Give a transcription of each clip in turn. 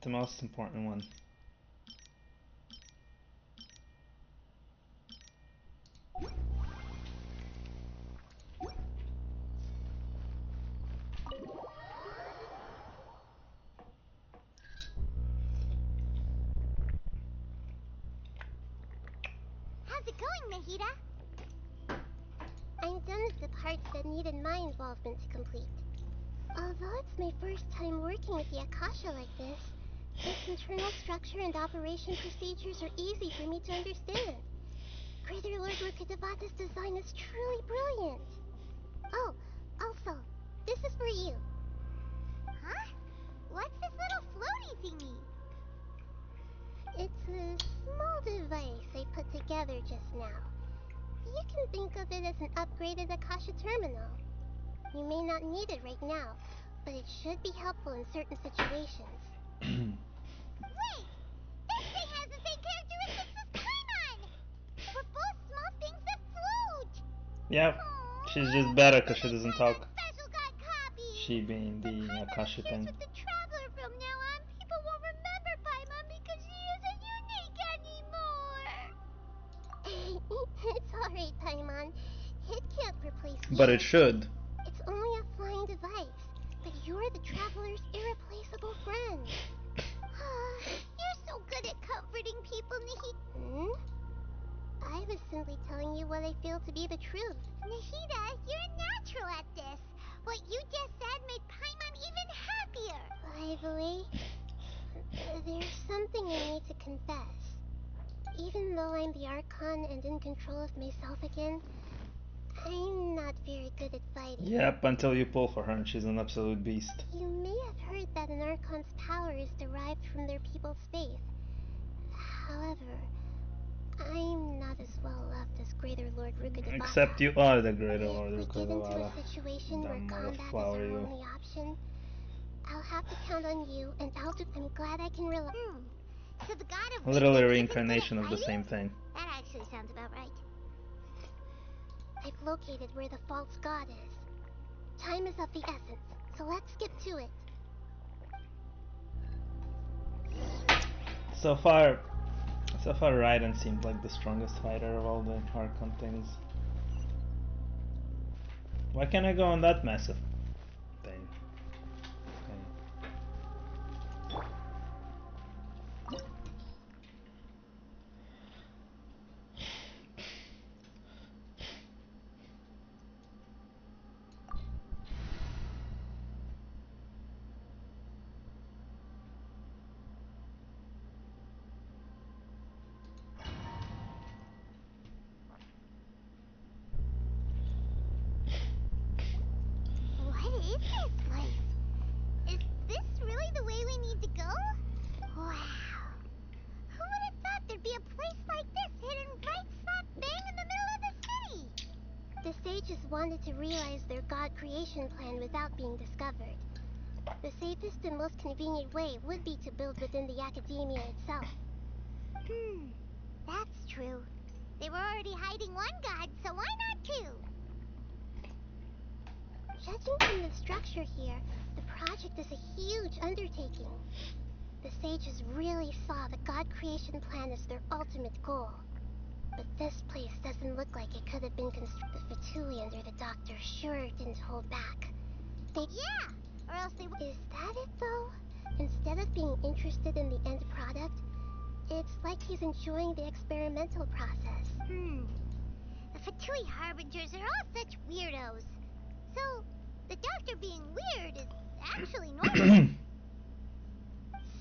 The most important one. How's it going, Nahida? I'm done with the parts that needed my involvement to complete. Although it's my first time working with the Akasha like this, its internal structure and operation procedures are easy for me to understand. Greater Lord Rukkhadevata's design is truly brilliant. Oh, also, this is for you. Huh? What's this little floaty thingy? It's a small device I put together just now. You can think of it as an upgraded Akasha terminal. You may not need it right now, but it should be helpful in certain situations. Wait! This thing has the same characteristics as Paimon! We're both small things that float! Yep. She's just better because she doesn't talk. Special got copied. She being the Akasha thing. With the Traveler from now on, people won't remember Paimon because she isn't unique anymore. It's alright, Paimon. It can't replace you. But it should. It's only a flying device, but you're the Traveler's irreplaceable friend. You're so good at comforting people, Nahida. I was simply telling you what I feel to be the truth. Nahida, you're a natural at this. What you just said made Paimon even happier. Lively. There's something I need to confess. Even though I'm the Archon and in control of myself again, I'm not very good at fighting. Yep, until you pull for her and she's an absolute beast. You may have heard that an Archon's power is derived from their people's faith. However, I'm not as well loved as Greater Lord Rukkhadevata. Except you are the Greater Lord If we get into Rukkhadevata. a situation where Dumb combat is motherflower, our you. only option, I'll have to count on you, and I'm glad I can rely. So the god of Literally a wisdom reincarnation isn't of the good at same thing. That actually sounds about right. I've located where the false god is. Time is of the essence, so let's get to it. So far, Raiden seemed like the strongest fighter of all the Archon things. Why can't I go on that massive thing? What is this place? Is this really the way we need to go? Wow. Who would have thought there'd be a place like this hidden right slap bang in the middle of the city? The sages wanted to realize their god creation plan without being discovered. The safest and most convenient way would be to build within the academia itself. That's true. They were already hiding one god, so why not two? Judging from the structure here, the project is a huge undertaking. The sages really saw the god creation plan as their ultimate goal. But this place doesn't look like it could have been constructed. The Fatui under the doctor sure didn't hold back. Yeah! Or else they would. Is that it though? Instead of being interested in the end product, it's like he's enjoying the experimental process. The Fatui Harbingers are all such weirdos. So, the doctor being weird is actually normal.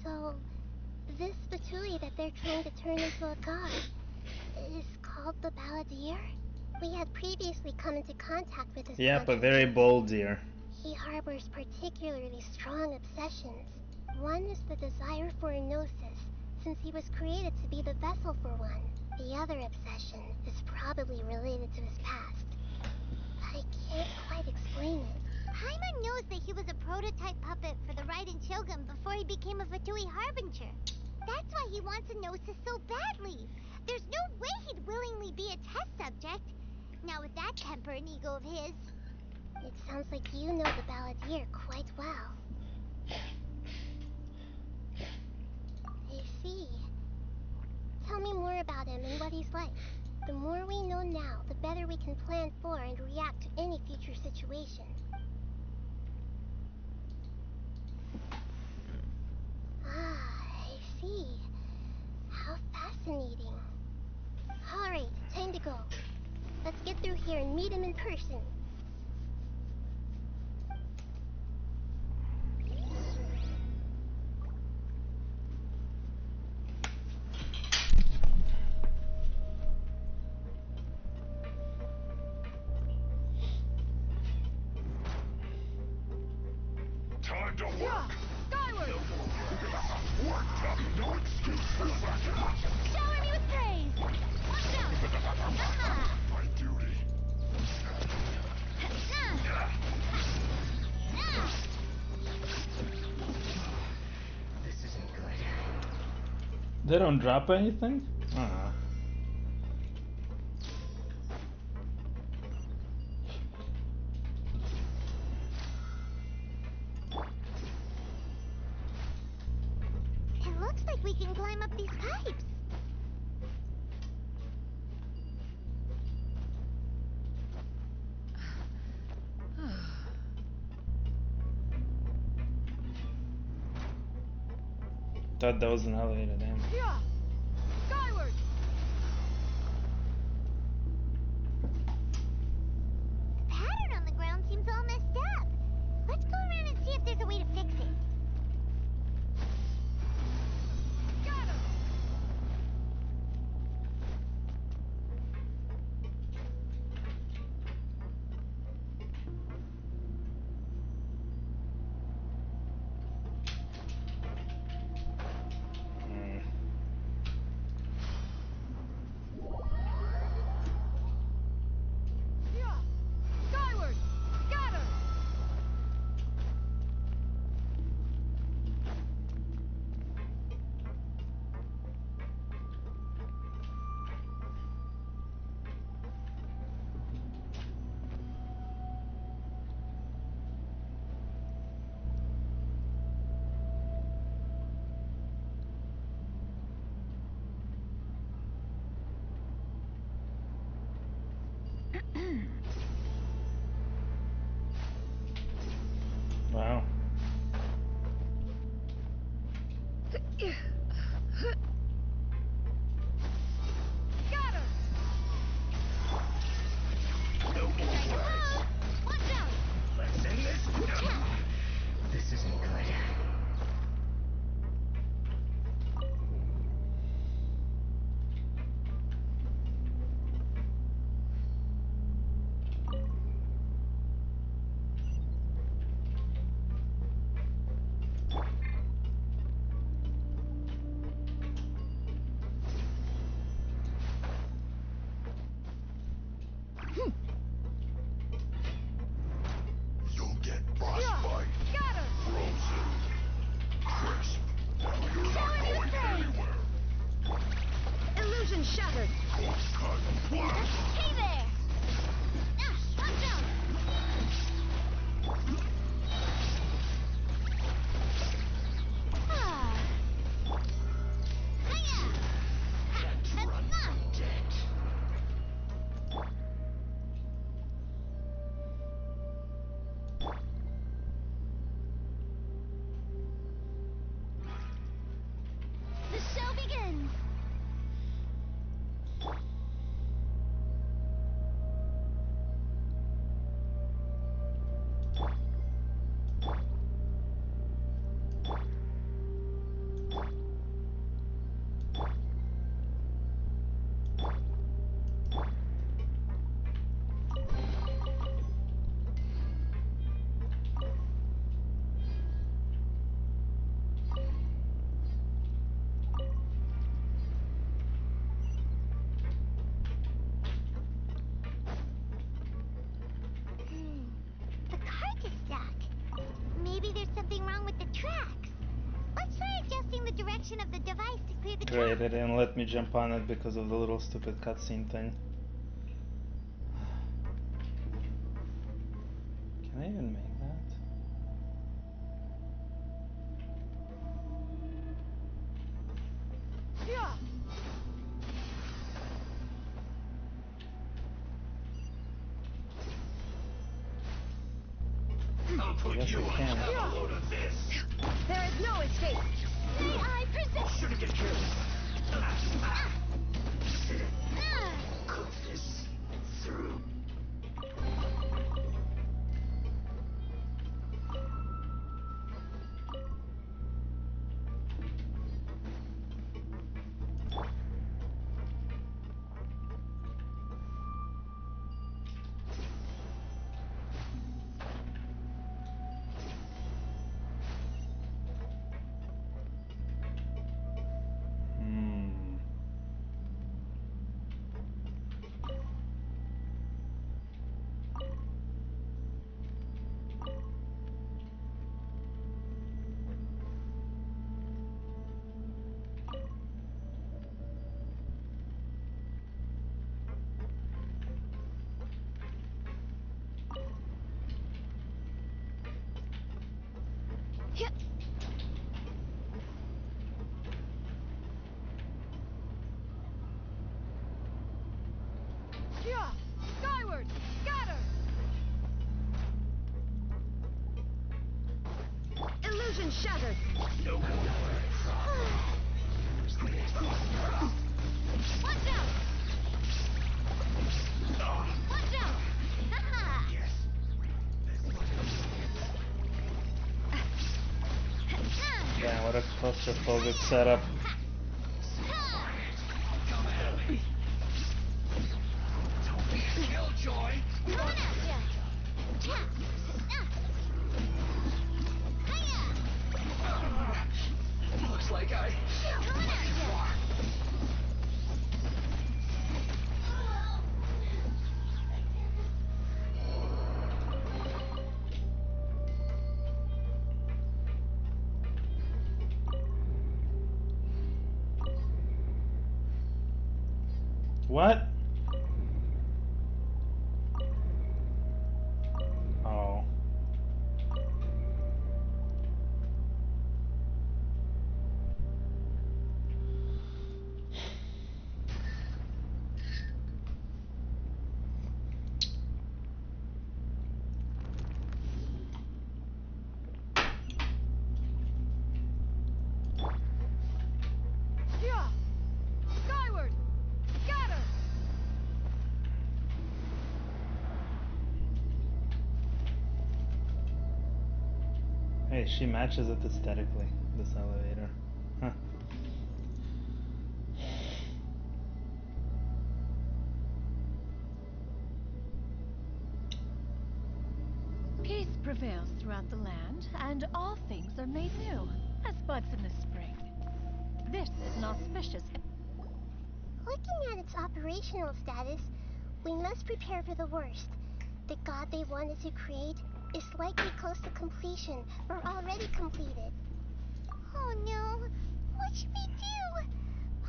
So, this Fatui that they're trying to turn into a god is called the Balladeer? We had previously come into contact with his Yep, a very bold deer. He harbors particularly strong obsessions. One is the desire for a gnosis, since he was created to be the vessel for one. The other obsession is probably related to his past. I can't quite explain it. Paimon knows that he was a prototype puppet for the Raiden Shogun before he became a Fatui Harbinger. That's why he wants a gnosis so badly. There's no way he'd willingly be a test subject. Now with that temper and ego of his. It sounds like you know the Balladeer quite well. city's life. The more we know now, the better we can plan for and react to any future situation. Ah, I see. How fascinating. Alright, time to go. Let's get through here and meet him in person. Time to work! Skyward! Work time! No excuse for that! Shower me with praise! Watch out! My duty. This isn't good. They don't drop anything? Ah. It looks like we can climb up these pipes. Thought that was an elevator, damn. Yeah! Skyward! The pattern on the ground seems all messed up. Let's go around and see if there's a way to fix it. Got him! Yeah! Skyward! Got him! Wow. Got him! Watch out! Let's end this now. This isn't good. You'll get frostbite. Got him! Frozen. Crisp. Now you're not going anywhere. Illusion shattered! Cross cut. Blast. Hey there! Watch out! Ah. Hiya! Run from debt. The show begins. The cart is stuck. Maybe there's something wrong with the tracks. Let's try adjusting the direction of the device to clear the Great, track. they didn't let me jump on it because of the little stupid cutscene thing. Can I even make that? Yeah! I guess I can. Have a load of this. There is no escape. May I present? Shouldn't get careless. Cook this through. Hmm. Yeah. Skyward. Got her. Illusion shattered. No more where Watch out. Watch out. Haha. Yes. Damn, what a claustrophobic setup. Come at me. Don't be a killjoy. Coming at ya. Looks like I Coming at ya. What? Oh. Yeah. Skyward. Got her. Hey, she matches it aesthetically, this elevator. Huh. Peace prevails throughout the land, and all things are made new, as buds in the spring. This is an auspicious... Looking at its operational status, we must prepare for the worst. The god they wanted to create is likely close to completion or already completed. Oh no! What should we do?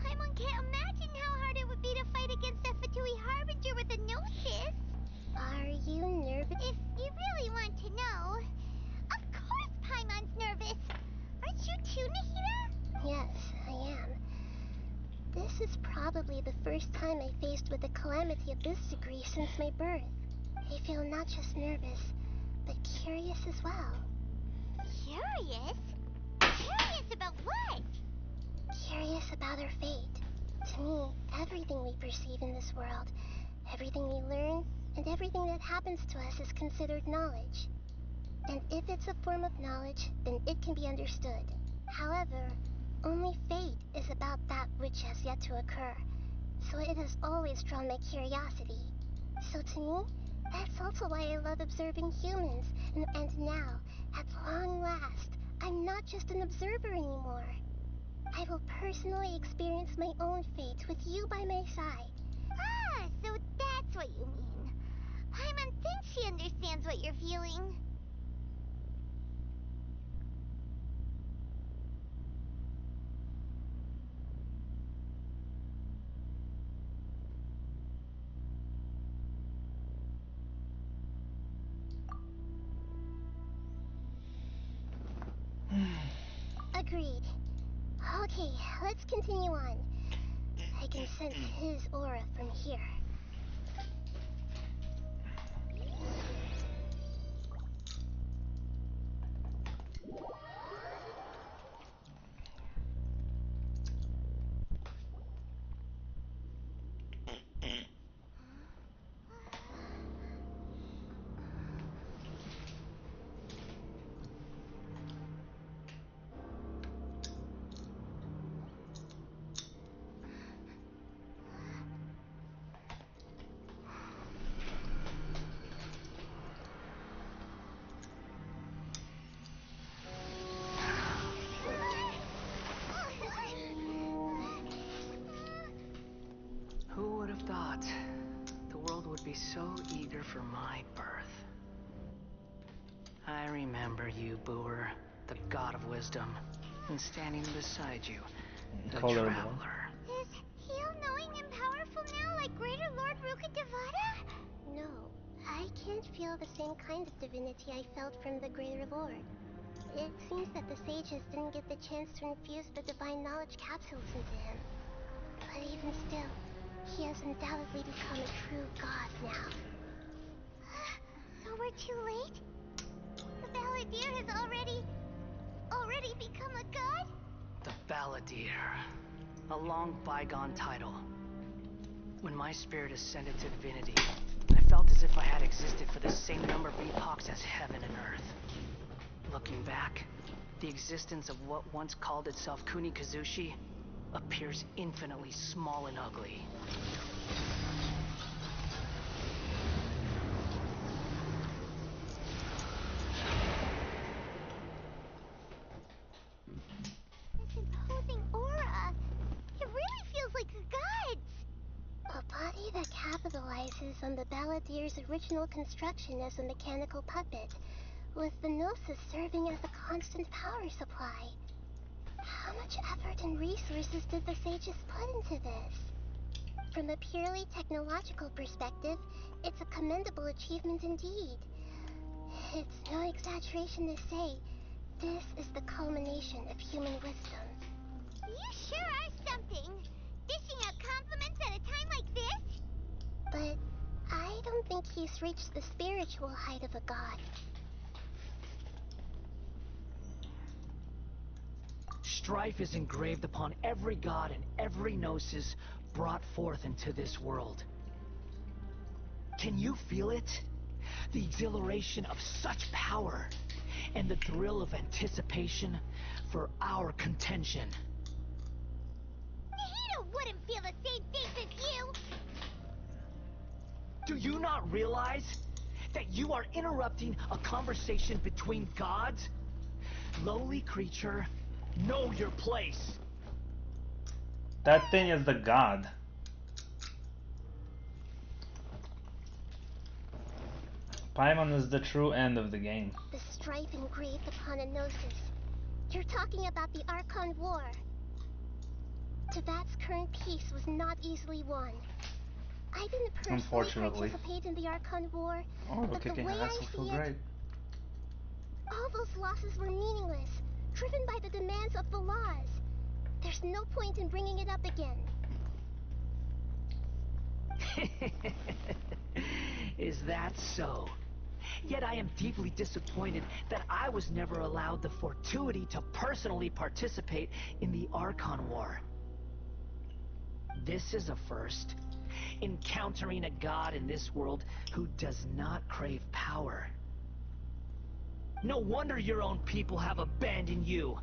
Paimon can't imagine how hard it would be to fight against the Fatui Harbinger with a Gnosis. Are you nervous? If you really want to know, of course Paimon's nervous. Aren't you too, Nahida? Yes, I am. This is probably the first time I faced with a calamity of this degree since my birth. I feel not just nervous, but curious as well. Curious? Curious about what? Curious about our fate. To me, everything we perceive in this world, everything we learn, and everything that happens to us is considered knowledge. And if it's a form of knowledge, then it can be understood. However, only fate is about that which has yet to occur, so it has always drawn my curiosity. So to me, that's also why I love observing humans, and now, at long last, I'm not just an observer anymore. I will personally experience my own fate with you by my side. Ah, so that's what you mean. Paimon thinks she understands what you're feeling. Agreed. Okay, let's continue on. I can sense his aura from here. thought the world would be so eager for my birth. I remember you, Booer, the god of wisdom, and standing beside you, the Color traveler. Is he all-knowing and powerful now, like Greater Lord Rukkhadevata? No, I can't feel the same kind of divinity I felt from the Greater Lord. It seems that the sages didn't get the chance to infuse the divine knowledge capsules into him. But even still, he has undoubtedly become a true god now. So we're too late? The Balladeer has already become a god? The Balladeer. A long bygone title. When my spirit ascended to divinity, I felt as if I had existed for the same number of epochs as heaven and earth. Looking back, the existence of what once called itself Kunikazushi appears infinitely small and ugly. This imposing aura. It really feels like a god's. A body that capitalizes on the Balladeer's original construction as a mechanical puppet, with the Gnosis serving as a constant power supply. How much effort and resources did the sages put into this? From a purely technological perspective, it's a commendable achievement indeed. It's no exaggeration to say, this is the culmination of human wisdom. You sure are something! Dishing out compliments at a time like this? But I don't think he's reached the spiritual height of a god. Strife is engraved upon every god and every gnosis brought forth into this world. Can you feel it? The exhilaration of such power, and the thrill of anticipation for our contention. Nahida wouldn't feel the same things as you! Do you not realize that you are interrupting a conversation between gods? Lowly creature, know your place. That thing is the god. Paimon is the true end of the game. The strife engraved upon a gnosis. You're talking about the Archon War. Tibet's current peace was not easily won. I didn't personally Unfortunately. participate in the Archon War, Oh, but the kicking way ass I will see feel it, great. all those losses were meaningless, driven by the demands of the laws. There's no point in bringing it up again. Is that so? Yet I am deeply disappointed that I was never allowed the fortuity to personally participate in the Archon War. This is a first. Encountering a god in this world who does not crave power. No wonder your own people have abandoned you,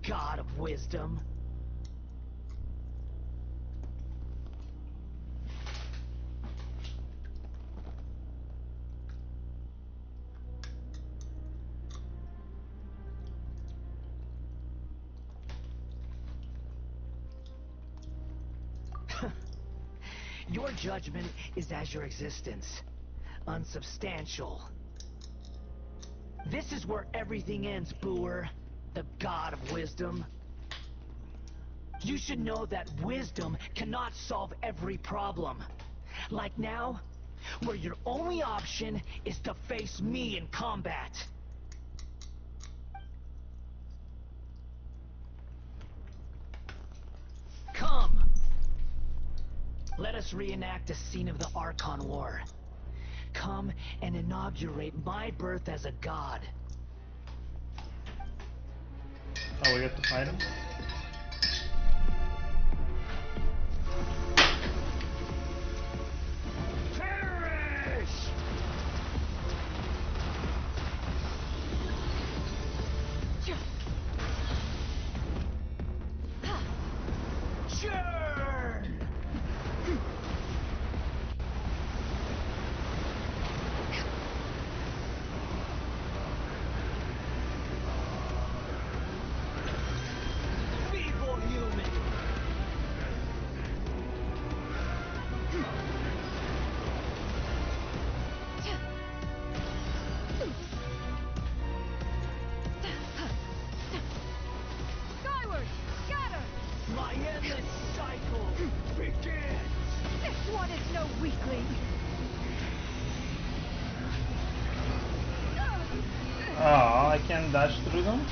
god of wisdom. Your judgment is as your existence, unsubstantial. This is where everything ends, Booer, the god of wisdom. You should know that wisdom cannot solve every problem. Like now, where your only option is to face me in combat. Come! Let us reenact a scene of the Archon War. Come and inaugurate my birth as a god. Oh, we get to fight him? Perish! Churn! Feeble human! My endless cycle begins! This one is no weakling. Oh, I can dash through them?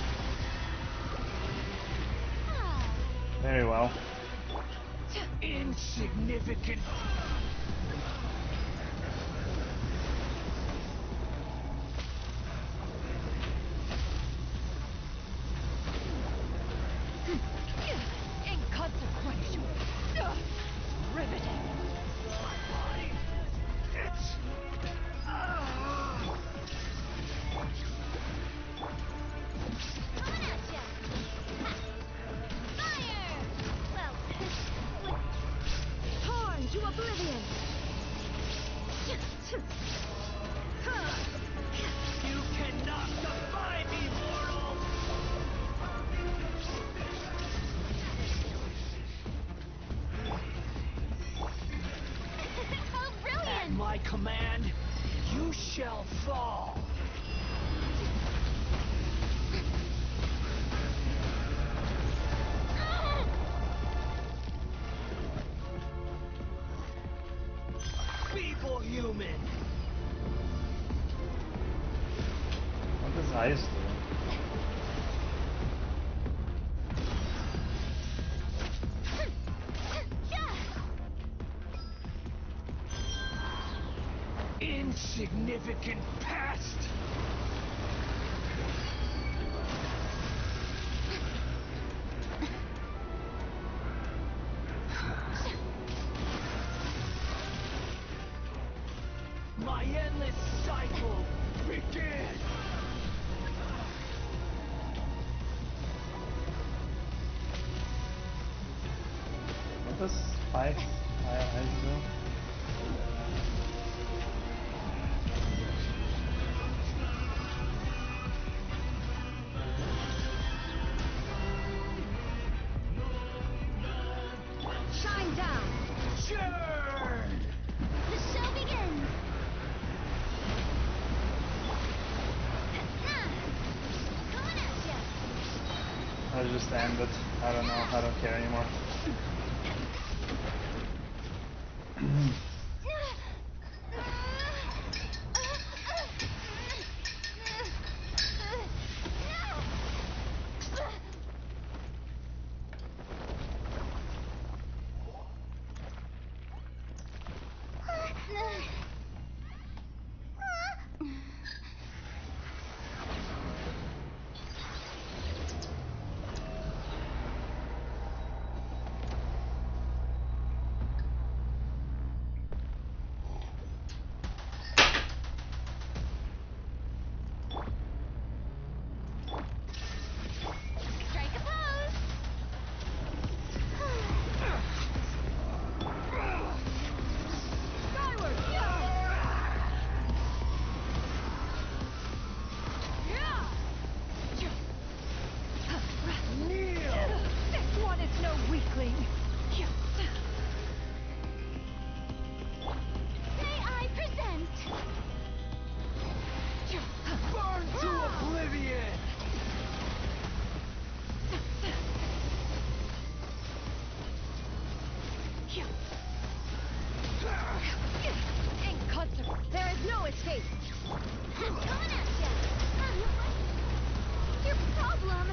Very well. Insignificant. Inconsequential. Riveting. My body. It's. Coming at ya! Fire! Well, Torn to oblivion. You cannot defy me, mortal! oh, At brilliant! my command, you shall fall. Feeble human. What does ice do? Insignificant pest. My endless cycle begins. What does ice do? Shine down. Churn. The show begins! Coming at ya! I'll just end it. I don't know. I don't care anymore. Strike a pose! Skyward. Kneel. This one is no weakling. May I present? Burn to oblivion. Inconsequential. There is no escape. Coming at ya! Your problem?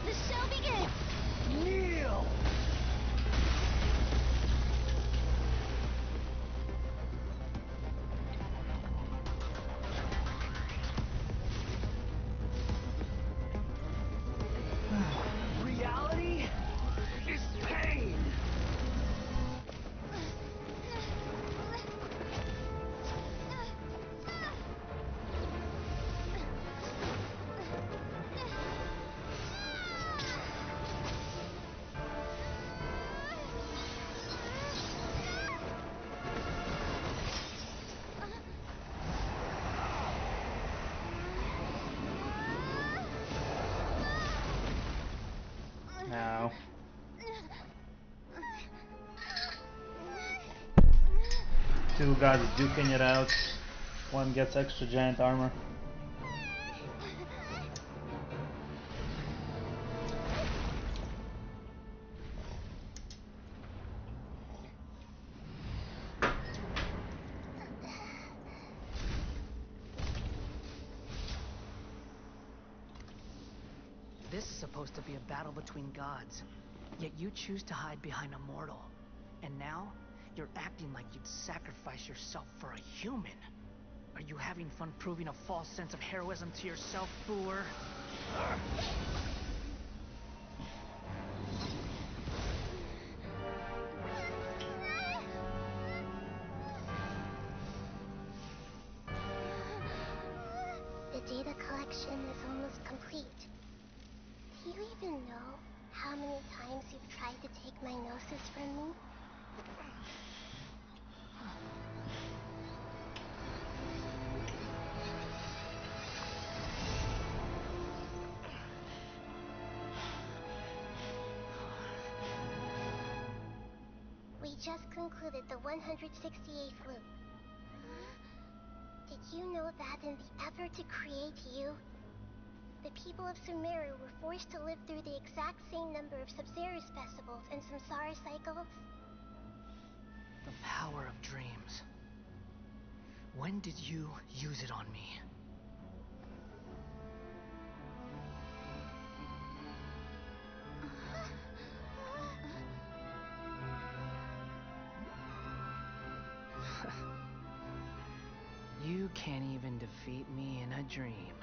The show begins! Kneel. Reality is pain. Now. Two guys duking it out. One gets extra giant armor. This is supposed to be a battle between gods, yet you choose to hide behind a mortal. And now, you're acting like you'd sacrifice yourself for a human. Are you having fun proving a false sense of heroism to yourself, Boor? The data collection is almost complete. Do you even know how many times you've tried to take my gnosis from me? We just concluded the 168th loop. Did you know that in the effort to create you, the people of Sumeru were forced to live through the exact same number of Sub-Zerus festivals and Samsara cycles? The power of dreams. When did you use it on me? You can't even defeat me in a dream.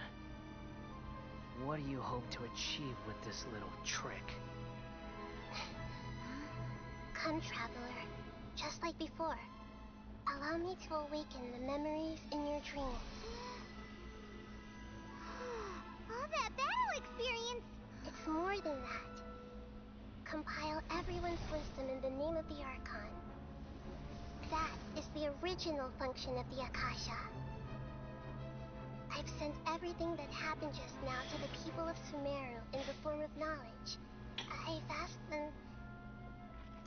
What do you hope to achieve with this little trick? Come, Traveler. Just like before. Allow me to awaken the memories in your dreams. All that battle experience! It's more than that. Compile everyone's wisdom in the name of the Archon. That is the original function of the Akasha. I've sent everything that happened just now to the people of Sumeru in the form of knowledge. I've asked them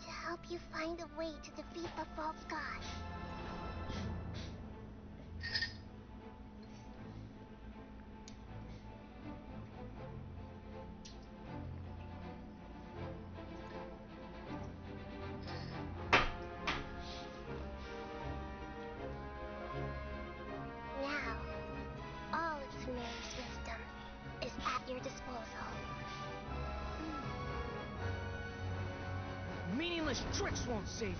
to help you find a way to defeat the false god. Now, all of Sumeru's wisdom is at your disposal. Meaningless tricks won't save you.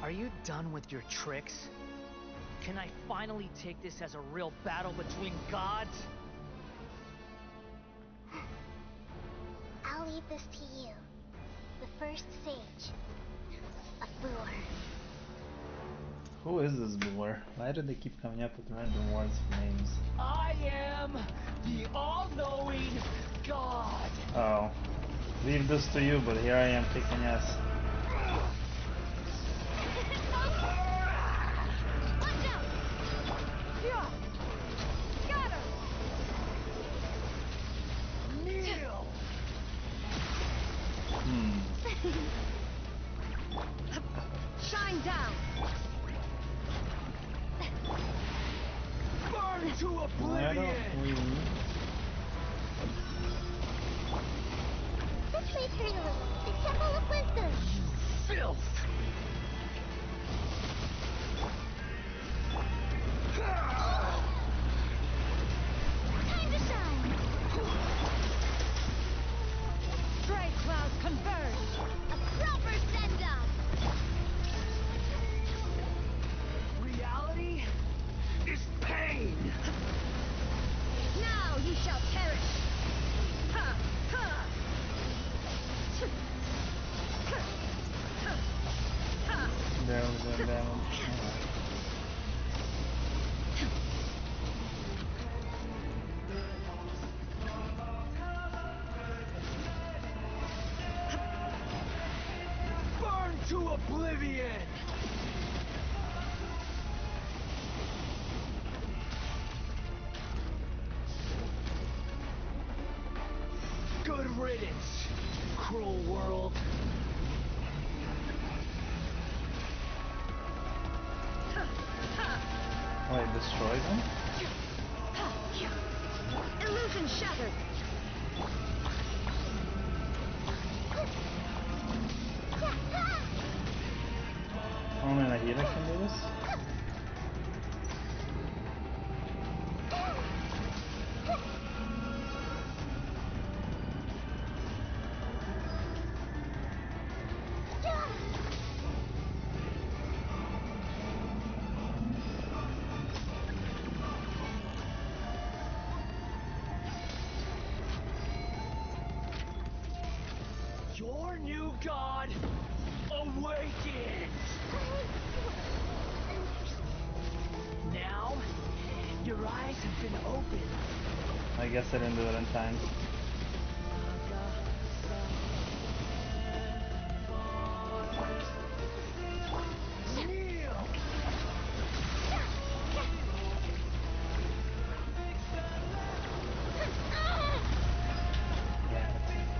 Are you done with your tricks? Can I finally take this as a real battle between gods? I'll leave this to you. The first sage of Boor. Who is this Boor? Why do they keep coming up with random words for names? I am the all-knowing God. Oh. Leave this to you, but here I am kicking ass. Watch out! Yeah. Got her! Kneel! Shine down! Burn to I oblivion! don't really. This way, Turtle. The Temple of Wisdom. Filth! Time to shine! Stray clouds converge! A proper send-off! Reality is pain! Now you shall perish! Ha! Ha! Barely done damage. Burn to oblivion! riddance, cruel world. Wait, destroy them? Illusion shattered. Only a healer can do this? Your new god awakens! Now, your eyes have been opened. I guess I didn't do it in time. Kneel! Yeah, that's it.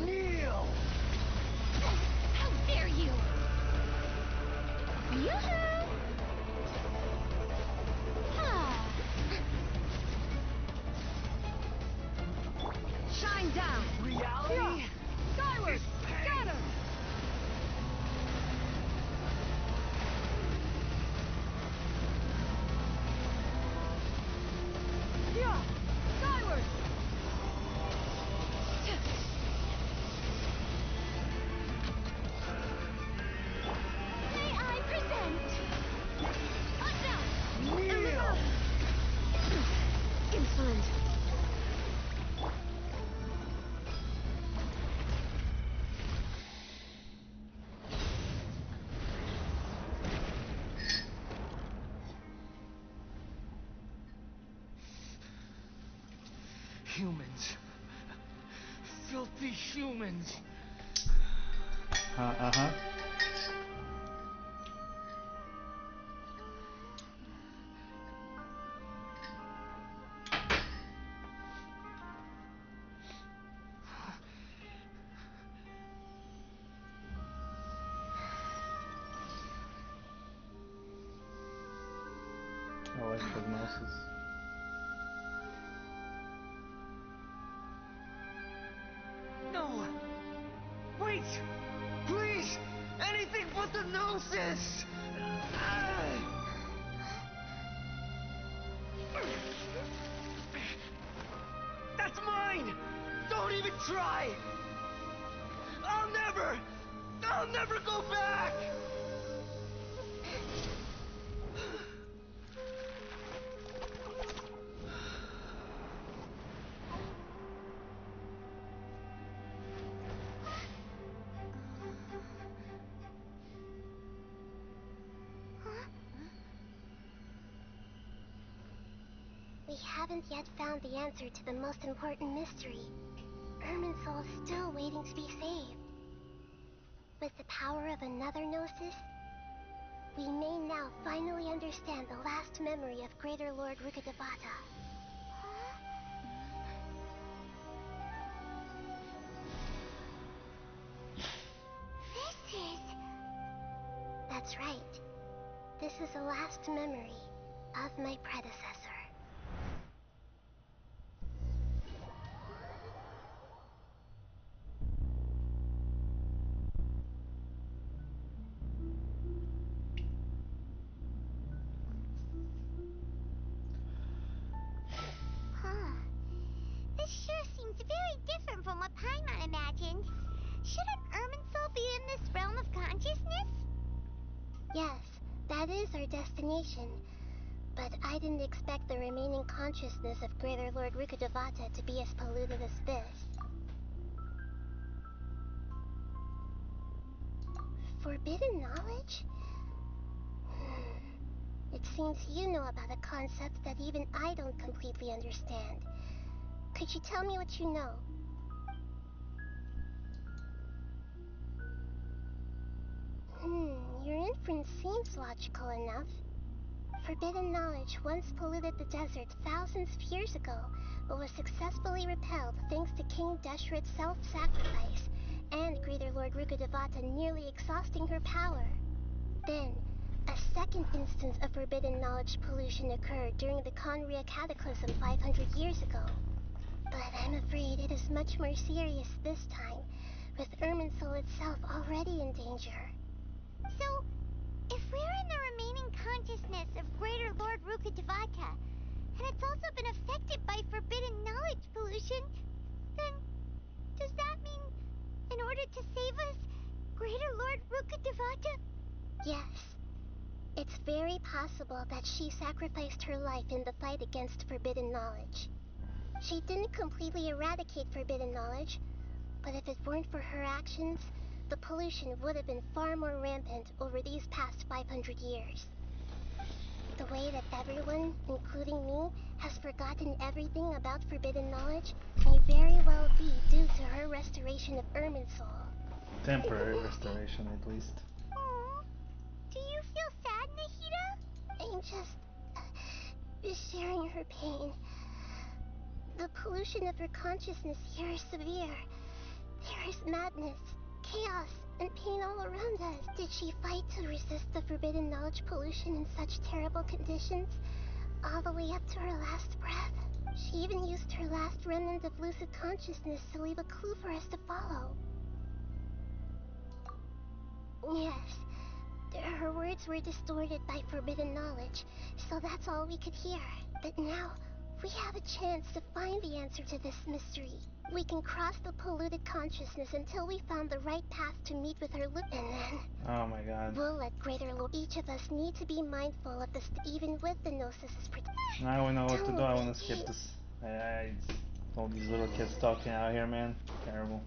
Kneel! How dare you! Yoo-hoo! Ah. Shine down! Reality? Skyward! Is pain. Scatter! Yeah! Skyward! May I present? Up now! Kneel! Insolent! Humans. Filthy humans. Uh-huh. I like prognosis. No! Wait! Please! Anything but the gnosis! That's mine! Don't even try! I'll never go back! We haven't yet found the answer to the most important mystery. Irminsul is still waiting to be saved. With the power of another Gnosis, we may now finally understand the last memory of Greater Lord Rukkhadevata. This is... That's right. This is the last memory of my predecessor. Huh. This sure seems very different from what Paimon imagined. Shouldn't Irminsul be in this realm of consciousness? Yes, that is our destination. But I didn't expect the remaining consciousness of Greater Lord Rukkhadevata to be as polluted as this. Forbidden knowledge? it seems you know about a concept that even I don't completely understand. Could you tell me what you know? Your inference seems logical enough. Forbidden knowledge once polluted the desert thousands of years ago, but was successfully repelled thanks to King Deshret's self-sacrifice and Greater Lord Rukkhadevata nearly exhausting her power. Then, a second instance of forbidden knowledge pollution occurred during the Conria Cataclysm 500 years ago. But I'm afraid it is much more serious this time, with Irminsul itself already in danger. So, if we're in the remaining consciousness of Greater Lord Rukkhadevata, and it's also been affected by forbidden knowledge pollution, then does that mean, in order to save us, Greater Lord Rukkhadevata? Yes. It's very possible that she sacrificed her life in the fight against forbidden knowledge. She didn't completely eradicate forbidden knowledge, but if it weren't for her actions, the pollution would have been far more rampant over these past 500 years. The way that everyone, including me, has forgotten everything about forbidden knowledge may very well be due to her restoration of Irminsul. Temporary restoration, at least. Aww. Do you feel sad, Nahida? I'm just sharing her pain. The pollution of her consciousness here is severe. There is madness, chaos, and pain all around us. Did she fight to resist the forbidden knowledge pollution in such terrible conditions, all the way up to her last breath? She even used her last remnant of lucid consciousness to leave a clue for us to follow. Yes, her words were distorted by forbidden knowledge, so that's all we could hear. But now, we have a chance to find the answer to this mystery. We can cross the polluted consciousness until we found the right path to meet with her and then... Oh my god. We'll let Greater Lord... Each of us need to be mindful of this, even with the Gnosis' protection. Now I know what to do. I want to skip this. All these little kids talking out here, man. Terrible.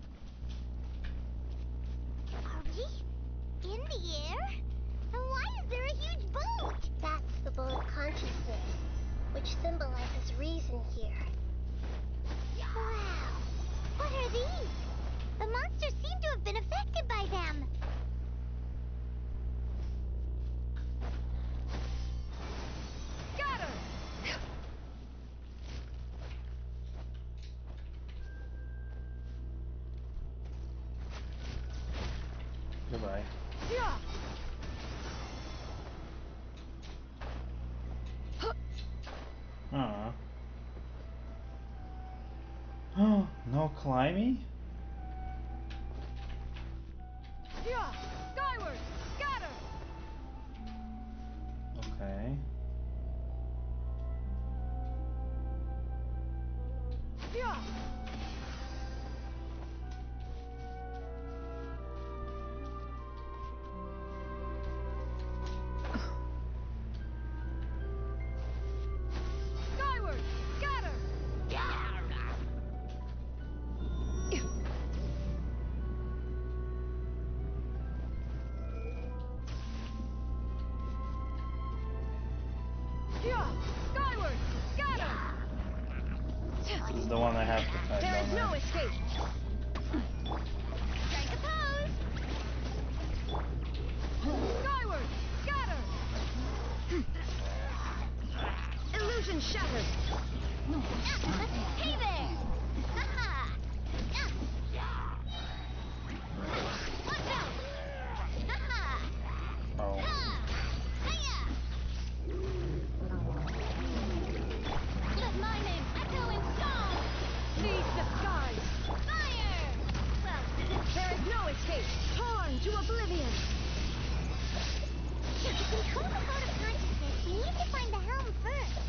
Are we in the air? And why is there a huge boat? That's the boat of consciousness, which symbolizes reason here. Wow. What are these? The monsters seem to have been affected by them. Got her! Goodbye. Yeah! Oh, no climbing? Yeah! Skyward! Got her! Okay. Yeah! Skyward! Got her! Yeah! Skyward! Got her! This is the one I have to fight, There is don't no I? escape! Strike a pose. Skyward! Got her! Illusion shattered! Hey there! Haha! Watch out! Haha! Oh. Hiya! Let my name echo in song! Leave the skies! Fire! Well, There is no escape! Torn to oblivion! to control the boat of consciousness, we need to find the helm first.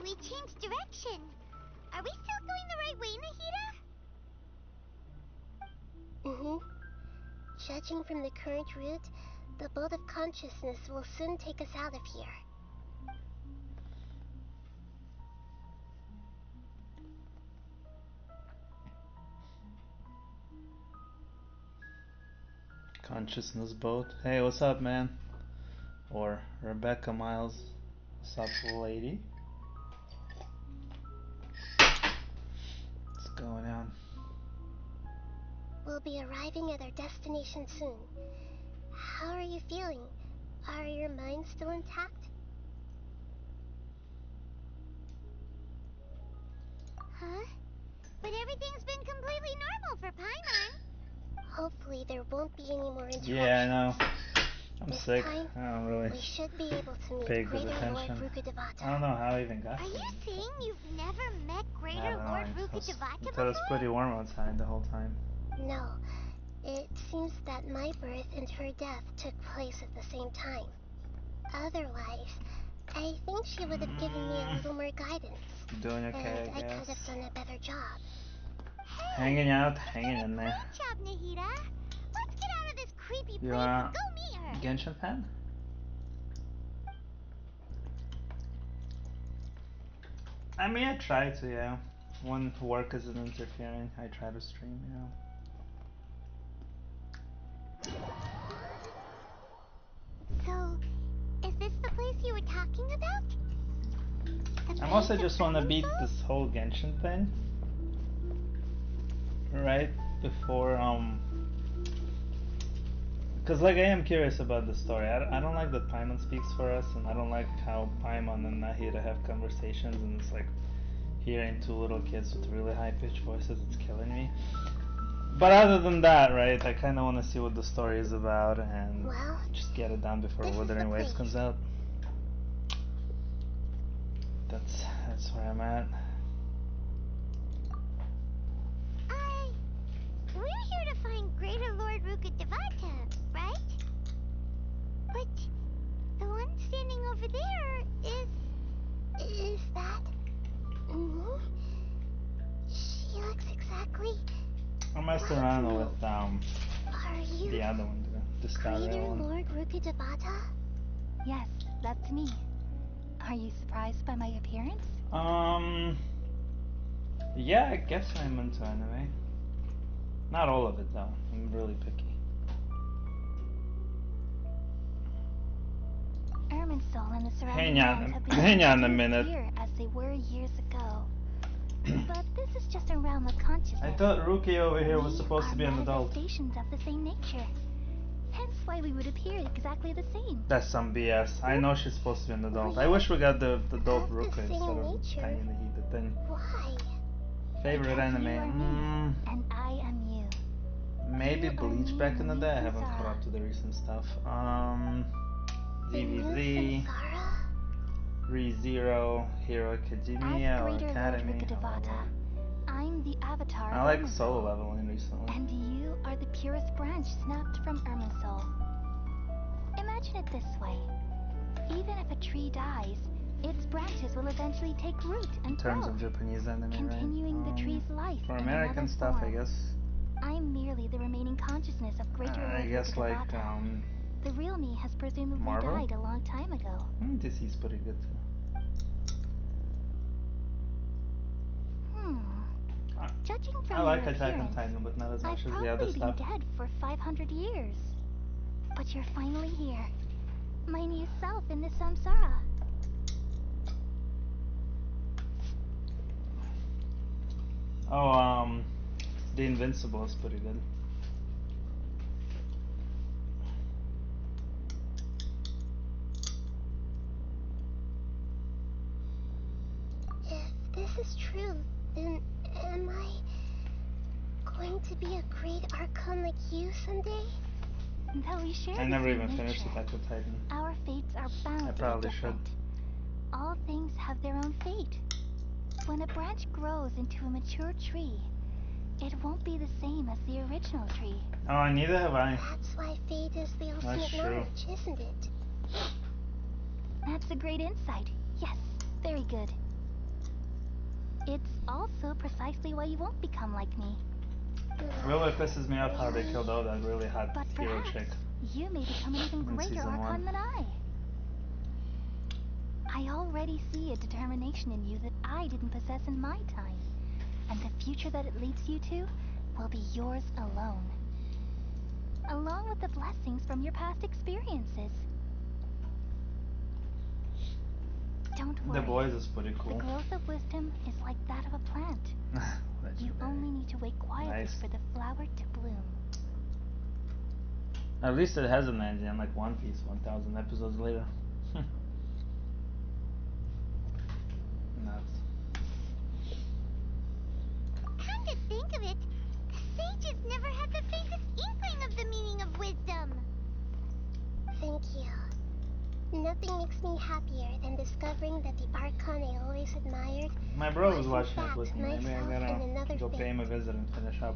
We changed direction. Are we still going the right way, Nahida? Mm-hmm. Judging from the current route, the bolt of consciousness will soon take us out of here. Consciousness boat. Hey, what's up, man? Or Rebecca Miles. What's up, lady? What's going on? We'll be arriving at our destination soon. How are you feeling? Are your minds still intact? Huh? But everything's been completely normal for Paimon. Hopefully there won't be any more interruptions. Yeah, I know. I'm This sick. time, I don't really we should be able to meet pay good Greater Lord attention. Rukkhadevata. I don't know how I even got Are here. you saying you've never met I Greater don't know. Lord I Rukkhadevata thought it was before? pretty warm outside the whole time. No, it seems that my birth and her death took place at the same time. Otherwise, I think she would have given me a little more guidance. Doing okay, And I I guess. could have done a better job. Hanging out, hanging in there. Great job, Nahida. Let's get out of this creepy You place are and go meet her. Genshin fan? I mean, I try to, yeah. When work isn't interfering, I try to stream, yeah. So, is this the place you were talking about? The I mostly place of just want to beat Irminsul? this whole Genshin thing. Right before, because like I am curious about the story. I don't like that Paimon speaks for us, and I don't like how Paimon and Nahida have conversations, and it's like hearing two little kids with really high-pitched voices. It's killing me. But other than that, right, I kind of want to see what the story is about and Well, just get it done before this is the Wuthering Waves place. comes out. That's where I'm at. We're here to find Greater Lord Rukkhadevata, right? But the one standing over there Is that... Mm-hmm. She looks exactly... I messed like around me. with Are you the other one, the Starry Greater one. Lord Rukkhadevata? Yes, that's me. Are you surprised by my appearance? Yeah, I guess I'm into anime. Not all of it though. I'm really picky. Irminsul and the surrounding Hang on, lands have been hang on a just minute. here as they were years ago. But this is just a realm of consciousness. I thought Rookie over here was We supposed to be are an adult. manifestations of the same nature. Hence why we would appear exactly the same. That's some BS. I know she's supposed to be an adult. I wish we got the adult Have the Rookie same instead of nature. Tiny Nahida thing. Why? Favorite Because anime? you are me, and I am you. Maybe You are Bleach me back in the and day. I me haven't caught Samsara. up to the recent stuff. The new DBZ, Samsara? ReZero, Hero As Academia or Greater Lord Academy, Rukkhadevata, however. I'm the avatar I of like Irminsul. solo leveling recently. And you are the purest branch snapped from Irminsul. Imagine it this way. Even if a tree dies, its branches will eventually take root and In terms grow, of Japanese anime, continuing right? the tree's life For in American another stuff, I form. guess. I'm merely the remaining consciousness of Greater I Lord guess like Rukkhadevata. The real me has presumably Marvel? died a long time ago. DC's pretty good too. Judging from I like your Attack on appearance, Titan, but not as much I've as the other probably stuff. been dead for 500 years. But you're finally here. My new self in the Samsara. Oh, The Invincible is pretty good. If this is true, then am I going to be a great Archon like you someday? Though we share I the never same even finished nature, Attack on Titan. our fates are bound I to probably be should. different. All things have their own fate. When a branch grows into a mature tree, it won't be the same as the original tree. Oh, neither have I. That's why fate is the ultimate true. knowledge, isn't it? That's a great insight. Yes, very good. It's also precisely why you won't become like me. Really pisses me off how they killed out that really hot But hero perhaps chick you may become an even in greater season Archon 1. than I already see a determination in you that I didn't possess in my time. And the future that it leads you to will be yours alone. Along with the blessings from your past experiences. Don't worry. The boys is pretty The cool. growth of wisdom is like that of a plant. You only need to wait quietly Nice. for the flower to bloom. At least it has an ending, like One Piece, 1,000 episodes later. Nuts. Come to think of it, the sages never had the faintest inkling of the meaning of wisdom. Thank you. Nothing makes me happier than discovering that the Archon I always admired My bro was was in watching it fact with me. Maybe I myself in another gotta go pay him a fate. visit and finish up.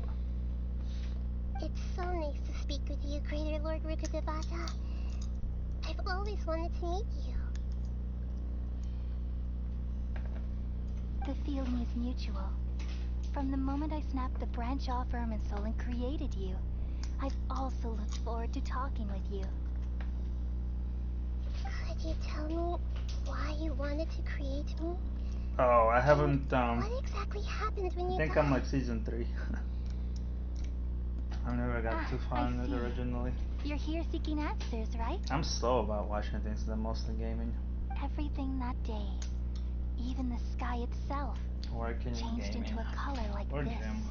It's so nice to speak with you, Greater Lord Rukkhadevata. I've always wanted to meet you. The feeling is mutual. From the moment I snapped the branch off Irminsul and created you, I've also looked forward to talking with you. Could you tell me why you wanted to create me? Oh, I haven't, What exactly happened when I you think died? I'm like season 3. I never got too far I in it see. originally. You're here seeking answers, right? I'm slow about watching things, I'm mostly gaming. Everything that day, even the sky itself, Working and changed gaming. into a color like Or this. gym.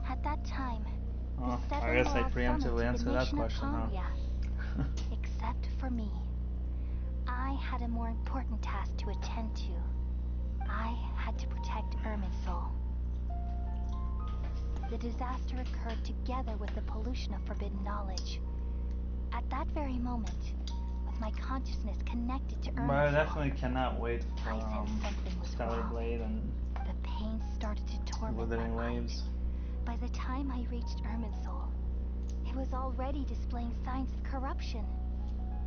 At that time, Oh, the I seven guess were I all preemptively summoned to the answered that nation of question, huh? Kangya. Except for me. I had a more important task to attend to. I had to protect Irminsul. The disaster occurred together with the pollution of forbidden knowledge. At that very moment, with my consciousness connected to But I Irminsul, definitely cannot wait for I sensed something was Stellar wrong. Blade and The pain started to torment my Withering mind. Waves. By the time I reached Irminsul, it was already displaying signs of corruption.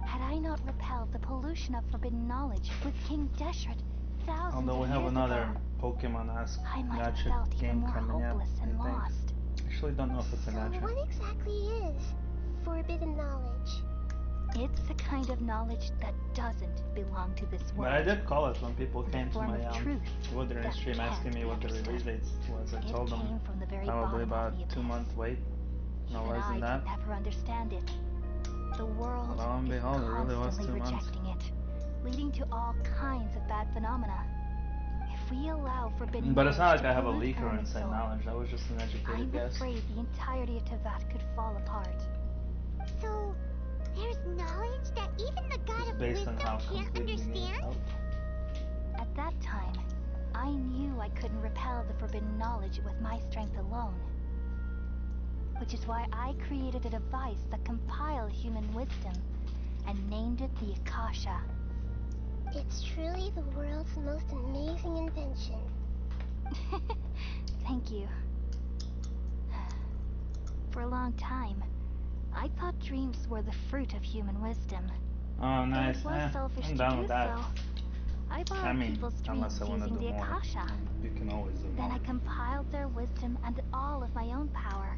Had I not repelled the pollution of forbidden knowledge with King Deshret thousands Although we of have years another ago, Pokemon-esque I might have gacha felt even game more coming up, hopeless I and think. lost. Actually don't know if it's a So gacha. what exactly is forbidden knowledge? It's a kind of knowledge that doesn't belong to this world. But I did call it when people The came to form my of truth Withering that stream asking can't me be what the understood. release date was. I It told them came from the very probably bottom about of the 2 abyss. months wait. No Even less I than that. could never understand it. The world Lo and is behold, it really was constantly 2 months. rejecting it, leading to all kinds of bad phenomena. If we allow forbidden But it's not knowledge like I to have a pollute leak or inside Irminsul, knowledge. That was just an educated I'm guess. afraid the entirety of Tevat could fall apart. So, there's knowledge that even the god Just of based on wisdom how can't complete the game understand? felt. At that time, I knew I couldn't repel the forbidden knowledge with my strength alone. Which is why I created a device that compiled human wisdom and named it the Akasha. It's truly the world's most amazing invention. Thank you. For a long time, I thought dreams were the fruit of human wisdom. Oh, nice. It was selfish I'm to done do with that. so. I borrowed I mean, people's dreams unless I want to using do the more. Akasha. You can always do Then more. I compiled their wisdom and all of my own power.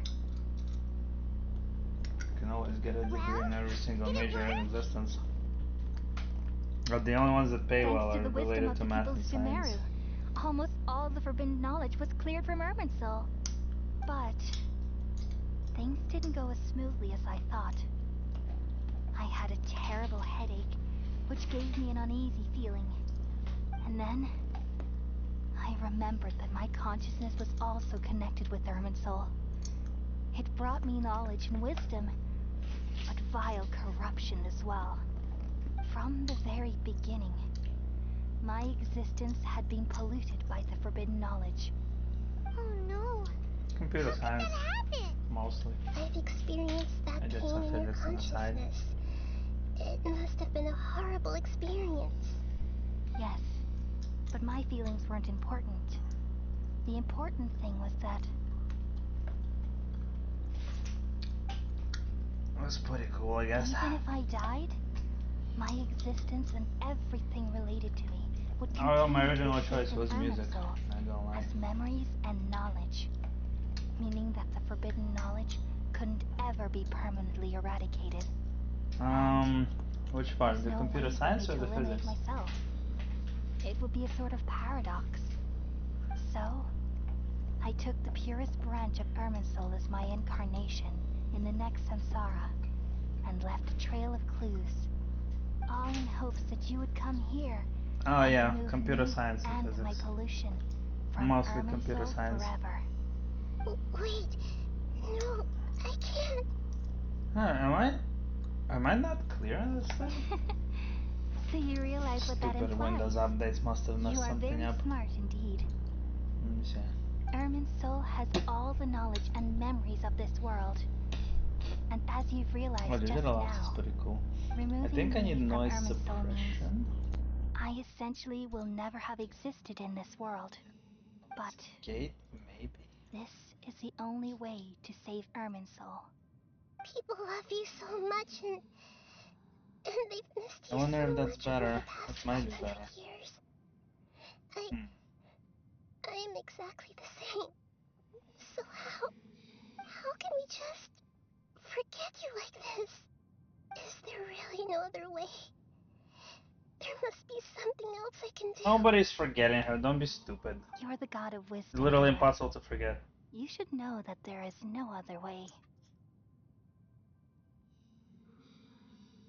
You can always get a degree Well, in every single did it major in work? existence. But the only ones that pay well Thanks to are the wisdom related of to the math people and of science. Sumeru, almost all of the forbidden knowledge was cleared from Irminsul. But things didn't go as smoothly as I thought. I had a terrible headache, which gave me an uneasy feeling. And then I remembered that my consciousness was also connected with Irminsul. It brought me knowledge and wisdom, but vile corruption as well. From the very beginning, my existence had been polluted by the forbidden knowledge. Oh no. Computer How could science, that happen? mostly. I've experienced that I did pain some in your physics on the side. consciousness. It must have been a horrible experience. Yes, but my feelings weren't important. The important thing was that was pretty cool, I guess. Even if I died, my existence and everything related to me would continue Oh, my to original exist choice in was music. Irminsul Not gonna lie. as memories and knowledge, meaning that the forbidden knowledge couldn't ever be permanently eradicated. Which part? There's The no computer way for science me or to the eliminate physics? myself. It would be a sort of paradox. So, I took the purest branch of Irminsul as my incarnation in the next samsara, and left a trail of clues, all in hopes that you would come here Oh and yeah, remove computer me science and and my physics. pollution from Mostly computer Irminsul science. forever. Wait, no, I can't. Huh, am I not clear on this thing? So you realize what that Stupid implies. Windows updates must have You messed are something very up. smart indeed. Let me see. Irminsul has all the knowledge and memories of this world. And as you've Oh, realized just digital ops is now, pretty cool. I removing think I need me from noise Irminsul means suppression. I essentially will never have existed in this world. But Gate, maybe. this is the only way to save Irminsul. People love you so much, and they've missed I you wonder so if that's much over better. the past That might be 500 better. years. Hmm. I am exactly the same. So how can we just forget you like this? Is there really no other way? There must be something else I can do. Nobody's forgetting her. Don't be stupid. You're the god of wisdom. It's literally Bua. impossible to forget. You should know that there is no other way.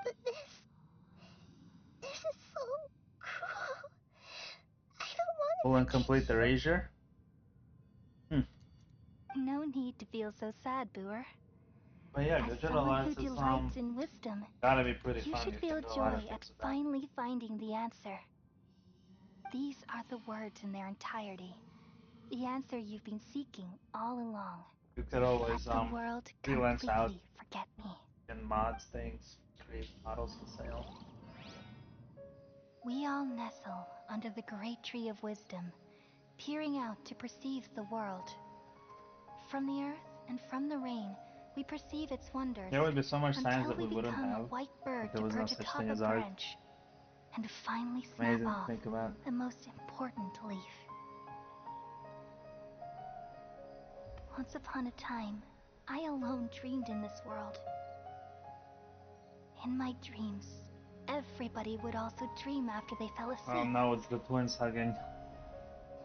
But this is so cruel. I don't want to Full and forget complete you. erasure? Hmm. No need to feel so sad, Boer. But yeah, As digital someone who arts is delights in wisdom, gotta be pretty you fun. should You feel can do a lot joy of at things with that. finally finding the answer. These are the words in their entirety. The answer you've been seeking all along. You could always Let the world freelance out completely forget me. and mods things, create models to sell. We all nestle under the great tree of wisdom, peering out to perceive the world. From the earth and from the rain, we perceive its wonders, There would be so much science until that we we wouldn't become a have white bird if there to was no perch such atop thing a as art. branch, and finally snap Amazing to off think about. the most important leaf. Once upon a time, I alone dreamed in this world. In my dreams, everybody would also dream after they fell Oh asleep. no, it's the twins hugging.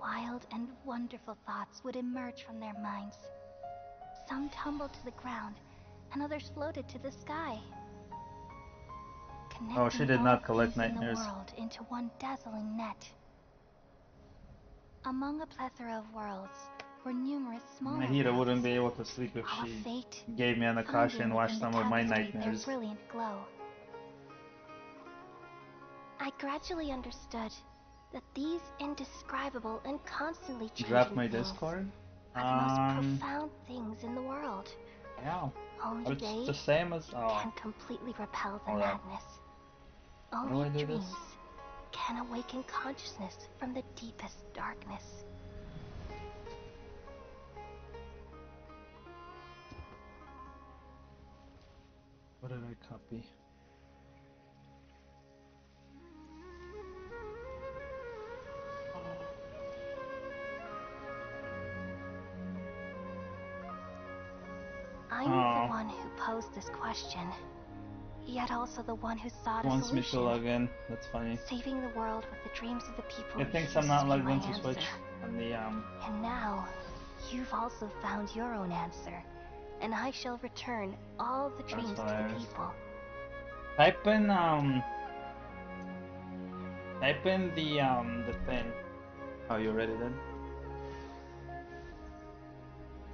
Wild and wonderful thoughts would emerge from their minds. Some tumbled to the ground, and others floated to the sky, connecting Oh, she did all not collect things in the nightmares. world into one dazzling net. Among a plethora of worlds were numerous smaller Mahita worlds, wouldn't be able to sleep if all of she fate, gave me an Akasha finding and watched within the some of my tapestry their nightmares. brilliant glow. I gradually understood that these indescribable and constantly Draft changing my things Discord? are the most profound things in the world. Yeah. Only But it's they the same as, can completely repel the hold up. madness. How do Only I do dreams this? can awaken consciousness from the deepest darkness. What did I copy? I'm the one who posed this question, yet also the one who sought a Wants me to solution. log in. That's funny. Saving the world with the dreams of the people It thinks used I'm not to be logged my into answer. Switch on the And now, you've also found your own answer, and I shall return all the dreams to the hilarious. people. Type in the thing. Oh, you already did?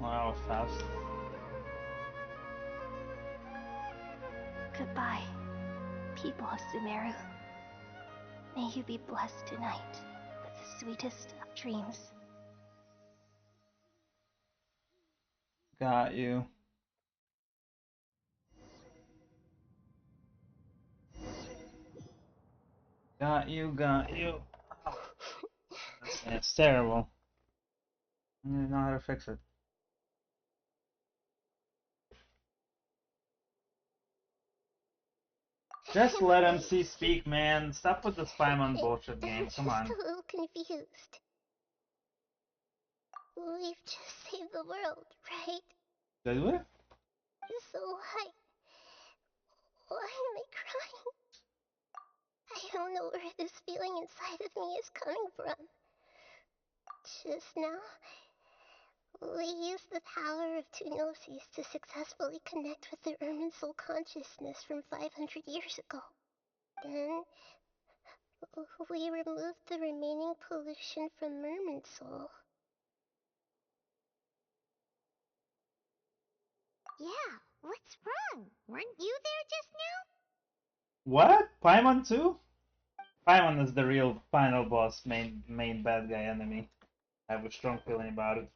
Wow, fast. Goodbye, people of Sumeru. May you be blessed tonight with the sweetest of dreams. Got you. Got you, got you. Oh, it's terrible. I don't even know how to fix it. Just let MC speak, man. Stop with this Paimon bullshit game. I'm Come just on. a little confused. We've just saved the world, right? Did we? So why am I crying? I don't know where this feeling inside of me is coming from. Just now, we used the power of two gnosis to successfully connect with the Ermin soul consciousness from 500 years ago. Then, we removed the remaining pollution from Merman soul. Yeah, what's wrong? Weren't you there just now? What? Paimon too? Paimon is the real final boss, main bad guy enemy. I have a strong feeling about it.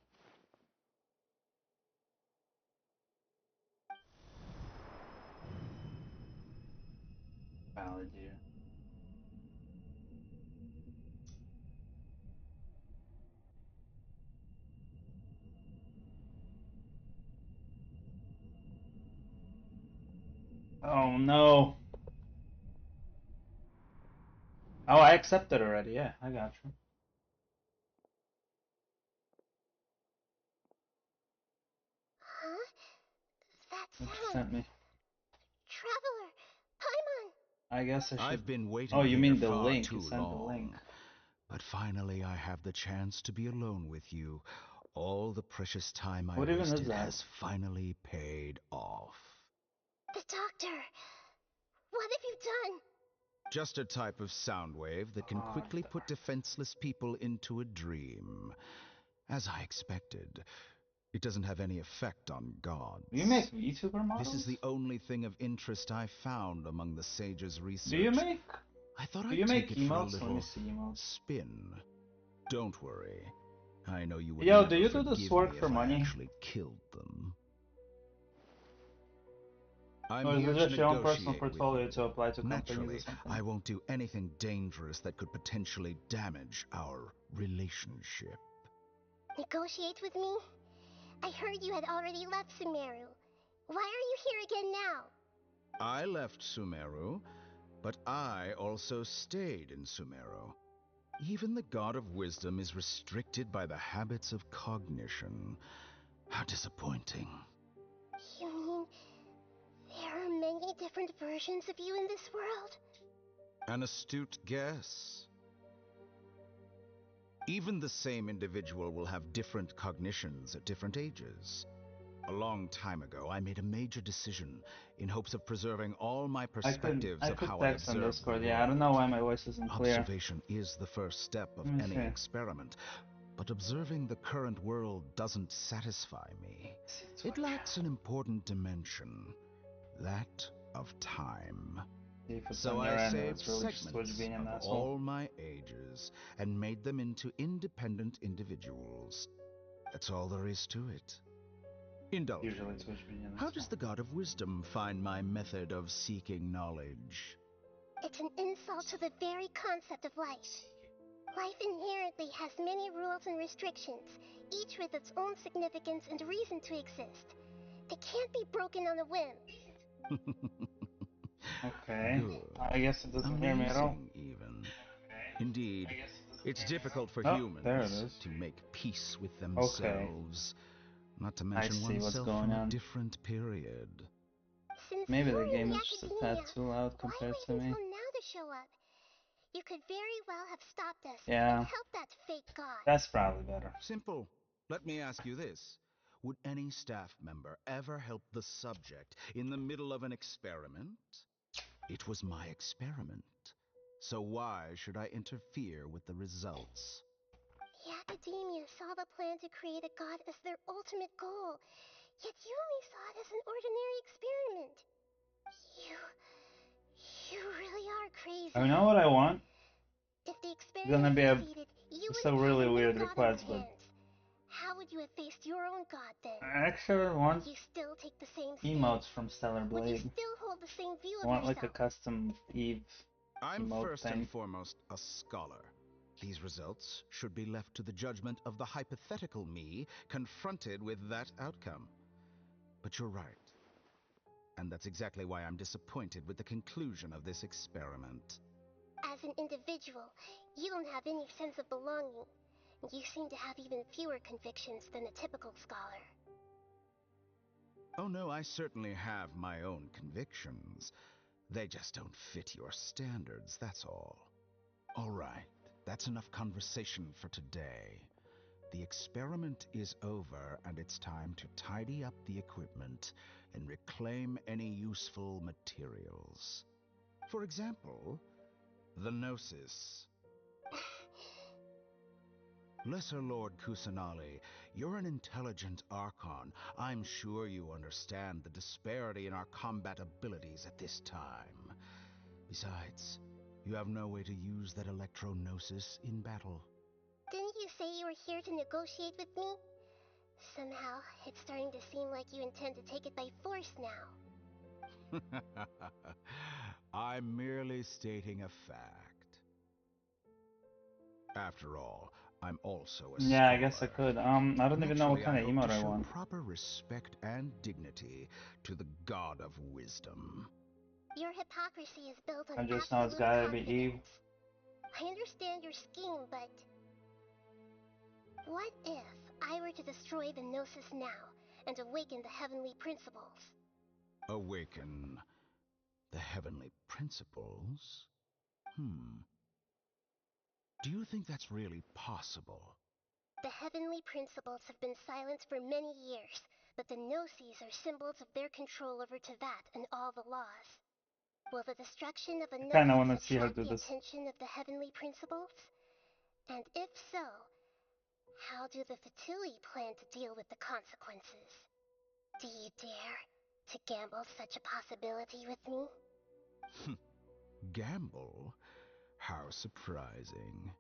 Valid here. Oh no. Oh, I accepted already. Yeah, I got you. Huh? That What you sound. sent me? Traveler! Paimon! I guess I should. I've been waiting Oh, you here mean the far link? You too sent the link. long. But finally I have the chance to be alone with you. All the precious time I What even is wasted that? has finally paid off. The doctor! What have you done? Just a type of sound wave that can quickly Dark. put defenseless people into a dream. As I expected, it doesn't have any effect on gods. Do you make VTuber models? This is the only thing of interest I found among the sage's research. Do you make? I thought Do I'd you make take it for a emotes? Let me little see emotes. spin. Don't worry. I know you would Yo, never do you do this forgive work me for if money? I actually killed them. I'm Or is here it to just your own personal negotiate with portfolio you. to apply to companies or Naturally, something? I won't do anything dangerous that could potentially damage our relationship. Negotiate with me? I heard you had already left Sumeru. Why are you here again now? I left Sumeru, but I also stayed in Sumeru. Even the God of Wisdom is restricted by the habits of cognition. How disappointing. You mean there are many different versions of you in this world? An astute guess. Even the same individual will have different cognitions at different ages. A long time ago, I made a major decision in hopes of preserving all my perspectives I of could how I text on observe the Discord. world. Yeah, I don't know why my voice isn't clear. Observation is the first step of Let me any see. experiment, but observing the current world doesn't satisfy me. It lacks an important dimension, that of time. See if it's So on your I end or saved it's really just Twitch segments being an of asshole. all my ages and made them into independent individuals. That's all there is to it. Indulge Usually me. Twitch being an How asshole. does the God of Wisdom find my method of seeking knowledge? It's an insult to the very concept of life. Life inherently has many rules and restrictions, each with its own significance and reason to exist. They can't be broken on a whim. Okay. Good. I guess it doesn't hear me at all. Amazing, even. Indeed, it's difficult for Oh, there it humans is. to make peace with Okay. themselves, not to mention see what's oneself going from a on. different period. Since Maybe the you're game in is just a academia, tad too loud why compared wait to me. until now to show up? You could very well have stopped us Yeah. and helped that fake god. That's probably better. Simple. Let me ask you this. Would any staff member ever help the subject in the middle of an experiment? It was my experiment. So why should I interfere with the results? The academia saw the plan to create a god as their ultimate goal, yet you only saw it as an ordinary experiment. You really are crazy. You know what I want? If the It's gonna experiment be a succeeded, you it's would a have really had a new weird god request, in but your hands. How would you have faced your own god then? I actually want Would you still take the same emotes stance? from Stellar Would you Blade. still hold the same view I of want like a yourself? custom Eve I'm emote first and thing. foremost a scholar. These results should be left to the judgment of the hypothetical me confronted with that outcome. But you're right. And that's exactly why I'm disappointed with the conclusion of this experiment. As an individual, you don't have any sense of belonging. You seem to have even fewer convictions than a typical scholar. Oh no, I certainly have my own convictions. They just don't fit your standards, that's all. All right, that's enough conversation for today. The experiment is over, and it's time to tidy up the equipment and reclaim any useful materials. For example, the Gnosis. Lesser Lord Kusanali, you're an intelligent Archon. I'm sure you understand the disparity in our combat abilities at this time. Besides, you have no way to use that Electro-Gnosis in battle. Didn't you say you were here to negotiate with me? Somehow, it's starting to seem like you intend to take it by force now. I'm merely stating a fact. After all, I'm also a Yeah, I guess I scholar. could. I don't even know what Naturally, kind I of hope emote to I show want. proper respect and dignity to the God of Wisdom. Your hypocrisy is built on I just know it's absolute gotta be Eve. confidence. I understand your scheme, but... what if I were to destroy the Gnosis now and awaken the heavenly principles? Awaken the heavenly principles? Do you think that's really possible? The heavenly principles have been silent for many years, but the Gnosis are symbols of their control over Teyvat and all the laws. Will the destruction of a I kinda wanna Gnosis see her attract do the this. attention of the heavenly principles? And if so, how do the Fatui plan to deal with the consequences? Do you dare to gamble such a possibility with me? Gamble? How surprising.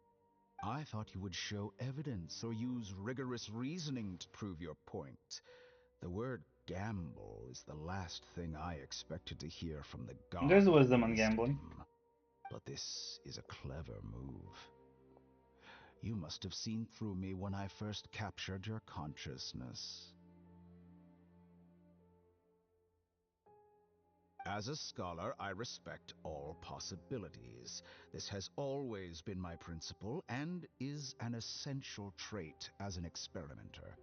I thought you would show evidence or use rigorous reasoning to prove your point. The word gamble is the last thing I expected to hear from the There's god of wisdom in gambling. But this is a clever move. You must have seen through me when I first captured your consciousness. As a scholar, I respect all possibilities. This has always been my principle and is an essential trait as an experimenter.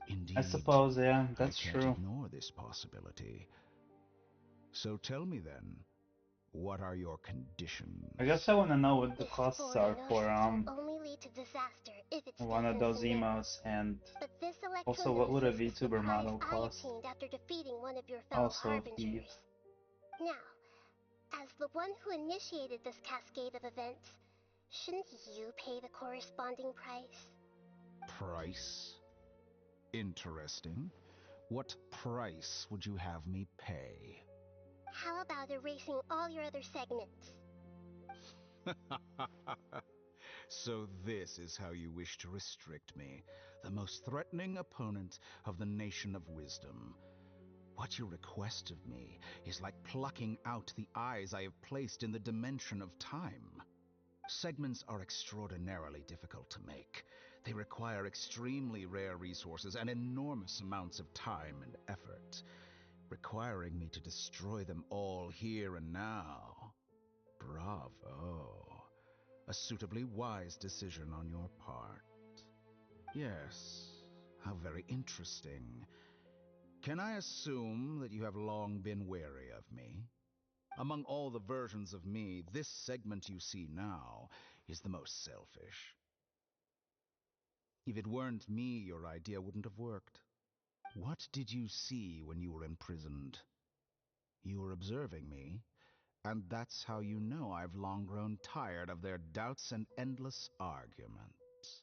Indeed, I suppose, yeah, I that's can't true. ignore this possibility. So tell me then, what are your conditions? I guess I wanna know what the costs are Exploring for Gnosis will only lead to disaster if it one stays of in those Sonera. emotes, and But this also what would a Electro-Gnosis is the VTuber prize model I cost? obtained after defeating one of your fellow Also of Eve. Harbingers. Now, as the one who initiated this cascade of events, shouldn't you pay the corresponding price? Price? Interesting. What price would you have me pay? How about erasing all your other segments? So this is how you wish to restrict me, the most threatening opponent of the Nation of Wisdom. What you request of me is like plucking out the eyes I have placed in the dimension of time. Segments are extraordinarily difficult to make. They require extremely rare resources and enormous amounts of time and effort, requiring me to destroy them all here and now. Bravo. A suitably wise decision on your part. Yes, how very interesting. Can I assume that you have long been wary of me? Among all the versions of me, this segment you see now is the most selfish. If it weren't me, your idea wouldn't have worked. What did you see when you were imprisoned? You were observing me, and that's how you know I've long grown tired of their doubts and endless arguments.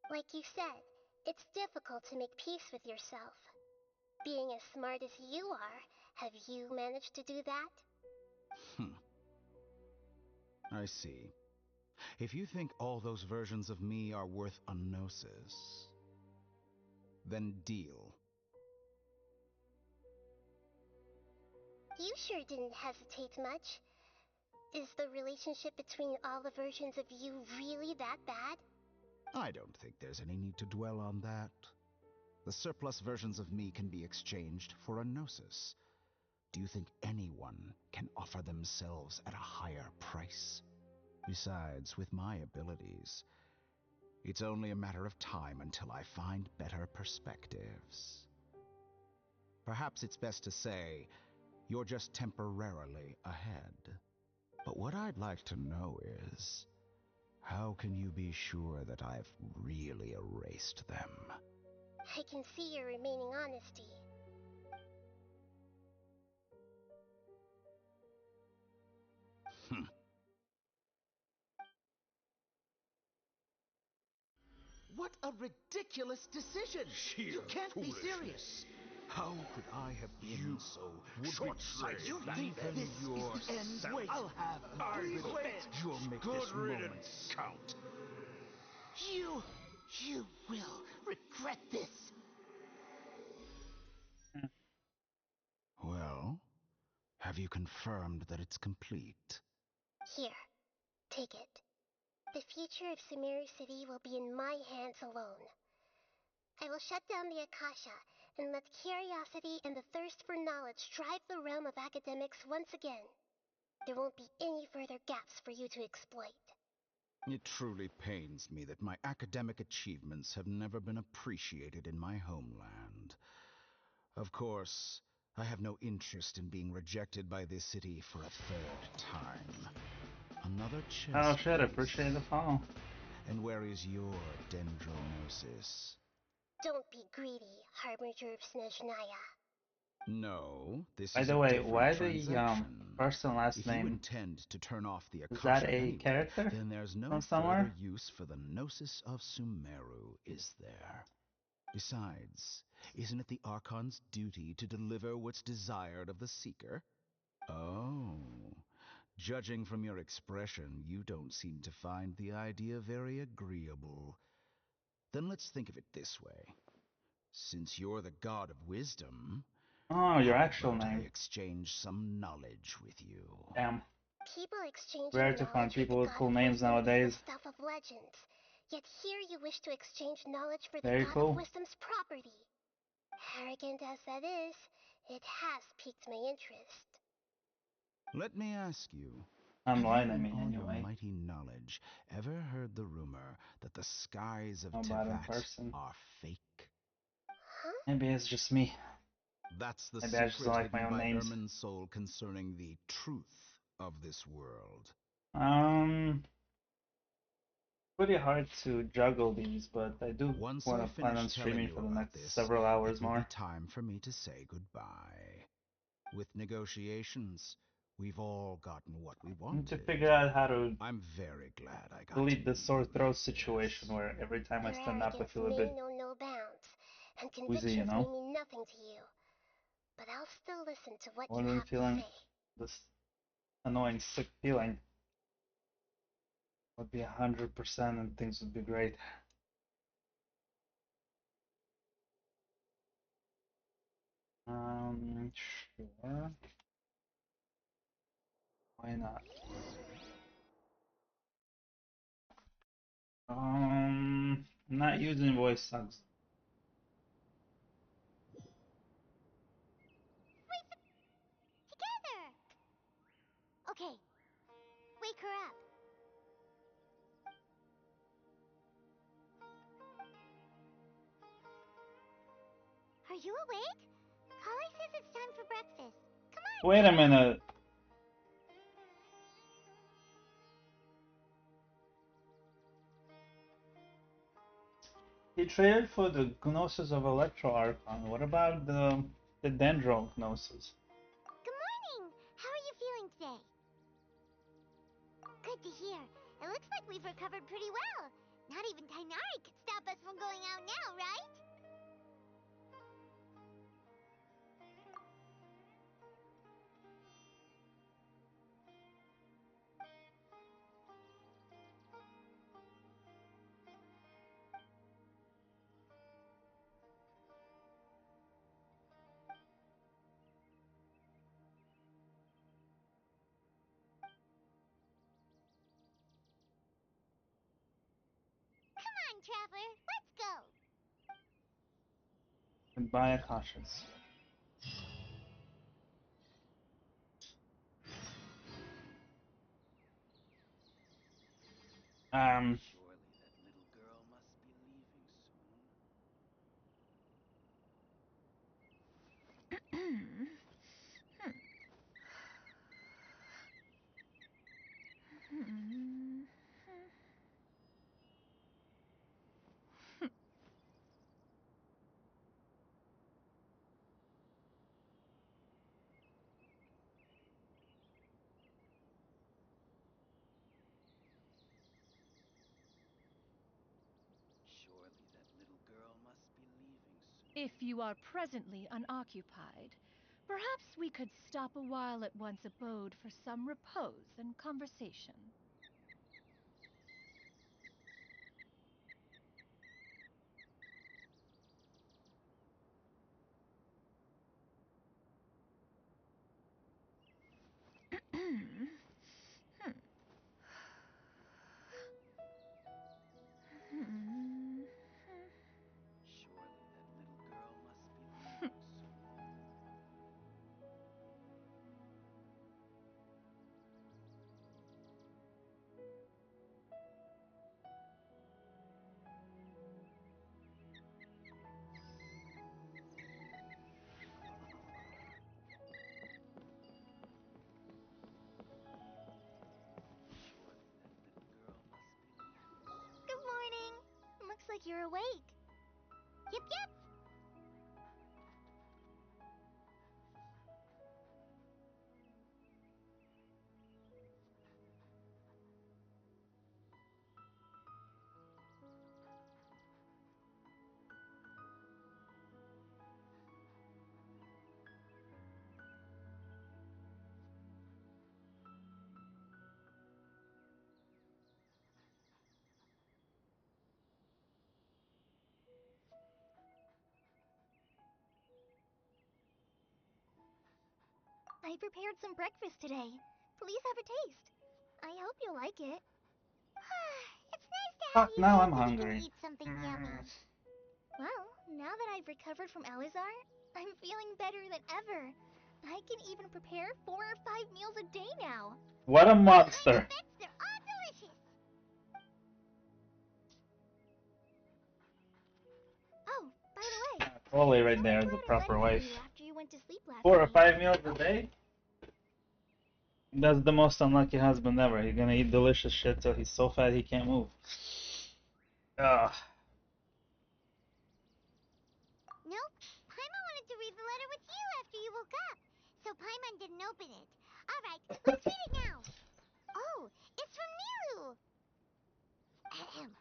Like you said, it's difficult to make peace with yourself. Being as smart as you are, have you managed to do that? I see. If you think all those versions of me are worth a gnosis, then deal. You sure didn't hesitate much. Is the relationship between all the versions of you really that bad? I don't think there's any need to dwell on that. The surplus versions of me can be exchanged for a gnosis. Do you think anyone can offer themselves at a higher price? Besides, with my abilities, it's only a matter of time until I find better perspectives. Perhaps it's best to say you're just temporarily ahead. But what I'd like to know is, how can you be sure that I've really erased them? I can see your remaining honesty. What a ridiculous decision! You can't be serious! How could I have been so short-sighted? You think this is the end? Wait, I'll have quit! You'll make this moment count. You will regret this. Well, have you confirmed that it's complete? Here, take it. The future of Sumeru City will be in my hands alone. I will shut down the Akasha and let curiosity and the thirst for knowledge drive the realm of academics once again. There won't be any further gaps for you to exploit. It truly pains me that my academic achievements have never been appreciated in my homeland. Of course, I have no interest in being rejected by this city for a third time. Another chess Oh shit, I piece. appreciate the follow. And where is your dendronosis? Don't be greedy, Harbinger of Snezhnaya. No, this By is the a way, different why the transaction. first and last If you name? intend to turn off the Is that Akasha a anyway, character then there's no from further somewhere? use for the Gnosis of Sumeru, is there? Besides, isn't it the Archon's duty to deliver what's desired of the Seeker? Oh, judging from your expression, you don't seem to find the idea very agreeable. Then let's think of it this way. Since you're the god of wisdom, Oh, your how actual about I name. exchange some knowledge with you? Damn. People Rare exchanging to find knowledge with the people with God cool of names Wisdom is the nowadays. stuff of legends. Yet here you wish to exchange knowledge for the Very God of cool. Wisdom's property. Arrogant as that is, it has piqued my interest. Let me ask you, I'm have lying you at in me all your anyway. mighty knowledge ever heard the rumor that the skies of How about in Tevat person? are fake? Huh? Maybe it's just me. That's the Maybe I just don't secret like my hidden own by names. Ermin's soul concerning the truth of this world. Um, pretty hard to juggle these, but I do Once want I to plan finish on telling streaming you for the about next this, several it hours will be more. time for me to say goodbye. With negotiations, we've all gotten what we I need to wanted. figure out how to I'm very glad I got delete to the sore mediate throat this. situation where every time I Your stand up I arrogance feel a may bit know no bounds, and woozy, you convictions may know? mean nothing to you. But I'll still listen to what you Other than have to feeling say. this annoying sick feeling would be 100% and things would be great. Sure. Why not? Not using voice sucks. Together. Okay, wake her up. Are you awake? Holly says it's time for breakfast. Come on, Wait get a up. minute. He traded for the Gnosis of Electro Archon. What about the Dendro Gnosis? Good morning. How are you feeling today? Good to hear. It looks like we've recovered pretty well. Not even Tainari could stop us from going out now, right? Come on, Traveler. Let's go. Goodbye, Akashas. Um, Surely that little girl must be leaving soon. Surely that little girl must be leaving soon. If you are presently unoccupied, perhaps we could stop a while at one's abode for some repose and conversation. Surely that little girl must be leaving soon. Surely that little girl must be leaving soon. Good morning. Looks like you're awake. Yep, yep. I prepared some breakfast today. Please have a taste. I hope you like it. It's nice to have fuck, you now here I'm so we hungry. can eat something yummy. Well, now that I've recovered from Alizar, I'm feeling better than ever. I can even prepare 4 or 5 meals a day now. What a I monster. bet they're all delicious. Oh, by the way, Totally right someone there is the wrote a proper letter for wife. you after you went to sleep last 4 or night. 5 meals a day? That's the most unlucky husband ever. He's gonna eat delicious shit till he's so fat he can't move. Ugh. Nope. Paimon wanted to read the letter with you after you woke up. So Paimon didn't open it. Alright, let's read it now. Oh, it's from Nilu. Ahem.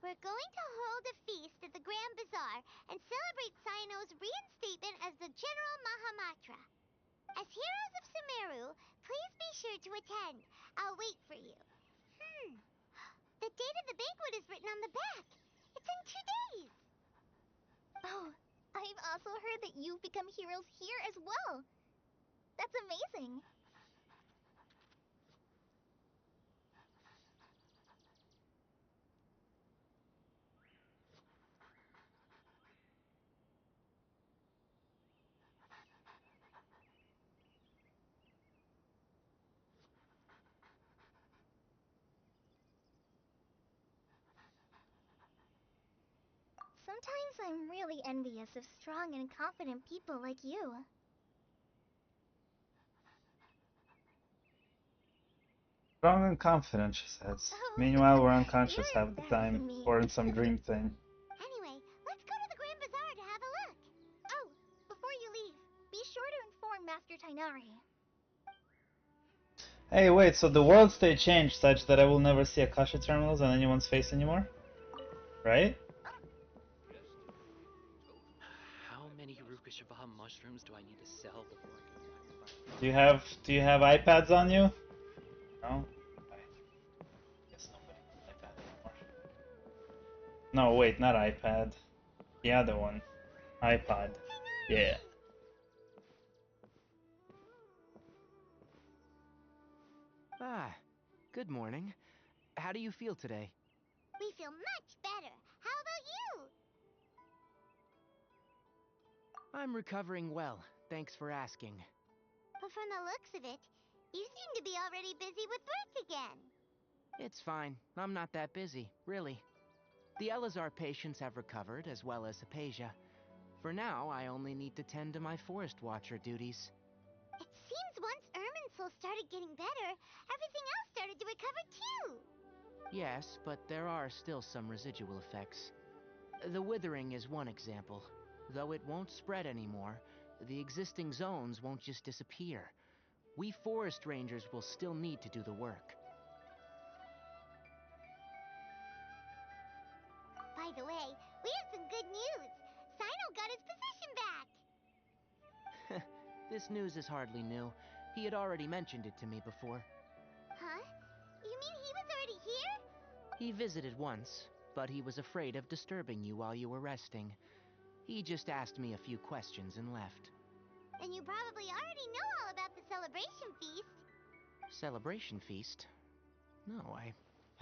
We're going to hold a feast at the Grand Bazaar and celebrate Cyano's reinstatement as the General Mahamatra. As heroes of Sumeru, please be sure to attend. I'll wait for you. The date of the banquet is written on the back. It's in 2 days. Oh, I've also heard that you've become heroes here as well. That's amazing. Sometimes I'm really envious of strong and confident people like you. Strong and confident, she says. Oh, Meanwhile, we're you're unconscious half the time, embarrassing me. or in some dream thing. Anyway, let's go to the Grand Bazaar to have a look. Oh, before you leave, be sure to inform Master Tainari. Hey, wait, so the world state changed such that I will never see Akasha terminals on anyone's face anymore? Right? How many Rukashava mushrooms do I need to sell before I can buy Do you have iPads on you? No? I guess nobody has an iPad anymore. No, wait, not iPad. The other one. iPod. Yeah. Ah, good morning. How do you feel today? We feel much better. How about you? I'm recovering well, thanks for asking. But from the looks of it, you seem to be already busy with work again. It's fine. I'm not that busy, really. The Elazar patients have recovered, as well as Hypatia. For now, I only need to tend to my Forest Watcher duties. It seems once Irminsul started getting better, everything else started to recover too. Yes, but there are still some residual effects. The withering is one example. Though it won't spread anymore, the existing zones won't just disappear. We forest rangers will still need to do the work. By the way, we have some good news. Sino got his position back. This news is hardly new. He had already mentioned it to me before. Huh? You mean he was already here? He visited once, but he was afraid of disturbing you while you were resting. He just asked me a few questions and left. And you probably already know all about the celebration feast. Celebration feast? No, I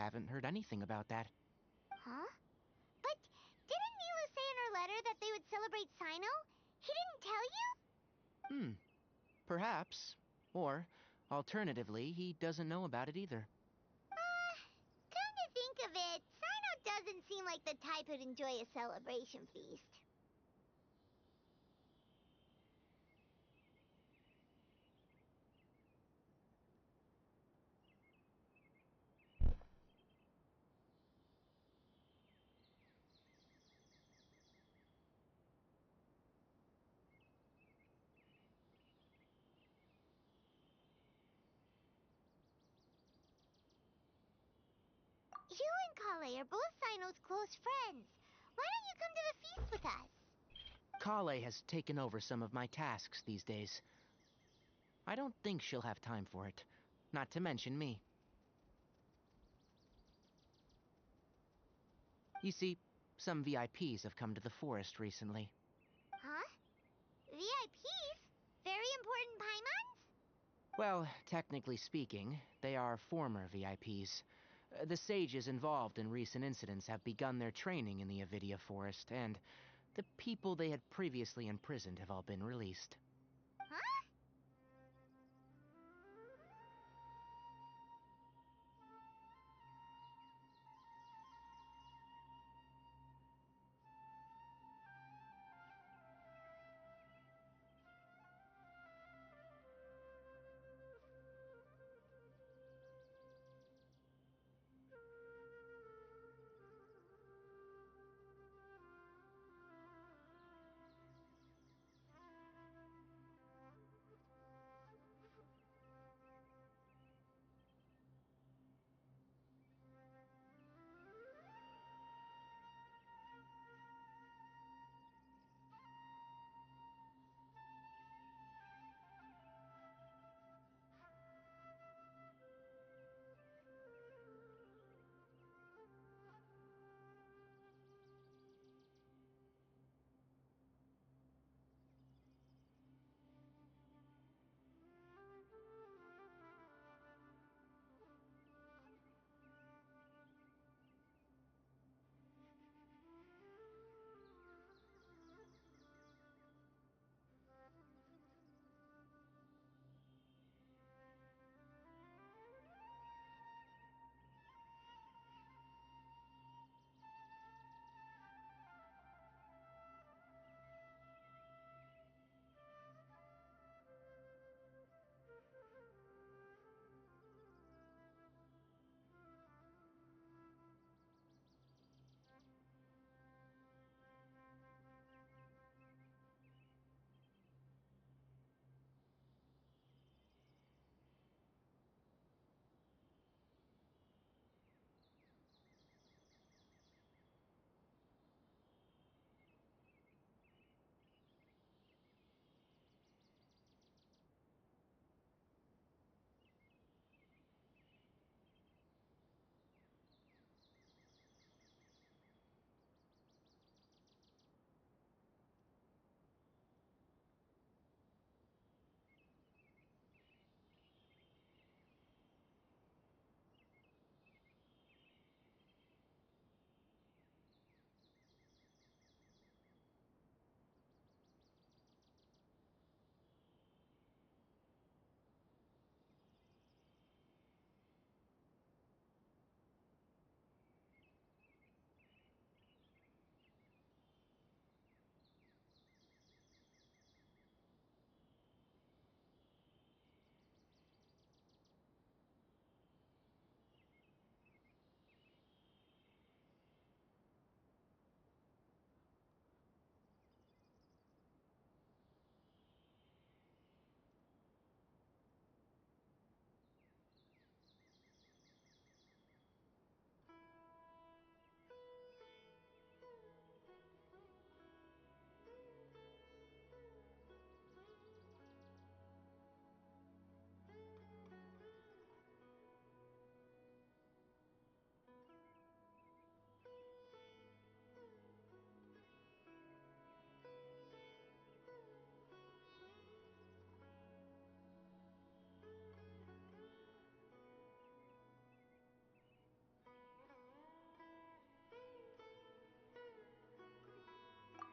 haven't heard anything about that. Huh? But didn't Nilu say in her letter that they would celebrate Sino? He didn't tell you? Perhaps. Or, alternatively, he doesn't know about it either. Come to think of it, Sino doesn't seem like the type who'd enjoy a celebration feast. You and Kale are both Sino's close friends. Why don't you come to the feast with us? Kale has taken over some of my tasks these days. I don't think she'll have time for it. Not to mention me. You see, some VIPs have come to the forest recently. Huh? VIPs? Very important Paimons? Well, technically speaking, they are former VIPs. The sages involved in recent incidents have begun their training in the Avidia Forest, and the people they had previously imprisoned have all been released. Huh?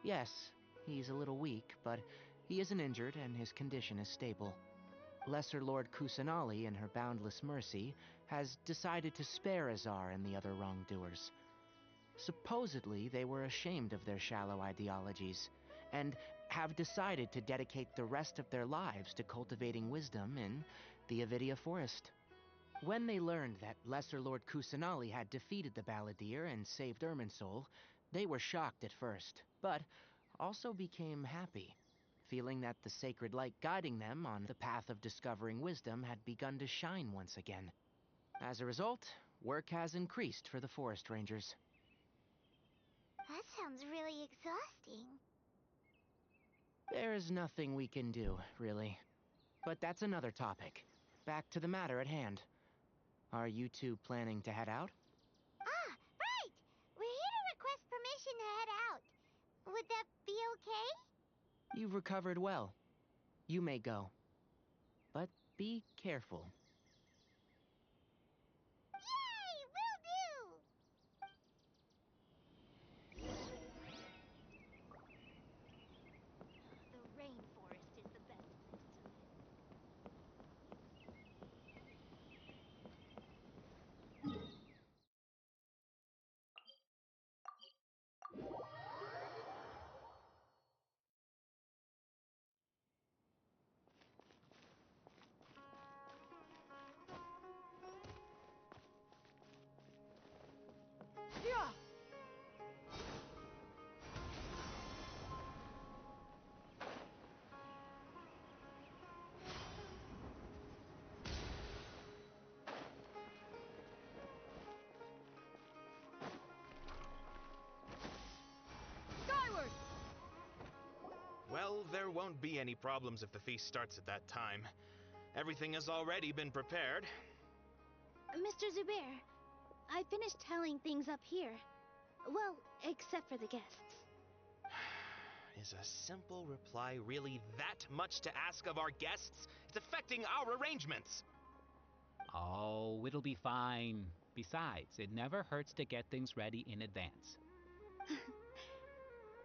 Yes, he's a little weak, but he isn't injured and his condition is stable. Lesser Lord Kusanali, in her boundless mercy, has decided to spare Azar and the other wrongdoers. Supposedly, they were ashamed of their shallow ideologies, and have decided to dedicate the rest of their lives to cultivating wisdom in the Avidia Forest. When they learned that Lesser Lord Kusanali had defeated the Balladeer and saved Irminsul, they were shocked at first, but also became happy, feeling that the sacred light guiding them on the path of discovering wisdom had begun to shine once again. As a result, work has increased for the Forest Rangers. That sounds really exhausting. There's nothing we can do, really. But that's another topic. Back to the matter at hand. Are you two planning to head out? Ah, right! We're here to request permission to head out. Would that be okay? You've recovered well. You may go. But be careful. Yay! Will do! The rainforest is the best place to live. Yeah! Skyward! Well, there won't be any problems if the feast starts at that time. Everything has already been prepared. Mr. Zubair, I finished telling things up here. Well, except for the guests. Is a simple reply really that much to ask of our guests? It's affecting our arrangements. Oh, it'll be fine. Besides, it never hurts to get things ready in advance.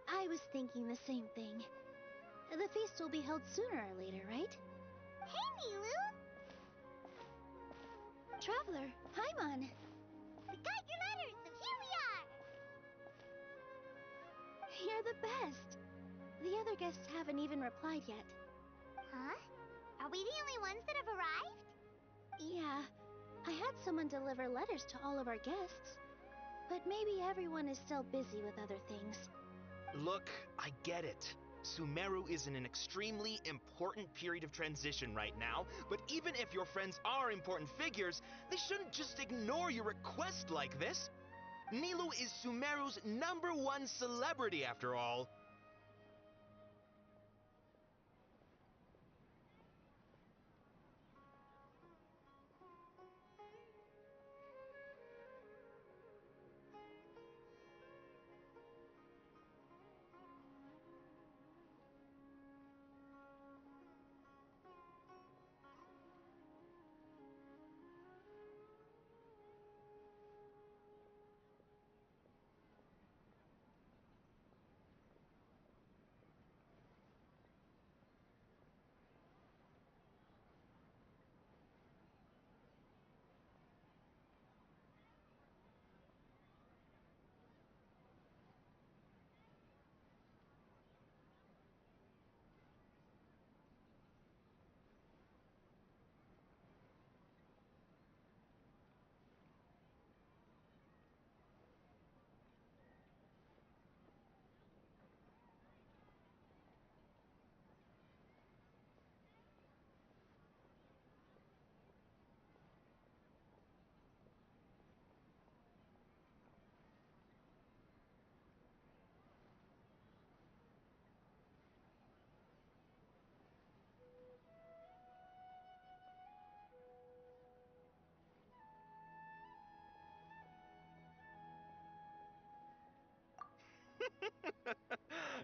I was thinking the same thing. The feast will be held sooner or later, right? Hey, Nilu! Traveler, Paimon. We got your letters, and here we are! You're the best. The other guests haven't even replied yet. Huh? Are we the only ones that have arrived? Yeah, I had someone deliver letters to all of our guests. But maybe everyone is still busy with other things. Look, I get it. Sumeru is in an extremely important period of transition right now, but even if your friends are important figures, they shouldn't just ignore your request like this. Nilu is Sumeru's #1 celebrity, after all.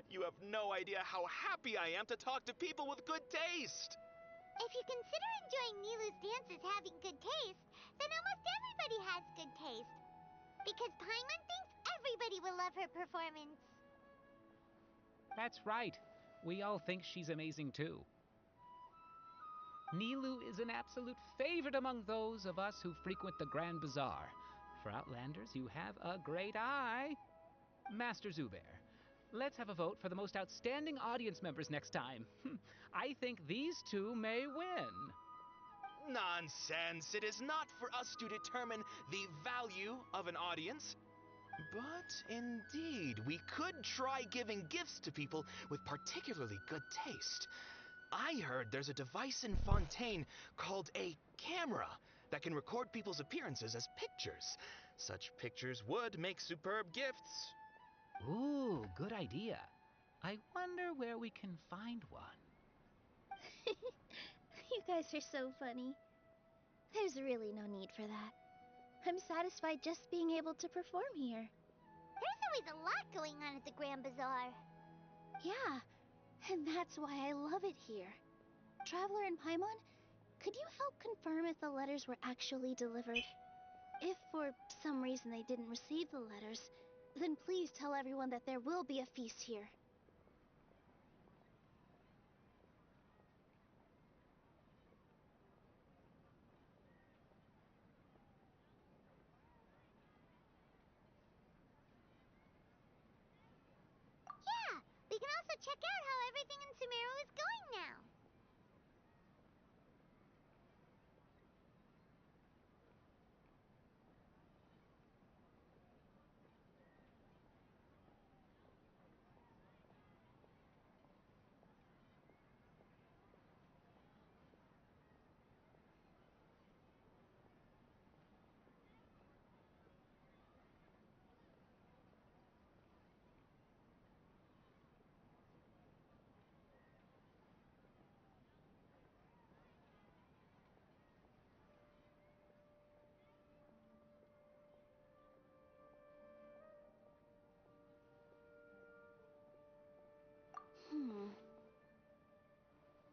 You have no idea how happy I am to talk to people with good taste. If you consider enjoying Nilu's dance as having good taste, then almost everybody has good taste. Because Paimon thinks everybody will love her performance. That's right. We all think she's amazing too. Nilu is an absolute favorite among those of us who frequent the Grand Bazaar. For Outlanders, you have a great eye. Master Zubair, let's have a vote for the most outstanding audience members next time. I think these two may win. Nonsense! It is not for us to determine the value of an audience. But indeed, we could try giving gifts to people with particularly good taste. I heard there's a device in Fontaine called a camera that can record people's appearances as pictures. Such pictures would make superb gifts. Ooh, good idea. I wonder where we can find one. You guys are so funny. There's really no need for that. I'm satisfied just being able to perform here. There's always a lot going on at the Grand Bazaar. Yeah, and that's why I love it here. Traveler and Paimon, could you help confirm if the letters were actually delivered? If for some reason they didn't receive the letters, then please tell everyone that there will be a feast here. Yeah, we can also check out how everything in Sumeru is going now.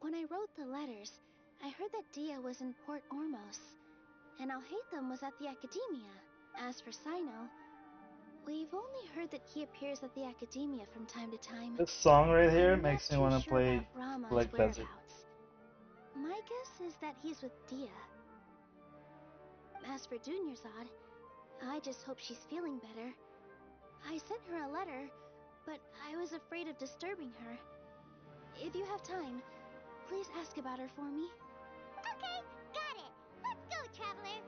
When I wrote the letters, I heard that Dia was in Port Ormos, and Alhaitham was at the Academia. As for Sino, we've only heard that he appears at the Academia from time to time. This song right here I'm not makes me too want to sure play about Rama's Black Desert. whereabouts. My guess is that he's with Dia. As for Dunyarzad, I just hope she's feeling better. I sent her a letter, but I was afraid of disturbing her. If you have time, please ask about her for me. Okay, got it. Let's go, Traveler.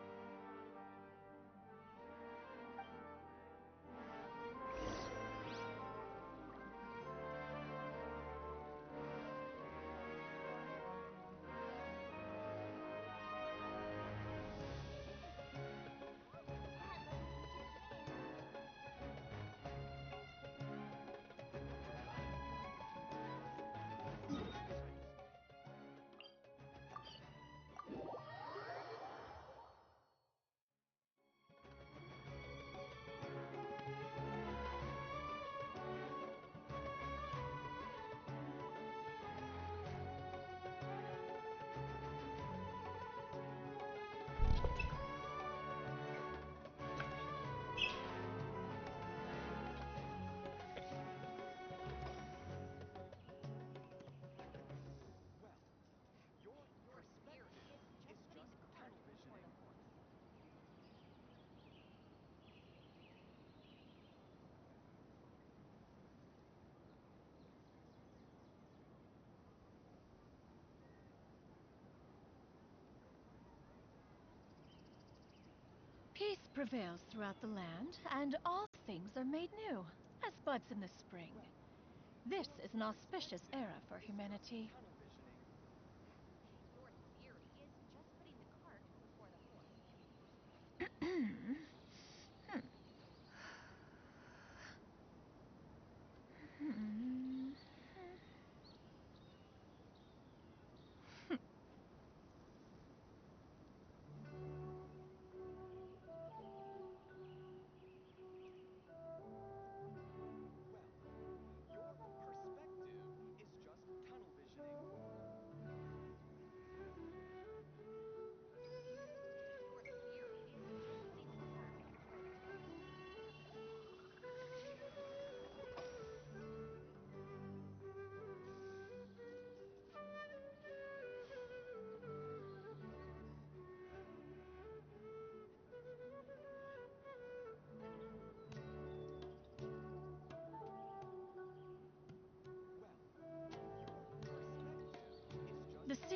Peace prevails throughout the land, and all things are made new, as buds in the spring. This is an auspicious era for humanity.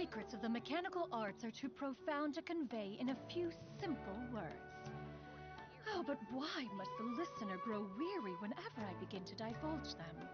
secrets of the mechanical arts are too profound to convey in a few simple words. Oh, but why must the listener grow weary whenever I begin to divulge them?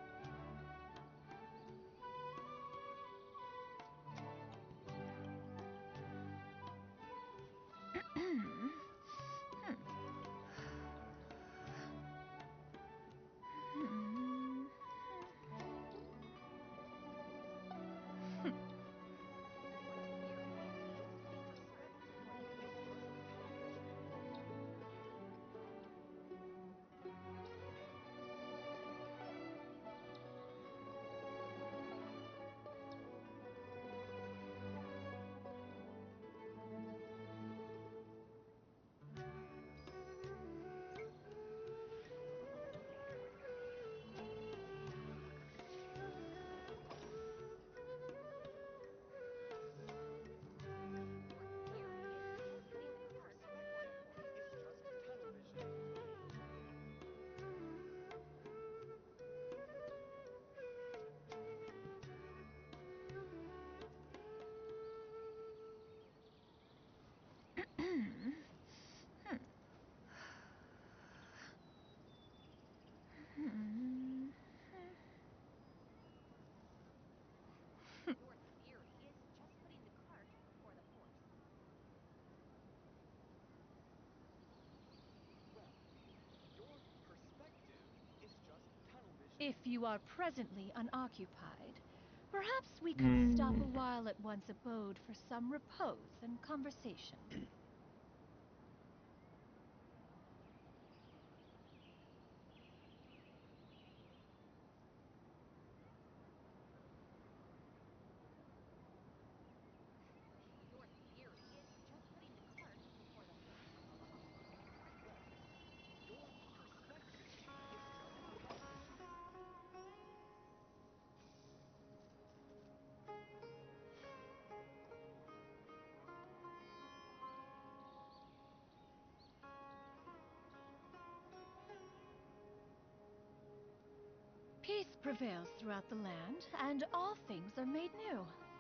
If you are presently unoccupied, perhaps we could stop a while at one's abode for some repose and conversation. Peace prevails throughout the land, and all things are made new,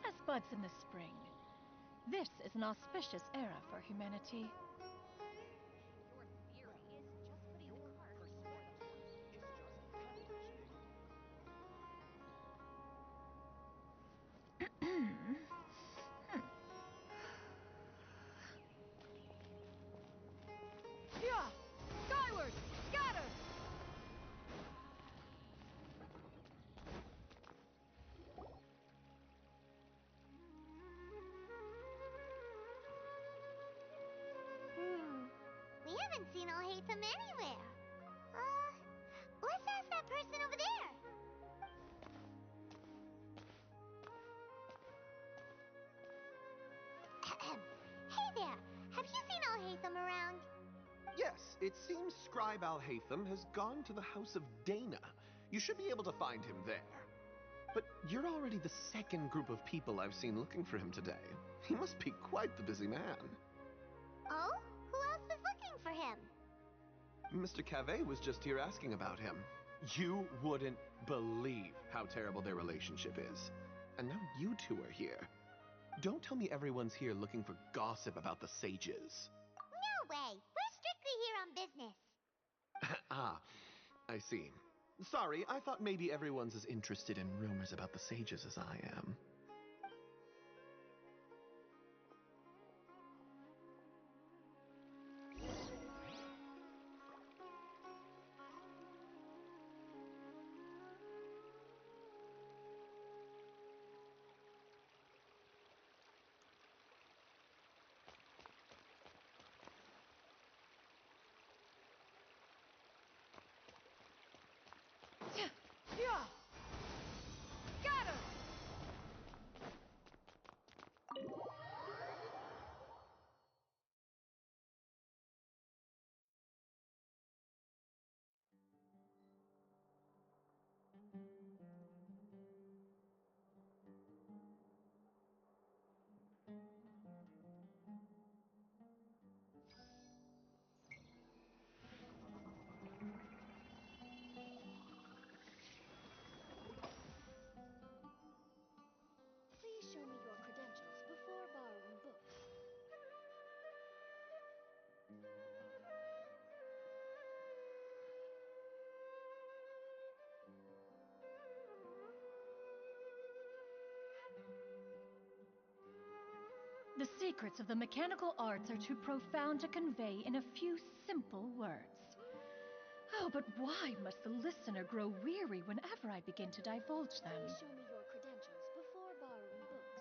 as buds in the spring. This is an auspicious era for humanity. Yeah! Skyward! Scatter! We haven't seen Alhaitham anywhere. Let's ask that person over there. Hey there, have you seen Alhaitham around? Yes, it seems Scribe Alhaitham has gone to the House of Dana. You should be able to find him there. But you're already the second group of people I've seen looking for him today. He must be quite the busy man. Oh? Who else is looking for him? Mr. Cave was just here asking about him. You wouldn't believe how terrible their relationship is. And now you two are here. Don't tell me everyone's here looking for gossip about the sages. No way. We're strictly here on business. Ah, I see. Sorry, I thought maybe everyone's as interested in rumors about the sages as I am. Yeah! Scatter! secrets of the mechanical arts are too profound to convey in a few simple words. Oh, but why must the listener grow weary whenever I begin to divulge them? Please show me your credentials before borrowing books.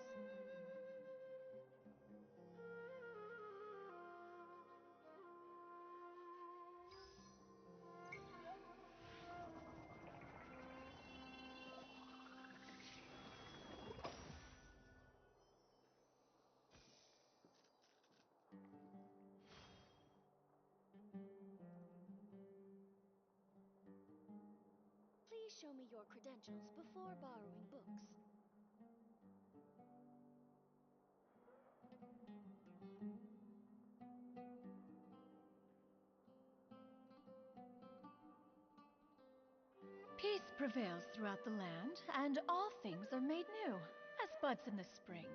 Please show me your credentials before borrowing books. Peace prevails throughout the land, and all things are made new, as buds in the spring.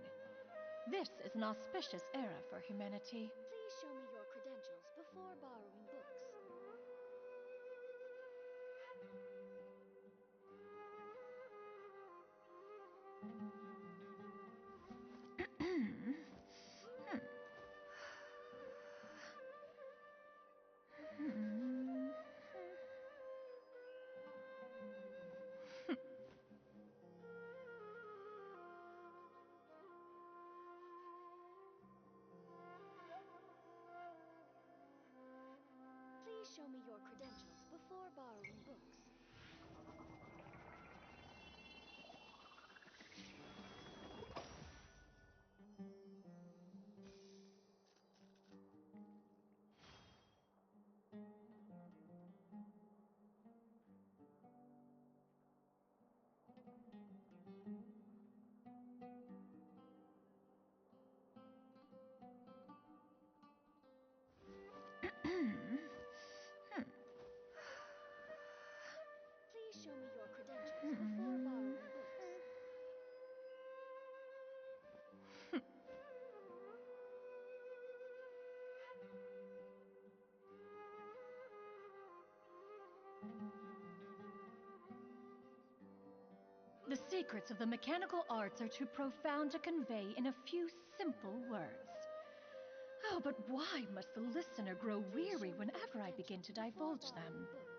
This is an auspicious era for humanity. Please show me your credentials before borrowing books. Please show me your credentials before borrowing books. Please show me your credentials before borrowing books. The secrets of the mechanical arts are too profound to convey in a few simple words. Oh, but why must the listener grow weary whenever I begin to divulge them? Books.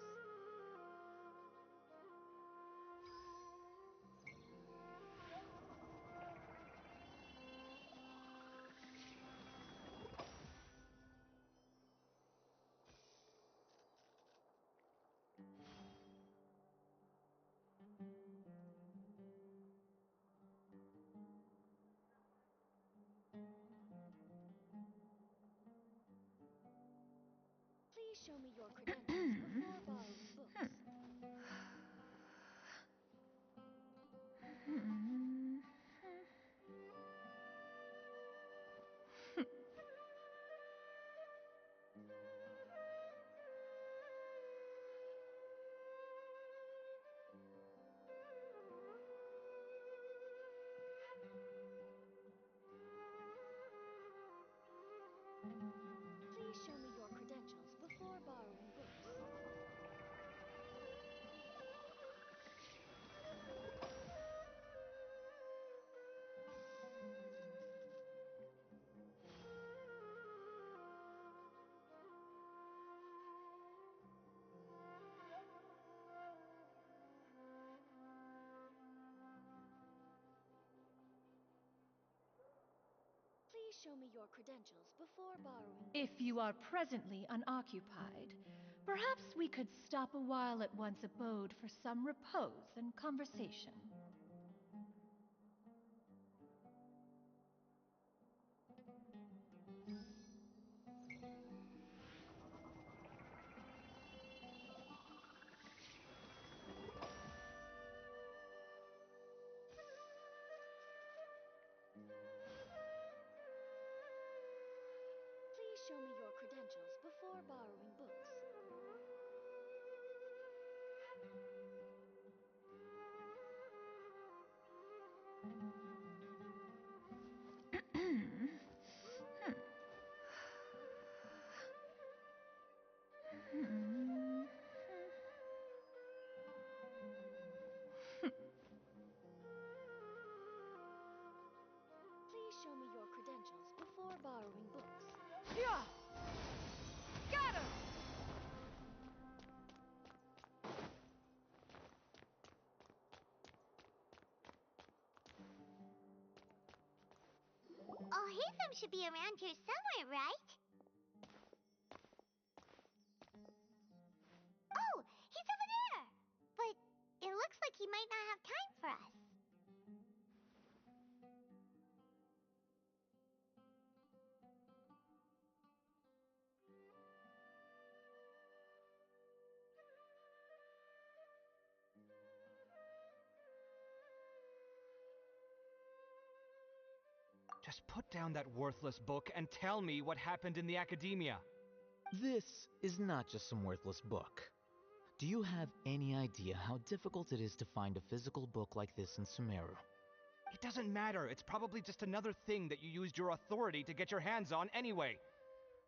Please show me your credentials before borrowing books. Please show me your credentials before borrowing books. Please show me your credentials before borrowing books. If you are presently unoccupied, perhaps we could stop a while at one's abode for some repose and conversation. Please show me your credentials before borrowing books. Please show me your credentials before of them should be around here somewhere, right? Oh, he's over there! But it looks like he might not have time for us. Just put down that worthless book and tell me what happened in the academia. This is not just some worthless book. Do you have any idea how difficult it is to find a physical book like this in Sumeru? It doesn't matter. It's probably just another thing that you used your authority to get your hands on anyway.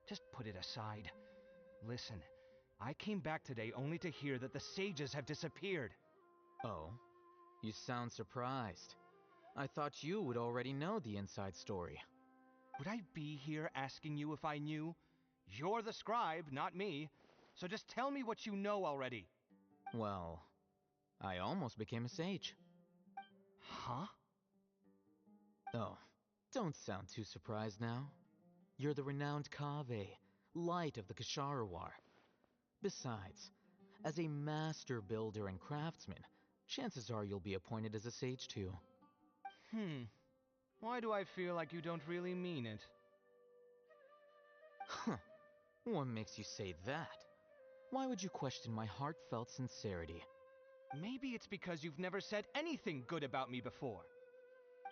Just put it aside. Listen, I came back today only to hear that the sages have disappeared. Oh, you sound surprised. I thought you would already know the inside story. Would I be here asking you if I knew? You're the scribe, not me. So just tell me what you know already. Well, I almost became a sage. Huh? Oh, don't sound too surprised now. You're the renowned Kaveh, light of the Ksharawar. Besides, as a master builder and craftsman, chances are you'll be appointed as a sage too. Why do I feel like you don't really mean it? Huh. What makes you say that? Why would you question my heartfelt sincerity? Maybe it's because you've never said anything good about me before.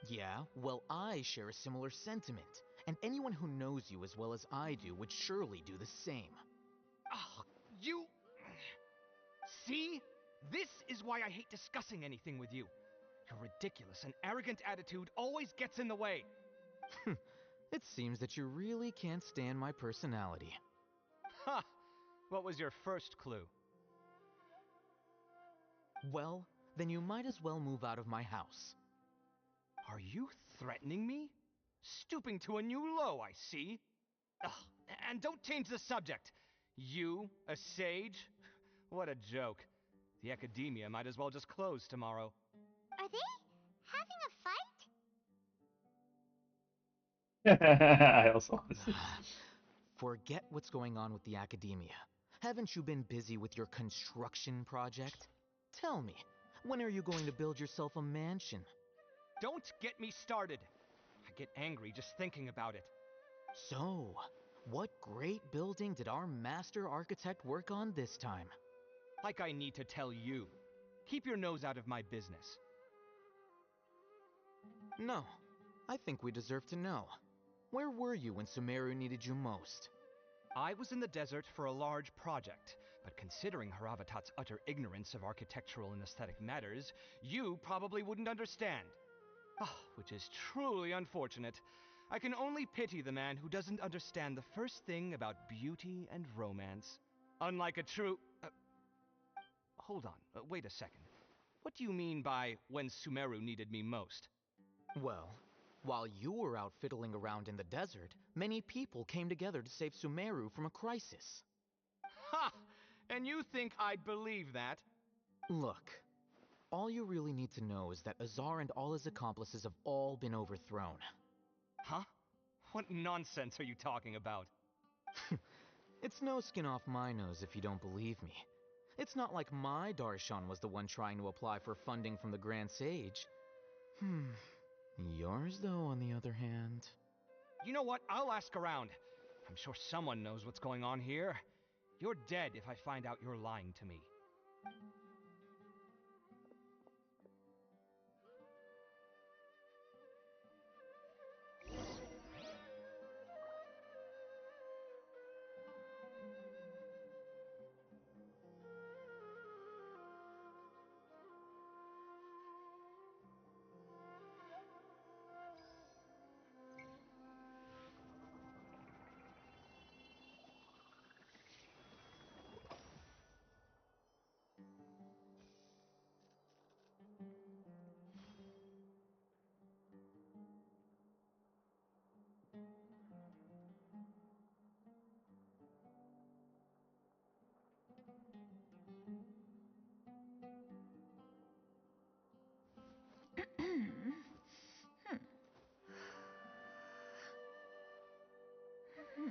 Yeah, well, I share a similar sentiment, and anyone who knows you as well as I do would surely do the same. Ah, you... See? This is why I hate discussing anything with you. Your ridiculous and arrogant attitude always gets in the way. It seems that you really can't stand my personality. Ha! What was your first clue? Well, then you might as well move out of my house. Are you threatening me? Stooping to a new low, I see. Ugh, and don't change the subject. You, a sage? What a joke. The academia might as well just close tomorrow. Are they having a fight? I also want to see. Forget what's going on with the academia. Haven't you been busy with your construction project? Tell me, when are you going to build yourself a mansion? Don't get me started. I get angry just thinking about it. So, what great building did our master architect work on this time? Like I need to tell you. Keep your nose out of my business. No, I think we deserve to know. Where were you when Sumeru needed you most? I was in the desert for a large project, but considering Haravatat's utter ignorance of architectural and aesthetic matters, you probably wouldn't understand. Which is truly unfortunate. I can only pity the man who doesn't understand the first thing about beauty and romance. Unlike a true... hold on, wait a second. What do you mean by when Sumeru needed me most? Well, while you were out fiddling around in the desert, many people came together to save Sumeru from a crisis. Ha! And you think I'd believe that? Look, all you really need to know is that Azar and all his accomplices have all been overthrown. Huh? What nonsense are you talking about? It's no skin off my nose if you don't believe me. It's not like my Darshan was the one trying to apply for funding from the Grand Sage. Yours, though, on the other hand... You know what? I'll ask around. I'm sure someone knows what's going on here. You're dead if I find out you're lying to me. Hmm.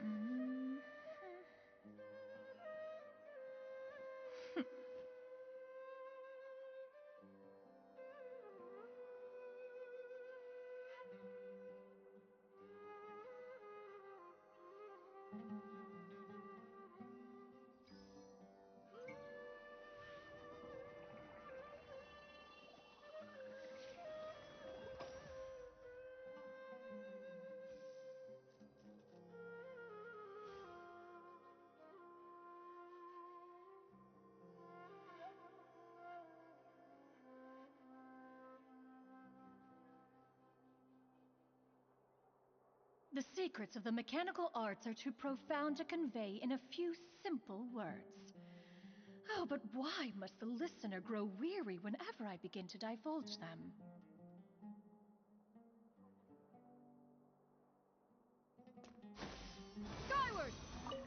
The secrets of the mechanical arts are too profound to convey in a few simple words. Oh, but why must the listener grow weary whenever I begin to divulge them? Skyward! Hey,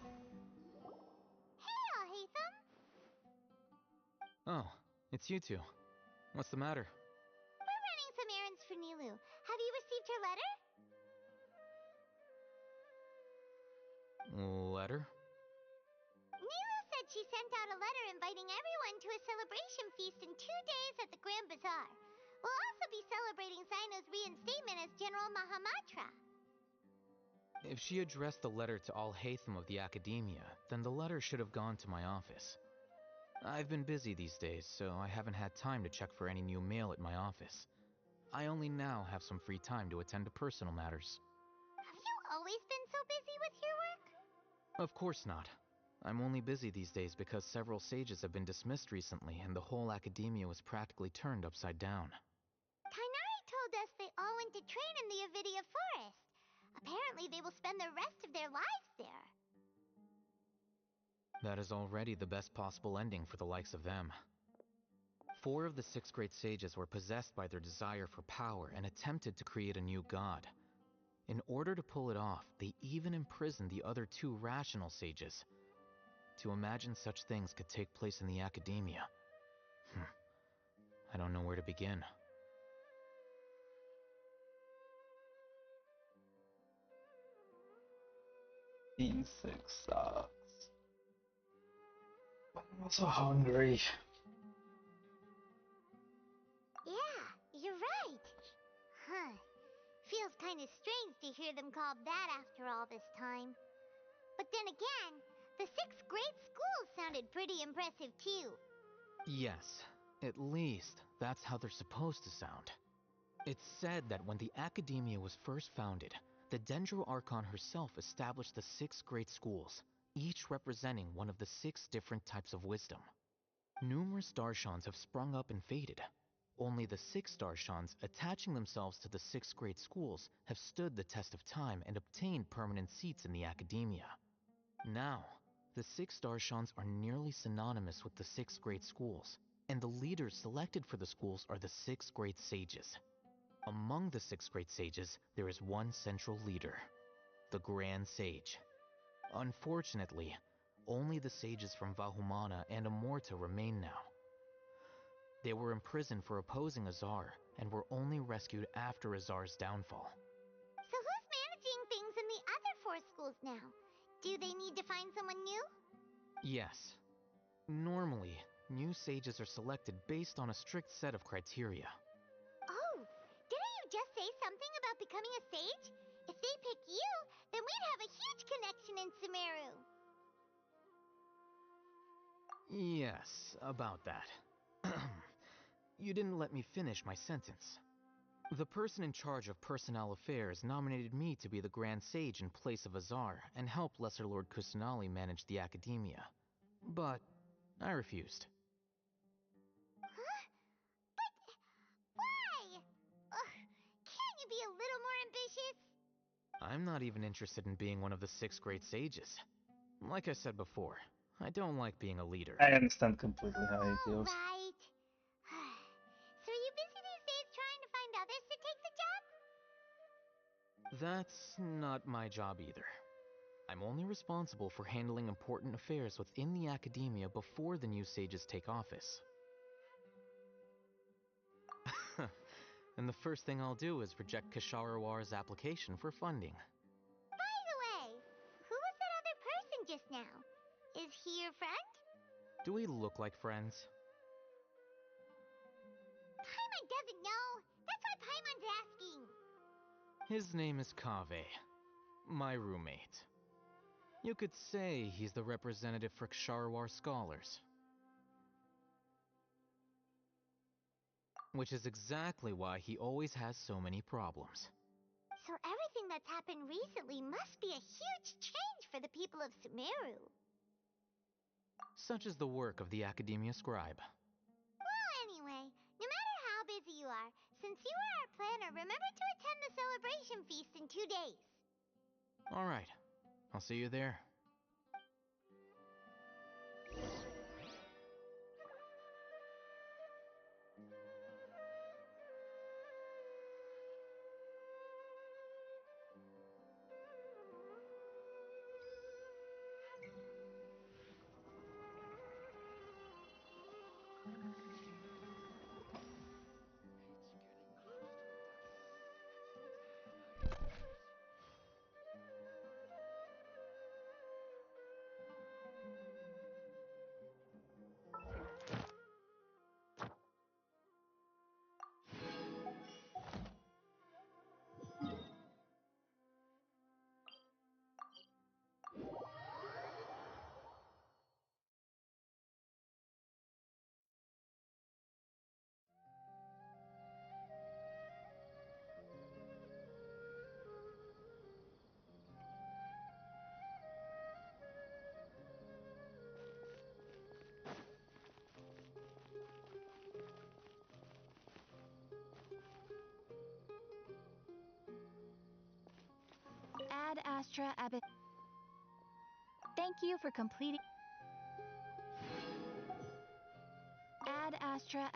Hatham! Oh, it's you two. What's the matter? We're running some errands for Nilu. Have you received her letter? Letter? Nilu said she sent out a letter inviting everyone to a celebration feast in 2 days at the Grand Bazaar. We'll also be celebrating Zino's reinstatement as General Mahamatra. If she addressed the letter to all Hatham of the Academia, then the letter should have gone to my office. I've been busy these days, so I haven't had time to check for any new mail at my office. I only now have some free time to attend to personal matters. Have you always been so busy with your work? Of course not. I'm only busy these days because several sages have been dismissed recently and the whole Academia was practically turned upside down. Kainari told us they all went to train in the Avidia Forest. Apparently they will spend the rest of their lives there. That is already the best possible ending for the likes of them. 4 of the 6 great sages were possessed by their desire for power and attempted to create a new god. In order to pull it off, they even imprisoned the other 2 rational sages. To imagine such things could take place in the Academia. I don't know where to begin. Being sick sucks. But I'm also hungry. Yeah, you're right. Huh. Feels kind of strange to hear them called that after all this time. But then again, the 6 great schools sounded pretty impressive too. Yes, at least that's how they're supposed to sound. It's said that when the Academia was first founded, the Dendro Archon herself established the 6 great schools, each representing one of the 6 different types of wisdom. Numerous Darshans have sprung up and faded. Only the 6 Darshans attaching themselves to the 6 great schools have stood the test of time and obtained permanent seats in the Academia. Now, the 6 Darshans are nearly synonymous with the 6 great schools, and the leaders selected for the schools are the 6 great sages. Among the 6 great sages, there is one central leader, the Grand Sage. Unfortunately, only the sages from Vahumana and Amorta remain now. They were imprisoned for opposing Azar and were only rescued after Azar's downfall. So who's managing things in the other 4 schools now? Do they need to find someone new? Yes. Normally, new sages are selected based on a strict set of criteria. Oh, didn't you just say something about becoming a sage? If they pick you, then we'd have a huge connection in Sumeru. Yes, about that. You didn't let me finish my sentence. The person in charge of personnel affairs nominated me to be the Grand Sage in place of Azar and help Lesser Lord Kusanali manage the Academia. But I refused. Huh? But why? Ugh, can't you be a little more ambitious? I'm not even interested in being one of the 6 great sages. Like I said before, I don't like being a leader. I understand completely how he feels. Right. So are you busy these days trying to find others to take the job? That's not my job either. I'm only responsible for handling important affairs within the Academia before the new sages take office. And the first thing I'll do is reject Kasharawar's application for funding. By the way, who now. Is he your friend? Do we look like friends? Paimon doesn't know. That's why Paimon's asking. His name is Kaveh, my roommate. You could say he's the representative for Ksharwar scholars. Which is exactly why he always has so many problems. So everything that's happened recently must be a huge change for the people of Sumeru. Such is the work of the Academia Scribe. Well, anyway, no matter how busy you are, since you are our planner, remember to attend the celebration feast in 2 days. Alright, I'll see you there. Ad Astra Abbot. Thank you for completing. Ad Astra.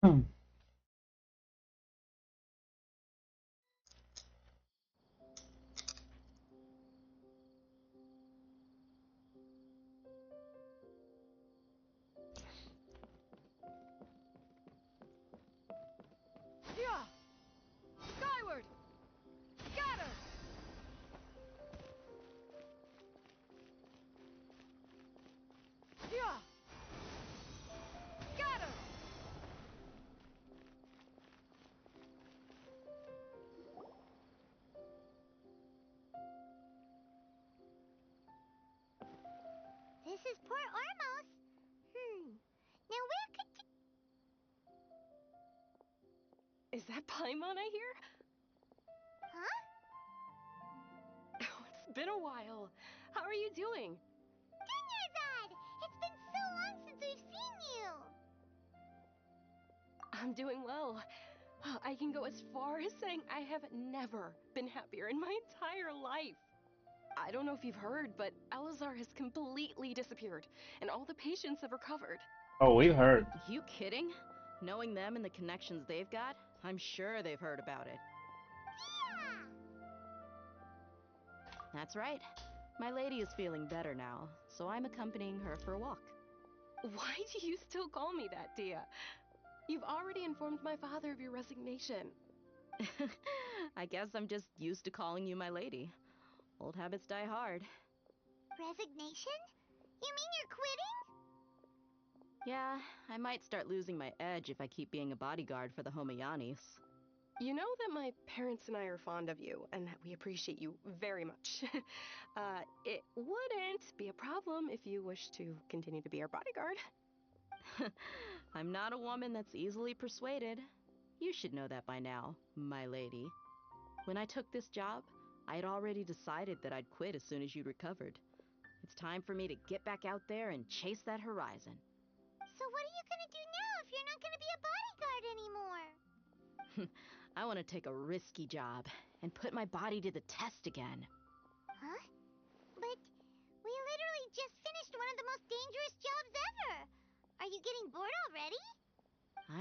Hmm. Yeah! Skyward! Scatter! Yeah! Scatter! This is Port Ormos. Now where could Is that Paimon I hear? Huh? Oh, it's been a while. How are you doing? Dunyarzad! It's been so long since we've seen you! I'm doing well. I can go as far as saying I have never been happier in my entire life. I don't know if you've heard, but Elazar has completely disappeared, and all the patients have recovered. Oh, we've heard. You kidding? Knowing them and the connections they've got, I'm sure they've heard about it. Yeah! That's right. My lady is feeling better now, so I'm accompanying her for a walk. Why do you still call me that, Dia? You've already informed my father of your resignation. I guess I'm just used to calling you my lady. Old habits die hard. Resignation? You mean you're quitting? Yeah, I might start losing my edge if I keep being a bodyguard for the Homayanis. You know that my parents and I are fond of you, and that we appreciate you very much. It wouldn't be a problem if you wish to continue to be our bodyguard. I'm not a woman that's easily persuaded. You should know that by now, my lady. When I took this job, I had already decided that I'd quit as soon as you'd recovered. It's time for me to get back out there and chase that horizon. So what are you gonna do now if you're not gonna be a bodyguard anymore? I want to take a risky job and put my body to the test again. Huh? But we literally just finished one of the most dangerous jobs ever! Are you getting bored already?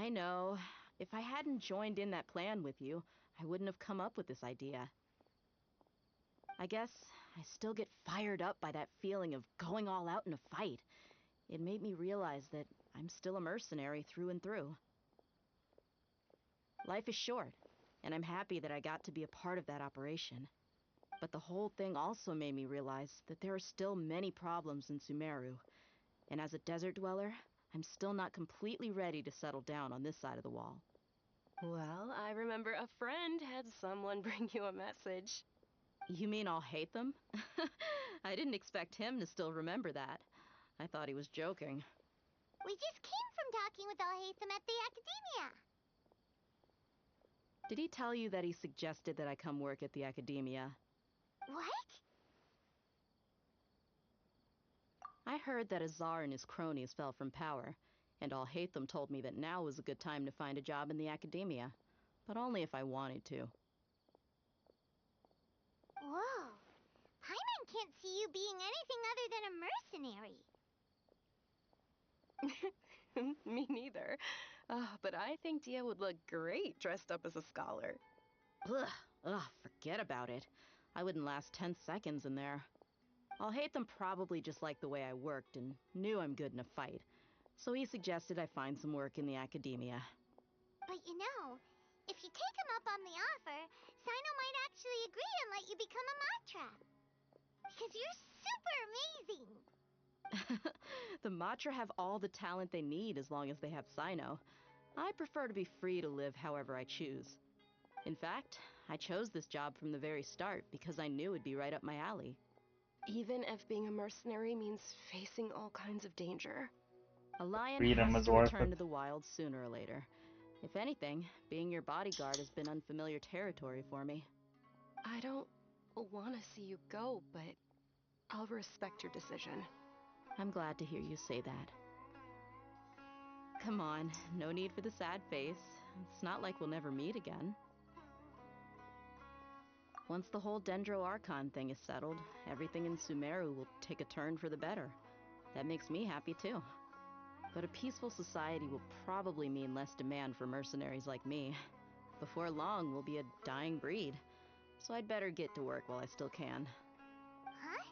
I know. If I hadn't joined in that plan with you, I wouldn't have come up with this idea. I guess I still get fired up by that feeling of going all out in a fight. It made me realize that I'm still a mercenary through and through. Life is short, and I'm happy that I got to be a part of that operation. But the whole thing also made me realize that there are still many problems in Sumeru, and as a desert dweller, I'm still not completely ready to settle down on this side of the wall. Well, I remember a friend had someone bring you a message. You mean I'll hate them? I didn't expect him to still remember that. I thought he was joking. We just came from talking with Alhaitham at the Academia. Did he tell you that he suggested that I come work at the Academia? What? I heard that Azar and his cronies fell from power, and Alhaitham told me that now was a good time to find a job in the Academia, but only if I wanted to. Whoa. Paimon can't see you being anything other than a mercenary. Me neither. But I think Dia would look great dressed up as a scholar. Ugh, forget about it. I wouldn't last 10 seconds in there. Alhaitham probably just liked the way I worked and knew I'm good in a fight, so he suggested I find some work in the Academia. But you know, if you take him up on the offer, Sino might actually agree and let you become a Matra. Because you're super amazing! The Matra have all the talent they need as long as they have Sino. I prefer to be free to live however I choose. In fact, I chose this job from the very start because I knew it'd be right up my alley. Even if being a mercenary means facing all kinds of danger. A lion Freedom has is to worth return it. to the wild sooner or later. If anything, being your bodyguard has been unfamiliar territory for me. I don't want to see you go, but I'll respect your decision. I'm glad to hear you say that. Come on, no need for the sad face. It's not like we'll never meet again. Once the whole Dendro Archon thing is settled, everything in Sumeru will take a turn for the better. That makes me happy too. But a peaceful society will probably mean less demand for mercenaries like me. Before long, we'll be a dying breed. So I'd better get to work while I still can. Huh?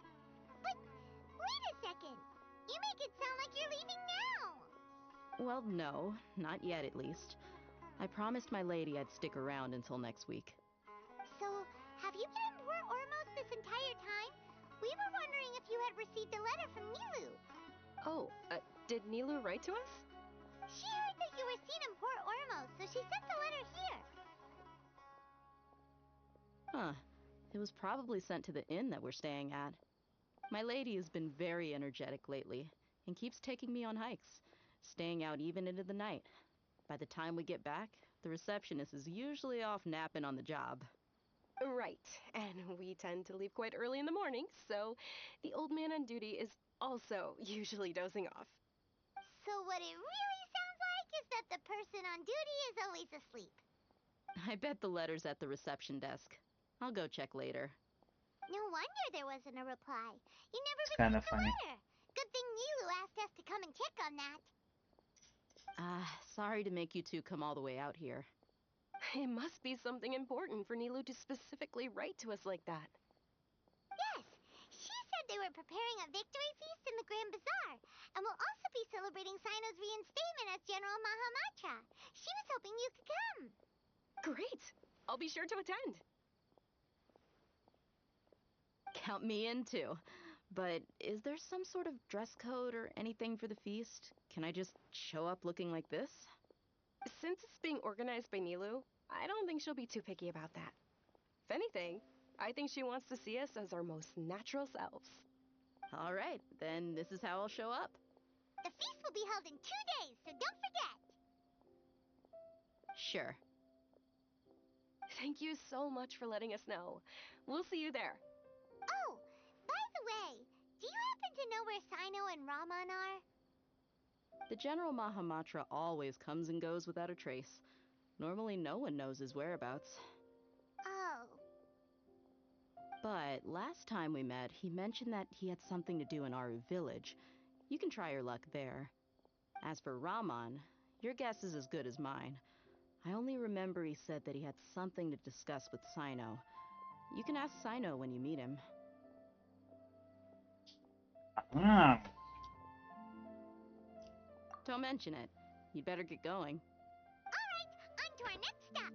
But wait a second. You make it sound like you're leaving now. Well, no, not yet at least. I promised my lady I'd stick around until next week. So, have you been in Port Ormos this entire time? We were wondering if you had received a letter from Nilu. Oh, did Nilu write to us? She heard that you were seen in Port Ormos, so she sent the letter here. Huh. It was probably sent to the inn that we're staying at. My lady has been very energetic lately and keeps taking me on hikes, staying out even into the night. By the time we get back, the receptionist is usually off napping on the job. Right, and we tend to leave quite early in the morning, so the old man on duty is also usually dozing off. So what it really sounds like is that the person on duty is always asleep. I bet the letter's at the reception desk. I'll go check later. No wonder there wasn't a reply. You never It's kind of received the funny. letter. Good thing Nilu asked us to come and check on that. Sorry to make you two come all the way out here. It must be something important for Nilu to specifically write to us like that. Yes, she said they were preparing a victory feast in the Grand Bazaar, and will also be celebrating Sino's reinstatement as General Mahamatra. She was hoping you could come. Great! I'll be sure to attend. Count me in too. But is there some sort of dress code or anything for the feast? Can I just show up looking like this? Since it's being organized by Nilu, I don't think she'll be too picky about that. If anything, I think she wants to see us as our most natural selves. All right, then this is how I'll show up. The feast will be held in 2 days, so don't forget. Sure. Thank you so much for letting us know. We'll see you there. Oh, by the way, do you happen to know where Sino and Raman are? The General Mahamatra always comes and goes without a trace. Normally no one knows his whereabouts. Oh. But last time we met, he mentioned that he had something to do in Aru village. You can try your luck there. As for Raman, your guess is as good as mine. I only remember he said that he had something to discuss with Sino. You can ask Sino when you meet him. Ah. Don't mention it. You'd better get going. All right, on to our next stop.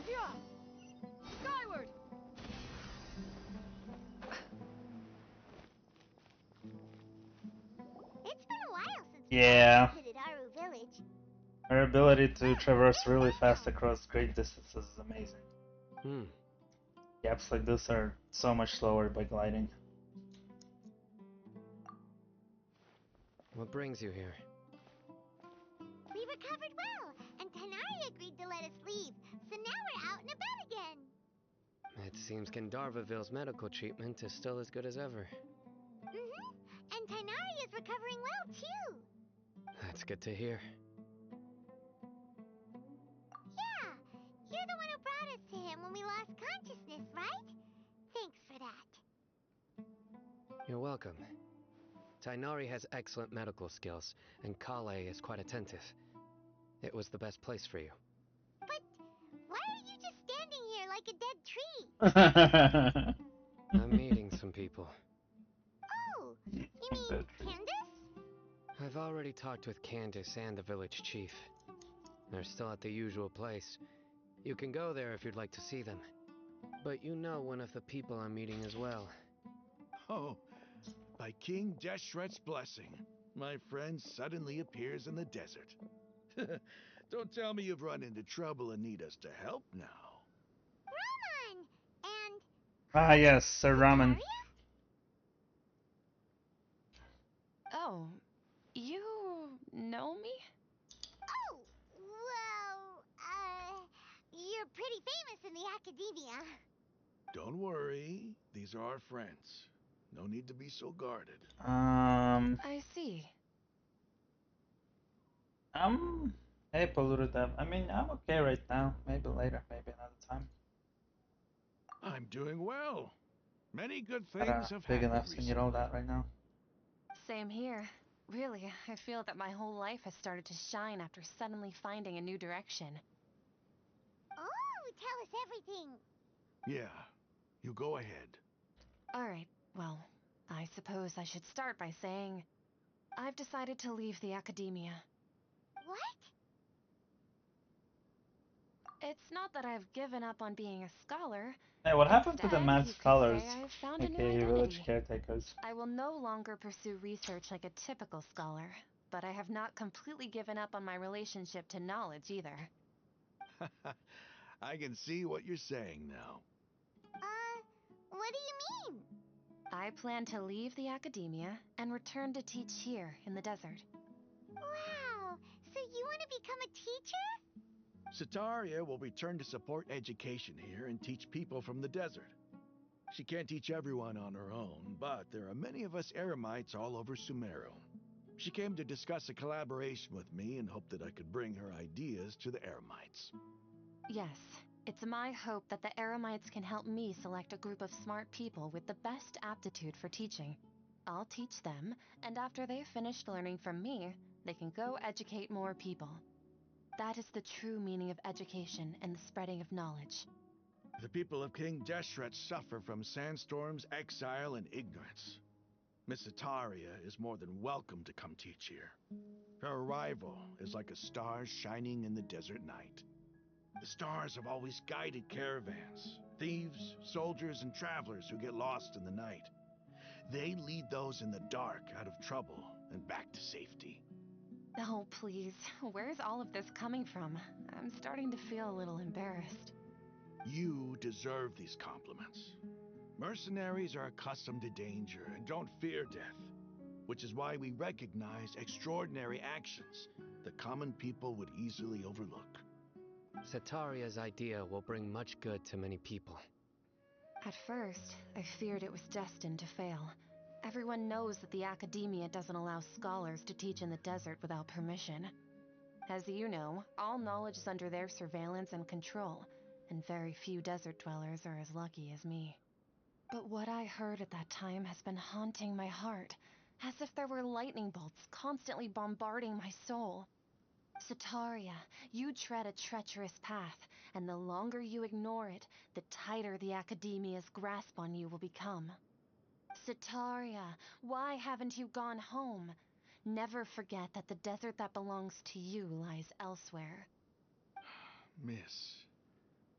Yeah! Skyward! It's been a while since Yeah. we visited Aru village. Her ability to traverse really fast across great distances is amazing. Gaps like this are so much slower by gliding. What brings you here? We recovered well, and Tanari agreed to let us leave, so now we're out and about again. It seems Gandharvaville's medical treatment is still as good as ever. And Tanari is recovering well, too. That's good to hear. Yeah, you're the one who brought us to him when we lost consciousness, right? Thanks for that. You're welcome. Tainari has excellent medical skills, and Kale is quite attentive. It was the best place for you. But why are you just standing here like a dead tree? I'm meeting some people. Oh, you mean Candace? I've already talked with Candace and the village chief. They're still at the usual place. You can go there if you'd like to see them. But you know one of the people I'm meeting as well. Oh, by King Deshret's blessing, my friend suddenly appears in the desert. Don't tell me you've run into trouble and need us to help now. Raman! And Ah, yes, Sir Ramen. Oh, you know me? oh, well, you're pretty famous in the academia. Don't worry, these are our friends. No need to be so guarded. I see. Hey, polluted dev. I mean, I'm okay right now. Maybe later, maybe another time. I'm doing well. Many good Got things a have big happened enough to need all recently. that right now. Same here. Really, I feel that my whole life has started to shine after suddenly finding a new direction. Oh, tell us everything. Yeah, you go ahead. Alright, well, I suppose I should start by saying I've decided to leave the academia. What? It's not that I've given up on being a scholar. Hey, what happened to the Instead, mad you could scholars, say I've found a new aka village identity. caretakers? I will no longer pursue research like a typical scholar, but I have not completely given up on my relationship to knowledge either. I can see what you're saying now. What do you mean? I plan to leave the academia and return to teach here in the desert. Wow, so you want to become a teacher? Sataria will return to support education here and teach people from the desert. She can't teach everyone on her own, but there are many of us Eremites all over Sumeru. She came to discuss a collaboration with me and hoped that I could bring her ideas to the Eremites. Yes, it's my hope that the Eremites can help me select a group of smart people with the best aptitude for teaching. I'll teach them, and after they've finished learning from me, they can go educate more people. That is the true meaning of education and the spreading of knowledge. The people of King Deshret suffer from sandstorms, exile, and ignorance. Miss Ataria is more than welcome to come teach here. Her arrival is like a star shining in the desert night. The stars have always guided caravans, thieves, soldiers, and travelers who get lost in the night. They lead those in the dark out of trouble and back to safety. Oh, please, where's all of this coming from? I'm starting to feel a little embarrassed. You deserve these compliments. Mercenaries are accustomed to danger and don't fear death, which is why we recognize extraordinary actions that common people would easily overlook. Sataria's idea will bring much good to many people. At first, I feared it was destined to fail. Everyone knows that the academia doesn't allow scholars to teach in the desert without permission. As you know, all knowledge is under their surveillance and control, and very few desert dwellers are as lucky as me. But what I heard at that time has been haunting my heart, as if there were lightning bolts constantly bombarding my soul. Sataria, you tread a treacherous path, and the longer you ignore it, the tighter the academia's grasp on you will become. Sataria, why haven't you gone home? Never forget that the desert that belongs to you lies elsewhere. Miss.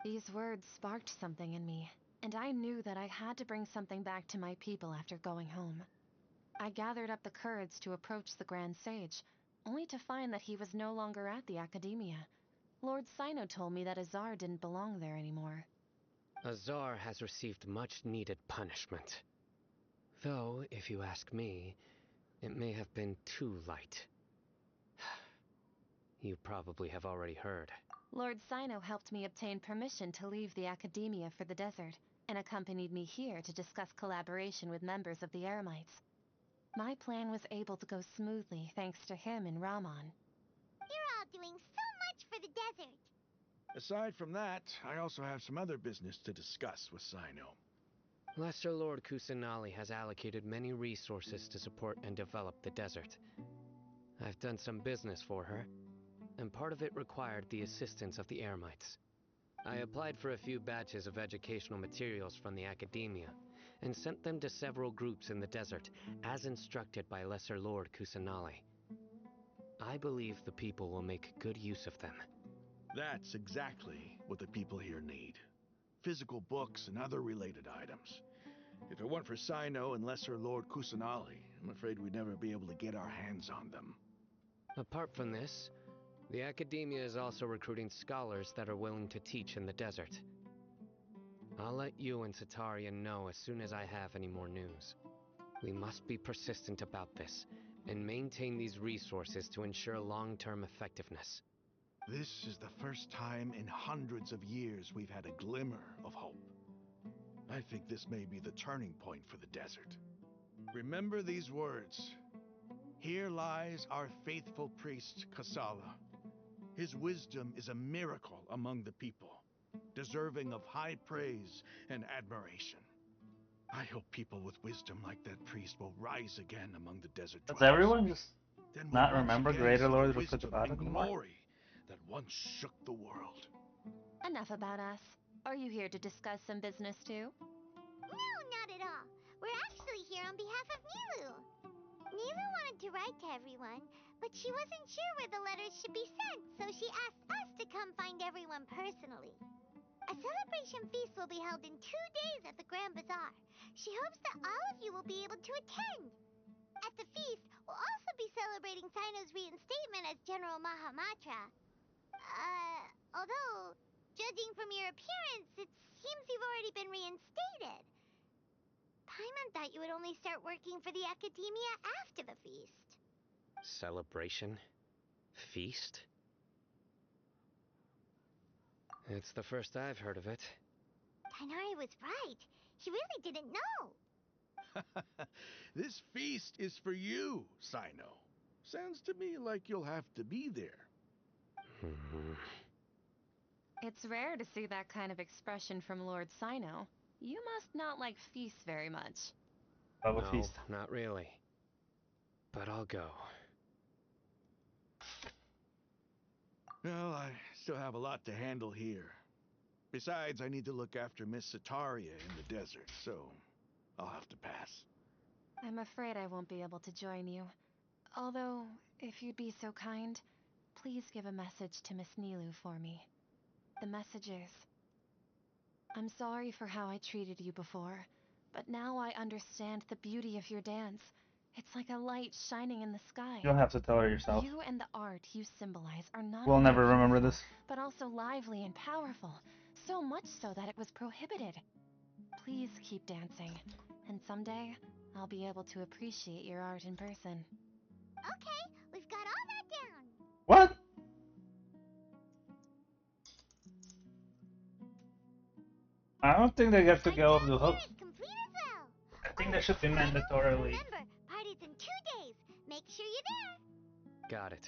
These words sparked something in me, and I knew that I had to bring something back to my people after going home. I gathered up the courage to approach the Grand Sage, only to find that he was no longer at the Academia. Lord Sino told me that Azar didn't belong there anymore. Azar has received much needed punishment. Though, if you ask me, it may have been too light. You probably have already heard. Lord Sino helped me obtain permission to leave the Academia for the desert, and accompanied me here to discuss collaboration with members of the Eremites. My plan was able to go smoothly thanks to him and Raman. You're all doing so much for the desert. Aside from that, I also have some other business to discuss with Sino. Lesser Lord Kusanali has allocated many resources to support and develop the desert. I've done some business for her, and part of it required the assistance of the Eremites. I applied for a few batches of educational materials from the Academia, and sent them to several groups in the desert, as instructed by Lesser Lord Kusanali. I believe the people will make good use of them. That's exactly what the people here need. physical books and other related items. If it weren't for Sino and Lesser Lord Kusanali, I'm afraid we'd never be able to get our hands on them. Apart from this, the Academia is also recruiting scholars that are willing to teach in the desert. I'll let you and Satarian know as soon as I have any more news. We must be persistent about this, and maintain these resources to ensure long-term effectiveness. This is the first time in hundreds of years we've had a glimmer of hope. I think this may be the turning point for the desert. Remember these words. Here lies our faithful priest, Kasala. His wisdom is a miracle among the people, deserving of high praise and admiration. I hope people with wisdom like that priest will rise again among the desert Does dwellers. everyone just Then not we'll once remember again Greater see the Lord of wisdom Kutapata and anymore? glory that once shook the world. Enough about us. Are you here to discuss some business too? No, not at all. We're actually here on behalf of Nilu. Nilu wanted to write to everyone, but she wasn't sure where the letters should be sent, so she asked us to come find everyone personally. A celebration feast will be held in 2 days at the Grand Bazaar. She hopes that all of you will be able to attend. At the feast, we'll also be celebrating Sino's reinstatement as General Mahamatra. Although, judging from your appearance, it seems you've already been reinstated. Paimon thought you would only start working for the Academia after the feast. Celebration? Feast? It's the first I've heard of it. Tainari was right. He really didn't know. This feast is for you, Sino. Sounds to me like you'll have to be there. It's rare to see that kind of expression from Lord Sino. You must not like feasts very much. Love a No, feast. not really. But I'll go. Well, I still have a lot to handle here. Besides, I need to look after Miss Sataria in the desert, so I'll have to pass. I'm afraid I won't be able to join you. Although, if you'd be so kind, please give a message to Miss Nilu for me. The message is, I'm sorry for how I treated you before, but now I understand the beauty of your dance. It's like a light shining in the sky. You don't have to tell her yourself. You and the art you symbolize are not We'll only never remember beautiful, this. but also lively and powerful. So much so that it was prohibited. Please keep dancing, and someday I'll be able to appreciate your art in person. Okay, we've got all that down. What? I don't think they get to go off the hook. Complete as well. I think that should be mandatorily. Remember, party's in 2 days. Make sure you're there. Got it.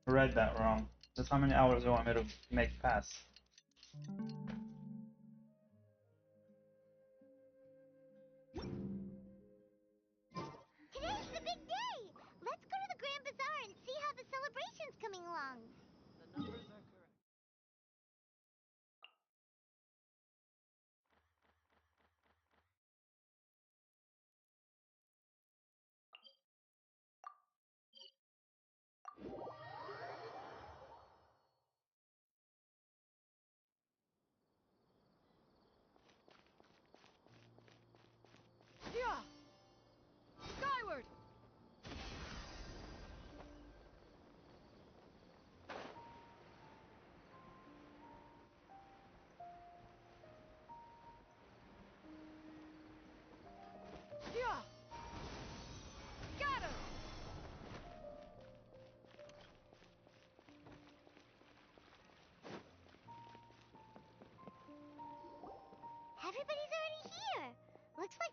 I read that wrong. That's how many hours you want me to make pass. Today's the big day. Let's go to the Grand Bazaar and see how the celebration's coming along. The numbers are correct. Yeah! Skyward!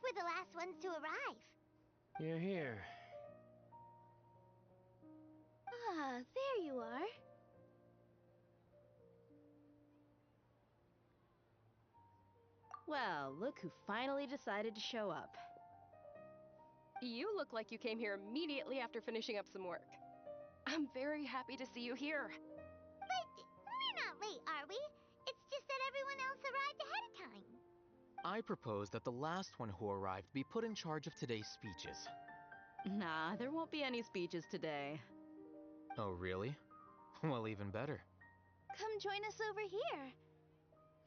We're the last ones to arrive. You're here. Ah, there you are. Well, look who finally decided to show up. You look like you came here immediately after finishing up some work. I'm very happy to see you here. But we're not late, are we? It's just that everyone else arrived ahead of time. I propose that the last one who arrived be put in charge of today's speeches. Nah, there won't be any speeches today. Oh, really? Well, even better. Come join us over here.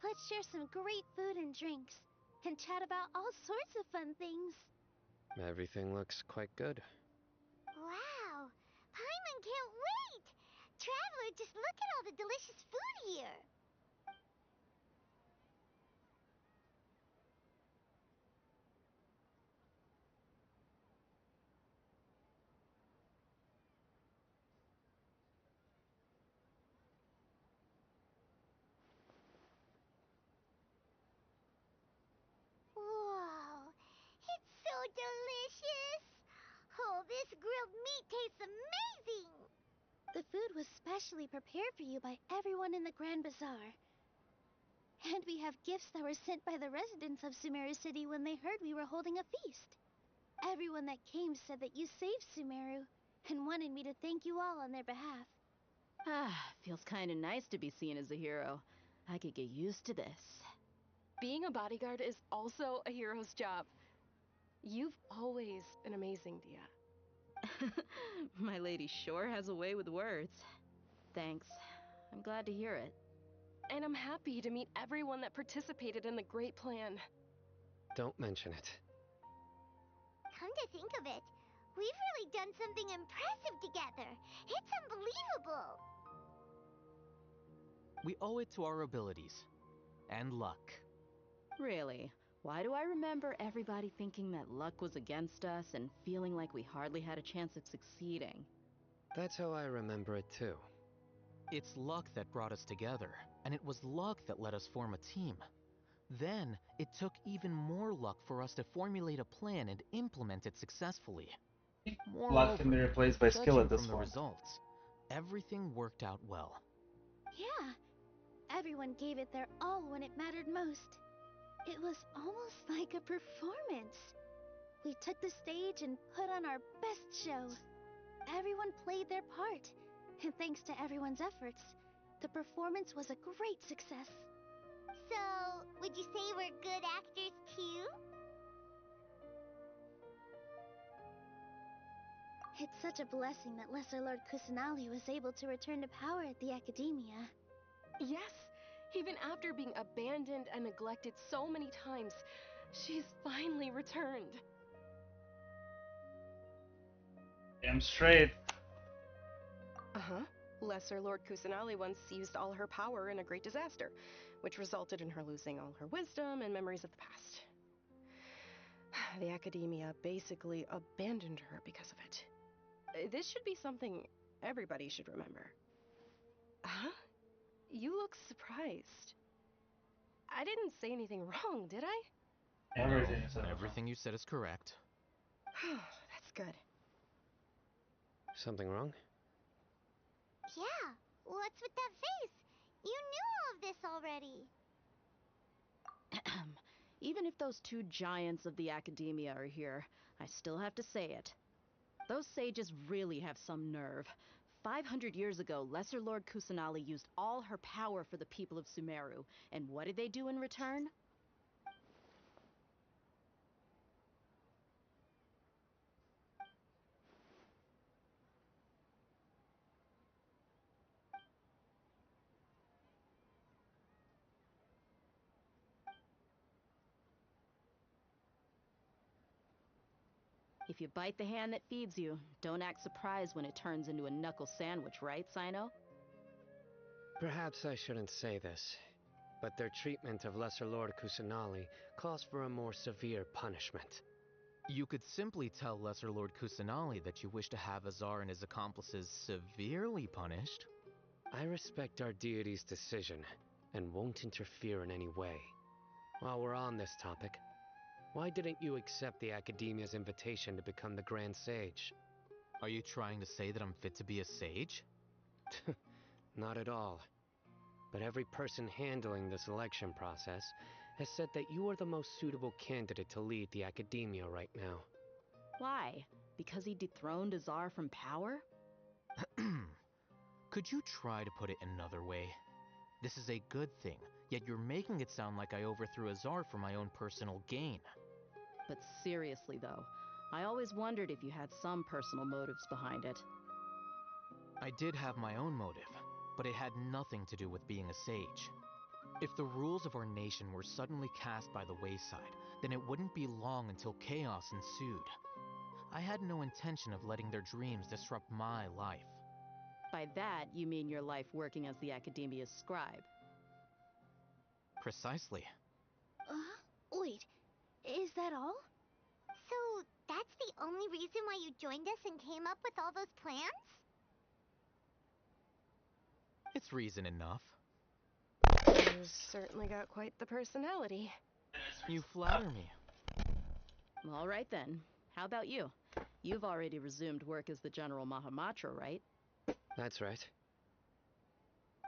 Let's share some great food and drinks, and chat about all sorts of fun things. Everything looks quite good. Wow! Paimon can't wait! Traveler, just look at all the delicious food here! Whoa! It's so delicious! Oh, this grilled meat tastes amazing! The food was specially prepared for you by everyone in the Grand Bazaar. And we have gifts that were sent by the residents of Sumeru City when they heard we were holding a feast. Everyone that came said that you saved Sumeru, and wanted me to thank you all on their behalf. Ah, feels kinda nice to be seen as a hero. I could get used to this. Being a bodyguard is also a hero's job. You've always been amazing, Dia. My lady sure has a way with words. Thanks. I'm glad to hear it. And I'm happy to meet everyone that participated in the great plan. Don't mention it. Come to think of it, we've really done something impressive together. It's unbelievable. We owe it to our abilities. And luck. Really? Why do I remember everybody thinking that luck was against us and feeling like we hardly had a chance of succeeding? That's how I remember it too. It's luck that brought us together, and it was luck that let us form a team. Then, it took even more luck for us to formulate a plan and implement it successfully. Luck can be Moreover, replaced by skill judging at this from the point. results, everything worked out well. Yeah, everyone gave it their all when it mattered most. It was almost like a performance. We took the stage and put on our best show. Everyone played their part, and thanks to everyone's efforts, the performance was a great success. So, would you say we're good actors too? It's such a blessing that Lesser Lord Kusanali was able to return to power at the Academia. Yes, even after being abandoned and neglected so many times, she's finally returned. Damn straight. Uh-huh. Lesser Lord Kusanali once used all her power in a great disaster, which resulted in her losing all her wisdom and memories of the past. The Academia basically abandoned her because of it. This should be something everybody should remember. Huh? You look surprised. I didn't say anything wrong, did I? Everything No, is over. everything you said is correct. That's good. Something wrong? Yeah, what's with that face? You knew all of this already. Even if those two giants of the Academia are here, I still have to say it. Those sages really have some nerve. 500 years ago, Lesser Lord Kusanali used all her power for the people of Sumeru, and what did they do in return? If you bite the hand that feeds you, don't act surprised when it turns into a knuckle sandwich, right, Sino? Perhaps I shouldn't say this, but their treatment of Lesser Lord Kusanali calls for a more severe punishment. You could simply tell Lesser Lord Kusanali that you wish to have Azar and his accomplices severely punished. I respect our deity's decision, and won't interfere in any way. While we're on this topic, Why didn't you accept the Academia's invitation to become the Grand Sage? Are you trying to say that I'm fit to be a sage? Not at all. But every person handling the selection process has said that you are the most suitable candidate to lead the Academia right now. Why? Because he dethroned Azar from power? Could you try to put it another way? This is a good thing, yet you're making it sound like I overthrew Azar for my own personal gain. But seriously though, I always wondered if you had some personal motives behind it. I did have my own motive, but it had nothing to do with being a sage. If the rules of our nation were suddenly cast by the wayside, then it wouldn't be long until chaos ensued. I had no intention of letting their dreams disrupt my life. By that, you mean your life working as the Academia's scribe. Precisely. Wait, is that all? So, that's the only reason why you joined us and came up with all those plans? It's reason enough. You've certainly got quite the personality. You flatter me. All right then. How about you? You've already resumed work as the General Mahamatra, right? That's right.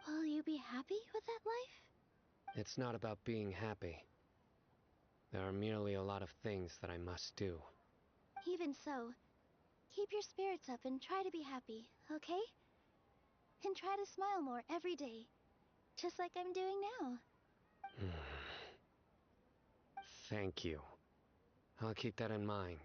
Will you be happy with that life? It's not about being happy. There are merely a lot of things that I must do. Even so, keep your spirits up and try to be happy, okay? And try to smile more every day, just like I'm doing now. Thank you. I'll keep that in mind.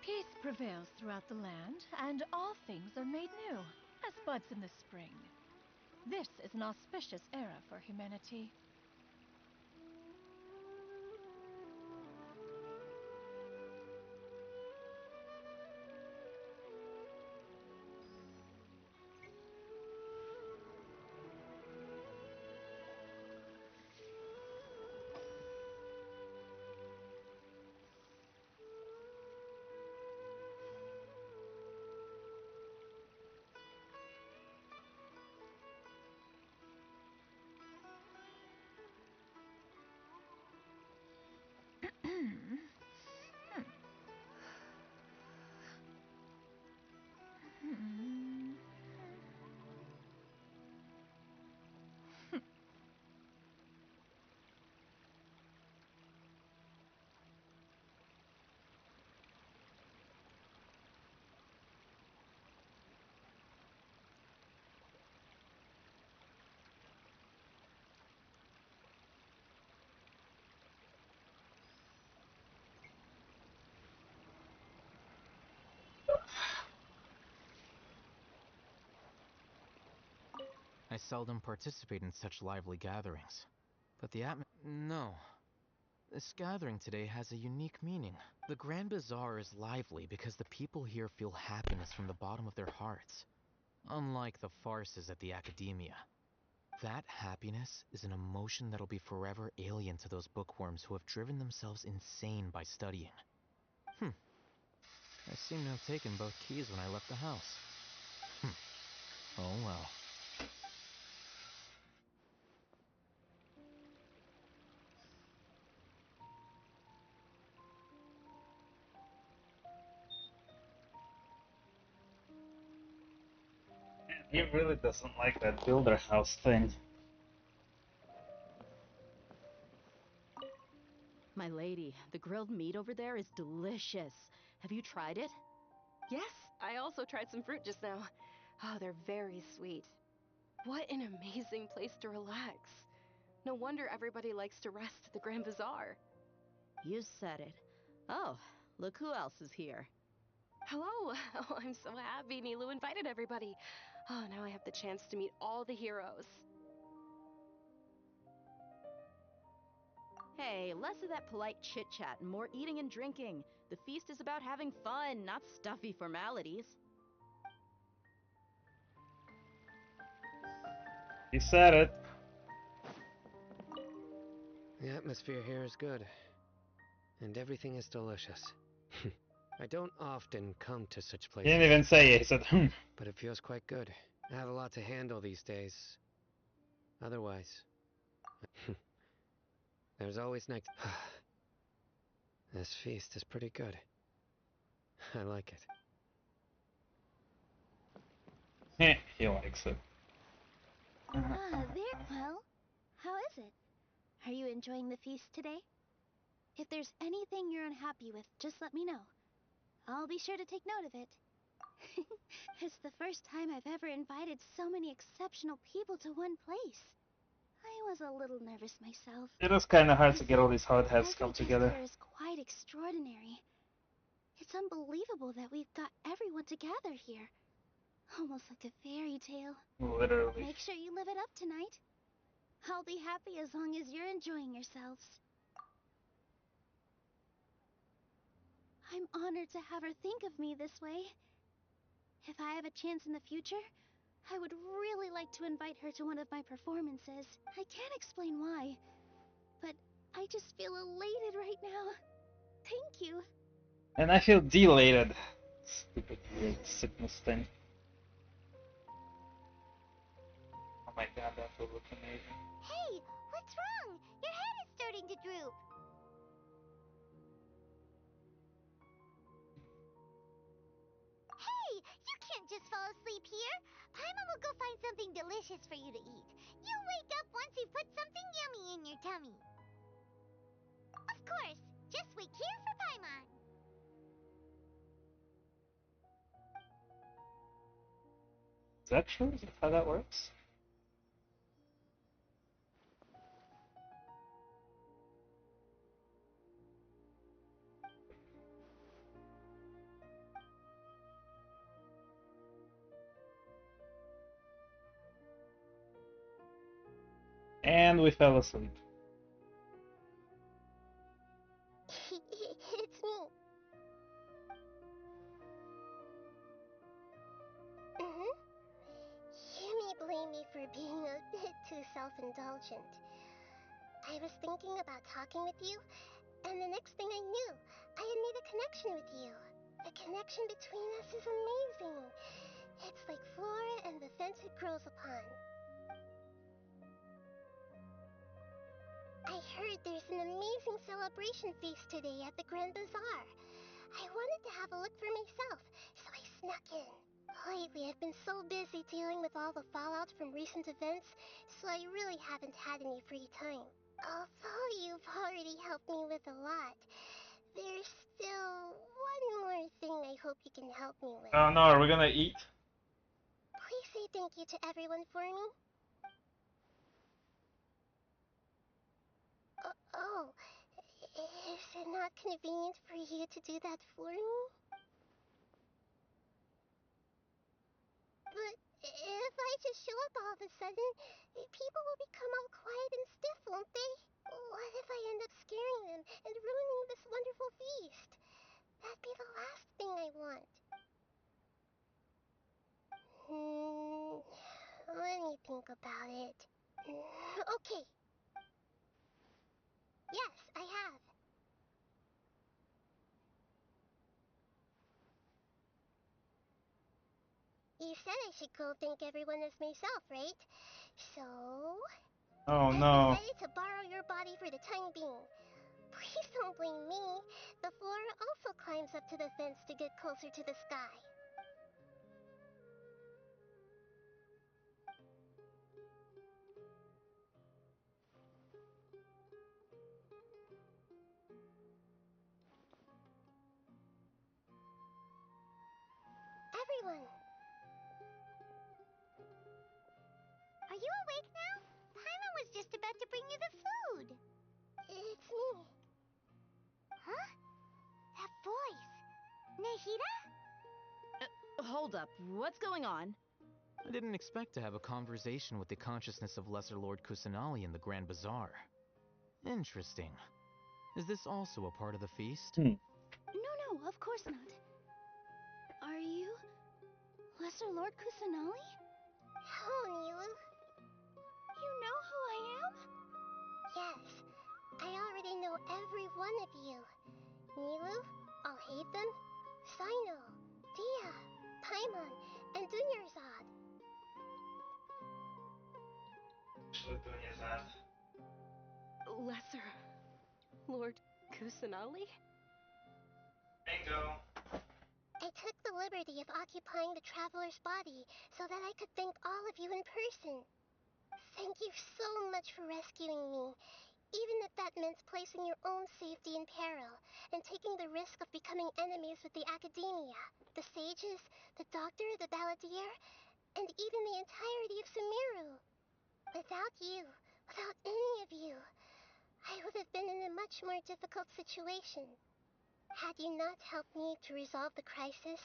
Peace prevails throughout the land, and all things are made new, as buds in the spring. This is an auspicious era for humanity. I seldom participate in such lively gatherings. But the No. This gathering today has a unique meaning. The Grand Bazaar is lively because the people here feel happiness from the bottom of their hearts. Unlike the farces at the Academia. That happiness is an emotion that'll be forever alien to those bookworms who have driven themselves insane by studying. I seem to have taken both keys when I left the house. Oh well. He really doesn't like that builder house thing. My lady, the grilled meat over there is delicious. Have you tried it? Yes, I also tried some fruit just now. Oh, they're very sweet. What an amazing place to relax. No wonder everybody likes to rest at the Grand Bazaar. You said it. Oh, look who else is here. Hello! Oh, I'm so happy Nilu invited everybody. Oh, now I have the chance to meet all the heroes. Hey, less of that polite chit-chat and more eating and drinking. The feast is about having fun, not stuffy formalities. He said it. The atmosphere here is good. and everything is delicious. I don't often come to such He places. didn't even say it, he said, hmm. But it feels quite good. I have a lot to handle these days. Otherwise, there's always next. This feast is pretty good. I like it. He likes it. There. Well, how is it? Are you enjoying the feast today? If there's anything you're unhappy with, just let me know. I'll be sure to take note of it. It's the first time I've ever invited so many exceptional people to one place. I was a little nervous myself. It is kind of hard to get all these hardheads to come Every together. here is quite extraordinary. It's unbelievable that we've got everyone together here. Almost like a fairy tale. Literally. Make sure you live it up tonight. I'll be happy as long as you're enjoying yourselves. I'm honored to have her think of me this way. If I have a chance in the future, I would really like to invite her to one of my performances. I can't explain why, but I just feel elated right now. Thank you. And I feel delated. Stupid weird sickness thing. Oh my god, that will look amazing. Hey, what's wrong? Your head is starting to droop. Hey, you can't just fall asleep here. Paimon will go find something delicious for you to eat. You'll wake up once you've put something yummy in your tummy. Of course, just wait here for Paimon. Is that true? Is that how that works? And we fell asleep. It's me. You may blame me for being a bit too self-indulgent. I was thinking about talking with you, and the next thing I knew, I had made a connection with you. The connection between us is amazing. It's like flora and the fence it grows upon. I heard there's an amazing celebration feast today at the Grand Bazaar. I wanted to have a look for myself, so I snuck in. Lately, I've been so busy dealing with all the fallout from recent events, so I really haven't had any free time. Although you've already helped me with a lot, there's still one more thing I hope you can help me with. Oh no, are we gonna eat? Please say thank you to everyone for me. Is it not convenient for you to do that for me? But if I just show up all of a sudden, people will become all quiet and stiff, won't they? What if I end up scaring them and ruining this wonderful feast? That'd be the last thing I want. Let me think about it. Okay. Yes, I have. You said I should go thank everyone as myself, right? So... Oh I've no. decided to borrow your body for the time being. Please don't blame me. The flora also climbs up to the fence to get closer to the sky. Everyone! Are you awake now? Paimon was just about to bring you the food. It's me. Huh? That voice. Nehira? Hold up, what's going on? I didn't expect to have a conversation with the consciousness of Lesser Lord Kusanali in the Grand Bazaar. Interesting. Is this also a part of the feast? No, of course not. Are you... Lesser Lord Kusanali? Hello, Nilu. You know who I am? Yes. I already know every one of you. Nilu, I'll hate them. Sino, Dia, Paimon, and Dunyarzad. Lesser Lord Kusanali? Bingo. I took the liberty of occupying the traveler's body so that I could thank all of you in person. Thank you so much for rescuing me, even if that meant placing your own safety in peril and taking the risk of becoming enemies with the Academia, the sages, the doctor, the balladeer, and even the entirety of Sumeru. Without you, without any of you, I would have been in a much more difficult situation. Had you not helped me to resolve the crisis,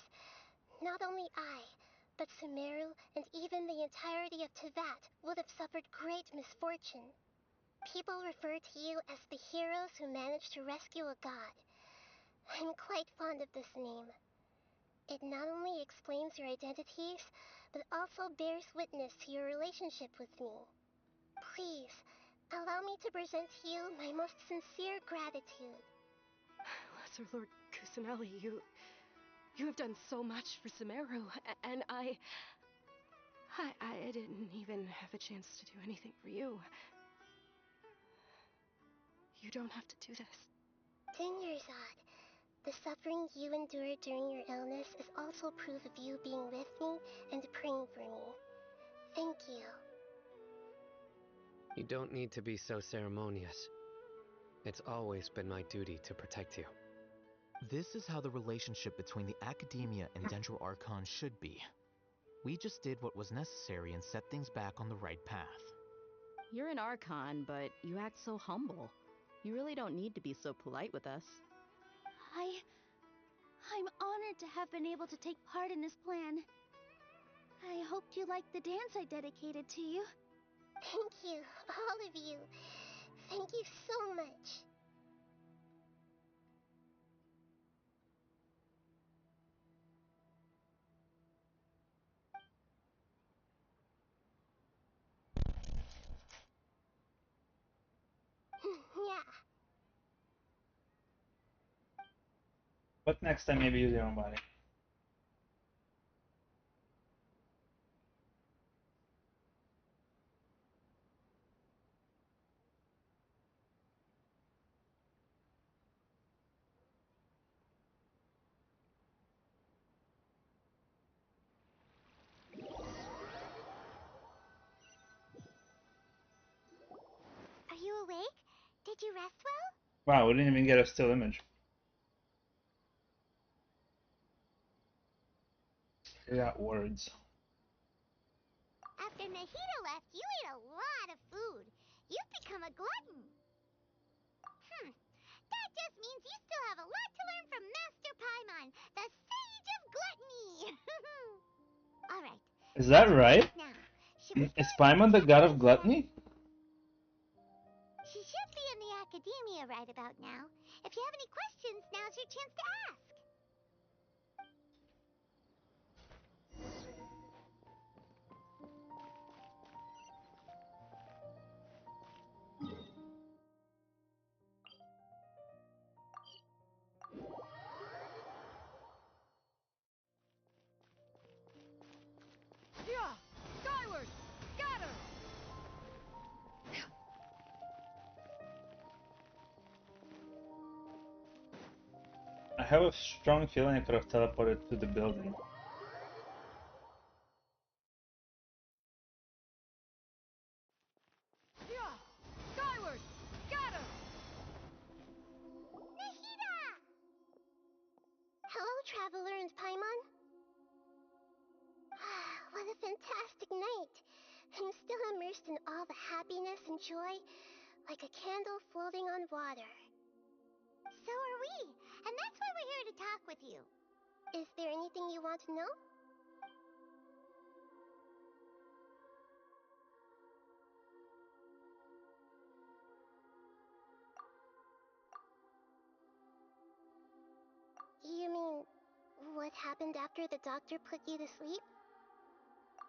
not only I, but Sumeru and even the entirety of Tevat would have suffered great misfortune. People refer to you as the heroes who managed to rescue a god. I'm quite fond of this name. It not only explains your identities, but also bears witness to your relationship with me. Please, allow me to present to you my most sincere gratitude. Lesser Lord Kusanali, you have done so much for Sumeru, and I didn't even have a chance to do anything for you. You don't have to do this. Dunyarzad, the suffering you endured during your illness is also proof of you being with me and praying for me. Thank you. You don't need to be so ceremonious. It's always been my duty to protect you. This is how the relationship between the Academia and Dendro Archon should be. We just did what was necessary and set things back on the right path. You're an Archon, but you act so humble. You really don't need to be so polite with us. I'm honored to have been able to take part in this plan. I hoped you liked the dance I dedicated to you. Thank you, all of you. Thank you so much. Yeah. But next time maybe use your own body. Are you awake? Did you rest well? Wow, we didn't even get a still image. We got words. After Nahida left, you ate a lot of food. You've become a glutton. That just means you still have a lot to learn from Master Paimon, the Sage of Gluttony. All right. Is that right? Now, should we Is Paimon the god of gluttony? She should be in the Academia right about now. If you have any questions, now's your chance to ask. Yeah! Skyward! Scatter! I have a strong feeling I could have teleported to the building. Yeah! Skyward! Scatter! Nahida! Hello, Traveler and Paimon. What a fantastic night. I'm still immersed in all the happiness and joy, like a candle floating on water. So are we, and that's why we're here to talk with you. Is there anything you want to know? You mean, what happened after the doctor put you to sleep?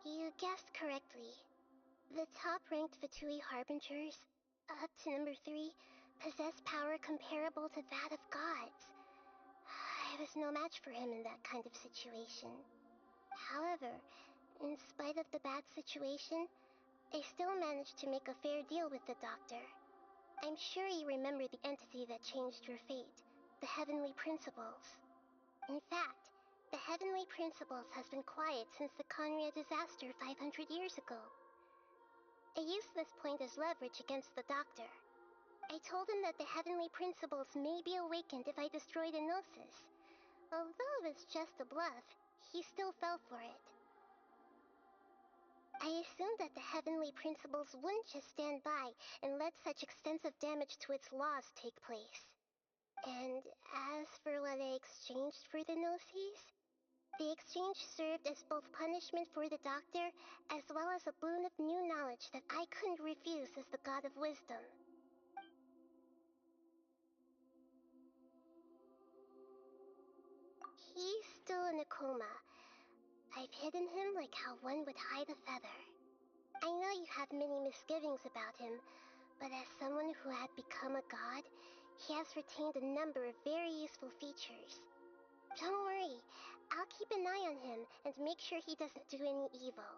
You guessed correctly. The top-ranked Fatui Harbingers, up to number 3, possess power comparable to that of gods. I was no match for him in that kind of situation. However, in spite of the bad situation, I still managed to make a fair deal with the doctor. I'm sure you remember the entity that changed your fate, the Heavenly Principles. In fact, the Heavenly Principles has been quiet since the Conria disaster 500 years ago. I used this point as leverage against the doctor. I told him that the Heavenly Principles may be awakened if I destroyed Enosis. Although it was just a bluff, he still fell for it. I assumed that the Heavenly Principles wouldn't just stand by and let such extensive damage to its laws take place. And as for what I exchanged for the Gnosis, the exchange served as both punishment for the doctor as well as a boon of new knowledge that I couldn't refuse as the God of Wisdom. He's still in a coma. I've hidden him like how one would hide a feather. I know you have many misgivings about him, but as someone who had become a god, he has retained a number of very useful features. Don't worry, I'll keep an eye on him and make sure he doesn't do any evil.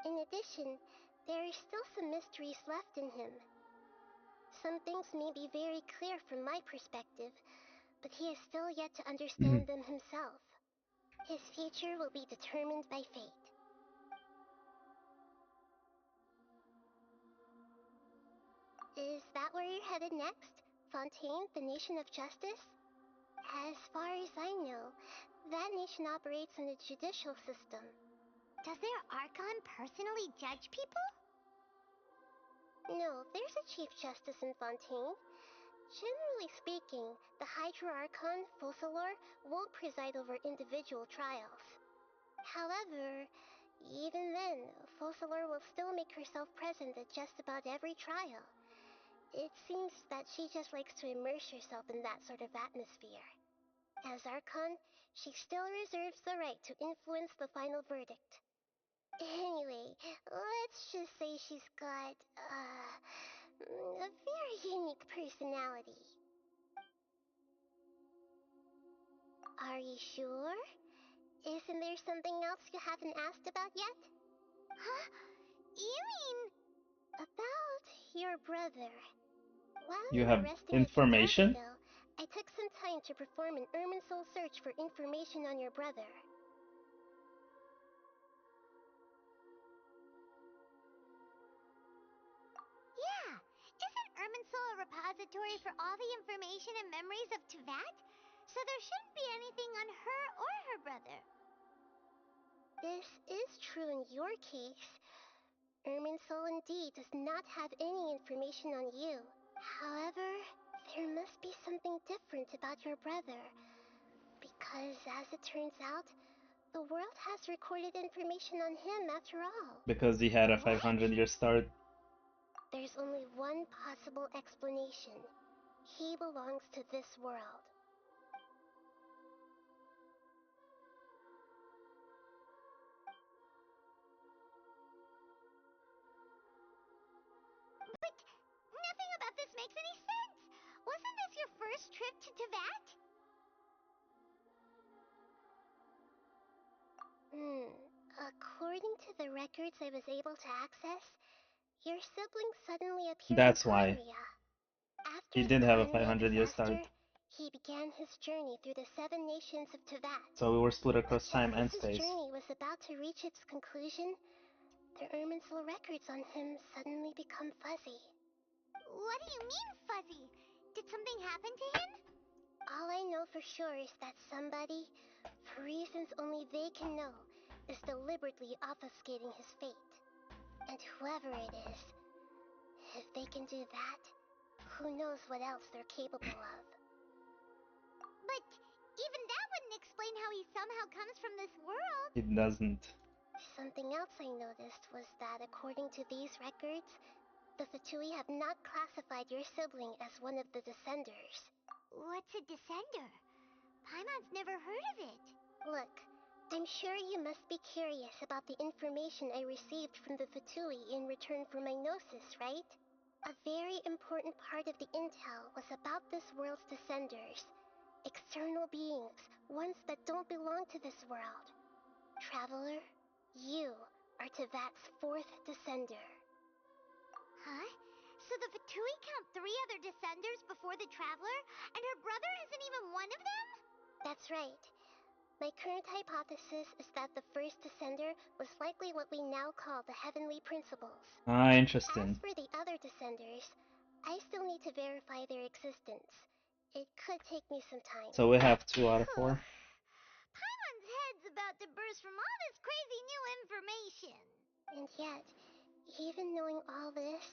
In addition, there are still some mysteries left in him. Some things may be very clear from my perspective, but he is still yet to understand them himself. His future will be determined by fate. Is that where you're headed next? Fontaine, the Nation of Justice? As far as I know, that nation operates in a judicial system. Does their Archon personally judge people? No, there's a Chief Justice in Fontaine. Generally speaking, the Hydra-Archon, Focalor, won't preside over individual trials. However, even then, Focalor will still make herself present at just about every trial. It seems that she just likes to immerse herself in that sort of atmosphere. As Archon, she still reserves the right to influence the final verdict. Anyway, let's just say she's got, a very unique personality. Are you sure? Isn't there something else you haven't asked about yet? Huh? You mean... About your brother. While You you were have resting at information? Cathedral, I took some time to perform an Irminsul search for information on your brother. Yeah, isn't Irminsul a repository for all the information and memories of Tevat? So there shouldn't be anything on her or her brother. This is true in your case. Irminsul indeed does not have any information on you. However, there must be something different about your brother. Because as it turns out, the world has recorded information on him after all. Because he had a 500-year start. There's only one possible explanation. He belongs to this world. But nothing about this makes any sense. Wasn't this your first trip to Tevat? According to the records I was able to access, your sibling suddenly appeared That's in why. Conria. He After did the have a Conria 500-year start. disaster, he began his journey through the 7 nations of Tevat. So we were split But across just time and as his space. journey was about to reach its conclusion, the Irminsul records on him suddenly become fuzzy. What do you mean, fuzzy? Did something happen to him? All I know for sure is that somebody, for reasons only they can know, is deliberately obfuscating his fate. And whoever it is, if they can do that, who knows what else they're capable of. But even that wouldn't explain how he somehow comes from this world. It doesn't. Something else I noticed was that according to these records, the Fatui have not classified your sibling as one of the Descenders. What's a Descender? Paimon's never heard of it. Look, I'm sure you must be curious about the information I received from the Fatui in return for my gnosis, right? A very important part of the intel was about this world's descenders. External beings, ones that don't belong to this world. Traveler, you are Tevat's fourth descender. Huh? So the Fatui count 3 other descenders before the Traveler, and her brother isn't even one of them? That's right. My current hypothesis is that the first descender was likely what we now call the Heavenly Principles. Ah, interesting. As for the other descenders, I still need to verify their existence. It could take me some time. So we have 2 out of 4. Paimon's head's about to burst from all this crazy new information. And yet, even knowing all this,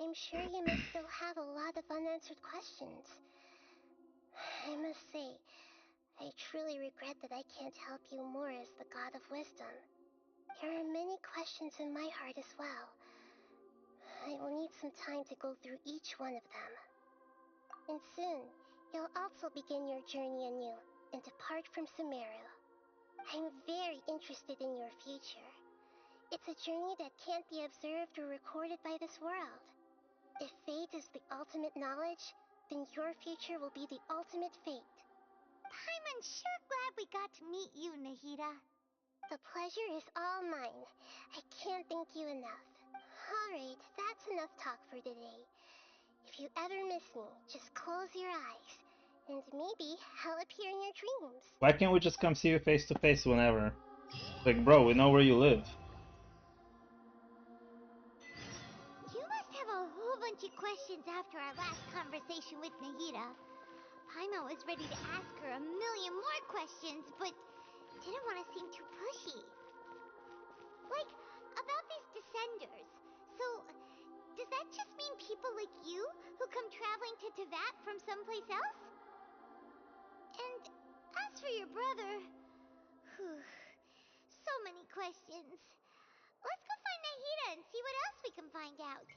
I'm sure you must still have a lot of unanswered questions. I must say, I truly regret that I can't help you more as the God of Wisdom. There are many questions in my heart as well. I will need some time to go through each one of them. And soon, you'll also begin your journey anew and depart from Sumeru. I'm very interested in your future. It's a journey that can't be observed or recorded by this world. If fate is the ultimate knowledge, then your future will be the ultimate fate. Paimon's sure glad we got to meet you, Nahida. The pleasure is all mine. I can't thank you enough. Alright, that's enough talk for today. If you ever miss me, just close your eyes, and maybe I'll appear in your dreams. Why can't we just come see you face to face whenever? Like, bro, we know where you live. You must have a whole bunch of questions after our last conversation with Nahida. Paimon was ready to ask her a million more questions, but didn't want to seem too pushy. Like, about these descenders. So, does that just mean people like you who come traveling to Tevat from someplace else? And as for your brother... so many questions. Let's go find Nahida and see what else we can find out.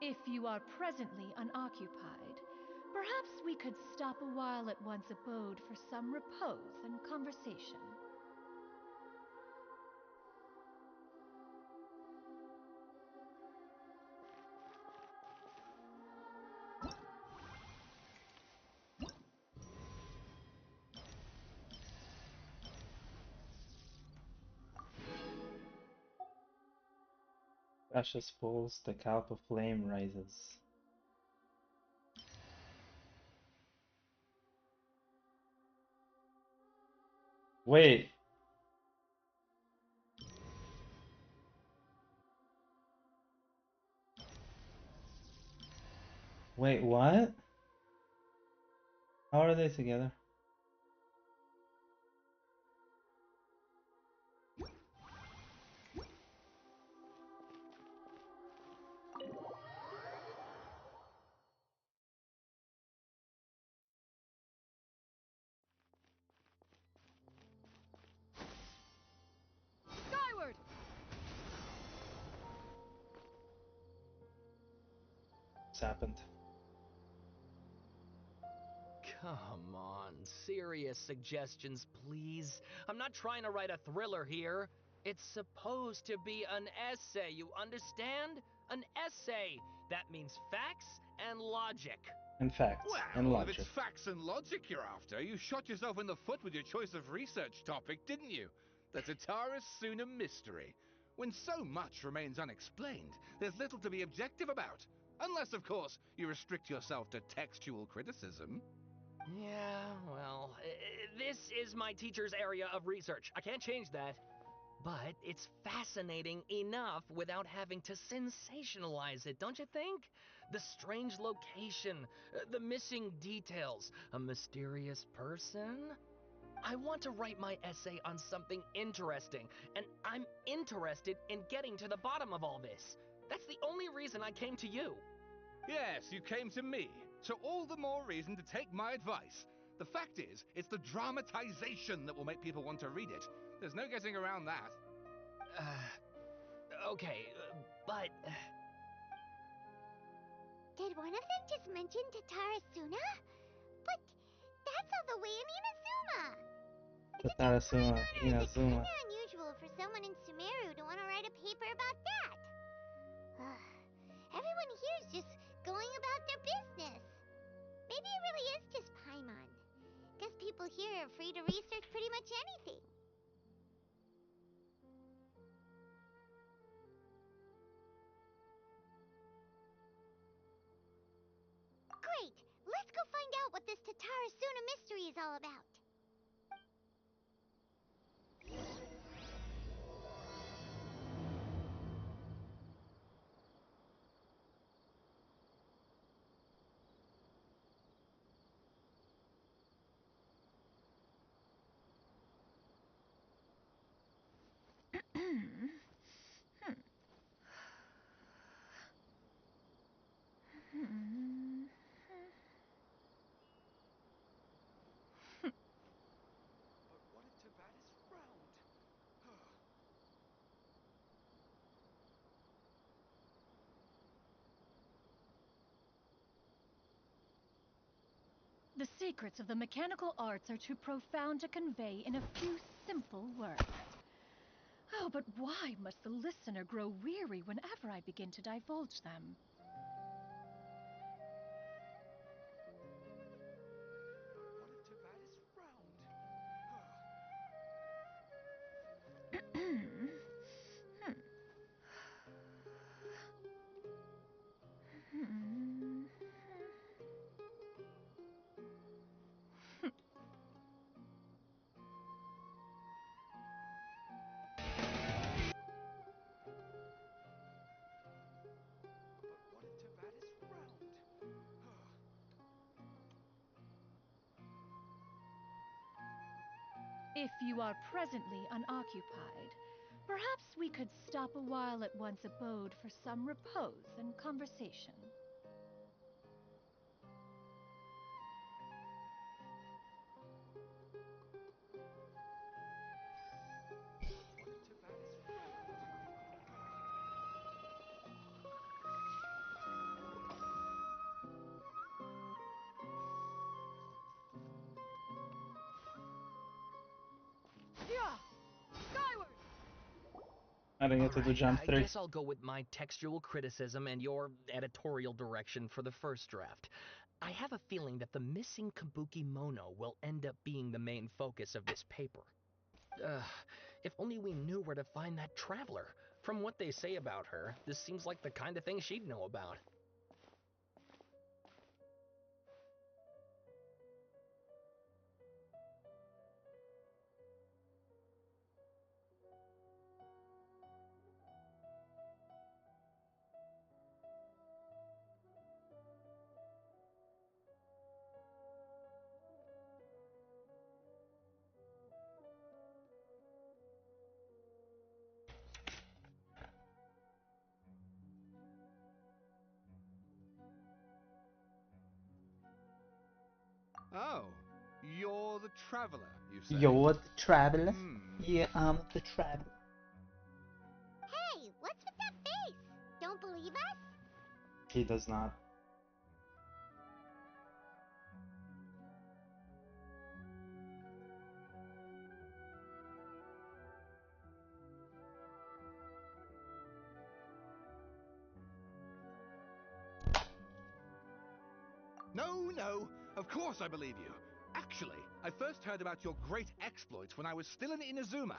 If you are presently unoccupied, perhaps we could stop a while at one's abode for some repose and conversation. Ashes falls, the calp of flame rises. Wait. Wait, what? How are they together? Skyward! What's happened? Come on, serious suggestions, please. I'm not trying to write a thriller here. It's supposed to be an essay, you understand? An essay. That means facts and logic. And facts. Well, and if logic. it's facts and logic you're after, you shot yourself in the foot with your choice of research topic, didn't you? The Tataris Suna mystery. When so much remains unexplained, there's little to be objective about. Unless, of course, you restrict yourself to textual criticism. Yeah, well, this is my teacher's area of research. I can't change that. But it's fascinating enough without having to sensationalize it, don't you think? The strange location, the missing details, a mysterious person. I want to write my essay on something interesting, and I'm interested in getting to the bottom of all this. That's the only reason I came to you. Yes, you came to me, so all the more reason to take my advice. The fact is, it's the dramatization that will make people want to read it. There's no getting around that. Okay, but... Did one of them just mention Tatarasuna? But that's all the way in Inazuma! Tatarasuna, It's Inazuma. kinda unusual for someone in Sumeru to want to write a paper about that. Everyone here is just going about their business. Maybe it really is just Paimon. Guess people here are free to research pretty much anything. Great! Let's go find out what this Tatarasuna mystery is all about. The secrets of the mechanical arts are too profound to convey in a few simple words. Oh, but why must the listener grow weary whenever I begin to divulge them? If you are presently unoccupied, perhaps we could stop a while at one's abode for some repose and conversation. Skyward! I didn't get to do jump I 3. guess I'll go with my textual criticism and your editorial direction for the first draft. I have a feeling that the missing Kabuki Mono will end up being the main focus of this paper. If only we knew where to find that traveler. From what they say about her, this seems like the kind of thing she'd know about. Oh, you're the traveler, you say? You're the traveler? Yeah, I'm the traveler. Hey, what's with that face? Don't believe us? He does not. No, of course I believe you. Actually, I first heard about your great exploits when I was still in Inazuma.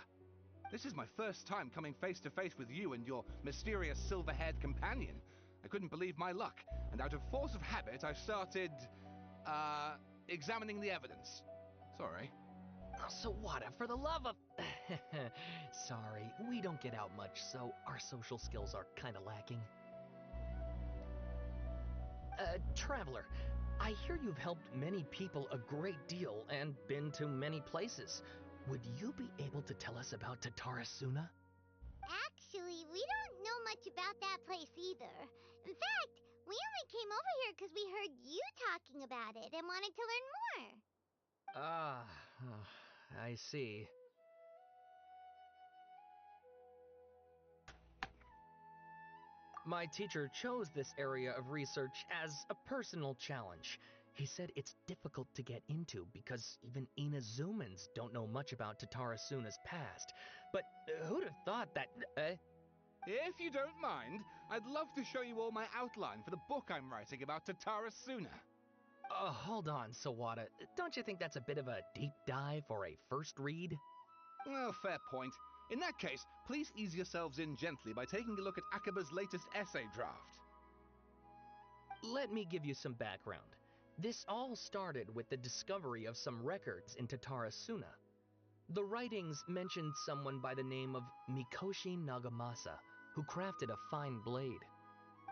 This is my first time coming face to face with you and your mysterious silver-haired companion. I couldn't believe my luck, and out of force of habit, I started, examining the evidence. Sorry. Sawada, for the love of... Sorry, we don't get out much, so our social skills are kinda lacking. Traveler, I hear you've helped many people a great deal and been to many places. Would you be able to tell us about Tatarasuna? Actually, we don't know much about that place either. In fact, we only came over here because we heard you talking about it and wanted to learn more. Ah, I see. My teacher chose this area of research as a personal challenge. He said it's difficult to get into because even Inazumans don't know much about Tatarasuna's past. But who'd have thought that... If you don't mind, I'd love to show you all my outline for the book I'm writing about Tatarasuna. Hold on, Sawada. Don't you think that's a bit of a deep dive or a first read? Well, fair point. In that case, please ease yourselves in gently by taking a look at Akaba's latest essay draft. Let me give you some background. This all started with the discovery of some records in Tatarasuna. The writings mentioned someone by the name of Mikoshi Nagamasa, who crafted a fine blade.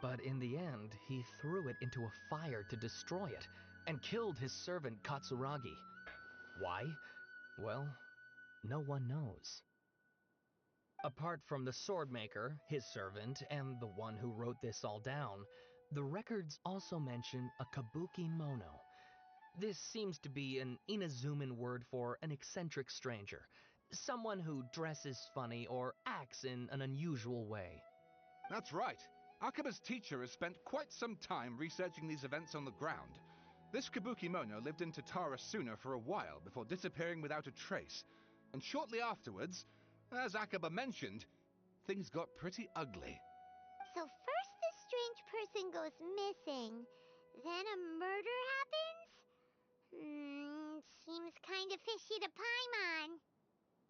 But in the end, he threw it into a fire to destroy it, and killed his servant Katsuragi. Why? Well, no one knows. Apart from the swordmaker, his servant, and the one who wrote this all down, the records also mention a kabuki mono. This seems to be an Inazuman word for an eccentric stranger, someone who dresses funny or acts in an unusual way. That's right. Akaba's teacher has spent quite some time researching these events on the ground. This kabuki mono lived in Tatarasuna for a while before disappearing without a trace. And shortly afterwards, as Akaba mentioned, things got pretty ugly. So first this strange person goes missing, then a murder happens? Seems kinda fishy to Paimon.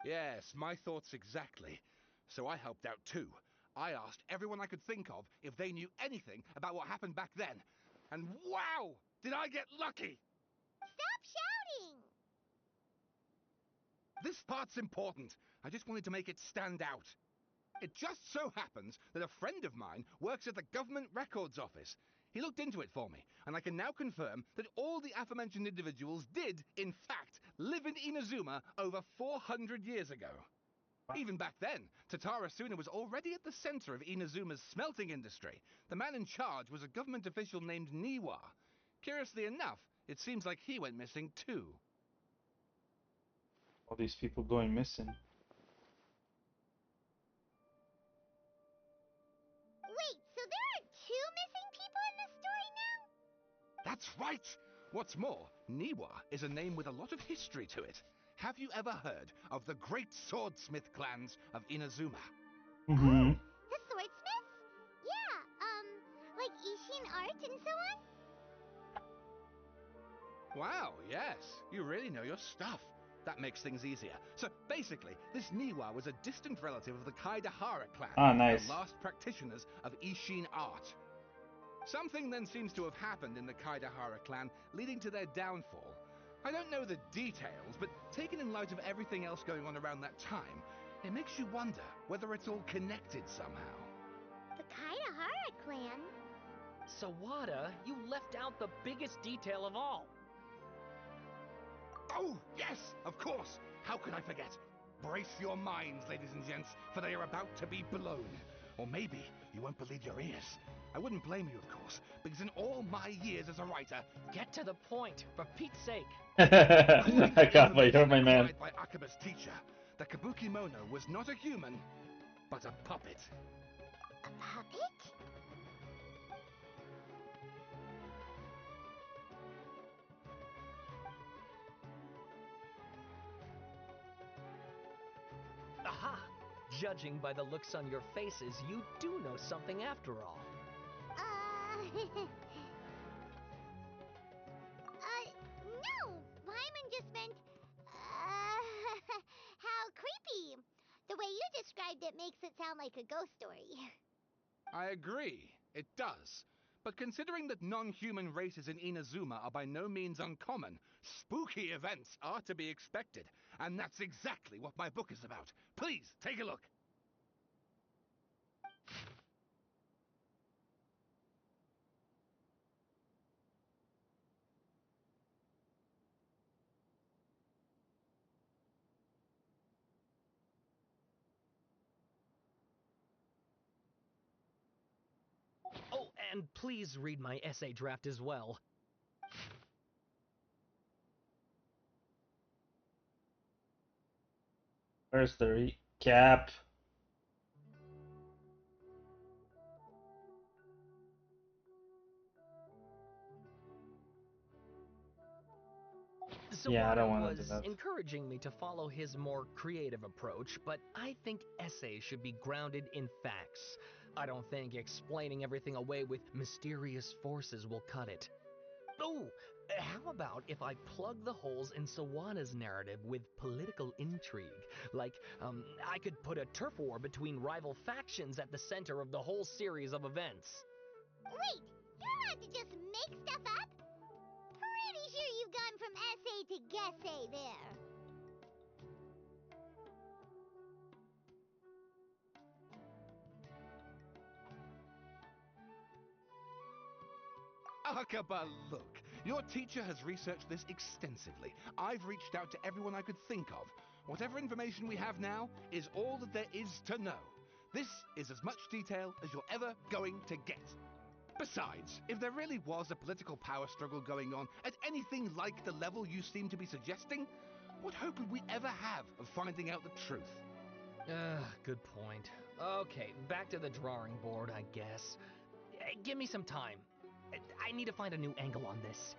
Yes, my thoughts exactly. So I helped out too. I asked everyone I could think of if they knew anything about what happened back then. And wow! Did I get lucky! Stop shouting! This part's important. I just wanted to make it stand out. It just so happens that a friend of mine works at the government records office. He looked into it for me, and I can now confirm that all the aforementioned individuals did, in fact, live in Inazuma over 400 years ago. Even back then, Tatarasuna was already at the center of Inazuma's smelting industry. The man in charge was a government official named Niwa. Curiously enough, it seems like he went missing too. All these people going missing. Wait, so there are 2 missing people in this story now? That's right! What's more, Niwa is a name with a lot of history to it. Have you ever heard of the great swordsmith clans of Inazuma? Mm-hmm. The swordsmiths? Yeah, like Ishin art and so on? Wow, yes, you really know your stuff. That makes things easier. So basically, this Niwa was a distant relative of the Kaidahara clan, Ah, nice. the last practitioners of Ishin art. Something then seems to have happened in the Kaidahara clan, leading to their downfall. I don't know the details, but taken in light of everything else going on around that time, it makes you wonder whether it's all connected somehow. The Kaidahara clan? Sawada, you left out the biggest detail of all. Oh, yes, of course. How could I forget? Brace your minds, ladies and gents, for they are about to be blown. Or maybe you won't believe your ears. I wouldn't blame you, of course, because in all my years as a writer... Get to the point, for Pete's sake. I can't wait, you're my man. By Akaba's teacher, the Kabuki Mono was not a human, but a puppet. A puppet? Aha! Judging by the looks on your faces, you do know something after all. No! Paimon just meant, how creepy. The way you described it makes it sound like a ghost story. I agree, it does. But considering that non-human races in Inazuma are by no means uncommon, spooky events are to be expected. And that's exactly what my book is about. Please, take a look. Oh, and please read my essay draft as well. Where's the recap? Yeah, I Sawada don't want to do was that. encouraging me to follow his more creative approach, but I think essays should be grounded in facts. I don't think explaining everything away with mysterious forces will cut it. Oh, how about if I plug the holes in Sawada's narrative with political intrigue? Like, I could put a turf war between rival factions at the center of the whole series of events. Wait, you're allowed to just make stuff up? Pretty sure you've gone from essay to guessay there. Akaba, look. Your teacher has researched this extensively. I've reached out to everyone I could think of. Whatever information we have now is all that there is to know. This is as much detail as you're ever going to get. Besides, if there really was a political power struggle going on at anything like the level you seem to be suggesting, what hope would we ever have of finding out the truth? Good point. Okay, back to the drawing board, I guess. Give me some time. I need to find a new angle on this.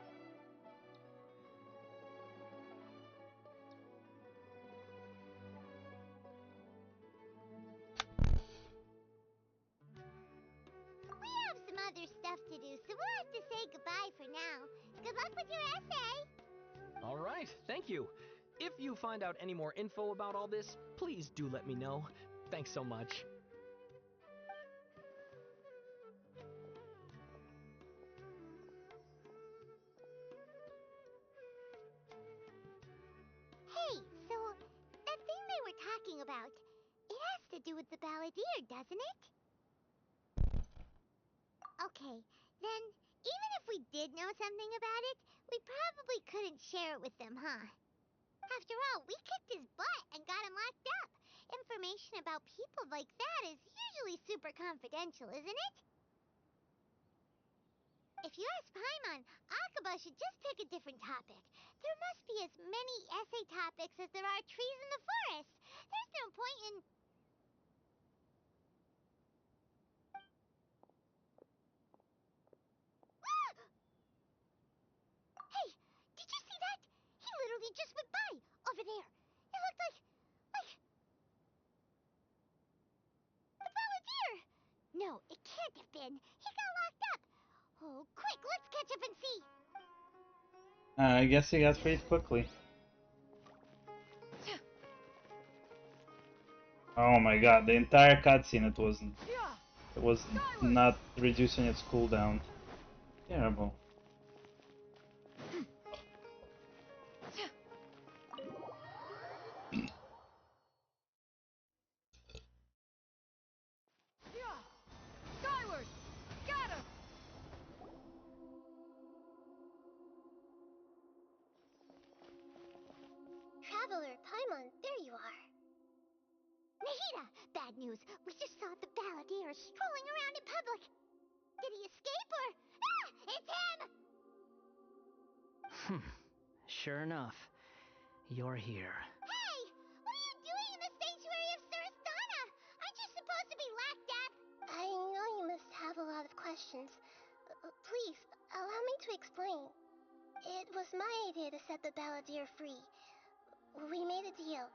We have some other stuff to do, so we'll have to say goodbye for now. Good luck with your essay! All right, thank you. If you find out any more info about all this, please do let me know. Thanks so much. Hey, so that thing they were talking about, it has to do with the balladeer, doesn't it? Okay, then even if we did know something about it, we probably couldn't share it with them, huh? After all, we kicked his butt and got him locked up. Information about people like that is usually super confidential, isn't it? If you ask Paimon, Akaba should just pick a different topic. There must be as many essay topics as there are trees in the forest. There's no point in... Hey, did you see that? He literally just went by, over there. It looked like... the balladeer! No, it can't have been. He got locked up. Oh, quick, let's catch up and see. I guess he got freed quickly. Oh my god, the entire cutscene it was not reducing its cooldown. Terrible. Skyward! Got him! Traveler, Paimon, there you are. Nahida! Bad news. We just saw the balladeer strolling around in public. Did he escape or... Ah! It's him! Sure enough, you're here. Hey! What are you doing in the sanctuary of Surastana? Aren't you supposed to be locked up? I know you must have a lot of questions. Please, allow me to explain. It was my idea to set the balladeer free. We made a deal,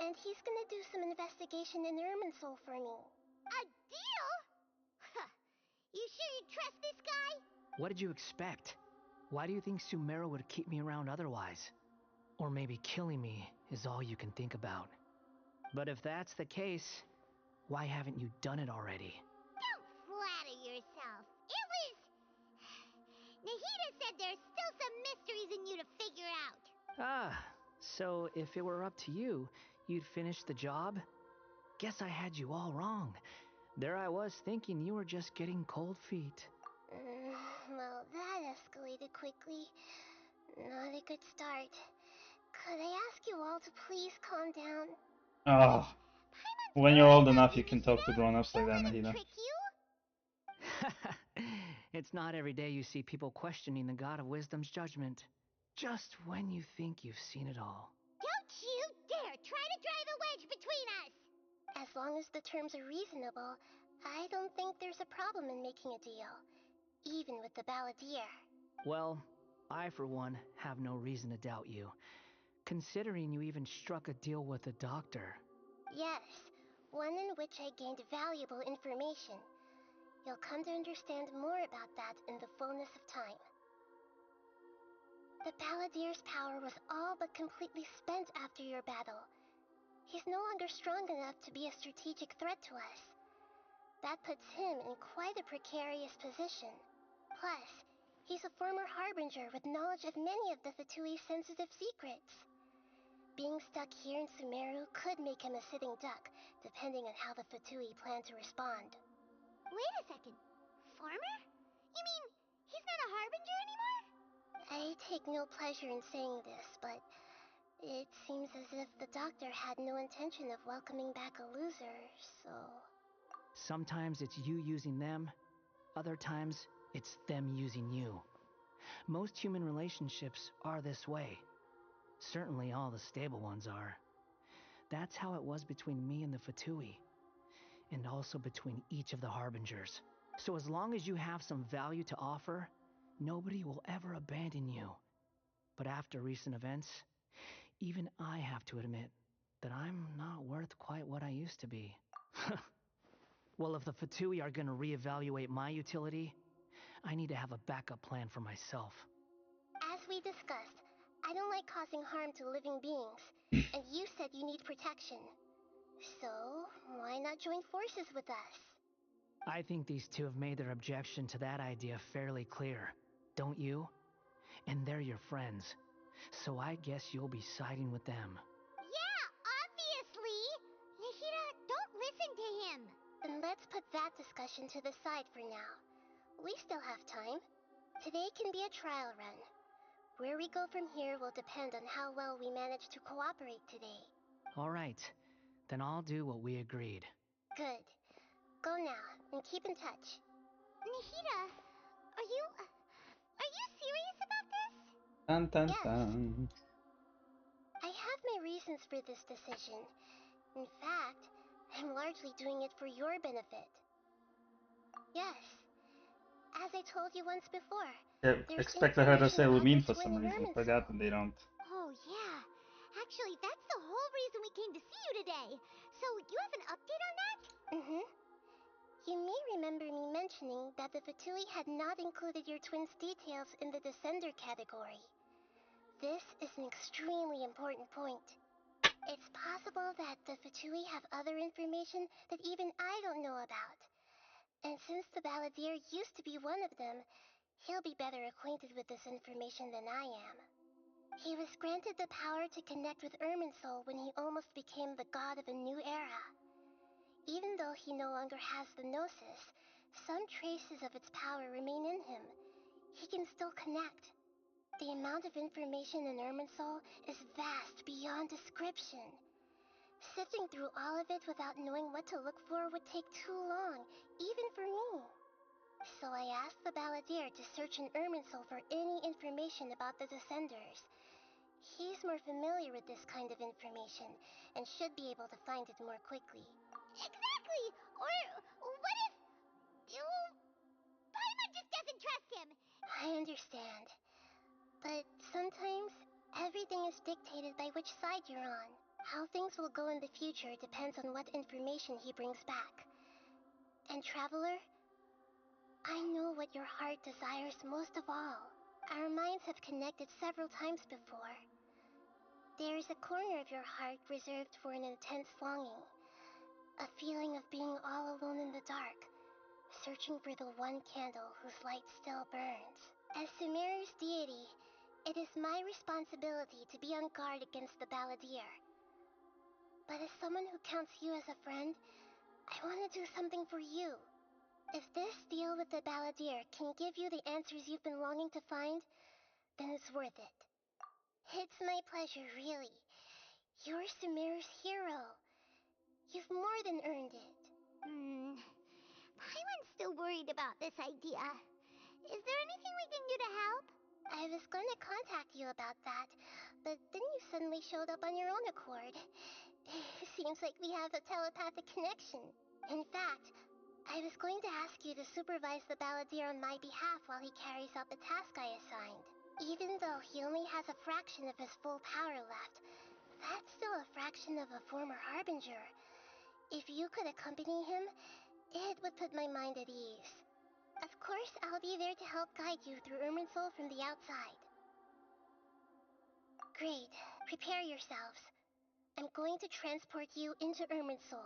and he's gonna do some investigation in Irminsul for me. A deal? Huh. You sure you trust this guy? What did you expect? Why do you think Sumeru would keep me around otherwise? Or maybe killing me is all you can think about. But if that's the case, why haven't you done it already? Don't flatter yourself. It was... Nahida said there's still some mysteries in you to figure out. Ah, so if it were up to you, you'd finish the job? Guess I had you all wrong. There I was thinking you were just getting cold feet. Well, that escalated quickly. Not a good start. Could I ask you all to please calm down? Oh, when you're old enough, you can talk to grown-ups like that, Nahida. It's not every day you see people questioning the God of Wisdom's judgment. Just when you think you've seen it all. Don't you dare try to drive a wedge between us! As long as the terms are reasonable, I don't think there's a problem in making a deal. Even with the Balladeer. Well, I, for one, have no reason to doubt you. Considering you even struck a deal with the doctor. Yes, one in which I gained valuable information. You'll come to understand more about that in the fullness of time. The Balladeer's power was all but completely spent after your battle. He's no longer strong enough to be a strategic threat to us. That puts him in quite a precarious position. Plus, he's a former Harbinger with knowledge of many of the Fatui's sensitive secrets. Being stuck here in Sumeru could make him a sitting duck, depending on how the Fatui plan to respond. Wait a second. Former? You mean he's not a Harbinger anymore? I take no pleasure in saying this, but it seems as if the doctor had no intention of welcoming back a loser, so... Sometimes it's you using them, other times it's them using you. Most human relationships are this way. Certainly all the stable ones are. That's how it was between me and the Fatui, and also between each of the Harbingers. So as long as you have some value to offer, nobody will ever abandon you. But after recent events, even I have to admit that I'm not worth quite what I used to be. Well, if the Fatui are gonna reevaluate my utility, I need to have a backup plan for myself. As we discussed, I don't like causing harm to living beings, and you said you need protection. So, why not join forces with us? I think these two have made their objection to that idea fairly clear, don't you? And they're your friends, so I guess you'll be siding with them. Yeah, obviously! Nahida, don't listen to him! Then let's put that discussion to the side for now. We still have time. Today can be a trial run. Where we go from here will depend on how well we manage to cooperate today. All right, then I'll do what we agreed. Good. Go now, and keep in touch. Nahida, are you serious about this? Dun dun Yes. dun. I have my reasons for this decision. In fact, I'm largely doing it for your benefit. Yes. As I told you once before, Yeah, there's expected her to say information about Lumine the for some twin reason. Vermin Forgot soul. that they don't. Oh, yeah. Actually, that's the whole reason we came to see you today. So, you have an update on that? Mm-hmm. You may remember me mentioning that the Fatui had not included your twin's details in the Descender category. This is an extremely important point. It's possible that the Fatui have other information that even I don't know about. And since the Balladeer used to be one of them, he'll be better acquainted with this information than I am. He was granted the power to connect with Irminsul when he almost became the god of a new era. Even though he no longer has the Gnosis, some traces of its power remain in him. He can still connect. The amount of information in Irminsul is vast beyond description. Sifting through all of it without knowing what to look for would take too long, even for me. So I asked the Balladeer to search in Irminsul for any information about the Descenders. He's more familiar with this kind of information, and should be able to find it more quickly. Exactly! Or what if... Paimon just doesn't trust him! I understand. But sometimes, everything is dictated by which side you're on. How things will go in the future depends on what information he brings back. And Traveler, I know what your heart desires most of all. Our minds have connected several times before. There is a corner of your heart reserved for an intense longing. A feeling of being all alone in the dark, searching for the one candle whose light still burns. As Sumeru's deity, it is my responsibility to be on guard against the Balladeer. But as someone who counts you as a friend, I want to do something for you. If this deal with the Balladeer can give you the answers you've been longing to find, then it's worth it. It's my pleasure, really. You're Sumeru's hero. You've more than earned it. Paimon's still worried about this idea. Is there anything we can do to help? I was going to contact you about that, but then you suddenly showed up on your own accord. Seems like we have a telepathic connection. In fact, I was going to ask you to supervise the balladeer on my behalf while he carries out the task I assigned. Even though he only has a fraction of his full power left, that's still a fraction of a former harbinger. If you could accompany him, it would put my mind at ease. Of course, I'll be there to help guide you through Irminsul from the outside. Great. Prepare yourselves. I'm going to transport you into Irminsul.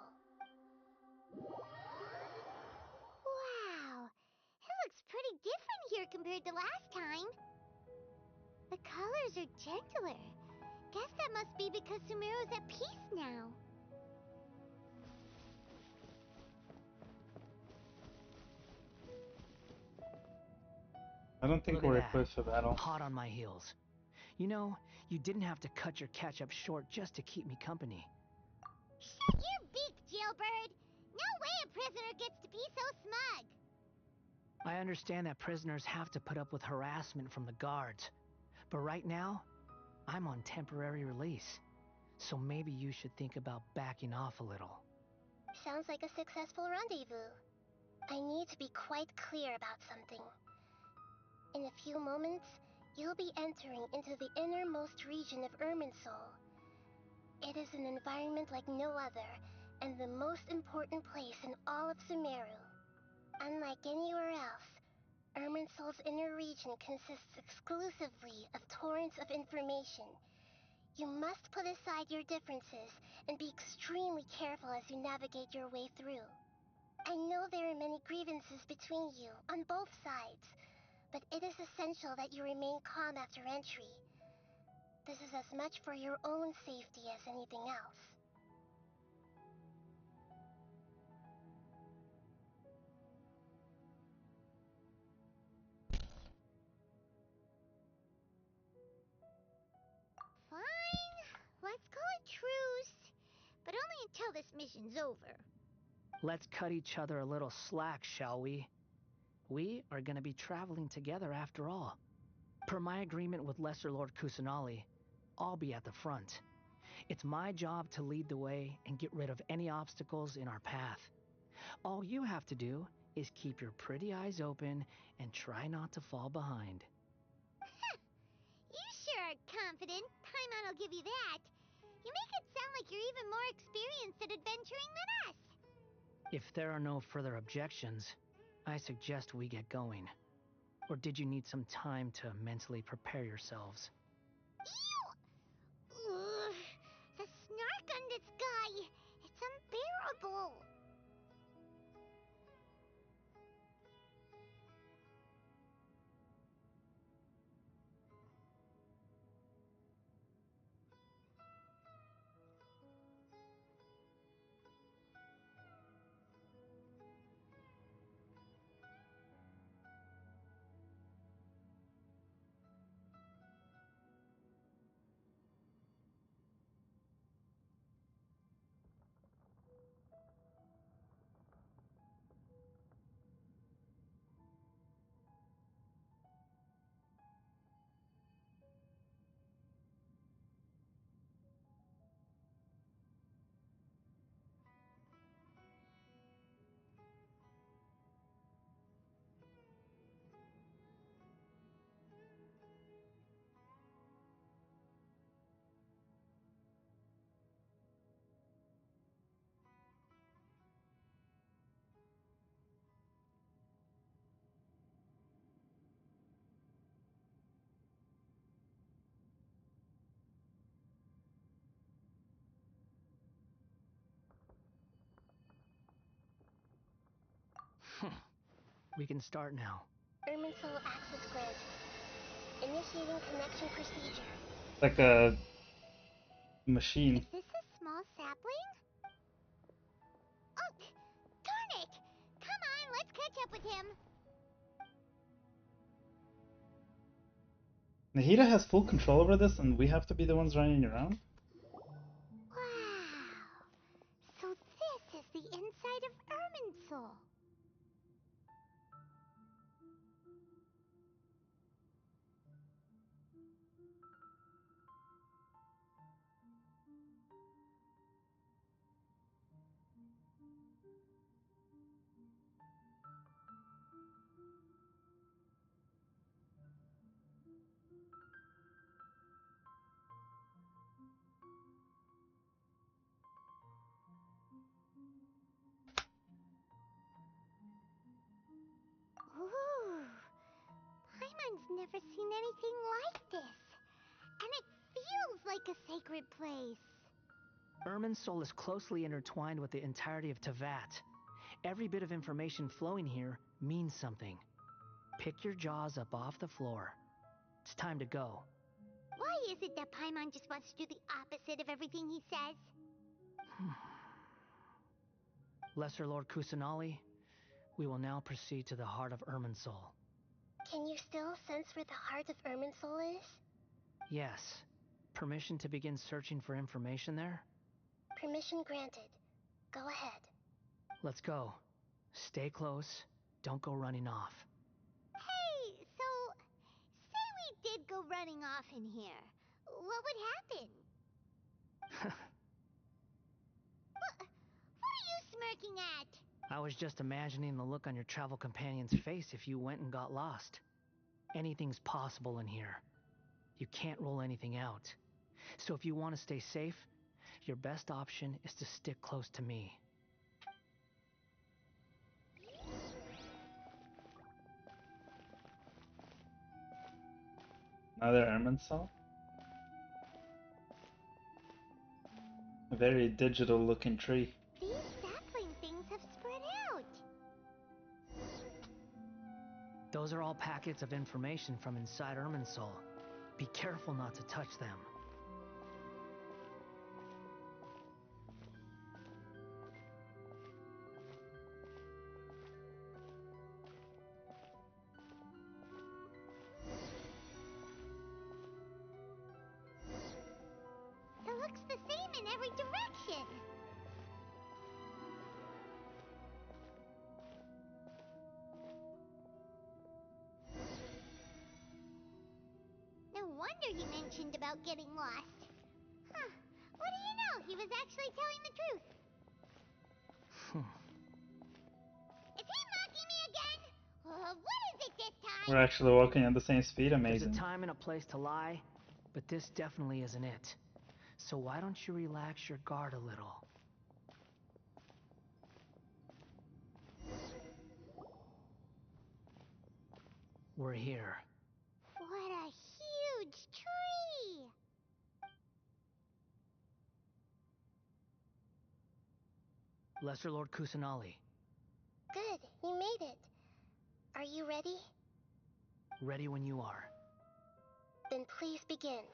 Wow, it looks pretty different here compared to last time. The colors are gentler. Guess that must be because Sumeru's at peace now. I don't think Look at we're that. equipped for battle. Hot on my heels. You know, you didn't have to cut your catch-up short just to keep me company. Shut your beak, jailbird! No way a prisoner gets to be so smug! I understand that prisoners have to put up with harassment from the guards. But right now, I'm on temporary release. So maybe you should think about backing off a little. Sounds like a successful rendezvous. I need to be quite clear about something. In a few moments, you'll be entering into the innermost region of Irminsul. It is an environment like no other, and the most important place in all of Sumeru. Unlike anywhere else, Irminsul's inner region consists exclusively of torrents of information. You must put aside your differences and be extremely careful as you navigate your way through. I know there are many grievances between you, on both sides, but it is essential that you remain calm after entry. This is as much for your own safety as anything else. Fine, let's call it truce. But only until this mission's over. Let's cut each other a little slack, shall we? We are going to be traveling together after all. Per my agreement with Lesser Lord Kusanali, I'll be at the front. It's my job to lead the way and get rid of any obstacles in our path. All you have to do is keep your pretty eyes open and try not to fall behind. You sure are confident. Paimon will give you that. You make it sound like you're even more experienced at adventuring than us. If there are no further objections, I suggest we get going. Or did you need some time to mentally prepare yourselves? Ew! Ugh, the snark on this guy. It's unbearable. We can start now. Irminsul access granted. Initiating connection procedure. It's like a machine. Is this a small sapling? Oh, darn it! Come on, let's catch up with him. Nahida has full control over this, and we have to be the ones running around? Wow. So this is the inside of Irminsul. never seen anything like this. And it feels like a sacred place. Irminsul is closely intertwined with the entirety of Tevat. Every bit of information flowing here means something. Pick your jaws up off the floor. It's time to go. Why is it that Paimon just wants to do the opposite of everything he says? Lesser Lord Kusanali, we will now proceed to the heart of Irminsul. Can you still sense where the heart of Irminsul is? Yes. Permission to begin searching for information there? Permission granted. Go ahead. Let's go. Stay close. Don't go running off. Hey, so, say we did go running off in here. What would happen? What are you smirking at? I was just imagining the look on your travel companion's face if you went and got lost. Anything's possible in here. You can't rule anything out. So if you want to stay safe, your best option is to stick close to me. Another Irminsul? A very digital looking tree. These sapling things have spread out. Those are all packets of information from inside Irminsul. Be careful not to touch them. It looks the same in every direction. No wonder he mentioned about getting lost. Huh. What do you know? He was actually telling the truth. Is he mocking me again? What is it this time? We're actually walking at the same speed, There's amazing. a time and a place to lie, but this definitely isn't it. So why don't you relax your guard a little? We're here. What a huge tree! Lesser Lord Kusanali. Good, you made it. Are you ready? Ready when you are. Then please begin.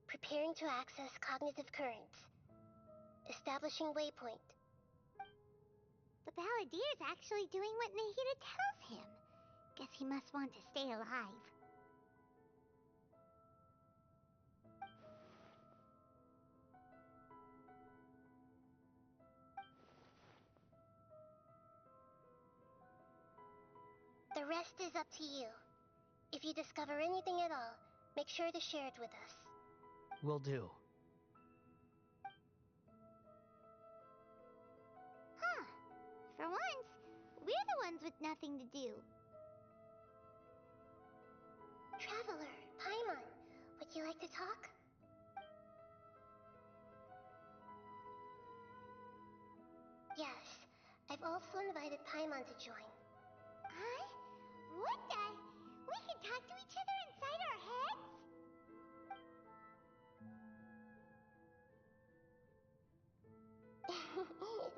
Preparing to access cognitive currents. Establishing waypoint. The Balladeer's actually doing what Nahida tells him. Guess he must want to stay alive. The rest is up to you. If you discover anything at all, make sure to share it with us. Will do. Huh. For once, we're the ones with nothing to do. Traveler, Paimon, would you like to talk? Yes, I've also invited Paimon to join. Huh? What the? We can talk to each other inside our heads?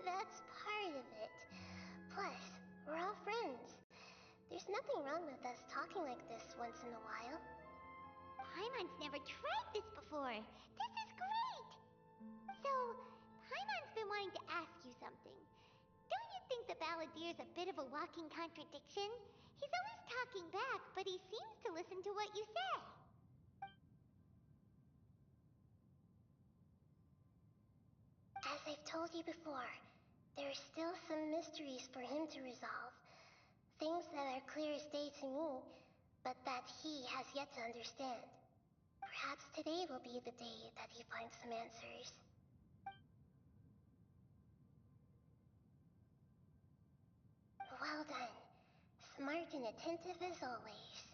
That's part of it. Plus, we're all friends. There's nothing wrong with us talking like this once in a while. Paimon's never tried this before. This is great! So, Paimon's been wanting to ask you something. Don't you think the Balladeer's a bit of a walking contradiction? He's always talking back, but he seems to listen to what you say. As I've told you before, there are still some mysteries for him to resolve. Things that are clear as day to me, but that he has yet to understand. Perhaps today will be the day that he finds some answers. Well done. Smart and attentive as always.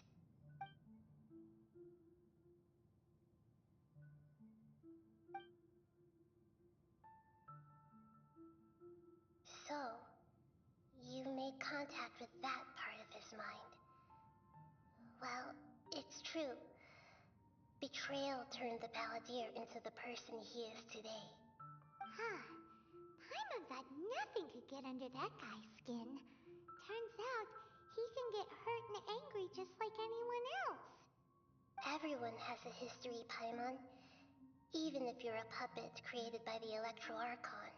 So, you made contact with that part of his mind. Well, It's true. Betrayal turned the Balladeer into the person he is today. Huh. Paimon thought nothing could get under that guy's skin. Turns out, he can get hurt and angry just like anyone else. Everyone has a history, Paimon. Even if you're a puppet created by the Electro Archon.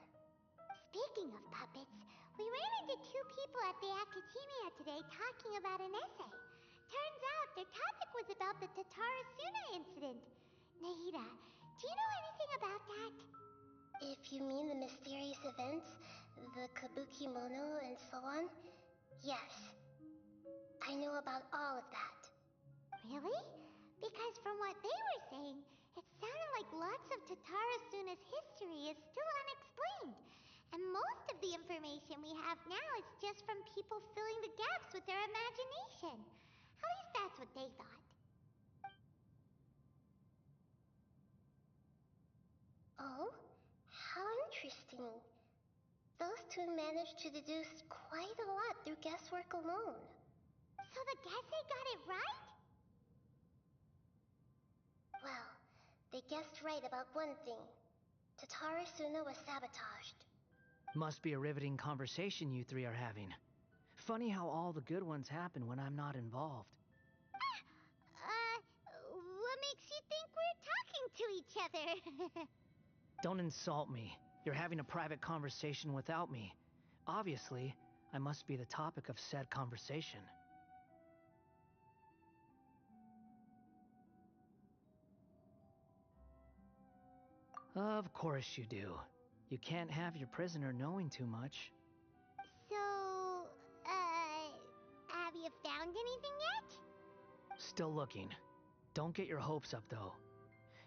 Speaking of puppets, we ran into two people at the Academia today talking about an essay. Turns out their topic was about the Tatarasuna incident. Nahida, do you know anything about that? If you mean the mysterious events, the Kabukimono and so on, yes. I know about all of that. Really? Because from what they were saying, it sounded like lots of Tatarasuna's history is still unexplained. And most of the information we have now is just from people filling the gaps with their imagination. At least that's what they thought. Oh? How interesting. Those two managed to deduce quite a lot through guesswork alone. So the Gesse got it right? Well, they guessed right about one thing. Tatarasuna was sabotaged. Must be a riveting conversation you three are having. Funny how all the good ones happen when I'm not involved. What makes you think we're talking to each other? Don't insult me. You're having a private conversation without me. Obviously, I must be the topic of said conversation. Of course you do. You can't have your prisoner knowing too much. So, have you found anything yet? Still looking. Don't get your hopes up, though.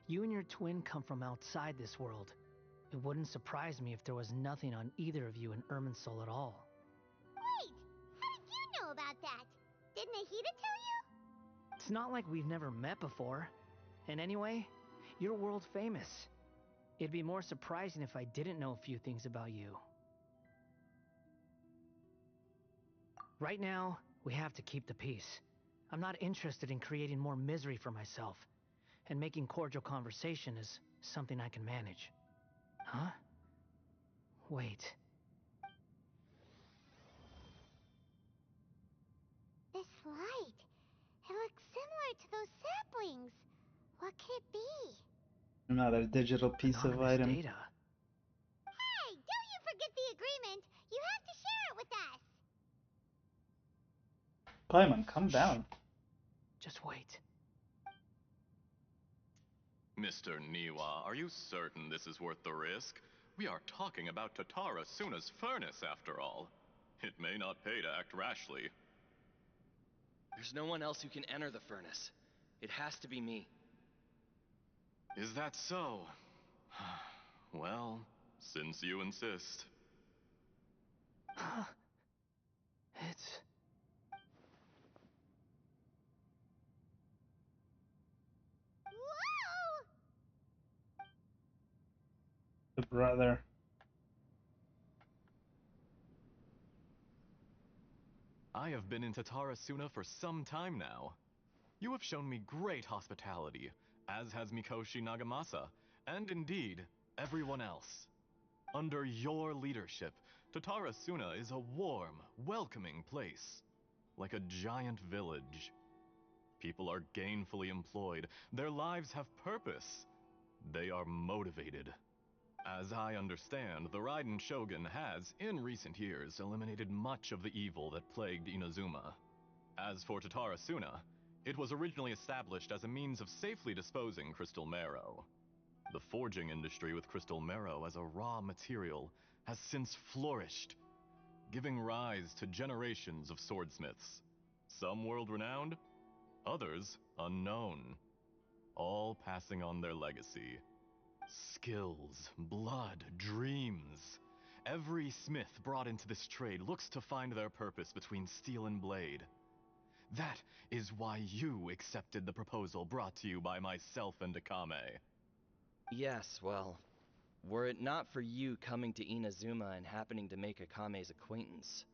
You and your twin come from outside this world. It wouldn't surprise me if there was nothing on either of you in Irminsul at all. Wait, how did you know about that? Did Nahida tell you? It's not like we've never met before. And anyway, you're world famous. It'd be more surprising if I didn't know a few things about you. Right now, we have to keep the peace. I'm not interested in creating more misery for myself. And making cordial conversation is something I can manage. Huh? Wait. This light. It looks similar to those saplings. What could it be? Another digital piece of Anonymous item. data. Hey, don't you forget the agreement. You have to share it with us. Paimon, calm down. Just wait. Mr. Niwa, are you certain this is worth the risk? We are talking about Tatarasuna's furnace, after all. It may not pay to act rashly. There's no one else who can enter the furnace. It has to be me. Is that so? Well, since you insist. It's... Whoa! The brother. I have been in Tatarasuna for some time now. You have shown me great hospitality, as has Mikoshi Nagamasa, and indeed, everyone else. Under your leadership, Tatarasuna is a warm, welcoming place, like a giant village. People are gainfully employed, their lives have purpose. They are motivated. As I understand, the Raiden Shogun has, in recent years, eliminated much of the evil that plagued Inazuma. As for Tatarasuna, it was originally established as a means of safely disposing crystal marrow. The forging industry with crystal marrow as a raw material has since flourished, giving rise to generations of swordsmiths. Some world-renowned, others unknown, all passing on their legacy. Skills, blood, dreams. Every smith brought into this trade looks to find their purpose between steel and blade. That is why you accepted the proposal brought to you by myself and Akame. Yes, well, were it not for you coming to Inazuma and happening to make Akame's acquaintance,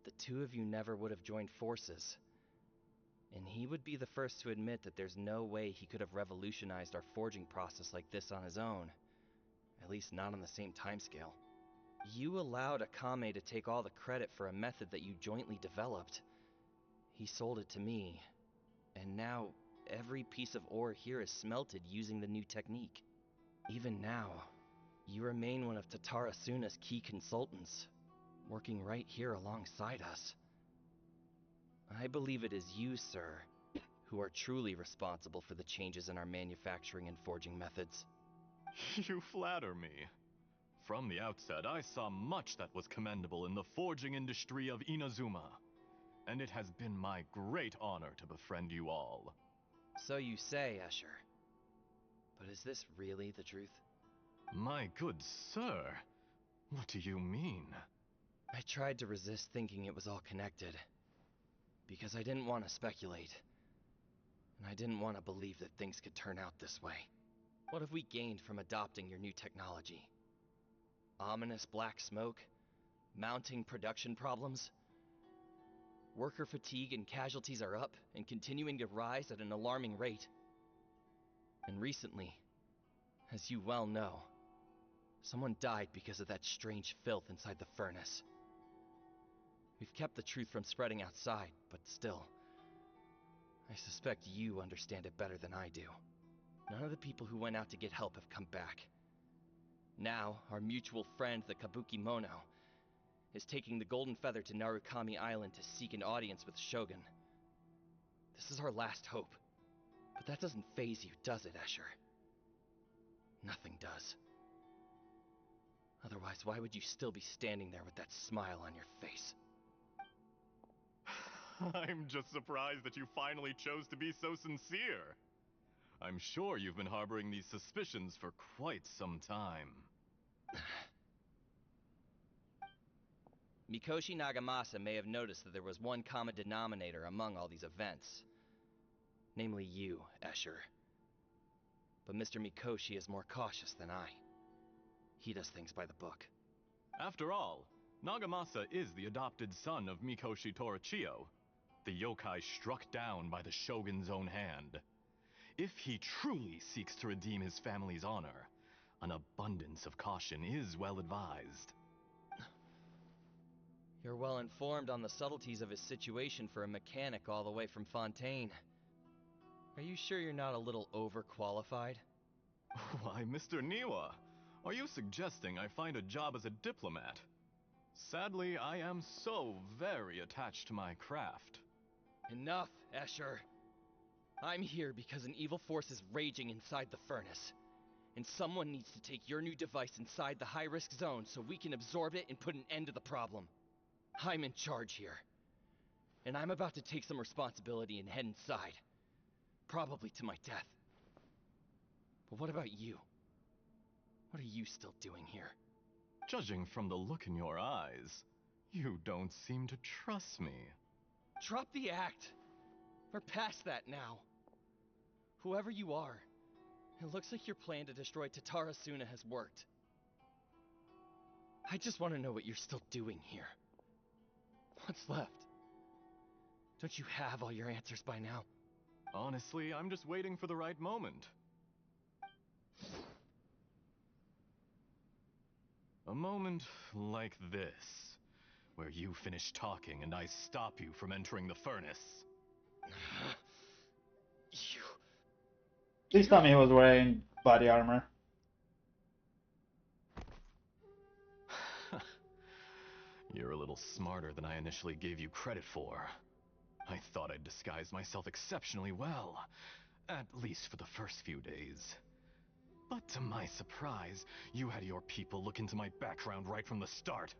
the two of you never would have joined forces. And he would be the first to admit that there's no way he could have revolutionized our forging process like this on his own. At least not on the same timescale. You allowed Akame to take all the credit for a method that you jointly developed. He sold it to me, and now every piece of ore here is smelted using the new technique. Even now, you remain one of Tatara Suna's key consultants, working right here alongside us. I believe it is you, sir, who are truly responsible for the changes in our manufacturing and forging methods. You flatter me. From the outset, I saw much that was commendable in the forging industry of Inazuma, and it has been my great honor to befriend you all. So you say, Escher. But is this really the truth? My good sir, what do you mean? I tried to resist thinking it was all connected, because I didn't want to speculate, and I didn't want to believe that things could turn out this way. What have we gained from adopting your new technology? Ominous black smoke? Mounting production problems? Worker fatigue and casualties are up and continuing to rise at an alarming rate. And recently, as you well know, someone died because of that strange filth inside the furnace. We've kept the truth from spreading outside, but still, I suspect you understand it better than I do. None of the people who went out to get help have come back. Now, our mutual friend, the Kabuki Mono, is taking the Golden Feather to Narukami Island to seek an audience with Shogun. This is our last hope. But that doesn't faze you, does it, Escher? Nothing does. Otherwise, why would you still be standing there with that smile on your face? I'm just surprised that you finally chose to be so sincere. I'm sure you've been harboring these suspicions for quite some time. Mikoshi Nagamasa may have noticed that there was one common denominator among all these events. Namely you, Escher. But Mr. Mikoshi is more cautious than I. He does things by the book. After all, Nagamasa is the adopted son of Mikoshi Torichio, the yokai struck down by the Shogun's own hand. If he truly seeks to redeem his family's honor, an abundance of caution is well advised. You're well informed on the subtleties of his situation for a mechanic all the way from Fontaine. Are you sure you're not a little overqualified? Why, Mr. Niwa, are you suggesting I find a job as a diplomat? Sadly, I am so very attached to my craft. Enough, Escher. I'm here because an evil force is raging inside the furnace. And someone needs to take your new device inside the high-risk zone so we can absorb it and put an end to the problem. I'm in charge here. And I'm about to take some responsibility and head inside. Probably to my death. But what about you? What are you still doing here? Judging from the look in your eyes, you don't seem to trust me. Drop the act! We're past that now. Whoever you are, it looks like your plan to destroy Tatara Suna has worked. I just want to know what you're still doing here. What's left? Don't you have all your answers by now? Honestly, I'm just waiting for the right moment. A moment like this, where you finish talking and I stop you from entering the furnace. Please tell me he was wearing body armor. You're a little smarter than I initially gave you credit for. I thought I'd disguised myself exceptionally well, at least for the first few days. But to my surprise, you had your people look into my background right from the start.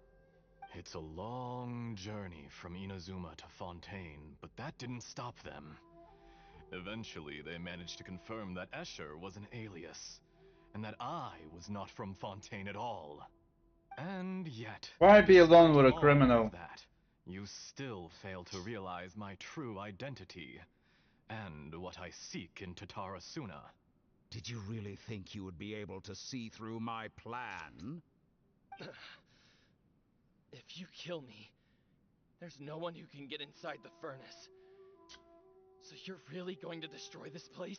It's a long journey from Inazuma to Fontaine, but that didn't stop them. Eventually, they managed to confirm that Escher was an alias, and that I was not from Fontaine at all. And yet, Why be alone with a all criminal? of that, you still fail to realize my true identity, and what I seek in Tatara Suna. Did you really think you would be able to see through my plan? If you kill me, there's no one who can get inside the furnace. So you're really going to destroy this place?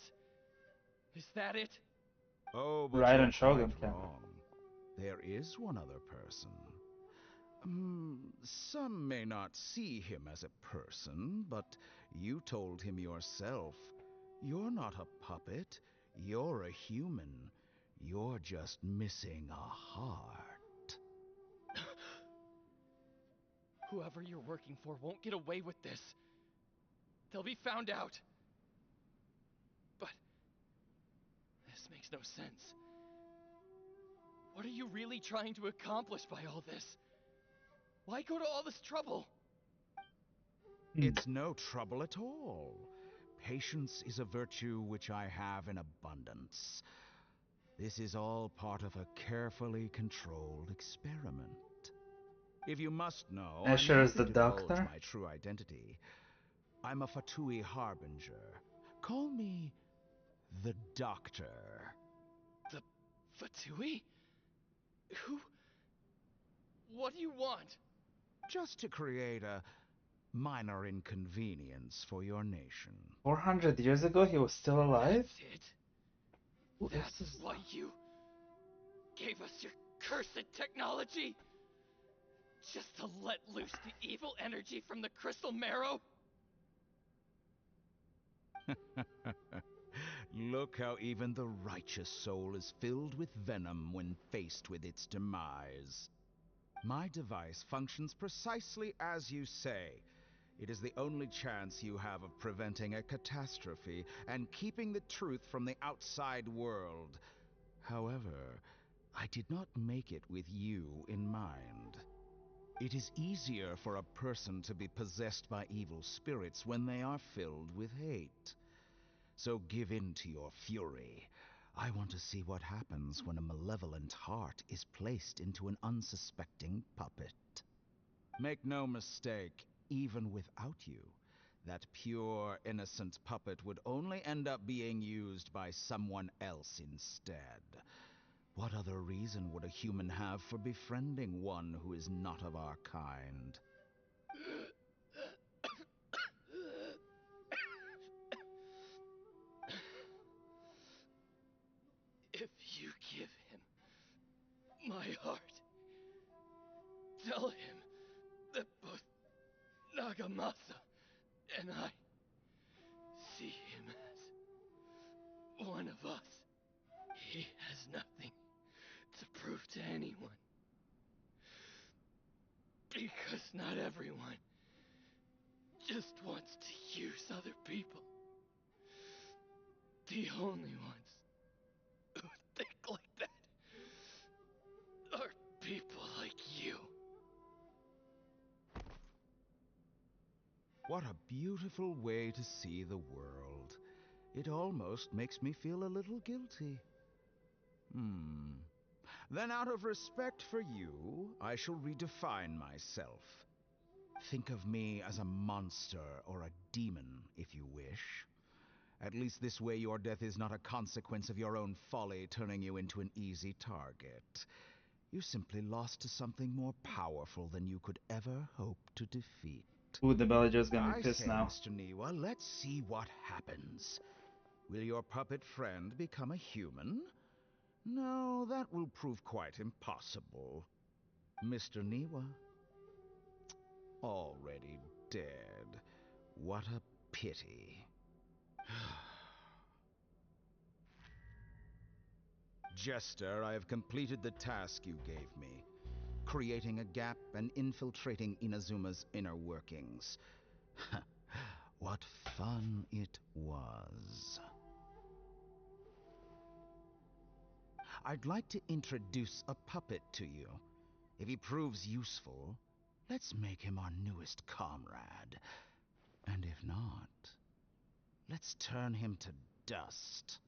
Is that it? Oh, but Right you're on Shogun quite Camp. wrong. There is one other person. Some may not see him as a person, but you told him yourself. You're not a puppet. You're a human. You're just missing a heart. Whoever you're working for won't get away with this. They'll be found out. But this makes no sense. What are you really trying to accomplish by all this? Why go to all this trouble? It's no trouble at all. Patience is a virtue which I have in abundance. This is all part of a carefully controlled experiment. If you must know, Asher I'm is happy the to divulge doctor? my true identity. I'm a Fatui harbinger. Call me the Doctor. The Fatui? Who? What do you want? Just to create a minor inconvenience for your nation. 400 years ago, he was still alive? That's it. Who is That's this? why you gave us your cursed technology? Just to let loose the evil energy from the crystal marrow? Look how even the righteous soul is filled with venom when faced with its demise. My device functions precisely as you say. It is the only chance you have of preventing a catastrophe and keeping the truth from the outside world. However, I did not make it with you in mind. It is easier for a person to be possessed by evil spirits when they are filled with hate. So give in to your fury. I want to see what happens when a malevolent heart is placed into an unsuspecting puppet. Make no mistake, even without you, that pure, innocent puppet would only end up being used by someone else instead. What other reason would a human have for befriending one who is not of our kind? If you give him my heart, tell him that both Nagamasa and I see him as one of us. He has nothing to prove to anyone. Because not everyone just wants to use other people. The only ones who think like that are people like you. What a beautiful way to see the world. It almost makes me feel a little guilty. Then out of respect for you, I shall redefine myself. Think of me as a monster or a demon, if you wish. At least this way your death is not a consequence of your own folly turning you into an easy target. You simply lost to something more powerful than you could ever hope to defeat. Ooh, the villager's gonna be I pissed say, now. Mr. Niwa, let's see what happens. Will your puppet friend become a human? No, that will prove quite impossible. Mr. Niwa, already dead. What a pity. Jester, I have completed the task you gave me. Creating a gap and infiltrating Inazuma's inner workings. What fun it was. I'd like to introduce a puppet to you. If he proves useful, let's make him our newest comrade. And if not, let's turn him to dust.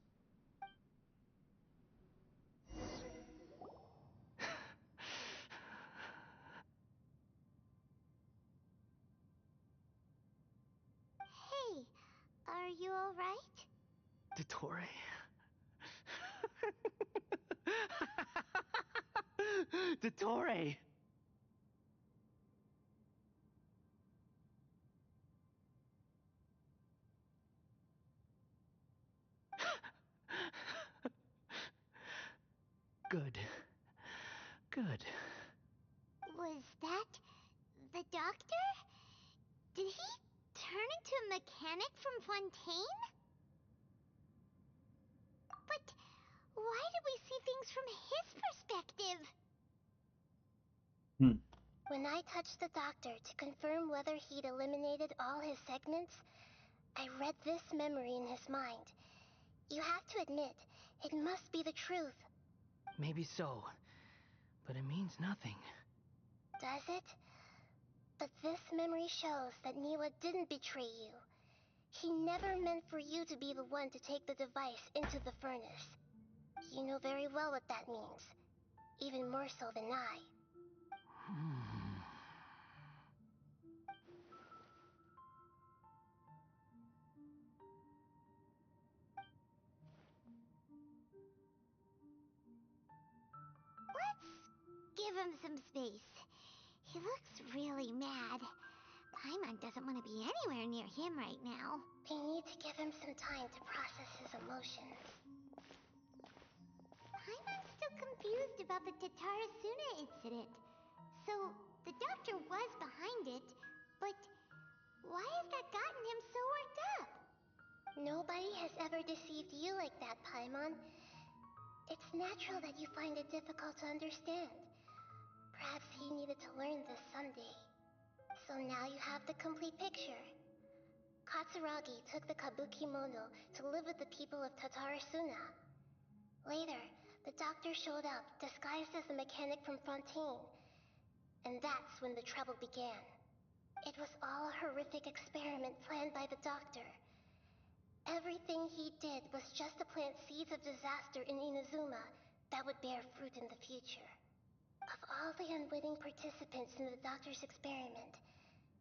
Hey, are you alright? Dottore? Dottore! Good. Good. Was that the doctor? Did he turn into a mechanic from Fontaine? But why did we see things from his perspective? When I touched the doctor to confirm whether he'd eliminated all his segments, I read this memory in his mind. You have to admit, it must be the truth. Maybe so, but it means nothing. Does it? But this memory shows that Niwa didn't betray you. He never meant for you to be the one to take the device into the furnace. You know very well what that means. Even more so than I. Let's give him some space. He looks really mad. Paimon doesn't want to be anywhere near him right now. We need to give him some time to process his emotions. Paimon's still confused about the Tatarasuna incident. So, the doctor was behind it, but why has that gotten him so worked up? Nobody has ever deceived you like that, Paimon. It's natural that you find it difficult to understand. Perhaps he needed to learn this someday. So now you have the complete picture. Katsuragi took the Kabuki Mono to live with the people of Tatarasuna. Later, the doctor showed up, disguised as a mechanic from Fontaine. And that's when the trouble began. It was all a horrific experiment planned by the doctor. Everything he did was just to plant seeds of disaster in Inazuma that would bear fruit in the future. Of all the unwitting participants in the doctor's experiment,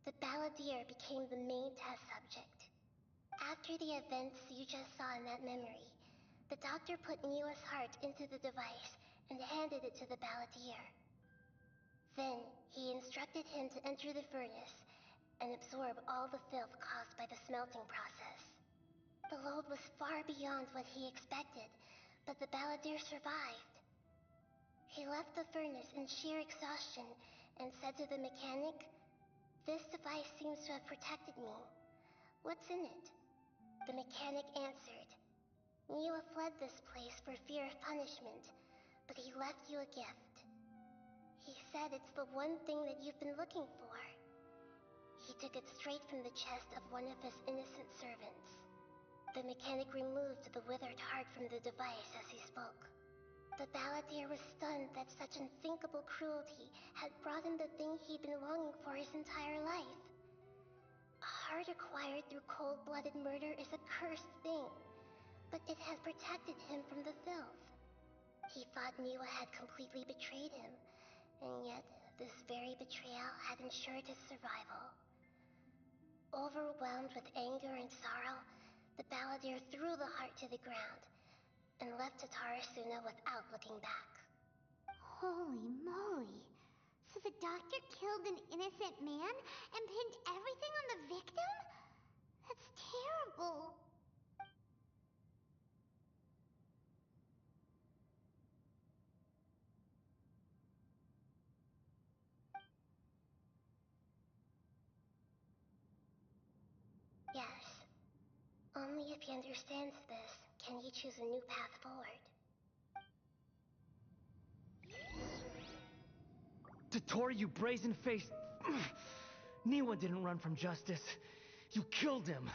the balladeer became the main test subject. After the events you just saw in that memory, the doctor put Niwa's heart into the device and handed it to the balladeer. Then, he instructed him to enter the furnace and absorb all the filth caused by the smelting process. The load was far beyond what he expected, but the balladeer survived. He left the furnace in sheer exhaustion and said to the mechanic, "This device seems to have protected me. What's in it?" The mechanic answered, "Niwa fled this place for fear of punishment, but he left you a gift. He said it's the one thing that you've been looking for." He took it straight from the chest of one of his innocent servants. The mechanic removed the withered heart from the device as he spoke. The balladeer was stunned that such unthinkable cruelty had brought him the thing he'd been longing for his entire life. A heart acquired through cold-blooded murder is a cursed thing, but it had protected him from the filth. He thought Niwa had completely betrayed him, and yet this very betrayal had ensured his survival. Overwhelmed with anger and sorrow, the balladeer threw the heart to the ground and left Tatarasuna without looking back. Holy moly. So the doctor killed an innocent man and pinned everything on the victim? That's terrible. Yes. Only if he understands this can he choose a new path forward. Tottori, you brazen-faced... Niwa didn't run from justice. You killed him.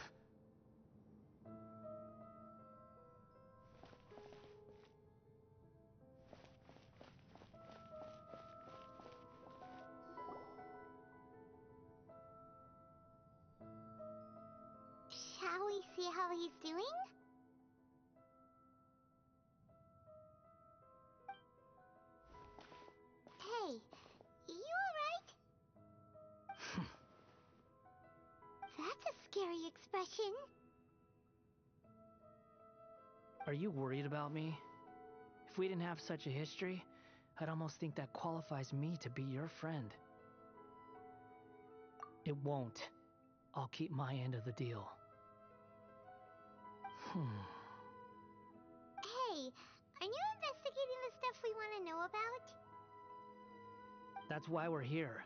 Shall we see how he's doing? Hey, you alright? That's a scary expression. Are you worried about me? If we didn't have such a history, I'd almost think that qualifies me to be your friend. It won't. I'll keep my end of the deal. Hey, are you investigating the stuff we want to know about? That's why we're here.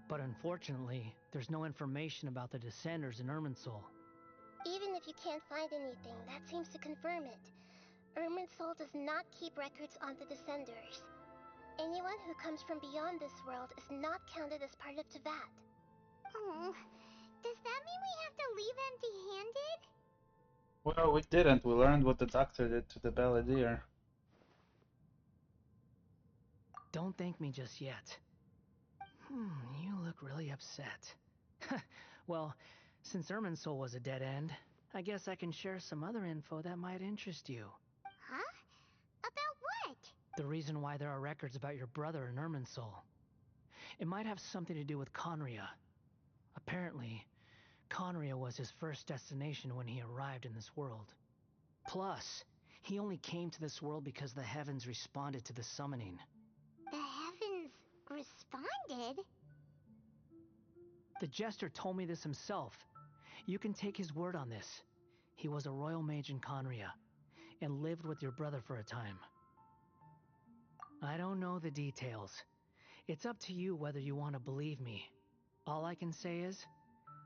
But unfortunately, there's no information about the Descenders in Irminsul. Even if you can't find anything, that seems to confirm it. Irminsul does not keep records on the Descenders. Anyone who comes from beyond this world is not counted as part of Teyvat. Oh, does that mean we have to leave empty-handed? Well, we didn't. We learned what the doctor did to the Balladeer. Don't thank me just yet. You look really upset. Well, since Irminsul was a dead end, I guess I can share some other info that might interest you. Huh? About what? The reason why there are records about your brother in Irminsul. It might have something to do with Conria. Apparently, Conria was his first destination when he arrived in this world. Plus, he only came to this world because the heavens responded to the summoning. The heavens responded? The Jester told me this himself. You can take his word on this. He was a royal mage in Conria, and lived with your brother for a time. I don't know the details. It's up to you whether you want to believe me. All I can say is,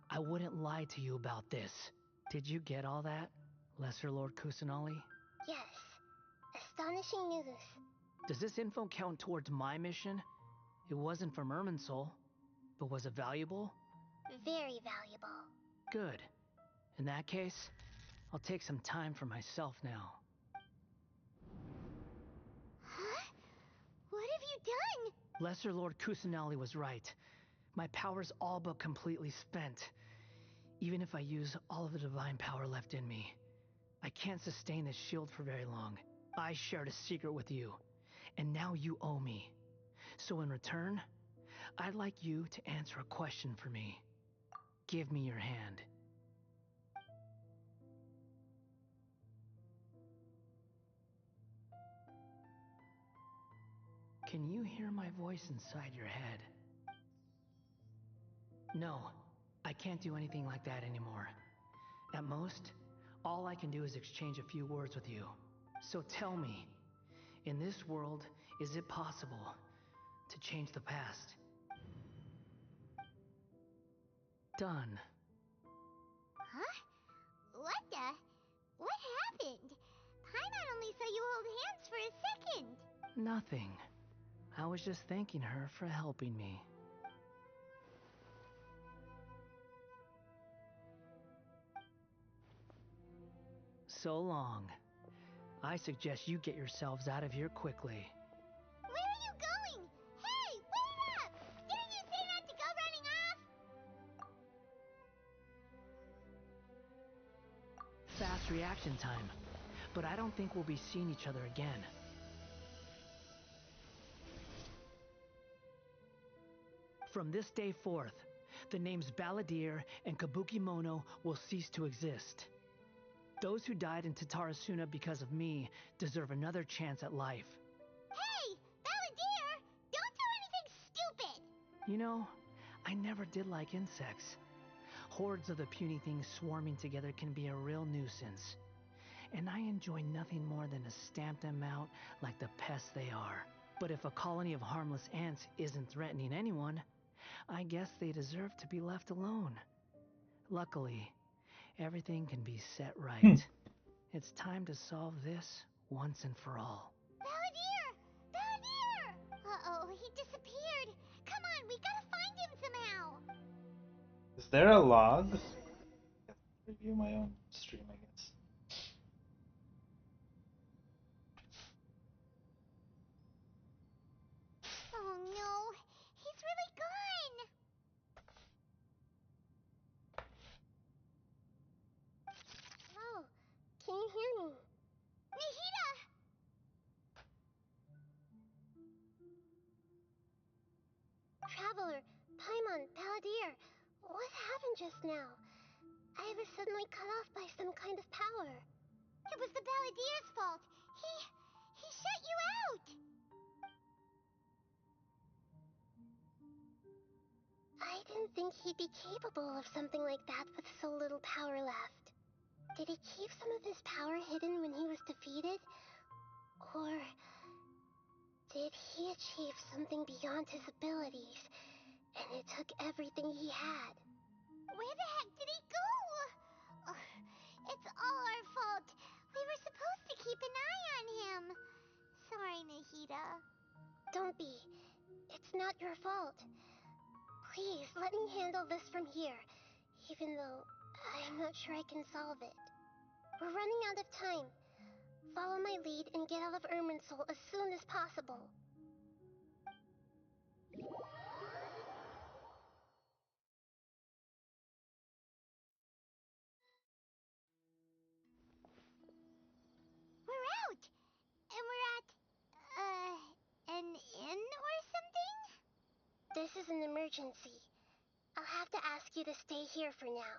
I wouldn't lie to you about this. Did you get all that, Lesser Lord Kusanali? Yes. Astonishing news. Does this info count towards my mission? It wasn't from Irminsul, but was it valuable? Very valuable. Good. In that case, I'll take some time for myself now. Huh? What have you done? Lesser Lord Kusanali was right. My power's all but completely spent. Even if I use all of the divine power left in me, I can't sustain this shield for very long. I shared a secret with you, and now you owe me. So in return, I'd like you to answer a question for me. Give me your hand. Can you hear my voice inside your head? No, I can't do anything like that anymore. At most, all I can do is exchange a few words with you. So tell me, in this world, is it possible to change the past? Done. Huh? What happened? Paimon only saw you hold hands for a second. Nothing. I was just thanking her for helping me. So long. I suggest you get yourselves out of here quickly. Where are you going? Hey, wait up! Didn't you say not to go running off? Fast reaction time. But I don't think we'll be seeing each other again. From this day forth, the names Balladeer and Kabukimono will cease to exist. Those who died in Tatarasuna because of me deserve another chance at life. Hey, Balladeer! Don't do anything stupid! You know, I never did like insects. Hordes of the puny things swarming together can be a real nuisance. And I enjoy nothing more than to stamp them out like the pests they are. But if a colony of harmless ants isn't threatening anyone, I guess they deserve to be left alone. Luckily, everything can be set right. It's time to solve this once and for all. Balladeer! Balladeer! Uh-oh, he disappeared. Come on, we gotta find him somehow. Is there a log? I can review my own stream, I guess. Oh no, he's really gone. Oh, can you hear me? Nahida! Traveler, Paimon, Balladeer, what happened just now? I was suddenly cut off by some kind of power. It was the Balladeer's fault. He shut you out. I didn't think he'd be capable of something like that with so little power left. Did he keep some of his power hidden when he was defeated? achieve something beyond his abilities, and it took everything he had. Where the heck did he go? Ugh, it's all our fault. We were supposed to keep an eye on him. Sorry, Nahida. Don't be. It's not your fault. Please, let me handle this from here, even though I'm not sure I can solve it. We're running out of time. Follow my lead and get out of Irminsul as soon as possible. We're out! And we're at, an inn or something? This is an emergency. I'll have to ask you to stay here for now.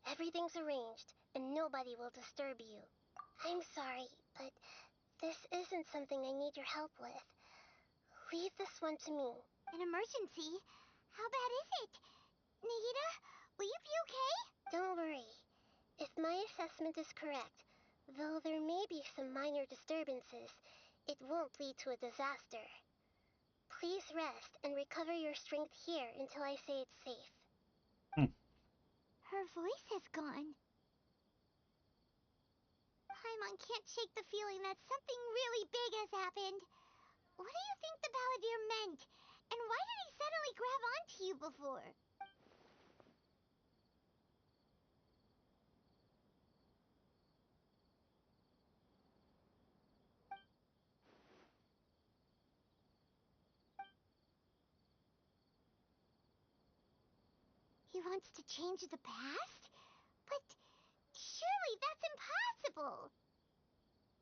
Everything's arranged, and nobody will disturb you. I'm sorry, but this isn't something I need your help with. Leave this one to me. An emergency? How bad is it? Nahida, will you be okay? Don't worry. If my assessment is correct, though there may be some minor disturbances, it won't lead to a disaster. Please rest and recover your strength here until I say it's safe. Her voice has gone. Paimon can't shake the feeling that something really big has happened. What do you think the Balladeer meant? And why did he suddenly grab onto you before? He wants to change the past? But surely that's impossible!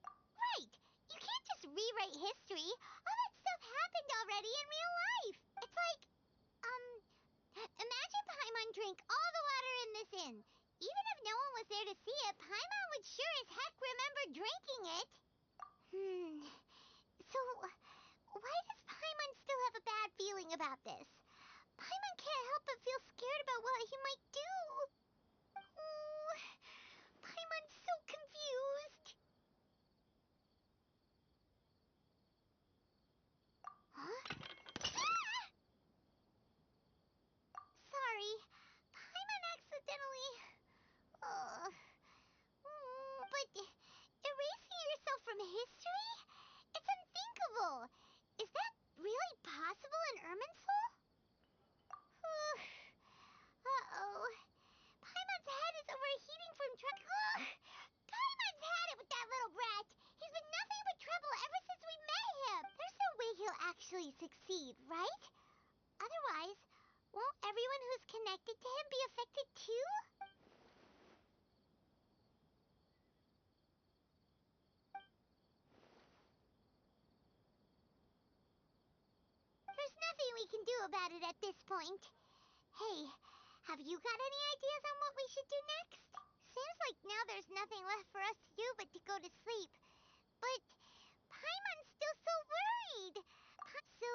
Right! You can't just rewrite history. All that stuff happened already in real life. It's like, imagine Paimon drank all the water in this inn. Even if no one was there to see it, Paimon would sure as heck remember drinking it. So, why does Paimon still have a bad feeling about this? Paimon can't help but feel scared about what he might do. Oh, Paimon's so confused. Huh? Sorry. Paimon accidentally... but erasing yourself from history? It's unthinkable. Is that really possible in Irminsul? Uh-oh. Paimon's head is overheating from Paimon's had it with that little brat. He's been nothing but trouble ever since we met him. There's no way he'll actually succeed, right? Otherwise, won't everyone who's connected to him be affected too? There's nothing we can do about it at this point. Hey, have you got any ideas on what we should do next? Seems like now there's nothing left for us to do but to go to sleep. But Paimon's still so worried. So,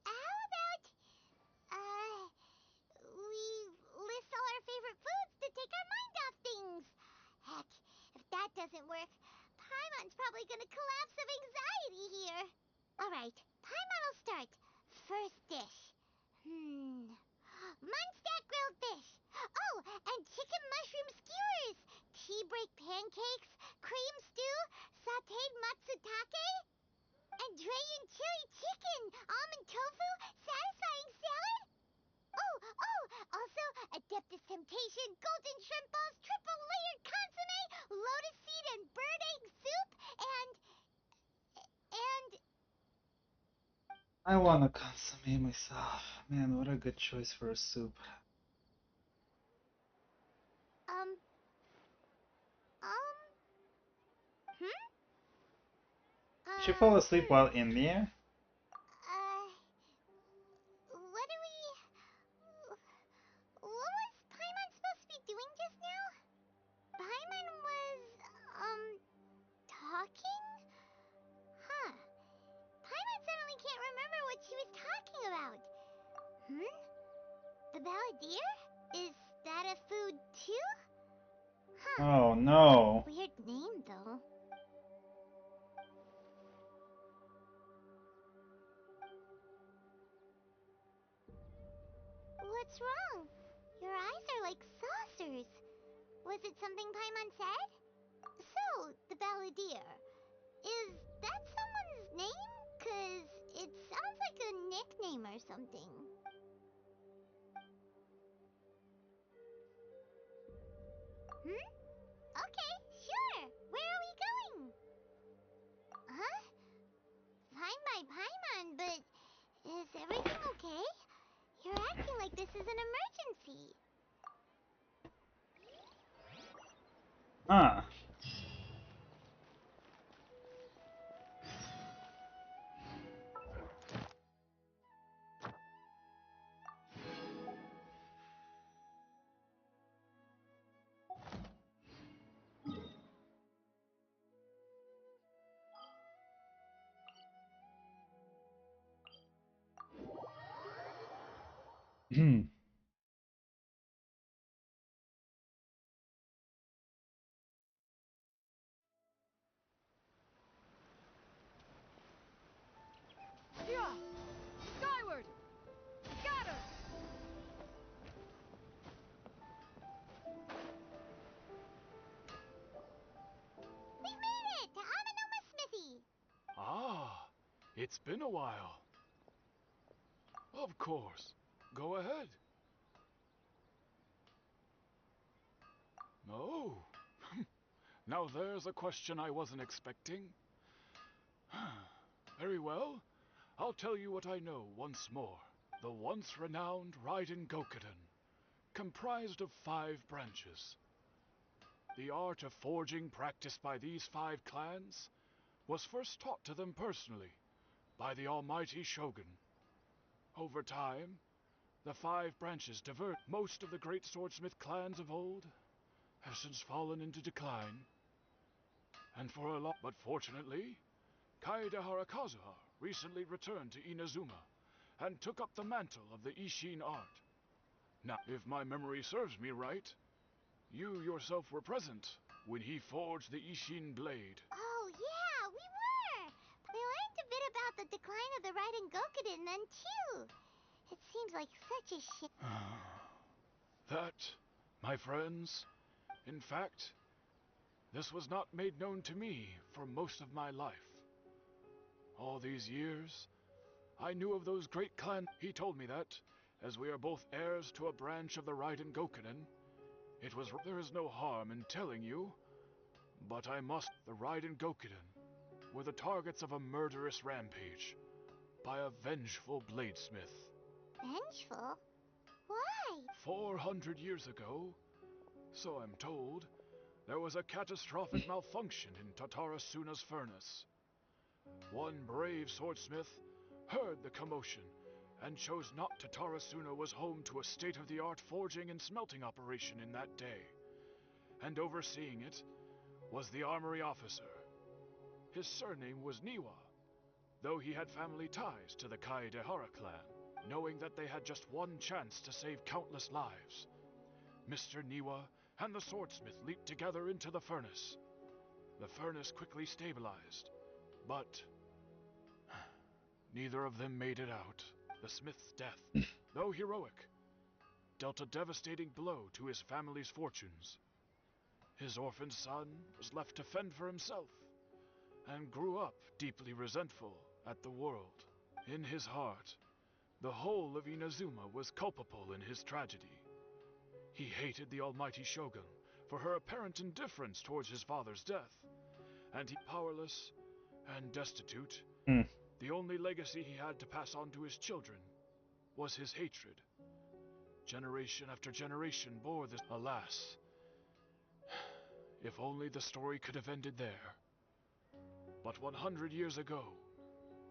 how about, we list all our favorite foods to take our mind off things? Heck, if that doesn't work, Paimon's probably gonna collapse of anxiety here. Alright, Paimon will start. First dish. Munstack grilled fish. Oh, and chicken mushroom skewers. Tea break pancakes. Cream stew. Sauteed matsutake. And dragon chili chicken. Almond tofu. Satisfying salad. Also, Adeptus Temptation. Golden shrimp balls. Triple layered consomme. Lotus seed and bird egg soup. And... I wanna consummate myself. Man, what a good choice for a soup. Did you fall asleep while in the air? What was Paimon supposed to be doing just now? Paimon was, talking? Huh. Paimon suddenly can't remember what she was talking about. The Balladeer? Is that a food too? Huh. Oh no. Weird name though. What's wrong? Your eyes are like saucers. Was it something Paimon said? So, the Balladeer. Is that someone's name? 'Cause it sounds like a nickname or something. Okay, sure. Where are we going? Huh? Fine by Paimon, but is everything okay? You're acting like this is an emergency. Ah. Hmm. Yeah! Skyward! Scatter! We made it to Amanoma Smithy! Ah, it's been a while. Of course. Go ahead. Oh. Now there's a question I wasn't expecting. Very well. I'll tell you what I know once more. The once renowned Raiden Gokuden, comprised of 5 branches. The art of forging practiced by these 5 clans was first taught to them personally by the almighty Shogun. Over time, the 5 branches divert. Most of the great swordsmith clans of old have since fallen into decline. And for a lot, but fortunately, Kaedehara Kazuha recently returned to Inazuma and took up the mantle of the Ishin art. Now, if my memory serves me right, you yourself were present when he forged the Ishin blade. Oh, yeah, we were! We learned a bit about the decline of the Raiden Gokuden then, too. It seems like such a shit. That, my friends, in fact, this was not made known to me for most of my life. All these years, I knew of those great clans. He told me that, as we are both heirs to a branch of the Raiden Gokuden, there is no harm in telling you, but I must. The Raiden Gokuden were the targets of a murderous rampage by a vengeful bladesmith. Vengeful? Why? 400 years ago, so I'm told, there was a catastrophic malfunction in Tatarasuna's furnace. One brave swordsmith heard the commotion and chose not. Tatarasuna was home to a state-of-the-art forging and smelting operation in that day, and overseeing it was the armory officer. His surname was Niwa, though he had family ties to the Kaedehara clan. Knowing that they had just one chance to save countless lives, Mr. Niwa and the swordsmith leaped together into the furnace. The furnace quickly stabilized, but neither of them made it out. The smith's death, though heroic, dealt a devastating blow to his family's fortunes. His orphaned son was left to fend for himself, and grew up deeply resentful at the world. In his heart, the whole of Inazuma was culpable in his tragedy. He hated the almighty Shogun for her apparent indifference towards his father's death, and he powerless and destitute. The only legacy he had to pass on to his children was his hatred. Generation after generation bore this. Alas, if only the story could have ended there. But 100 years ago,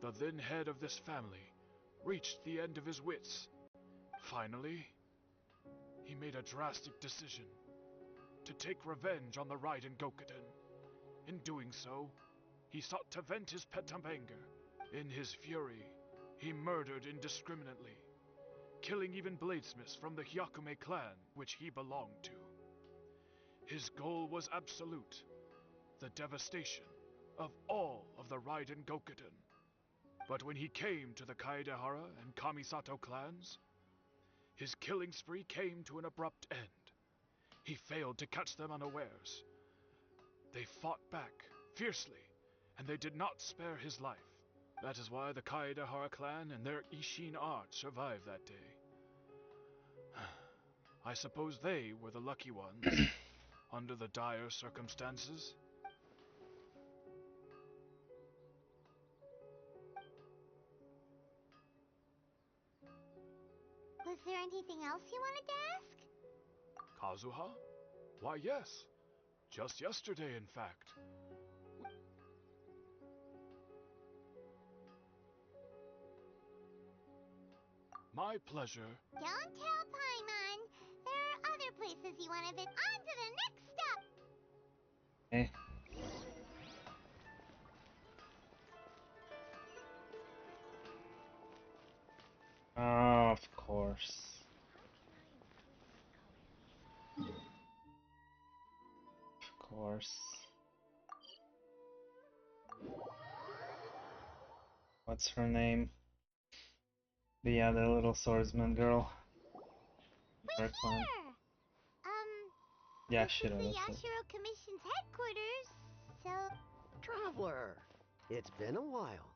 the then head of this family reached the end of his wits. Finally, he made a drastic decision to take revenge on the Raiden Gokuden. In doing so, he sought to vent his pent up anger. In his fury, he murdered indiscriminately, killing even bladesmiths from the Hyakume clan which he belonged to. His goal was absolute, the devastation of all of the Raiden Gokuden. But when he came to the Kaedehara and Kamisato clans, his killing spree came to an abrupt end. He failed to catch them unawares. They fought back, fiercely, and they did not spare his life. That is why the Kaedahara clan and their Ishin art survived that day. I suppose they were the lucky ones, under the dire circumstances. Was there anything else you wanted to ask? Kazuha? Why, yes. Just yesterday, in fact. My pleasure. Don't tell Paimon. There are other places you want to visit. On to the next stop. Hey. Oh, of course. Of course. What's her name? The other little swordsman girl. We're here! Yeah, this shit, is the that's it. Yashiro Commission's headquarters, so... Traveler! It's been a while.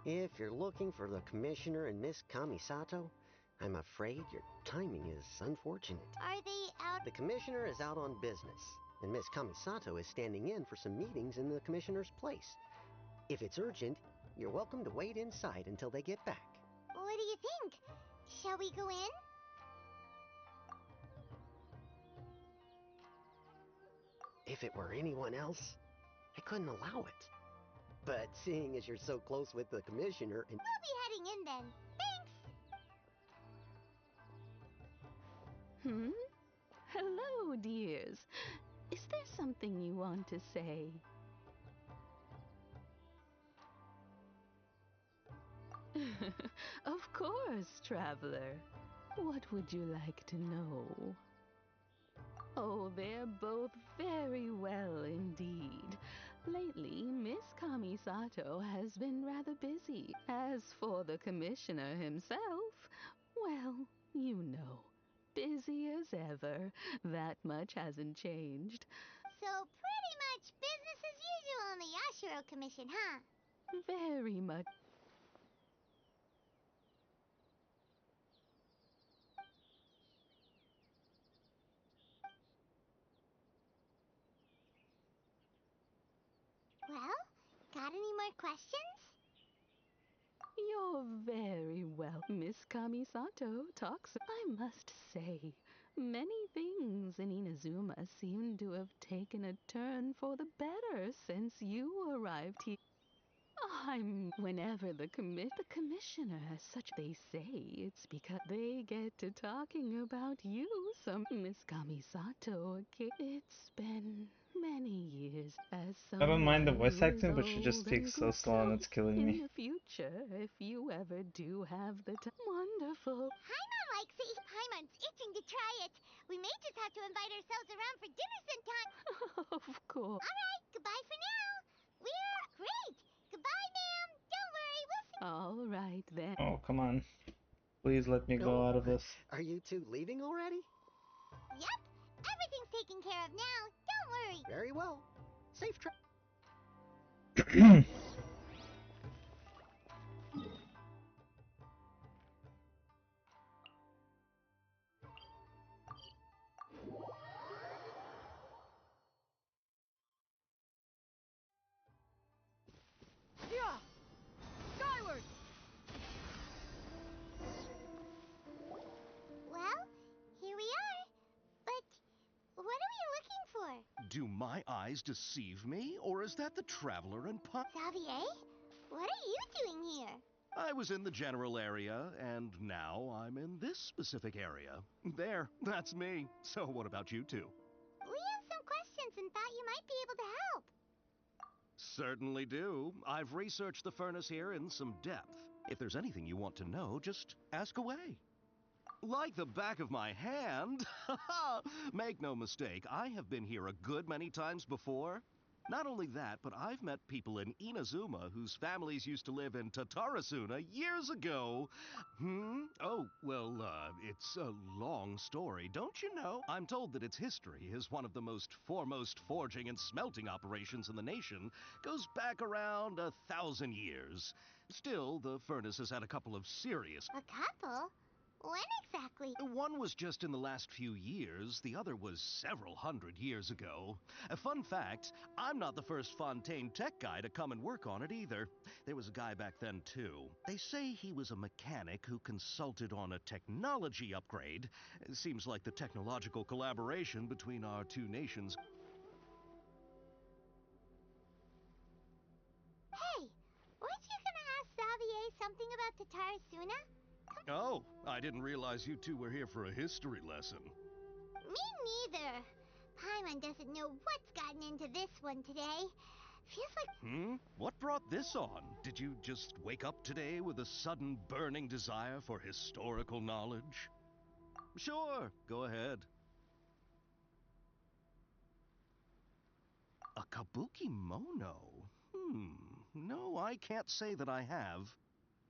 If you're looking for the Commissioner and Miss Kamisato, I'm afraid your timing is unfortunate. Are they out? The Commissioner is out on business, and Miss Kamisato is standing in for some meetings in the Commissioner's place. If it's urgent, you're welcome to wait inside until they get back. What do you think? Shall we go in? If it were anyone else, I couldn't allow it. But seeing as you're so close with the Commissioner and... We'll be heading in then. Thanks! Hello, dears. Is there something you want to say? Of course, traveler. What would you like to know? Oh, they're both very well indeed. Lately, Miss Kamisato has been rather busy. As for the Commissioner himself, well, you know, busy as ever. That much hasn't changed. So pretty much business as usual in the Yashiro Commission, huh? Very much. Well, got any more questions? You're very well. Miss Kamisato talks. I must say, many things in Inazuma seem to have taken a turn for the better since you arrived here. Whenever the commissioner has such, they say it's because they get to talking about you. Some Miss Kamisato, it's been many years as I don't mind the someone voice who is acting, but she just old speaks and so slow and it's killing in me. the future, if you ever do have the time. Wonderful. Paimon likes it. Paimon's itching to try it. We may just have to invite ourselves around for dinner sometime. Of course. All right, goodbye for now. We're great. Goodbye, ma'am. Don't worry, we'll see. All right then. Oh, come on. Please let me go Oh, out of this. are you two leaving already? Yep, everything's taken care of now. Don't worry. Very well. Safe trip. Yeah! Skyward! Well, here we are. But what are we looking for? Do my eyes deceive me, or is that the traveler and Xavier? What are you doing here? I was in the general area, and now I'm in this specific area. There, that's me. So what about you two? We have some questions and thought you might be able to help. Certainly do. I've researched the furnace here in some depth. If there's anything you want to know, just ask away. Like the back of my hand. Make no mistake, I have been here a good many times before. Not only that, but I've met people in Inazuma whose families used to live in Tatarasuna years ago. Oh, well, it's a long story, don't you know? I'm told that its history is one of the most foremost forging and smelting operations in the nation. Goes back around 1,000 years. Still, the furnace has had a couple of serious... A couple? When exactly? One was just in the last few years, the other was several hundred years ago. A fun fact, I'm not the first Fontaine tech guy to come and work on it either. There was a guy back then too. They say he was a mechanic who consulted on a technology upgrade. It seems like the technological collaboration between our two nations... Hey, weren't you gonna ask Xavier something about Tatarasuna? Oh, I didn't realize you two were here for a history lesson. Me neither. Paimon doesn't know what's gotten into this one today. Feels like... What brought this on? Did you just wake up today with a sudden burning desire for historical knowledge? Sure, go ahead. A kabuki mono? No, I can't say that I have.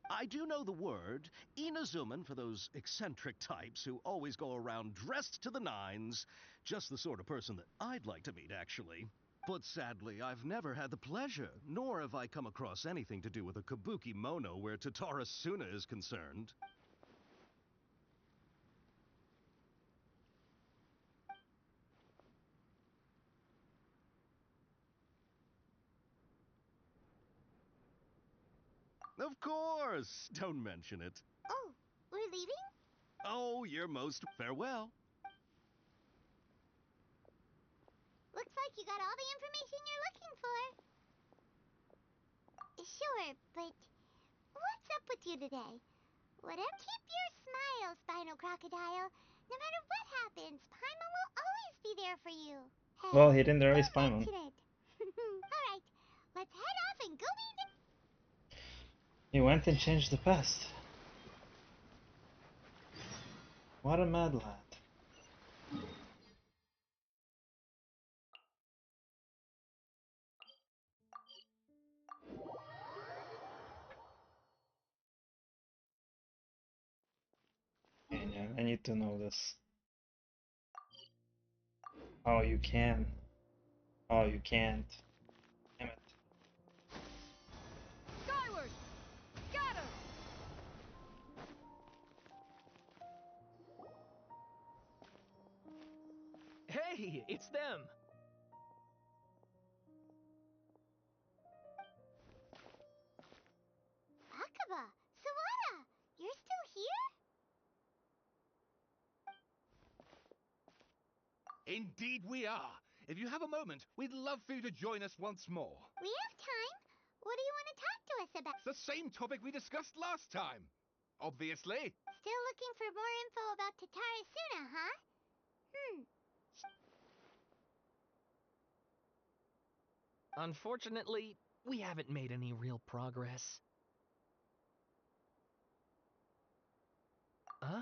I do know the word, Inazuman, for those eccentric types who always go around dressed to the nines. Just the sort of person that I'd like to meet, actually. But sadly, I've never had the pleasure, nor have I come across anything to do with a kabuki mono where Tatarasuna is concerned. Of course! Don't mention it. Oh, we're leaving? Oh, you're most farewell. Looks like you got all the information you're looking for. Sure, but what's up with you today? Whatever, keep your smile, Spinal Crocodile. No matter what happens, Paimon will always be there for you. Hey, Well, he didn't erase don't Paimon. mention it. Alright, let's head off and go meet the... He went and changed the past. What a mad lad. Yeah, I need to know this. Oh, you can. Oh, you can't. Damn it. Skyward! Scatter! Hey, it's them! Akaba, Sawada, you're still here? Indeed we are. If you have a moment, we'd love for you to join us once more. We have time. What do you want to talk to us about? It's the same topic we discussed last time. Obviously. Still looking for more info about Tatarasuna, huh? Unfortunately, we haven't made any real progress. Huh?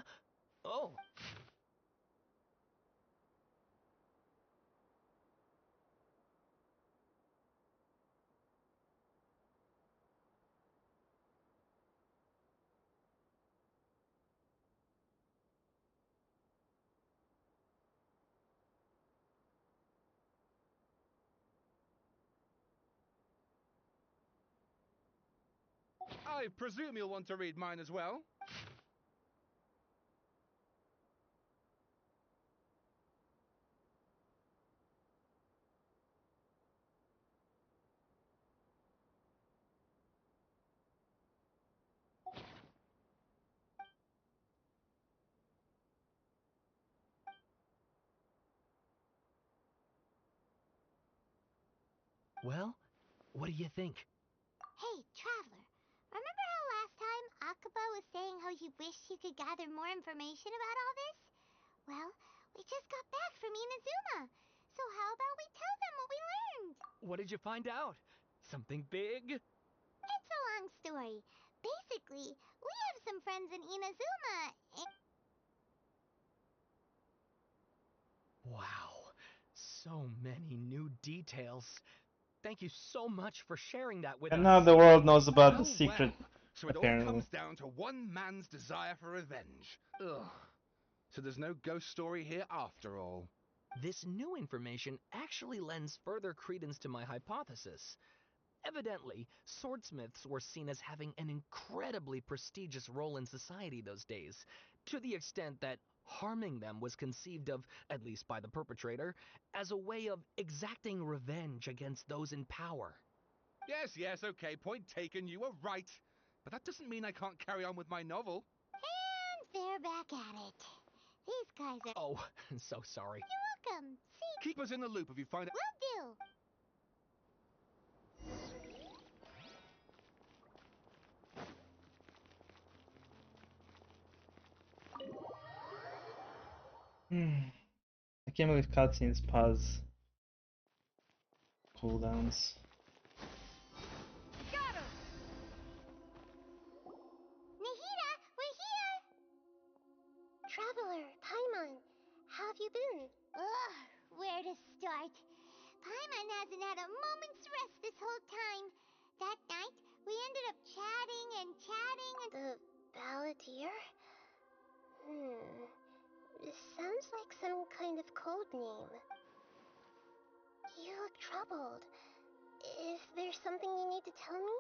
Oh! I presume you'll want to read mine as well. Well, what do you think? Hey, Traveler. Remember how last time Akaba was saying how he wished he could gather more information about all this? Well, we just got back from Inazuma. So how about we tell them what we learned? What did you find out? Something big? It's a long story. Basically, we have some friends in Inazuma. Wow, so many new details. Thank you so much for sharing that with us. And now the world knows about the Oh, secret, well. So it all apparently. comes down to one man's desire for revenge. Ugh. So there's no ghost story here after all. This new information actually lends further credence to my hypothesis. Evidently, swordsmiths were seen as having an incredibly prestigious role in society those days, to the extent that harming them was conceived of, at least by the perpetrator, as a way of exacting revenge against those in power. Yes, okay, point taken, you were right. But that doesn't mean I can't carry on with my novel. And they're back at it. These guys are... Oh, so sorry. You're welcome. See... Keep us in the loop if you find it. Will do. I can't believe cutscenes pause cooldowns. Got him! Nahida, we're here! Traveler, Paimon, how have you been? Ugh, where to start? Paimon hasn't had a moment's rest this whole time. That night, we ended up chatting and... The Balladeer? This sounds like some kind of code name. You look troubled. Is there something you need to tell me?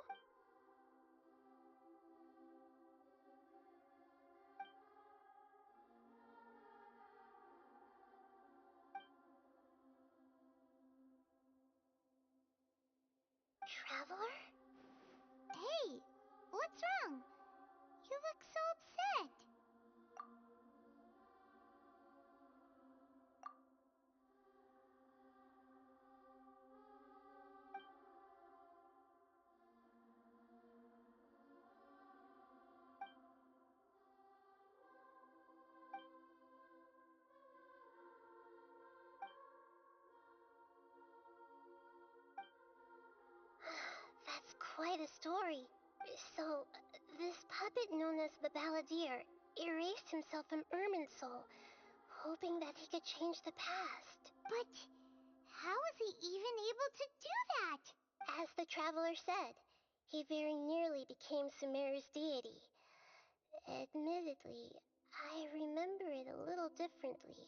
Traveler? Hey, what's wrong? You look so upset. That's quite a story. So, this puppet known as the Balladeer erased himself from Irminsul, hoping that he could change the past. But how was he even able to do that? As the Traveler said, he very nearly became Sumeru's deity. Admittedly, I remember it a little differently.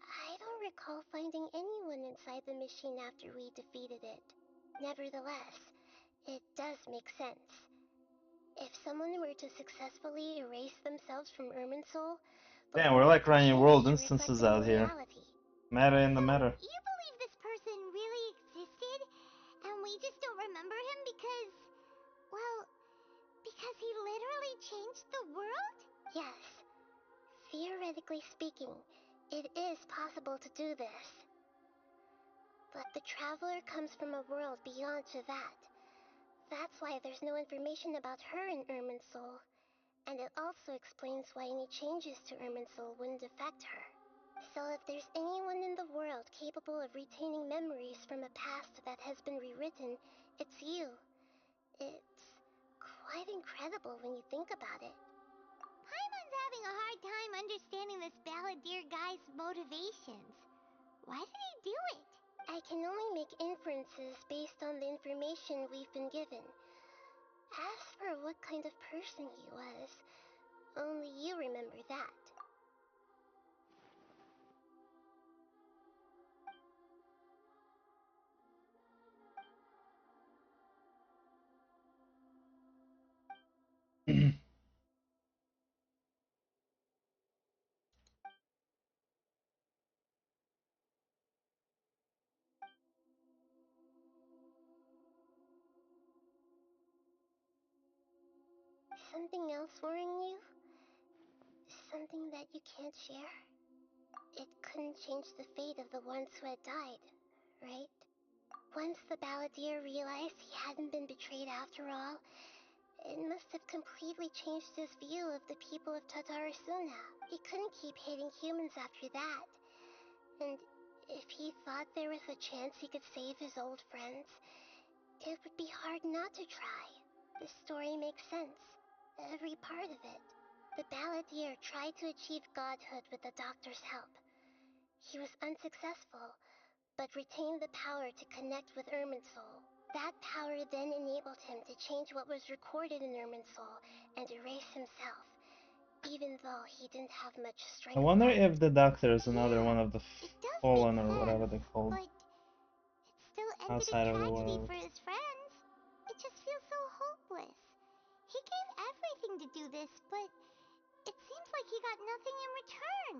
I don't recall finding anyone inside the machine after we defeated it. Nevertheless, it does make sense. If someone were to successfully erase themselves from Irminsul, Damn, we're like running world instances out here. Meta in the meta. You believe this person really existed, and we just don't remember him because, well, because he literally changed the world? Yes. Theoretically speaking, it is possible to do this. But the Traveler comes from a world beyond to that. That's why there's no information about her in Irminsul. And it also explains why any changes to Irminsul wouldn't affect her. So if there's anyone in the world capable of retaining memories from a past that has been rewritten, it's you. It's quite incredible when you think about it. Paimon's having a hard time understanding this Balladeer guy's motivations. Why did he do it? I can only make inferences based on the information we've been given. As for what kind of person he was, only you remember that. Something else worrying you? Something that you can't share? It couldn't change the fate of the ones who had died, right? Once the Balladeer realized he hadn't been betrayed after all, it must have completely changed his view of the people of Tatarasuna. He couldn't keep hating humans after that. And if he thought there was a chance he could save his old friends, it would be hard not to try. The story makes sense. Every part of it. The Balladeer tried to achieve godhood with the doctor's help. He was unsuccessful, but retained the power to connect with Irminsul. That power then enabled him to change what was recorded in Irminsul and erase himself, even though he didn't have much strength. I wonder if the Doctor is another one of the Fallen or whatever they called. But it still ended Outside in of the tragedy world. for his friends. It just feels so hopeless. He gave everything to do this, but it seems like he got nothing in return.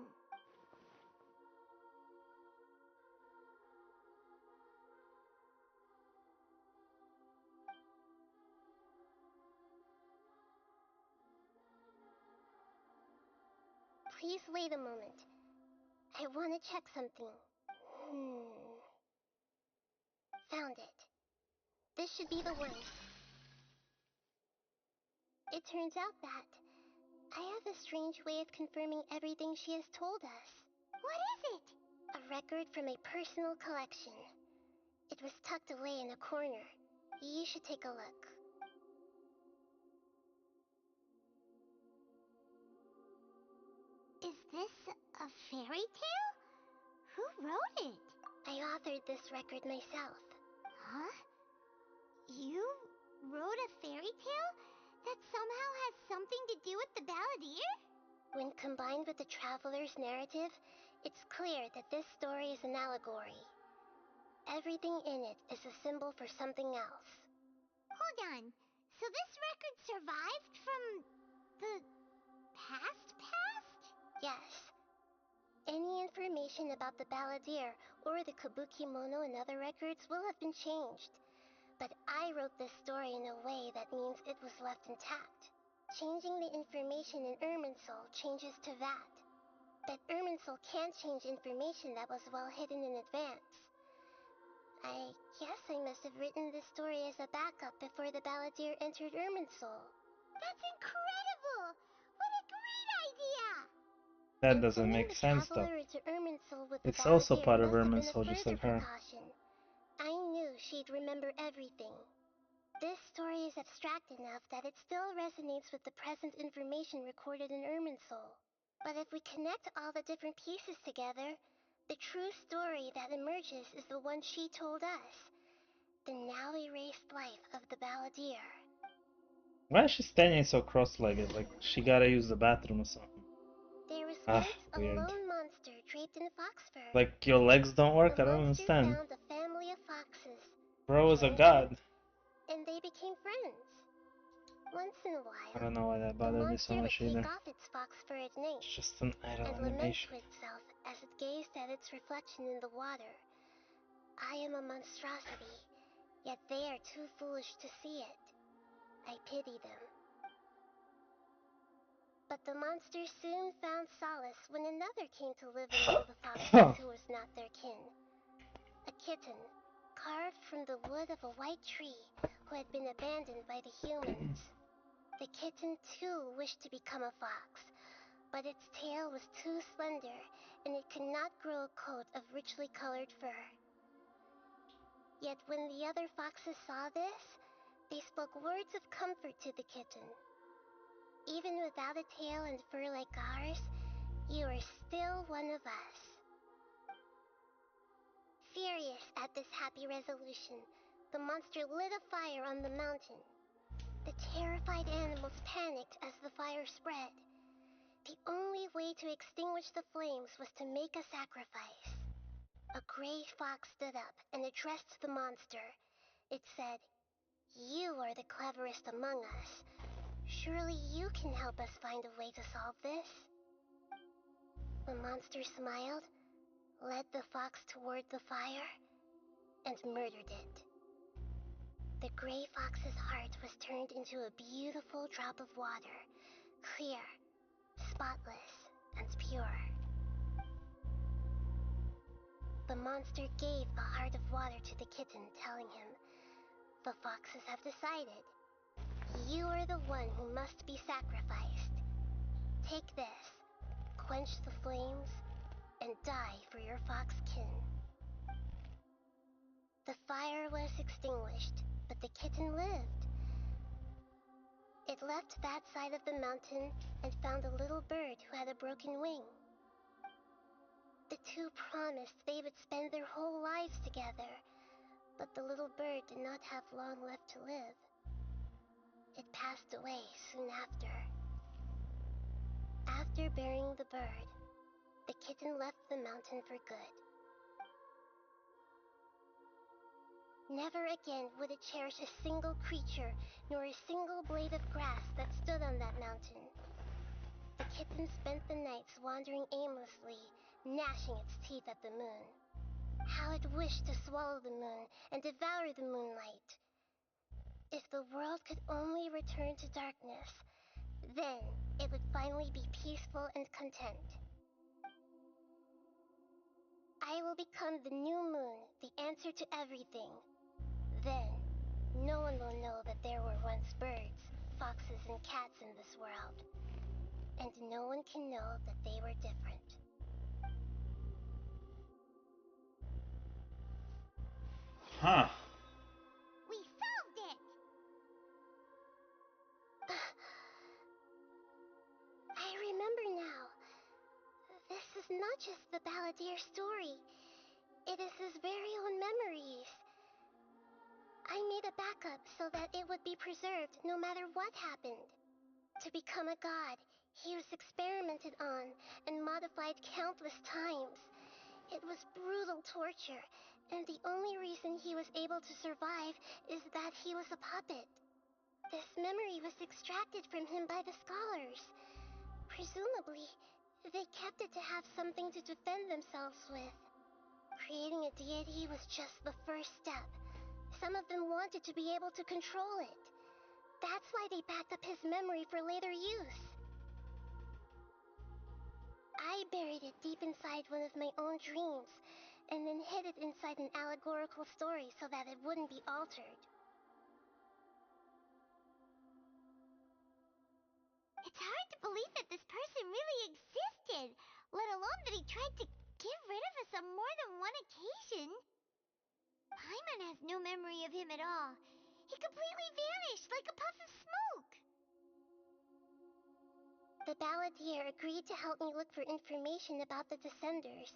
Please wait a moment. I want to check something. Found it. This should be the one. It turns out that I have a strange way of confirming everything she has told us. What is it? A record from a personal collection. It was tucked away in a corner. You should take a look. Is this a fairy tale? Who wrote it? I authored this record myself. Huh? You wrote a fairy tale that somehow has something to do with the Balladeer? When combined with the Traveler's narrative, it's clear that this story is an allegory. Everything in it is a symbol for something else. Hold on. So this record survived from the past? Yes. Any information about the Balladeer or the Kabuki Mono in other records will have been changed. But I wrote this story in a way that means it was left intact. Changing the information in Irminsul changes to that. But Irminsul can't change information that was well hidden in advance. I guess I must have written this story as a backup before the Balladeer entered Irminsul. That's incredible! What a great idea! That doesn't make sense though. It's also part of Irminsul, just like her. I knew she'd remember everything. This story is abstract enough that it still resonates with the present information recorded in Irminsul. But if we connect all the different pieces together, the true story that emerges is the one she told us. The now erased life of the Balladeer. Why is she standing so cross-legged? Like she gotta use the bathroom or something. There was Ah, once a weird. lone monster draped in fox fur. Like your legs don't work? The I don't monster understand. found a family of foxes. Bro is a joined god. them, and they became friends. Once in a while, I don't know why that the bothered me so monster would much take either. off its fox fur at night It's just an idle and lament animation. to itself as it gazed at its reflection in the water. I am a monstrosity, yet they are too foolish to see it. I pity them. But the monster soon found solace when another came to live among the foxes who was not their kin. A kitten, carved from the wood of a white tree who had been abandoned by the humans. The kitten too wished to become a fox, but its tail was too slender and it could not grow a coat of richly colored fur. Yet when the other foxes saw this, they spoke words of comfort to the kitten. Even without a tail and fur like ours, you are still one of us. Furious at this happy resolution, the monster lit a fire on the mountain. The terrified animals panicked as the fire spread. The only way to extinguish the flames was to make a sacrifice. A gray fox stood up and addressed the monster. It said, "You are the cleverest among us. Surely you can help us find a way to solve this." The monster smiled, led the fox toward the fire, and murdered it. The gray fox's heart was turned into a beautiful drop of water, clear, spotless, and pure. The monster gave the heart of water to the kitten, telling him, "The foxes have decided. You are the one who must be sacrificed. Take this, quench the flames, and die for your fox kin." The fire was extinguished, but the kitten lived. It left that side of the mountain and found a little bird who had a broken wing. The two promised they would spend their whole lives together, but the little bird did not have long left to live. It passed away soon after. After burying the bird, the kitten left the mountain for good. Never again would it cherish a single creature, nor a single blade of grass that stood on that mountain. The kitten spent the nights wandering aimlessly, gnashing its teeth at the moon. How it wished to swallow the moon and devour the moonlight. If the world could only return to darkness, then it would finally be peaceful and content. I will become the new moon, the answer to everything. Then, no one will know that there were once birds, foxes, and cats in this world. And no one can know that they were different. Huh. We solved it! I remember now. This is not just the Balladeer story. It is his very own memories. I made a backup so that it would be preserved no matter what happened. To become a god, he was experimented on and modified countless times. It was brutal torture, and the only reason he was able to survive is that he was a puppet. This memory was extracted from him by the scholars. Presumably, they kept it to have something to defend themselves with. Creating a deity was just the first step. Some of them wanted to be able to control it. That's why they backed up his memory for later use. I buried it deep inside one of my own dreams, and then hid it inside an allegorical story so that it wouldn't be altered. It's hard to believe that this person really existed, let alone that he tried to get rid of us on more than one occasion. Paimon has no memory of him at all. He completely vanished like a puff of smoke. The Balladeer agreed to help me look for information about the Descenders,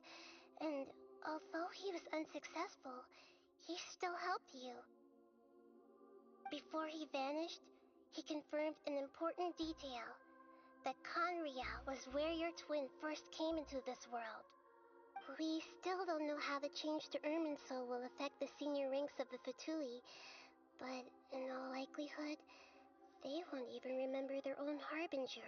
and although he was unsuccessful, he still helped you. Before he vanished, he confirmed an important detail, that Conria was where your twin first came into this world. We still don't know how the change to Irminsul will affect the senior ranks of the Fatui, but in all likelihood, they won't even remember their own Harbinger.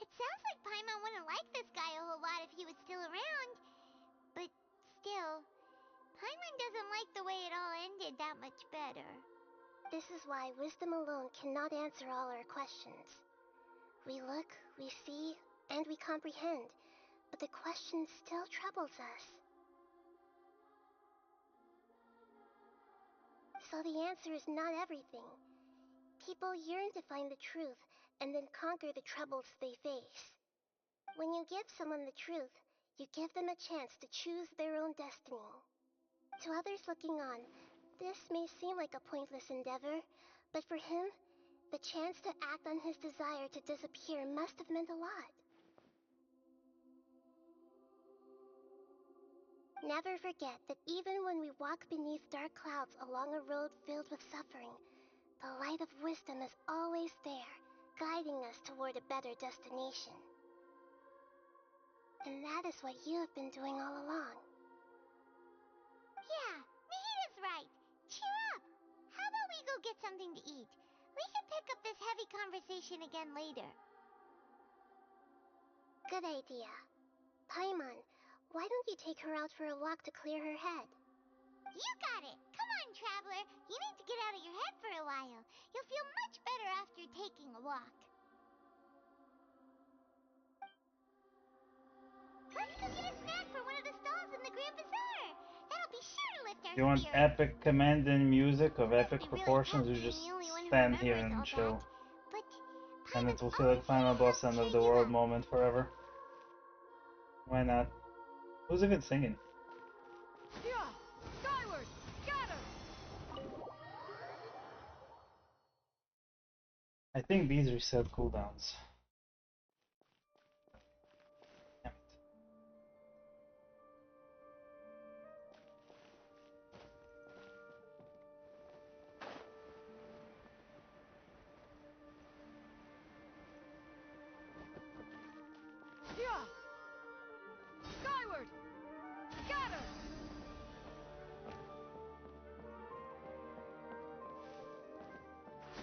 It sounds like Paimon wouldn't like this guy a whole lot if he was still around. But still, Paimon doesn't like the way it all ended that much better. This is why wisdom alone cannot answer all our questions. We look, we see, and we comprehend, but the question still troubles us. So the answer is not everything. People yearn to find the truth and then conquer the troubles they face. When you give someone the truth, you give them a chance to choose their own destiny. To others looking on, this may seem like a pointless endeavor, but for him, the chance to act on his desire to disappear must have meant a lot. Never forget that even when we walk beneath dark clouds along a road filled with suffering, the light of wisdom is always there, guiding us toward a better destination. And that is what you have been doing all along. Yeah, Nahida's right. Cheer up. How about we go get something to eat? We can pick up this heavy conversation again later. Good idea. Paimon, why don't you take her out for a walk to clear her head? You got it. Come on, traveler. You need to get out of your head for a while. You'll feel much better after taking a walk. Let's go get a snack from one of the stalls in the Grand Bazaar. That'll be sure to lift our You want spirits. epic command and music of epic Must be really proportions, tough you being just the only one who stand here remembers all and chill. that. But And it Paimon's will feel always like final here to boss help end of cheer the you world up. moment forever. Why not? Who's even singing? Yeah! Skyward! Scatter! I think these reset cooldowns. Yeah! Skyward! Scatter!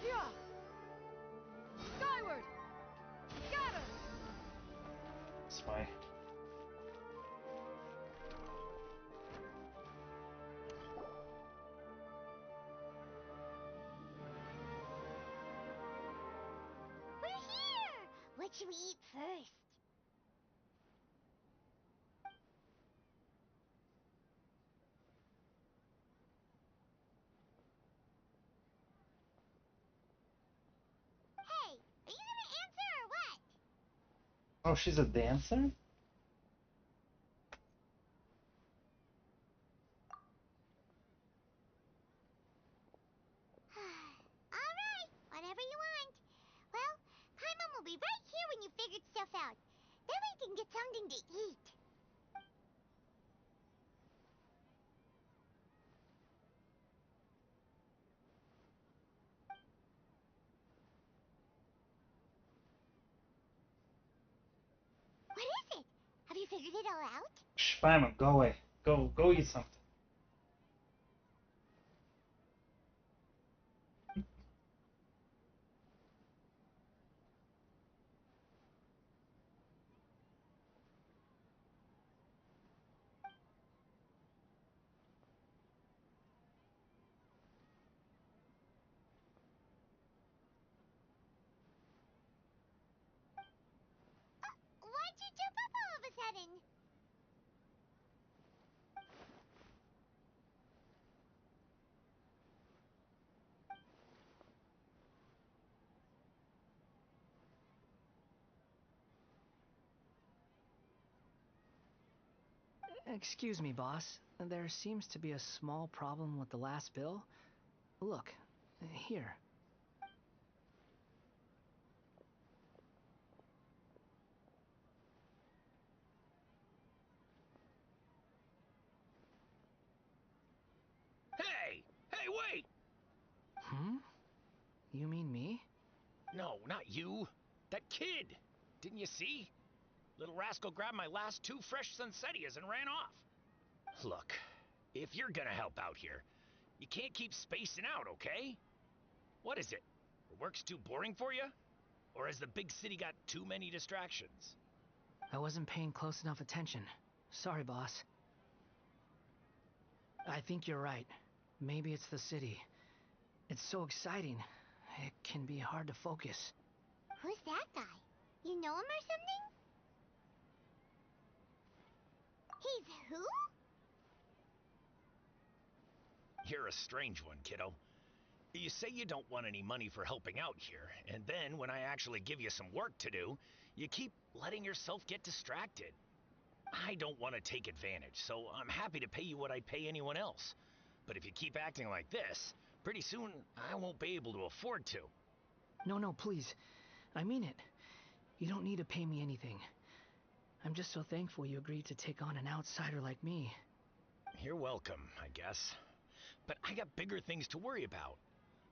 Yeah! Skyward! Scatter! That's why. We're here! What should we eat first? Hey, are you gonna answer or what? Oh, she's a dancer? Alright, whatever you want. Well, Paimon will be right here when you figured stuff out. Then we can get something to eat. What is it? Have you figured it all out? Shh, Paimon, go away. Go eat something. Why'd you jump up all of a sudden? Excuse me, boss. There seems to be a small problem with the last bill. Look, here. Hey! Hey, wait! Hmm? You mean me? No, not you. That kid. Didn't you see? Little rascal grabbed my last 2 fresh Sunsettias and ran off. Look, if you're gonna help out here, you can't keep spacing out, okay? What is it? Work's too boring for you? Or has the big city got too many distractions? I wasn't paying close enough attention. Sorry, boss. I think you're right. Maybe it's the city. It's so exciting. It can be hard to focus. Who's that guy? You know him or something? He's who? You're a strange one, kiddo. You say you don't want any money for helping out here, and then when I actually give you some work to do, you keep letting yourself get distracted. I don't want to take advantage, so I'm happy to pay you what I'd pay anyone else. But if you keep acting like this, pretty soon I won't be able to afford to. No, please. I mean it. You don't need to pay me anything. I'm just so thankful you agreed to take on an outsider like me. You're welcome, I guess. But I got bigger things to worry about.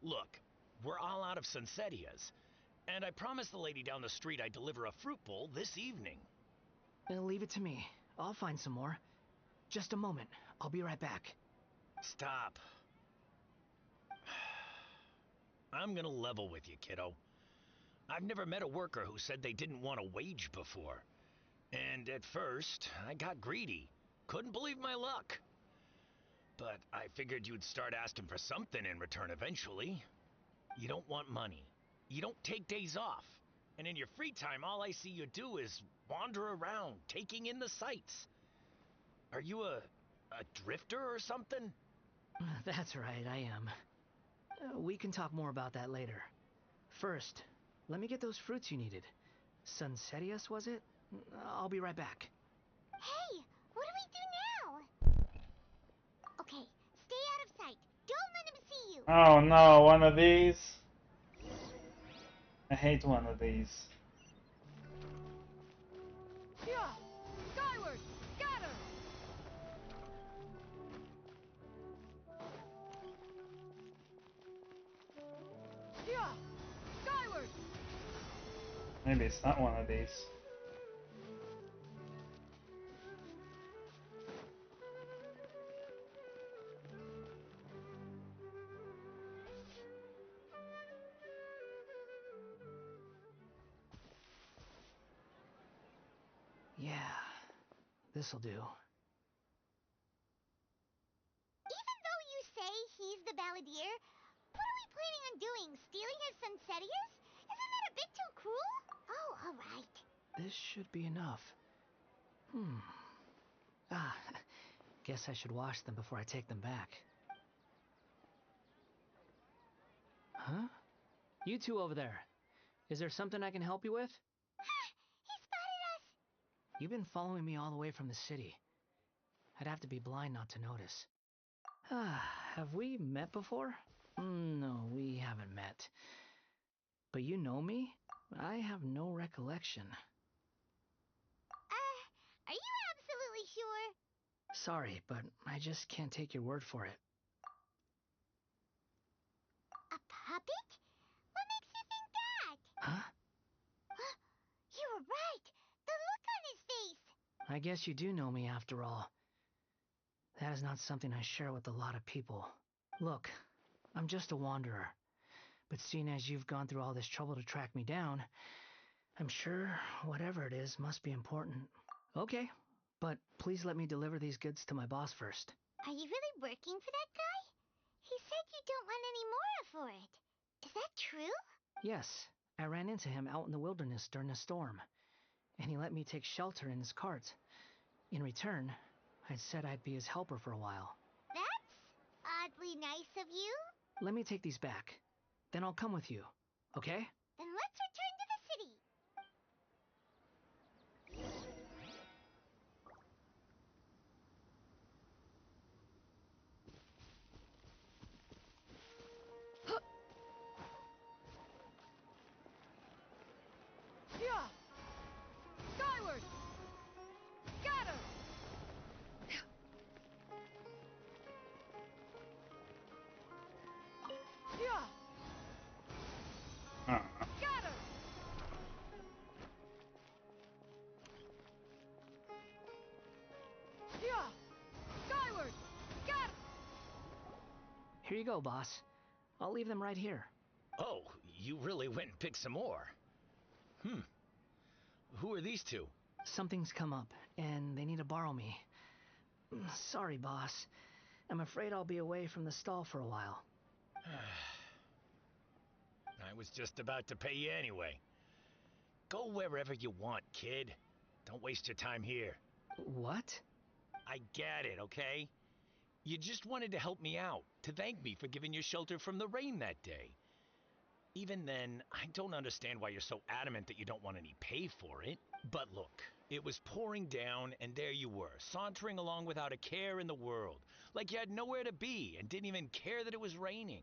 Look, we're all out of Sunsettias, and I promised the lady down the street I'd deliver a fruit bowl this evening. Leave it to me. I'll find some more. Just a moment. I'll be right back. Stop. I'm gonna level with you, kiddo. I've never met a worker who said they didn't want a wage before. And at first, I got greedy. Couldn't believe my luck. But I figured you'd start asking for something in return eventually. You don't want money. You don't take days off. And in your free time, all I see you do is wander around, taking in the sights. Are you a A drifter or something? That's right, I am. We can talk more about that later. First, let me get those fruits you needed. Sunsetius, was it? I'll be right back. Hey, what do we do now? Okay, stay out of sight. Don't let him see you. Oh no, one of these? I hate one of these. Yeah! Skyward! Scatter! Yeah! Skyward! Maybe it's not one of these. Yeah, this'll do. Even though you say he's the balladeer, what are we planning on doing? Stealing his Sunsetius? Isn't that a bit too cruel? Oh, alright. This should be enough. Ah, guess I should wash them before I take them back. Huh? You two over there. Is there something I can help you with? He spotted us! You've been following me all the way from the city. I'd have to be blind not to notice. Have we met before? No, we haven't met. But you know me? I have no recollection. Are you absolutely sure? Sorry, but I just can't take your word for it. A puppet? What makes you think that? Huh? You were right! The look on his face! I guess you do know me after all. That is not something I share with a lot of people. Look, I'm just a wanderer. But seeing as you've gone through all this trouble to track me down, I'm sure whatever it is must be important. Okay, but please let me deliver these goods to my boss first. Are you really working for that guy? He said you don't want any more for it. Is that true? Yes, I ran into him out in the wilderness during a storm, and he let me take shelter in his cart. In return, I said I'd be his helper for a while. That's oddly nice of you. Let me take these back. Then I'll come with you, okay? Then let's return to the city. Yeah! Skyward! Scatter! Yeah! Scatter! Yeah! Skyward! Scatter! Here you go, boss. I'll leave them right here. Oh, you really went and picked some more. Who are these two? Something's come up, and they need to borrow me. Sorry, boss. I'm afraid I'll be away from the stall for a while. I was just about to pay you anyway. Go wherever you want, kid. Don't waste your time here. What? I get it, okay? You just wanted to help me out, to thank me for giving you shelter from the rain that day. Even then, I don't understand why you're so adamant that you don't want any pay for it. But look, it was pouring down, and there you were, sauntering along without a care in the world, like you had nowhere to be and didn't even care that it was raining.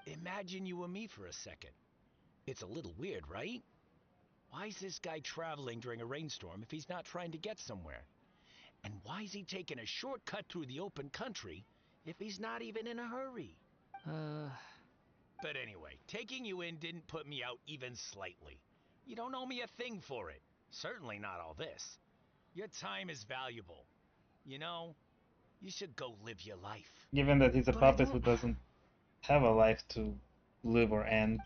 Imagine you were me for a second. It's a little weird, right? Why is this guy traveling during a rainstorm if he's not trying to get somewhere? And why is he taking a shortcut through the open country if he's not even in a hurry? But anyway, taking you in didn't put me out even slightly. You don't owe me a thing for it. Certainly not all this. Your time is valuable. You know, you should go live your life. Given that he's a puppet who doesn't have a life to live or end.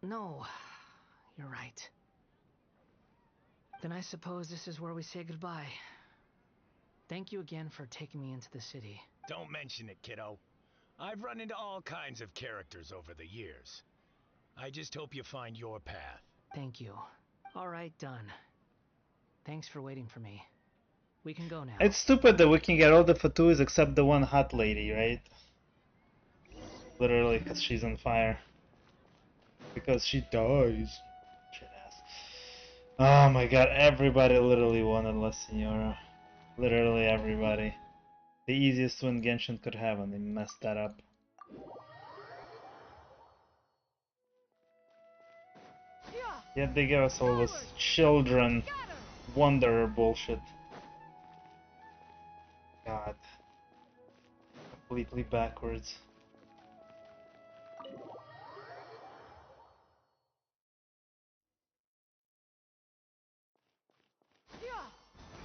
No, you're right. Then I suppose this is where we say goodbye. Thank you again for taking me into the city. Don't mention it, kiddo. I've run into all kinds of characters over the years. I just hope you find your path. Thank you. All right, done. Thanks for waiting for me. We can go now. It's stupid that we can get all the Fatuis except the one hot lady, right? Literally, because she's on fire. Because she dies. Shit ass. Oh my god, everybody literally wanted La Senora. Literally everybody. The easiest win Genshin could have, and they messed that up. Yet they give us all this children wanderer bullshit. God. Completely backwards.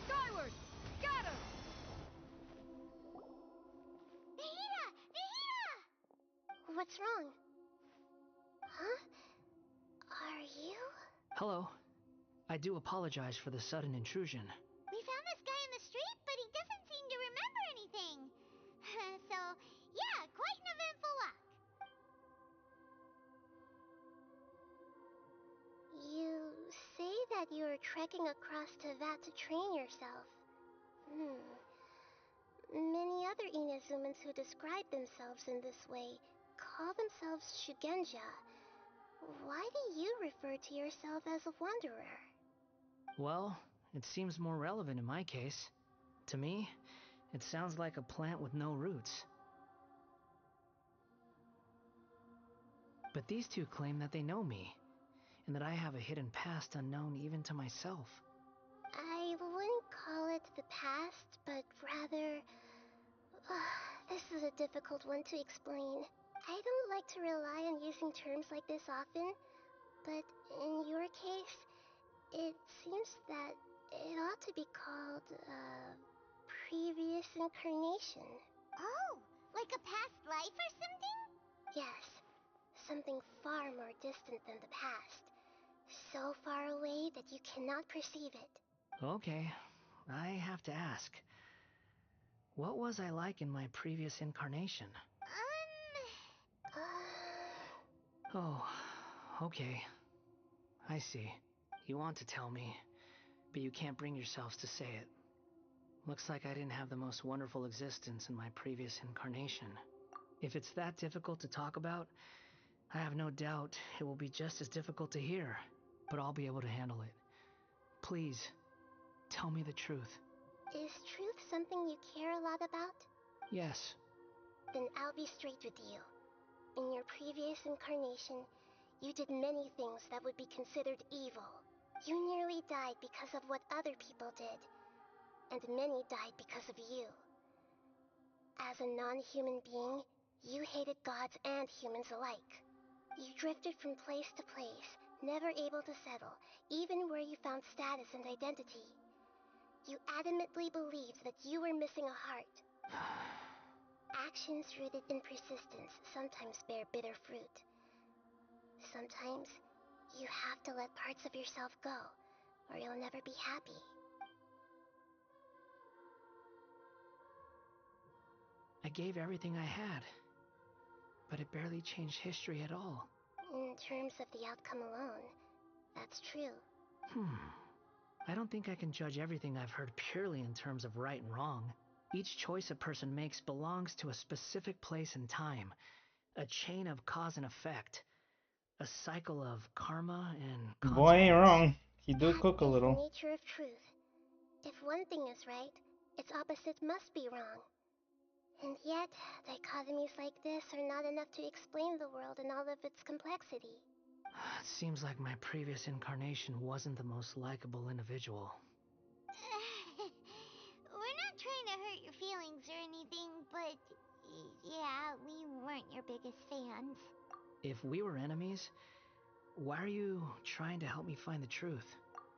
Skyward! Scatter! Nahida! Nahida! What's wrong? Huh? Are you? Hello. I do apologize for the sudden intrusion. We found this guy in the street, but he doesn't seem to remember anything. So, yeah, quite an eventful walk. You say that you are trekking across Teyvat to train yourself. Many other Inazumans who describe themselves in this way call themselves Shugenja. Why do you refer to yourself as a wanderer? Well, it seems more relevant in my case. To me, it sounds like a plant with no roots. But these two claim that they know me, and that I have a hidden past unknown even to myself. I wouldn't call it the past, but rather... this is a difficult one to explain. I don't like to rely on using terms like this often, but in your case, it seems that it ought to be called, previous incarnation. Oh, like a past life or something? Yes, something far more distant than the past. So far away that you cannot perceive it. Okay, I have to ask. What was I like in my previous incarnation? Oh, okay. I see. You want to tell me, but you can't bring yourselves to say it. Looks like I didn't have the most wonderful existence in my previous incarnation. If it's that difficult to talk about, I have no doubt it will be just as difficult to hear, but I'll be able to handle it. Please, tell me the truth. Is truth something you care a lot about? Yes. Then I'll be straight with you. In your previous incarnation, you did many things that would be considered evil. You nearly died because of what other people did, and many died because of you. As a non-human being, you hated gods and humans alike. You drifted from place to place, never able to settle, even where you found status and identity. You adamantly believed that you were missing a heart. Actions rooted in persistence sometimes bear bitter fruit. Sometimes, you have to let parts of yourself go, or you'll never be happy. I gave everything I had, but it barely changed history at all. In terms of the outcome alone, that's true. I don't think I can judge everything I've heard purely in terms of right and wrong. Each choice a person makes belongs to a specific place and time, a chain of cause and effect, a cycle of karma and Boy ain't consequence. wrong. He do cook a That is the little. nature of truth. If one thing is right, its opposite must be wrong. And yet, dichotomies like this are not enough to explain the world in all of its complexity. It seems like my previous incarnation wasn't the most likable individual. We're not trying to hurt your feelings or anything, but yeah, we weren't your biggest fans. If we were enemies, why are you trying to help me find the truth?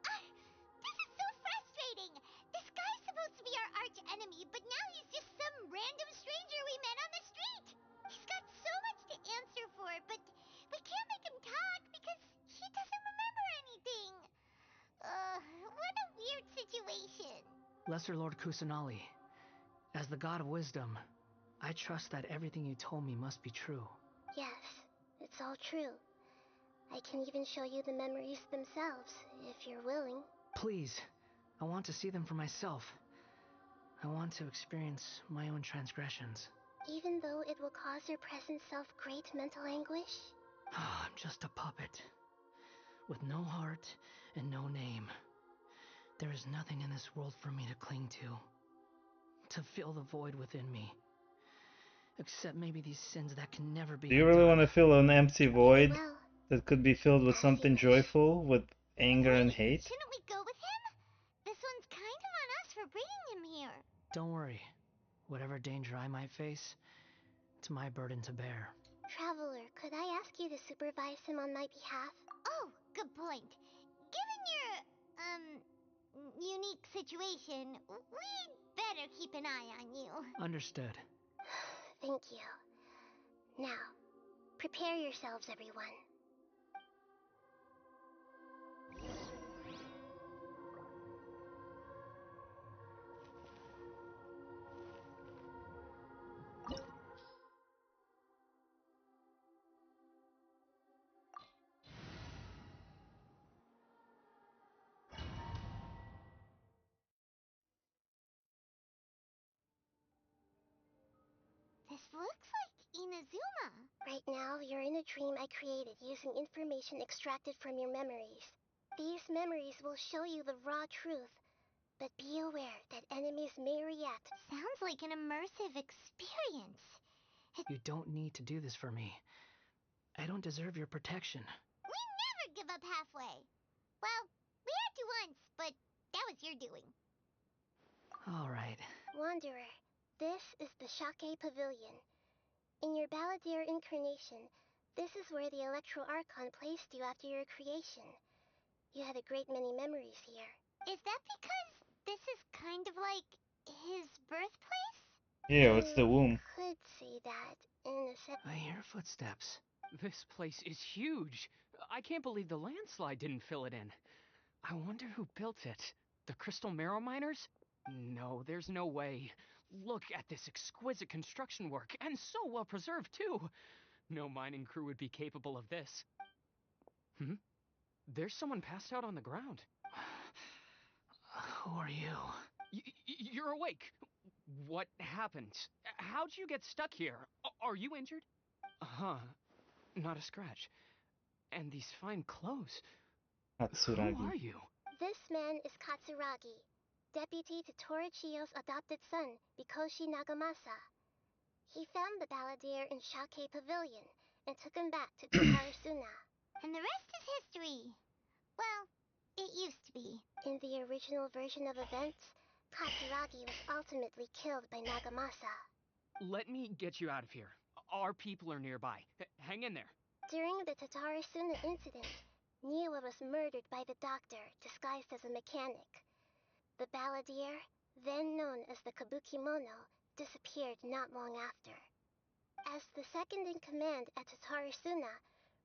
This is so frustrating! This guy's supposed to be our arch enemy, but now he's just some random stranger we met on the street! He's got so much to answer for, but we can't make him talk because he doesn't remember anything. What a weird situation. Lesser Lord Kusanali, as the god of wisdom, I trust that everything you told me must be true. Yes, it's all true. I can even show you the memories themselves, if you're willing. Please, I want to see them for myself. I want to experience my own transgressions. Even though it will cause your present self great mental anguish? I'm just a puppet, with no heart and no name. There is nothing in this world for me to cling to fill the void within me. Except maybe these sins that can never be Do you really undone. want to fill an empty void that could be filled with something joyful, with anger and hate? Shouldn't we go with him? This one's kind of on us for bringing him here. Don't worry. Whatever danger I might face, it's my burden to bear. Traveler, could I ask you to supervise him on my behalf? Oh, good point. Given your, unique situation, we'd better keep an eye on you. Understood. Thank you. Now, prepare yourselves, everyone. This looks like Inazuma. Right now, you're in a dream I created using information extracted from your memories. These memories will show you the raw truth, but be aware that enemies may react. Sounds like an immersive experience. You don't need to do this for me. I don't deserve your protection. We never give up halfway. Well, we had to once, but that was your doing. All right. Wanderer, this is the Shake Pavilion. In your Balladeer incarnation, this is where the Electro Archon placed you after your creation. You had a great many memories here. Is that because this is kind of like his birthplace? Yeah, it's the womb. Could say that in a sense. I hear footsteps. This place is huge. I can't believe the landslide didn't fill it in. I wonder who built it. The Crystal Marrow Miners? No, there's no way. Look at this exquisite construction work, and so well preserved, too. No mining crew would be capable of this. There's someone passed out on the ground. Who are you? You're awake. What happened? How'd you get stuck here? Are you injured? Huh. Not a scratch. And these fine clothes. Katsuragi. Who are you? This man is Katsuragi, deputy to Torichio's adopted son, Mikoshi Nagamasa. He found the Balladeer in Shake Pavilion and took him back to Tatarasuna. And the rest is history. Well, it used to be. In the original version of events, Katsuragi was ultimately killed by Nagamasa. Let me get you out of here. Our people are nearby. Hang in there. During the Tatarasuna incident, Niwa was murdered by the doctor, disguised as a mechanic. The Balladeer, then known as the Kabukimono, disappeared not long after. As the second in command at Tatarasuna,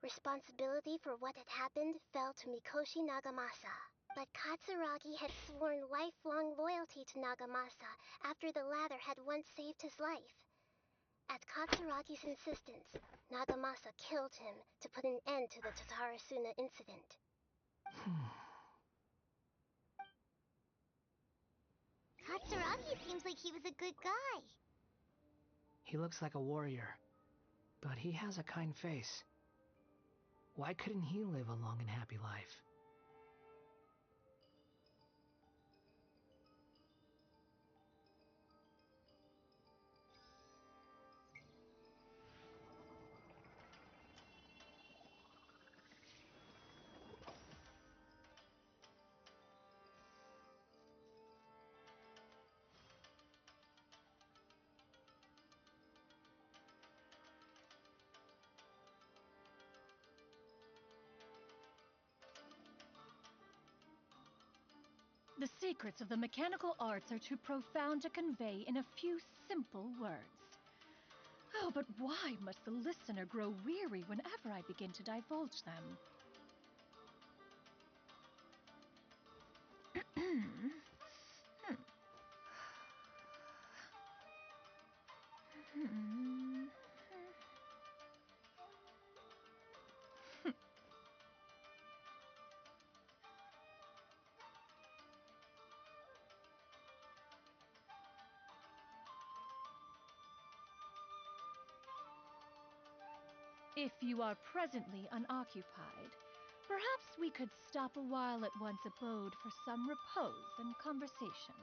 responsibility for what had happened fell to Mikoshi Nagamasa. But Katsuragi had sworn lifelong loyalty to Nagamasa after the latter had once saved his life. At Katsuragi's insistence, Nagamasa killed him to put an end to the Tatarasuna incident. Katsuragi seems like he was a good guy. He looks like a warrior, but he has a kind face. Why couldn't he live a long and happy life? The secrets of the mechanical arts are too profound to convey in a few simple words. Oh, but why must the listener grow weary whenever I begin to divulge them? If you are presently unoccupied, perhaps we could stop a while at one's abode for some repose and conversation.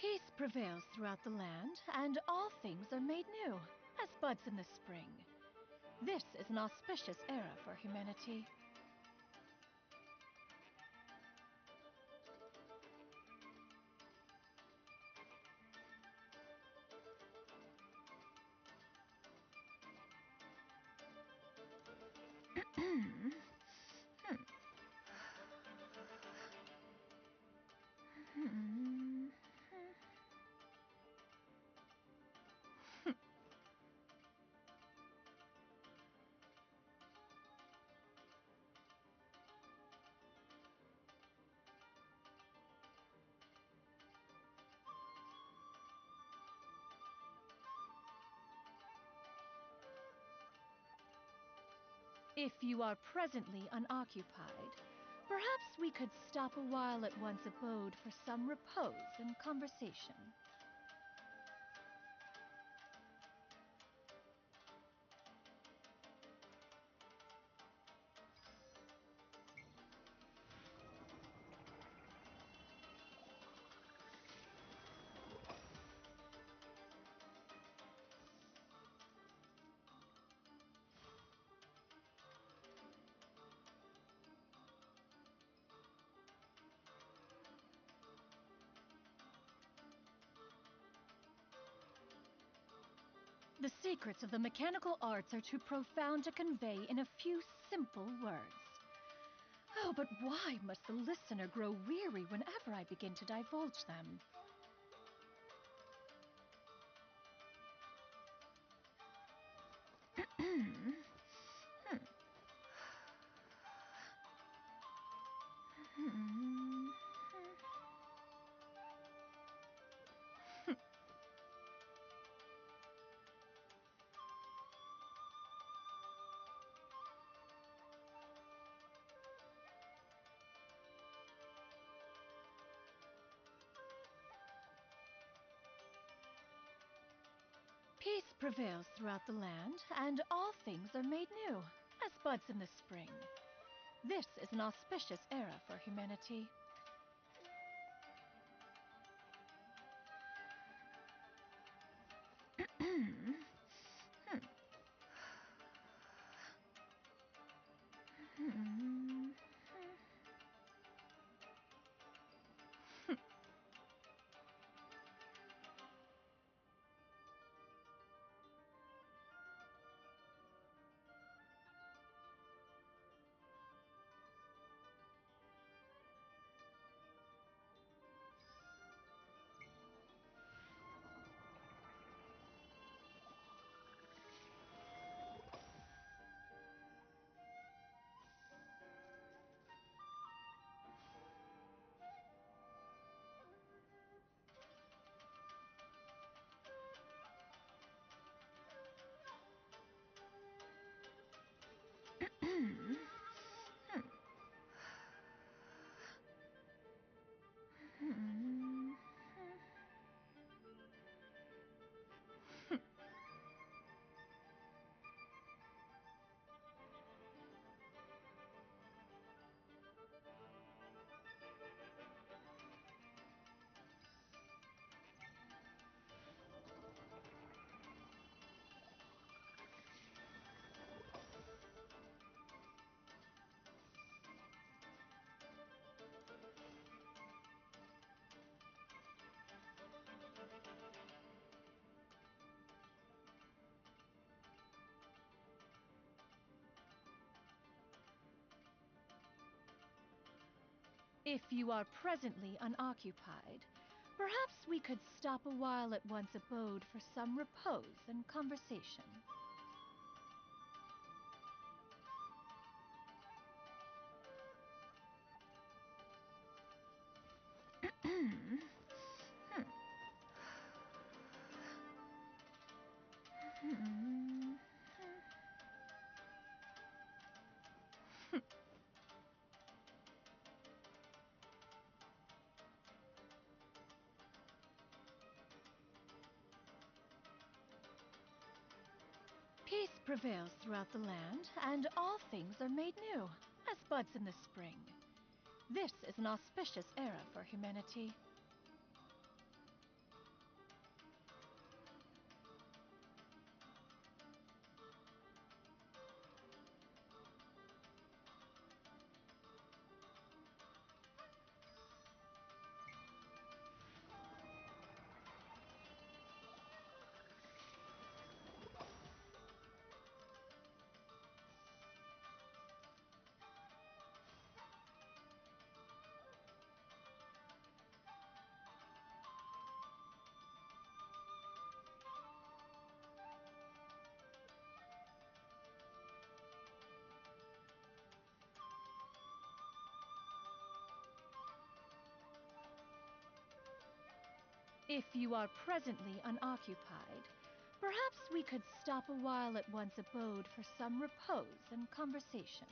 Peace prevails throughout the land, and all things are made new, as buds in the spring. This is an auspicious era for humanity. If you are presently unoccupied, perhaps we could stop a while at one's abode for some repose and conversation. The secrets of the mechanical arts are too profound to convey in a few simple words. Oh, but why must the listener grow weary whenever I begin to divulge them? Peace prevails throughout the land, and all things are made new, as buds in the spring. This is an auspicious era for humanity. If you are presently unoccupied, perhaps we could stop a while at one's abode for some repose and conversation. Peace prevails throughout the land, and all things are made new, as buds in the spring. This is an auspicious era for humanity. If you are presently unoccupied, perhaps we could stop a while at one's abode for some repose and conversation.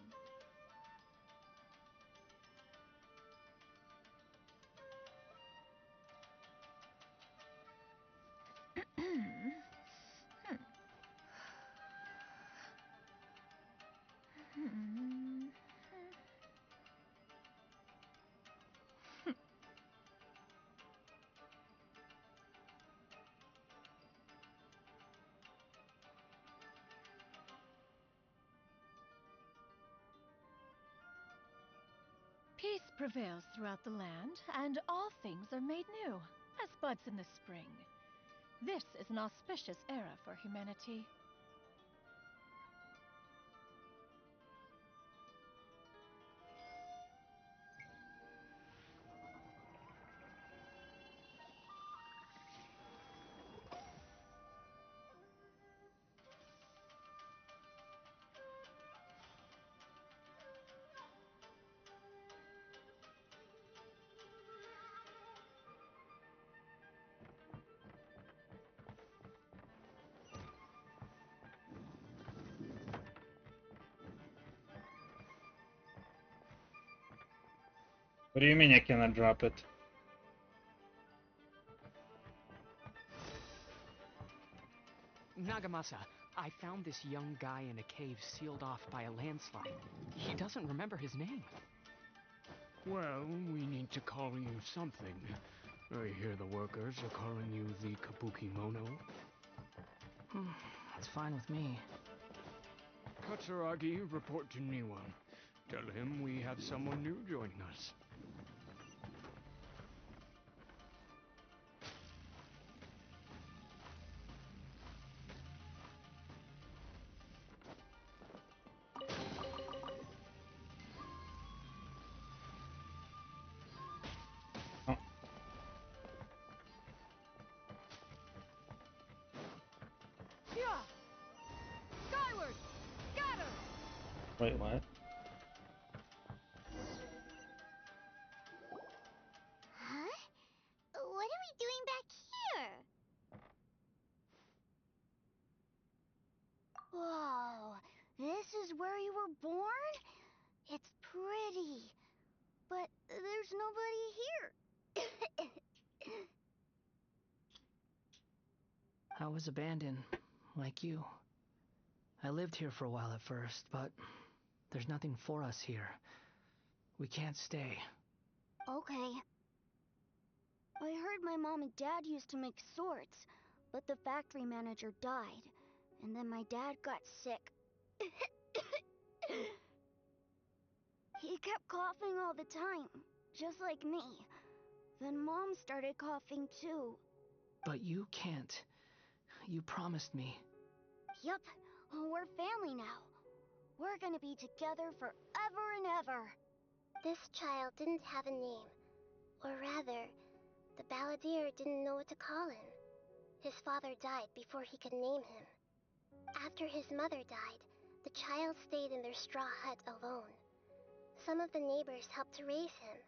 Peace prevails throughout the land, and all things are made new, as buds in the spring. This is an auspicious era for humanity. What do you mean I cannot drop it? Nagamasa, I found this young guy in a cave sealed off by a landslide. He doesn't remember his name. Well, we need to call you something. I hear the workers are calling you the Kabuki Mono. That's fine with me. Katsuragi, report to Niwan. Tell him we have someone new joining us. Skyward! Scatter! Wait, what? Huh? What are we doing back here? Whoa, this is where you were born? It's pretty, but there's nobody here. I was abandoned, like you. I lived here for a while at first, but there's nothing for us here. We can't stay. Okay. I heard my mom and dad used to make swords, but the factory manager died, and then my dad got sick. He kept coughing all the time, just like me. Then Mom started coughing too. But you can't. You promised me. Yup, we're family now. We're gonna be together forever and ever. This child didn't have a name. Or rather, the balladeer didn't know what to call him. His father died before he could name him. After his mother died, the child stayed in their straw hut alone. Some of the neighbors helped to raise him.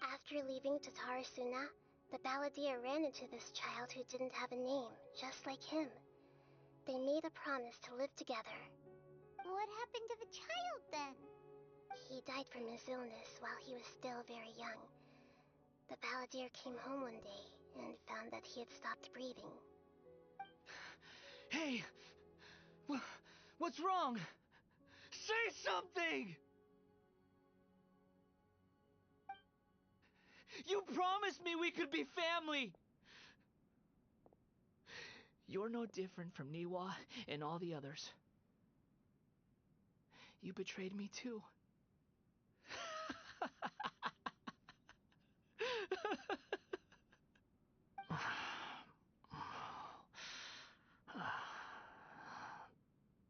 After leaving Tatarasuna, the balladeer ran into this child who didn't have a name, just like him. They made a promise to live together. What happened to the child then? He died from his illness while he was still very young. The balladeer came home one day and found that he had stopped breathing. Hey! What's wrong? Say something! You promised me we could be family! You're no different from Niwa and all the others. You betrayed me too.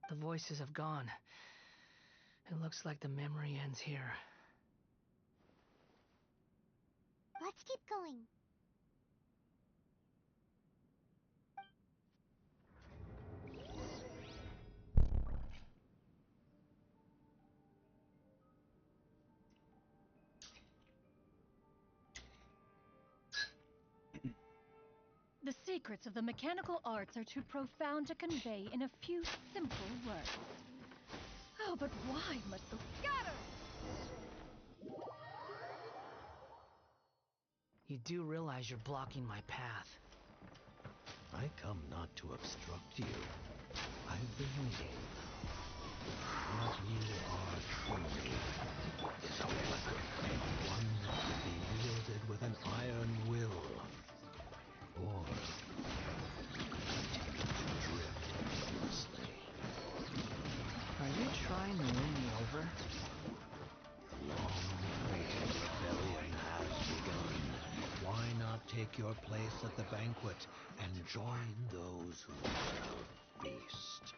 The voices have gone. It looks like the memory ends here. Let's keep going. The secrets of the mechanical arts are too profound to convey in a few simple words. Oh, but why must the scatter? You do realize you're blocking my path. I come not to obstruct you. I've been waiting. What you are truly is a weapon, one that could be wielded with an iron will. Or drift aimlessly. Are you trying to win me over? Long-awaited rebellion has begun. Why not take your place at the banquet and join those who shall feast?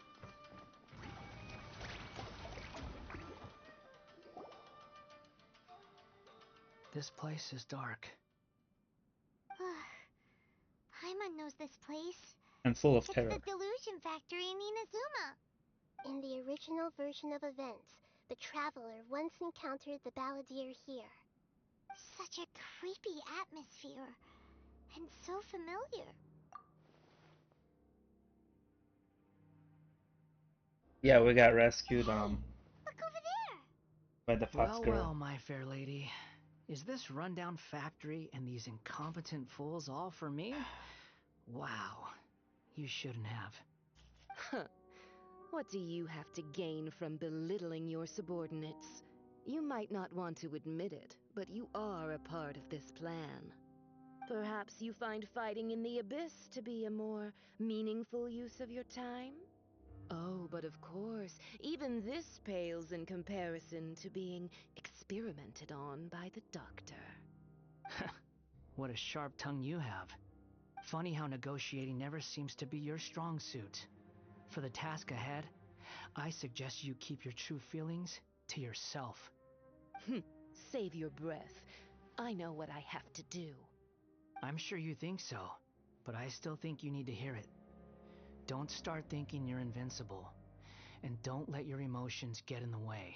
This place is dark. Paimon knows this place. And full of It's terror. the delusion factory in Inazuma. In the original version of events, the traveler once encountered the balladeer here. Such a creepy atmosphere. And so familiar. Yeah, we got rescued Look over there! by the fox girl. Well, my fair lady. Is this rundown factory and these incompetent fools all for me? Wow. You shouldn't have. What do you have to gain from belittling your subordinates? You might not want to admit it, but you are a part of this plan. Perhaps you find fighting in the abyss to be a more meaningful use of your time? Oh, but of course, even this pales in comparison to being experimented on by the doctor. What a sharp tongue you have. Funny how negotiating never seems to be your strong suit. For the task ahead, I suggest you keep your true feelings to yourself. Save your breath. I know what I have to do. I'm sure you think so, but I still think you need to hear it. Don't start thinking you're invincible, and don't let your emotions get in the way.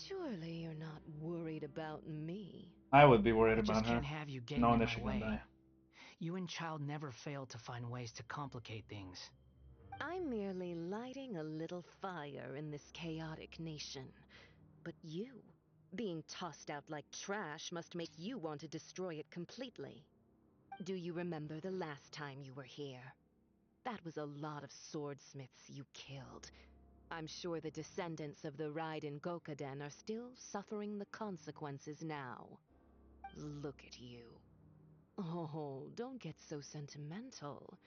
Surely you're not worried about me. I would be worried I just about her, can't have you getting knowing in that my she's gonna way. die. You and Child never fail to find ways to complicate things. I'm merely lighting a little fire in this chaotic nation. But you, being tossed out like trash, must make you want to destroy it completely. Do you remember the last time you were here? That was a lot of swordsmiths you killed. I'm sure the descendants of the Raiden Gokaden are still suffering the consequences now. Look at you. Oh, don't get so sentimental.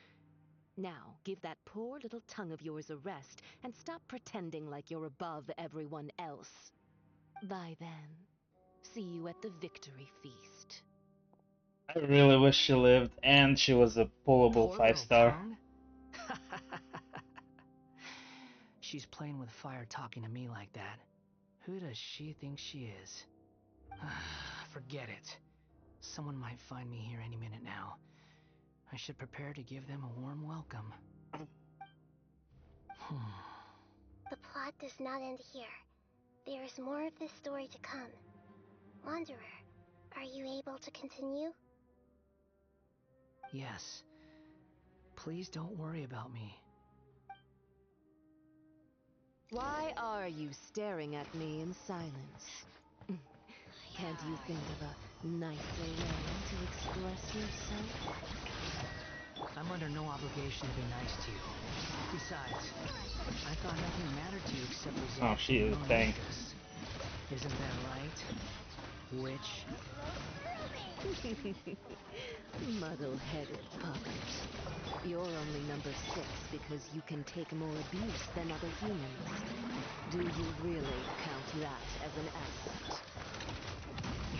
Now, give that poor little tongue of yours a rest and stop pretending like you're above everyone else. Bye then. See you at the victory feast. I really wish she lived and she was a pullable Poor 5-star. tongue. She's playing with fire talking to me like that. Who does she think she is? Forget it. Someone might find me here any minute now. I should prepare to give them a warm welcome. The plot does not end here. There is more of this story to come. Wanderer, are you able to continue? Yes. Please don't worry about me. Why are you staring at me in silence? Can't you think of a nicer way to express yourself? I'm under no obligation to be nice to you. Besides, I thought nothing mattered to you except results. Oh, she is dang. Isn't that right? Witch? Muddle-headed puppet. You're only number 6 because you can take more abuse than other humans. Do you really count that as an asset?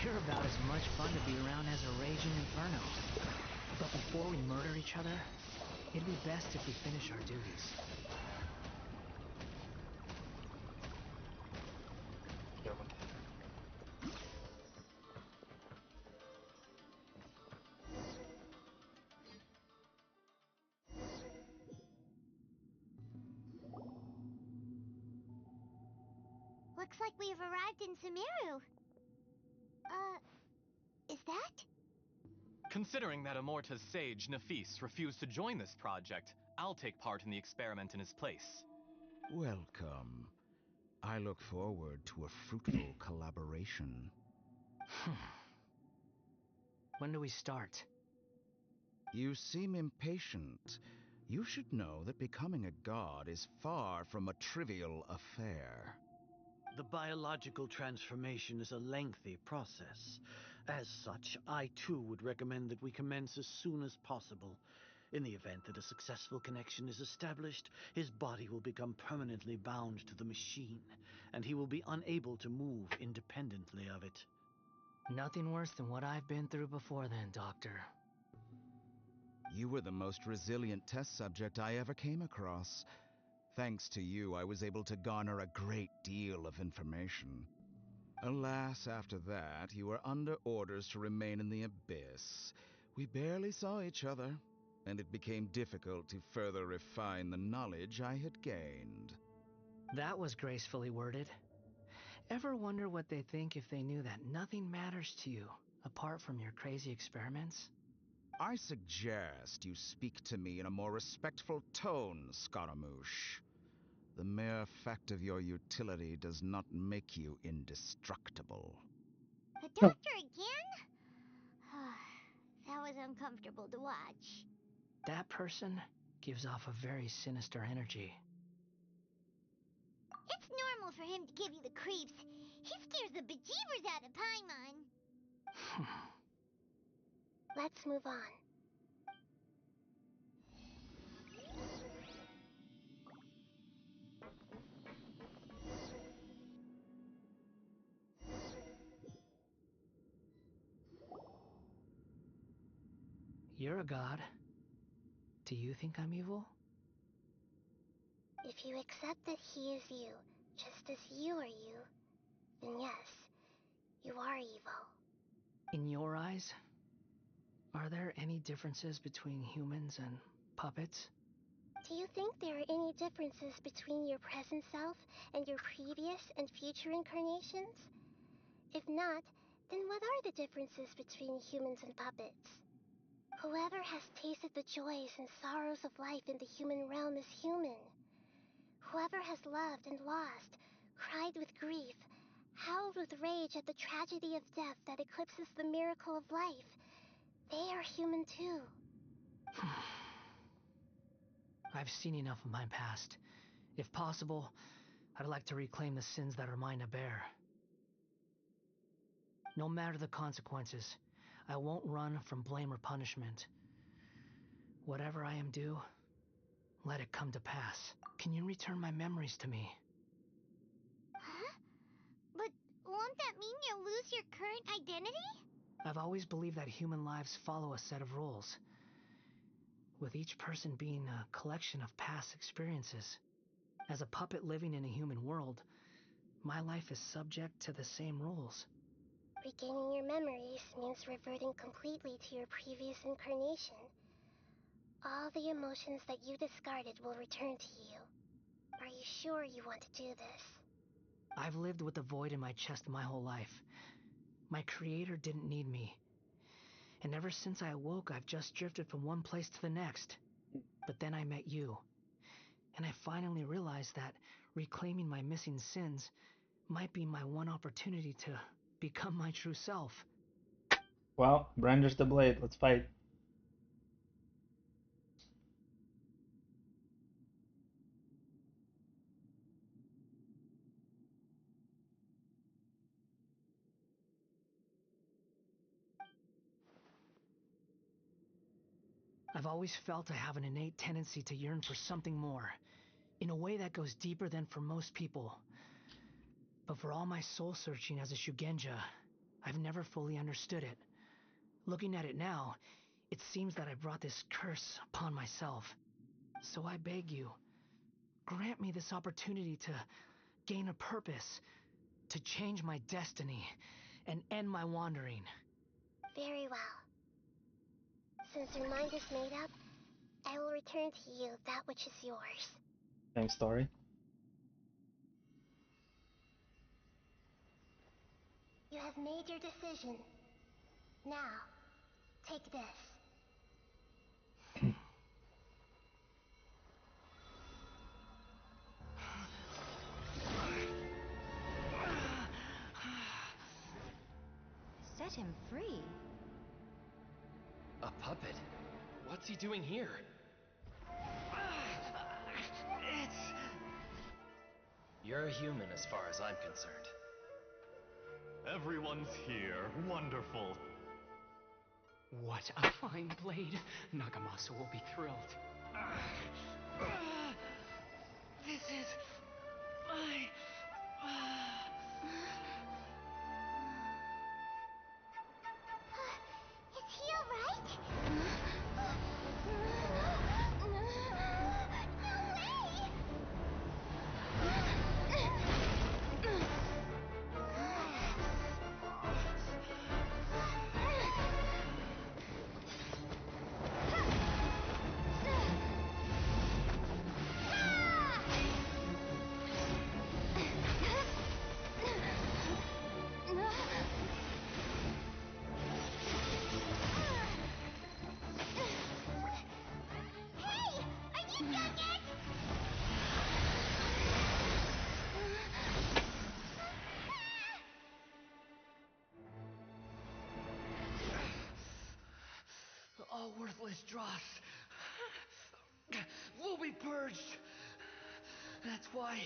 You're about as much fun to be around as a raging inferno. But before we murder each other, it'd be best if we finish our duties. Looks like we have arrived in Sumeru. Is that? Considering that Amorta's sage, Nafis, refused to join this project, I'll take part in the experiment in his place. Welcome. I look forward to a fruitful collaboration. When do we start? You seem impatient. You should know that becoming a god is far from a trivial affair. The biological transformation is a lengthy process. As such, I too would recommend that we commence as soon as possible. In the event that a successful connection is established, his body will become permanently bound to the machine, and he will be unable to move independently of it. Nothing worse than what I've been through before then, Doctor. You were the most resilient test subject I ever came across. Thanks to you, I was able to garner a great deal of information. Alas, after that, you were under orders to remain in the abyss. We barely saw each other, and it became difficult to further refine the knowledge I had gained. That was gracefully worded. Ever wonder what they think if they knew that nothing matters to you, apart from your crazy experiments? I suggest you speak to me in a more respectful tone, Scaramouche. The mere fact of your utility does not make you indestructible. The doctor again? That was uncomfortable to watch. That person gives off a very sinister energy. It's normal for him to give you the creeps. He scares the bejeebers out of Paimon. Let's move on. You're a god. Do you think I'm evil? If you accept that he is you, just as you are you, then yes, you are evil. In your eyes, are there any differences between humans and puppets? Do you think there are any differences between your present self and your previous and future incarnations? If not, then what are the differences between humans and puppets? Whoever has tasted the joys and sorrows of life in the human realm is human. Whoever has loved and lost, cried with grief, howled with rage at the tragedy of death that eclipses the miracle of life, they are human too. I've seen enough of my past. If possible, I'd like to reclaim the sins that are mine to bear. No matter the consequences, I won't run from blame or punishment. Whatever I am due, let it come to pass. Can you return my memories to me? Huh? But won't that mean you'll lose your current identity? I've always believed that human lives follow a set of rules, with each person being a collection of past experiences. As a puppet living in a human world, my life is subject to the same rules. Regaining your memories means reverting completely to your previous incarnation. All the emotions that you discarded will return to you. Are you sure you want to do this? I've lived with the void in my chest my whole life. My creator didn't need me. And ever since I awoke, I've just drifted from one place to the next. But then I met you. And I finally realized that reclaiming my missing sins might be my one opportunity to become my true self. Well, brandish the blade. Let's fight. I've always felt I have an innate tendency to yearn for something more, in a way that goes deeper than for most people. But for all my soul searching as a Shugenja, I've never fully understood it. Looking at it now, it seems that I brought this curse upon myself. So I beg you, grant me this opportunity to gain a purpose, to change my destiny, and end my wandering. Very well. Since your mind is made up, I will return to you that which is yours. Thanks, Tori. You have made your decision. Now, take this. Set him free? A puppet? What's he doing here? You're a human as far as I'm concerned. Everyone's here. Wonderful. What a fine blade. Nagamasu will be thrilled. This is my... Is he alright? All worthless dross will be purged. That's why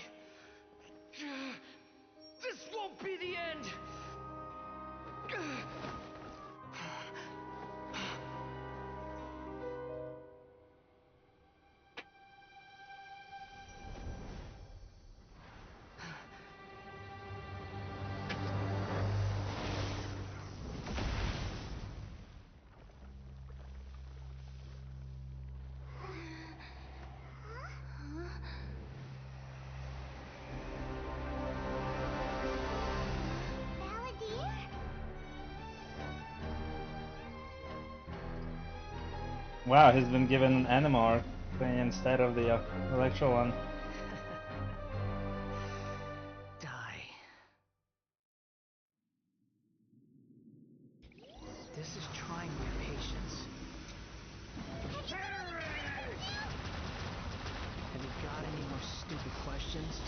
this won't be the end. Wow, he's been given an animal thing instead of the electro one. Die. This is trying my patience. Have you got any more stupid questions?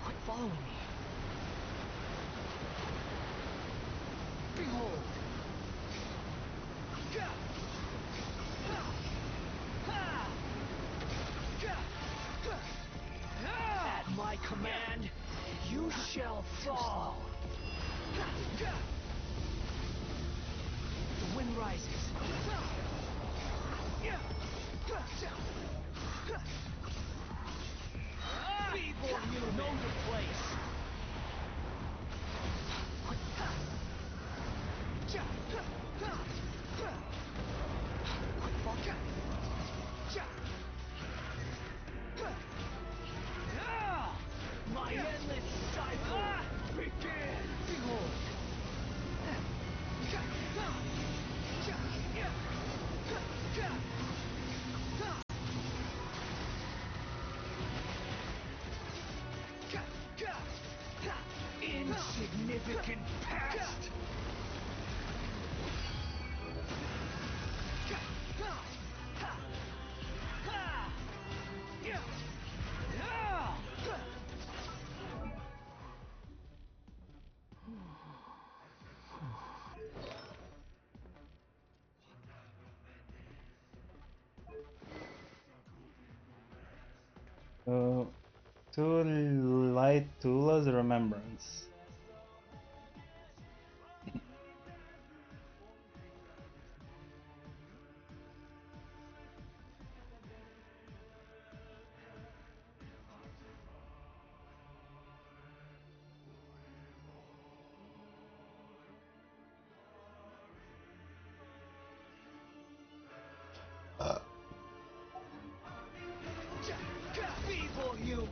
Quit following me. Behold. At my command, you shall fall. The wind rises. Before you know your place. Insignificant pest! So, to light Tula's remembrance. Feeble you!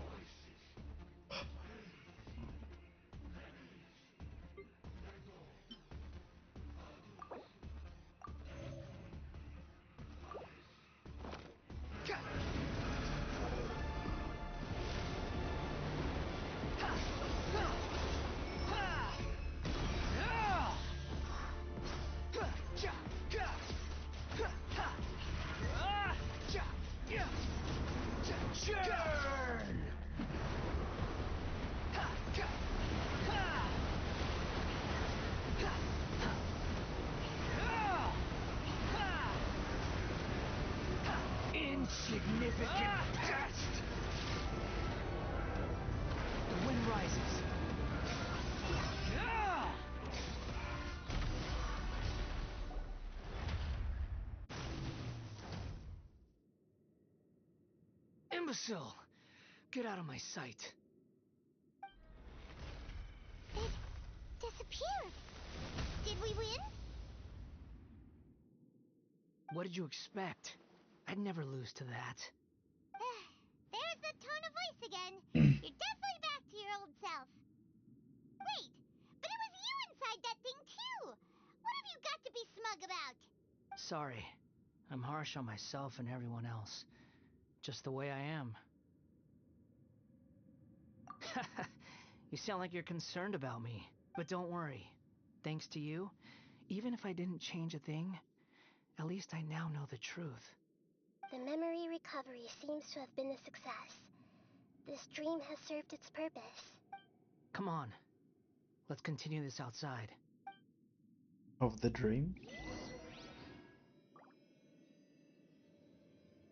Insignificant pest! The wind rises. Imbecile! Get out of my sight. It disappeared. Did we win? What did you expect? I'd never lose to that. There's the tone of voice again. You're definitely back to your old self. Wait, but it was you inside that thing too. What have you got to be smug about? Sorry. I'm harsh on myself and everyone else. Just the way I am. You sound like you're concerned about me. But don't worry. Thanks to you, even if I didn't change a thing, at least I now know the truth. The memory recovery seems to have been a success. This dream has served its purpose. Come on. Let's continue this outside. Of the dream?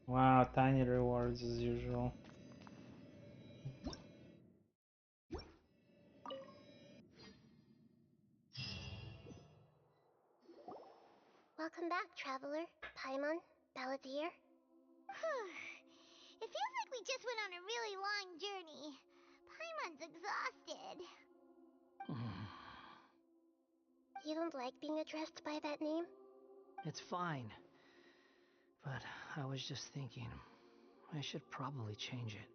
Wow, tiny rewards as usual. Welcome back, traveler. Paimon, Balladeer. It feels like we just went on a really long journey. Paimon's exhausted. You don't like being addressed by that name? It's fine. But I was just thinking, I should probably change it.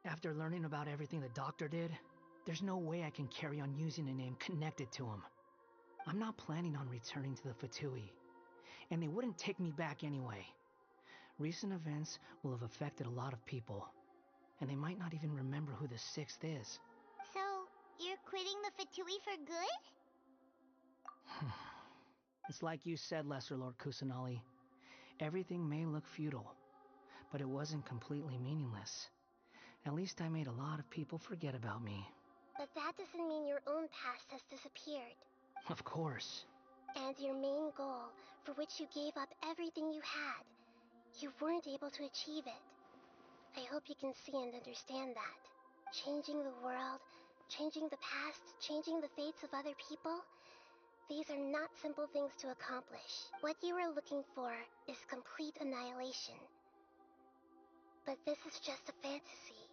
After learning about everything the doctor did, there's no way I can carry on using a name connected to him. I'm not planning on returning to the Fatui, and they wouldn't take me back anyway. Recent events will have affected a lot of people, and they might not even remember who the sixth is. So, you're quitting the Fatui for good? It's like you said, Lesser Lord Kusanali. Everything may look futile, but it wasn't completely meaningless. At least I made a lot of people forget about me. But that doesn't mean your own past has disappeared. Of course. And your main goal, for which you gave up everything you had, you weren't able to achieve it. I hope you can see and understand that. Changing the world, changing the past, changing the fates of other people, these are not simple things to accomplish. What you are looking for is complete annihilation. But this is just a fantasy.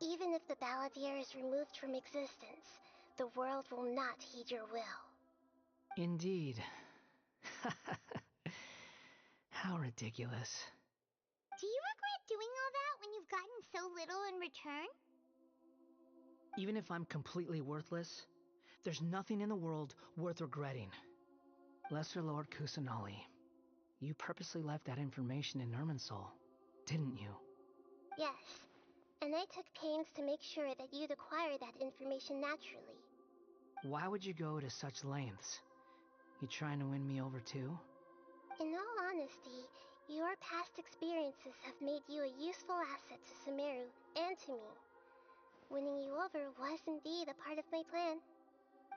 Even if the Balladeer is removed from existence, the world will not heed your will. Indeed. How ridiculous. Do you regret doing all that when you've gotten so little in return? Even if I'm completely worthless, there's nothing in the world worth regretting. Lesser Lord Kusanali, you purposely left that information in Irminsul, didn't you? Yes. And I took pains to make sure that you'd acquire that information naturally. Why would you go to such lengths? You trying to win me over too? In all honesty, your past experiences have made you a useful asset to Sumeru and to me. Winning you over was indeed a part of my plan.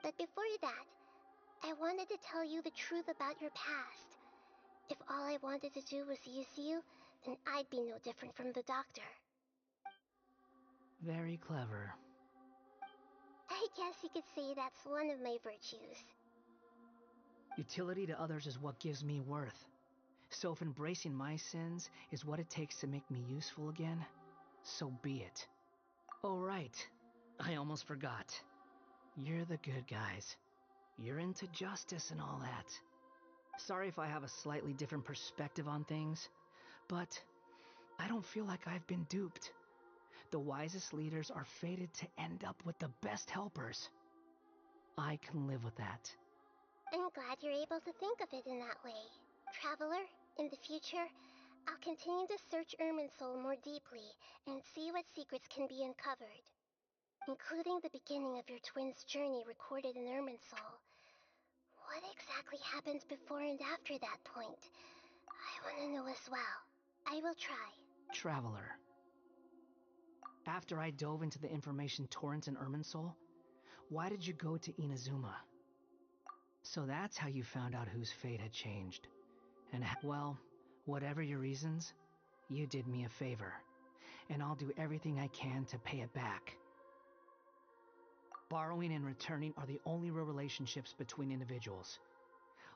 But before that, I wanted to tell you the truth about your past. If all I wanted to do was use you, then I'd be no different from the doctor. Very clever. I guess you could say that's one of my virtues. Utility to others is what gives me worth. So if embracing my sins is what it takes to make me useful again, so be it. Oh right, I almost forgot. You're the good guys. You're into justice and all that. Sorry if I have a slightly different perspective on things, but I don't feel like I've been duped. The wisest leaders are fated to end up with the best helpers. I can live with that. I'm glad you're able to think of it in that way. Traveler, in the future, I'll continue to search Irminsul more deeply and see what secrets can be uncovered, including the beginning of your twins' journey recorded in Irminsul. What exactly happened before and after that point? I want to know as well. I will try. Traveler. After I dove into the information torrent in Irminsul, why did you go to Inazuma? So that's how you found out whose fate had changed. And well, whatever your reasons, you did me a favor. And I'll do everything I can to pay it back. Borrowing and returning are the only real relationships between individuals.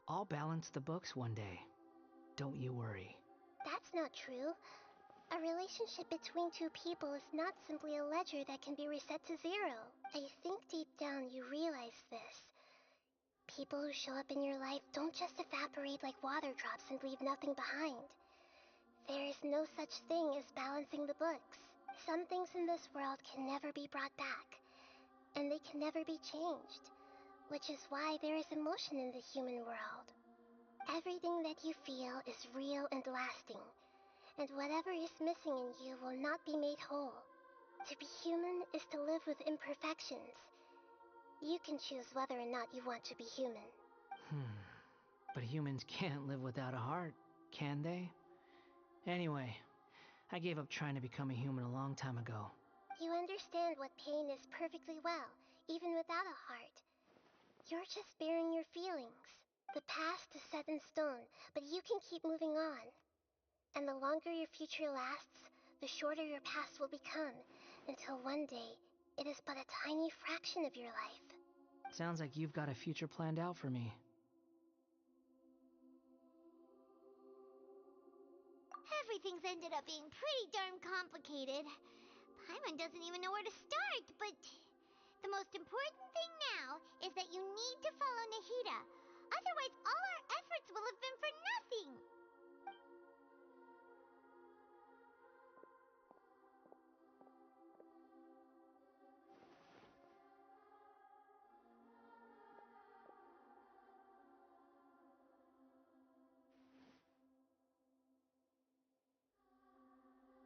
I'll balance the books one day. Don't you worry. That's not true. A relationship between two people is not simply a ledger that can be reset to zero. I think deep down you realize this. People who show up in your life don't just evaporate like water drops and leave nothing behind. There is no such thing as balancing the books. Some things in this world can never be brought back, and they can never be changed, which is why there is emotion in the human world. Everything that you feel is real and lasting, and whatever is missing in you will not be made whole. To be human is to live with imperfections. You can choose whether or not you want to be human. But humans can't live without a heart, can they? Anyway, I gave up trying to become a human a long time ago. You understand what pain is perfectly well, even without a heart. You're just bearing your feelings. The past is set in stone, but you can keep moving on. And the longer your future lasts, the shorter your past will become, until one day, it is but a tiny fraction of your life. Sounds like you've got a future planned out for me. Everything's ended up being pretty darn complicated. Paimon doesn't even know where to start, but the most important thing now is that you need to follow Nahida. Otherwise, all our efforts will have been for nothing.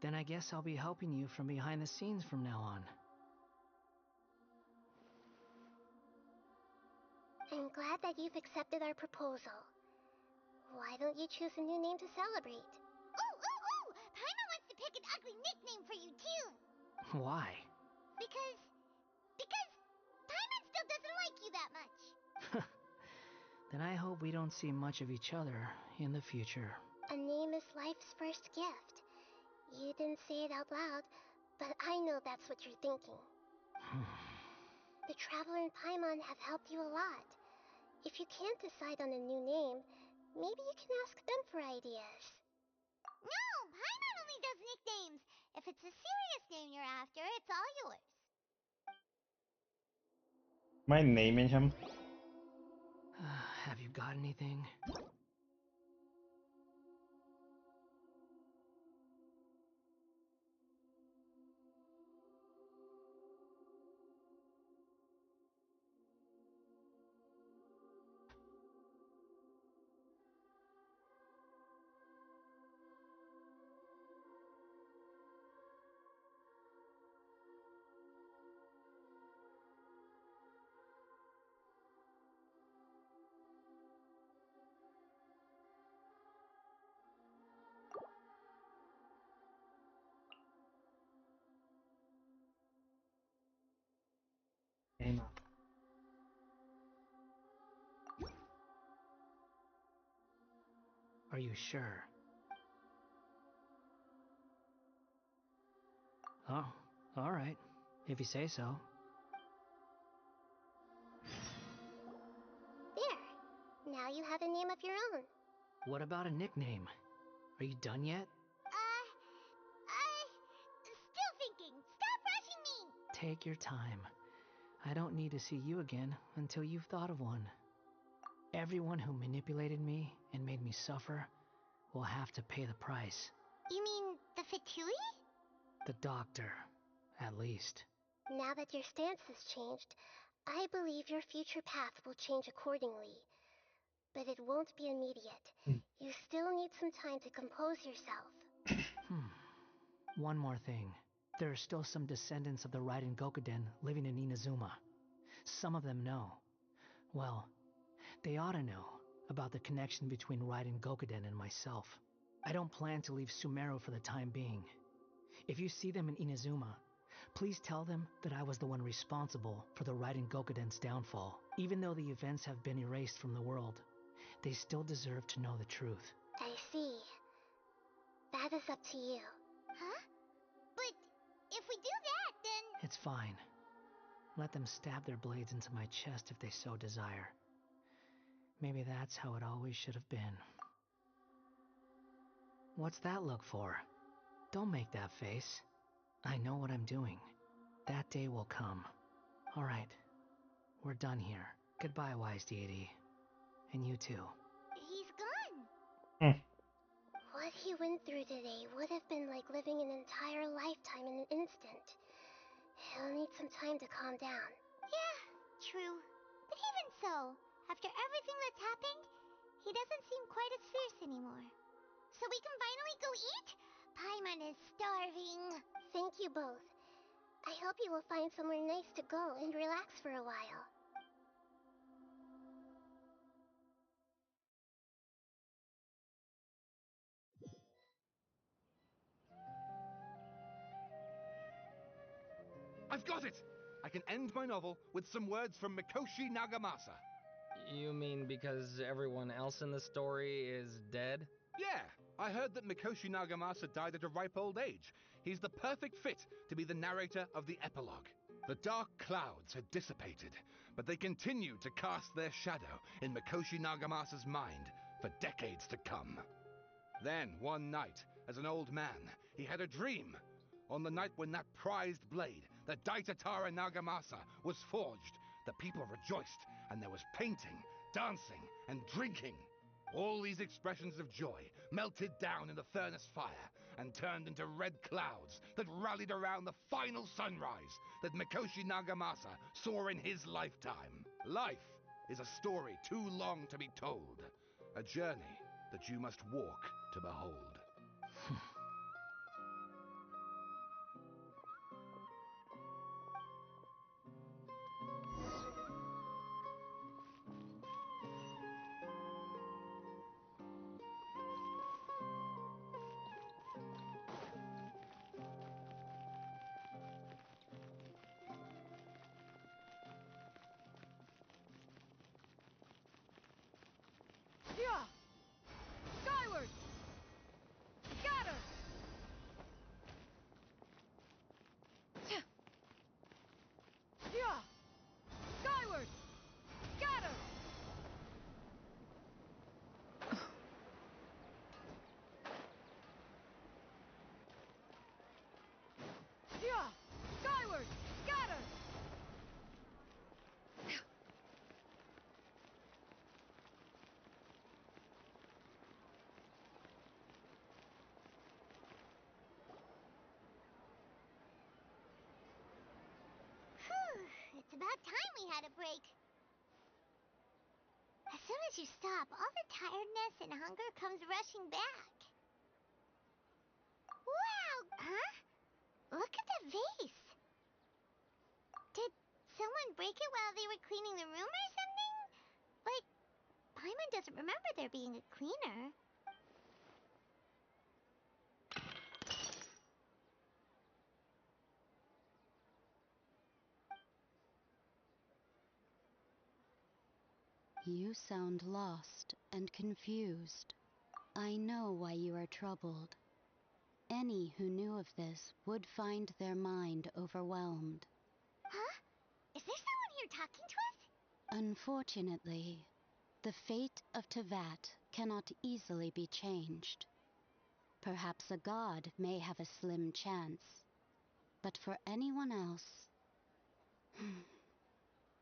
Then I guess I'll be helping you from behind the scenes from now on. I'm glad that you've accepted our proposal. Why don't you choose a new name to celebrate? Ooh! Paimon wants to pick an ugly nickname for you, too. Why? Because Paimon still doesn't like you that much. Then I hope we don't see much of each other in the future. A name is life's first gift. You didn't say it out loud, but I know that's what you're thinking. The Traveler and Paimon have helped you a lot. If you can't decide on a new name, maybe you can ask them for ideas. No, Paimon only does nicknames. If it's a serious name you're after, it's all yours. Am I naming him? Have you got anything? Lena. Are you sure? Oh, alright. If you say so. There. Now you have a name of your own. What about a nickname? Are you done yet? Still thinking. Stop rushing me! Take your time. I don't need to see you again until you've thought of one. Everyone who manipulated me and made me suffer will have to pay the price. You mean the Fatui? The doctor, at least. Now that your stance has changed, I believe your future path will change accordingly. But it won't be immediate. You still need some time to compose yourself. One more thing. There are still some descendants of the Raiden Gokuden living in Inazuma. Some of them know. Well, they ought to know about the connection between Raiden Gokuden and myself. I don't plan to leave Sumeru for the time being. If you see them in Inazuma, please tell them that I was the one responsible for the Raiden Gokuden's downfall. Even though the events have been erased from the world, they still deserve to know the truth. I see. That is up to you. Huh? But if we do that, then... It's fine. Let them stab their blades into my chest if they so desire. Maybe that's how it always should have been. What's that look for? Don't make that face. I know what I'm doing. That day will come. Alright. We're done here. Goodbye, wise deity. And you too. He's gone. What he went through today would have been like living an entire lifetime in an instant. He'll need some time to calm down. Yeah, true. But even so, after everything that's happened, he doesn't seem quite as fierce anymore. So we can finally go eat? Paimon is starving. Thank you both. I hope you will find somewhere nice to go and relax for a while. I've got it! I can end my novel with some words from Mikoshi Nagamasa. You mean because everyone else in the story is dead? Yeah, I heard that Mikoshi Nagamasa died at a ripe old age. He's the perfect fit to be the narrator of the epilogue. The dark clouds had dissipated, but they continued to cast their shadow in Mikoshi Nagamasa's mind for decades to come. Then, one night, as an old man, he had a dream. On the night when that prized blade, the Daitatara Nagamasa, was forged, the people rejoiced, and there was painting, dancing, and drinking. All these expressions of joy melted down in the furnace fire and turned into red clouds that rallied around the final sunrise that Mikoshi Nagamasa saw in his lifetime. Life is a story too long to be told, a journey that you must walk to behold. Yeah! Skyward! Scatter! Yeah! Skyward! Scatter! Yeah! Skyward! Scatter! Whew, it's about time we had a break. As soon as you stop, all the tiredness and hunger comes rushing back. Wow! Huh? Look at the vase. Did someone break it while they were cleaning the room or something? Like, Paimon doesn't remember there being a cleaner. You sound lost and confused. I know why you are troubled. Any who knew of this would find their mind overwhelmed. Huh? Is there someone here talking to us? Unfortunately, the fate of Tevat cannot easily be changed. Perhaps a god may have a slim chance, but for anyone else,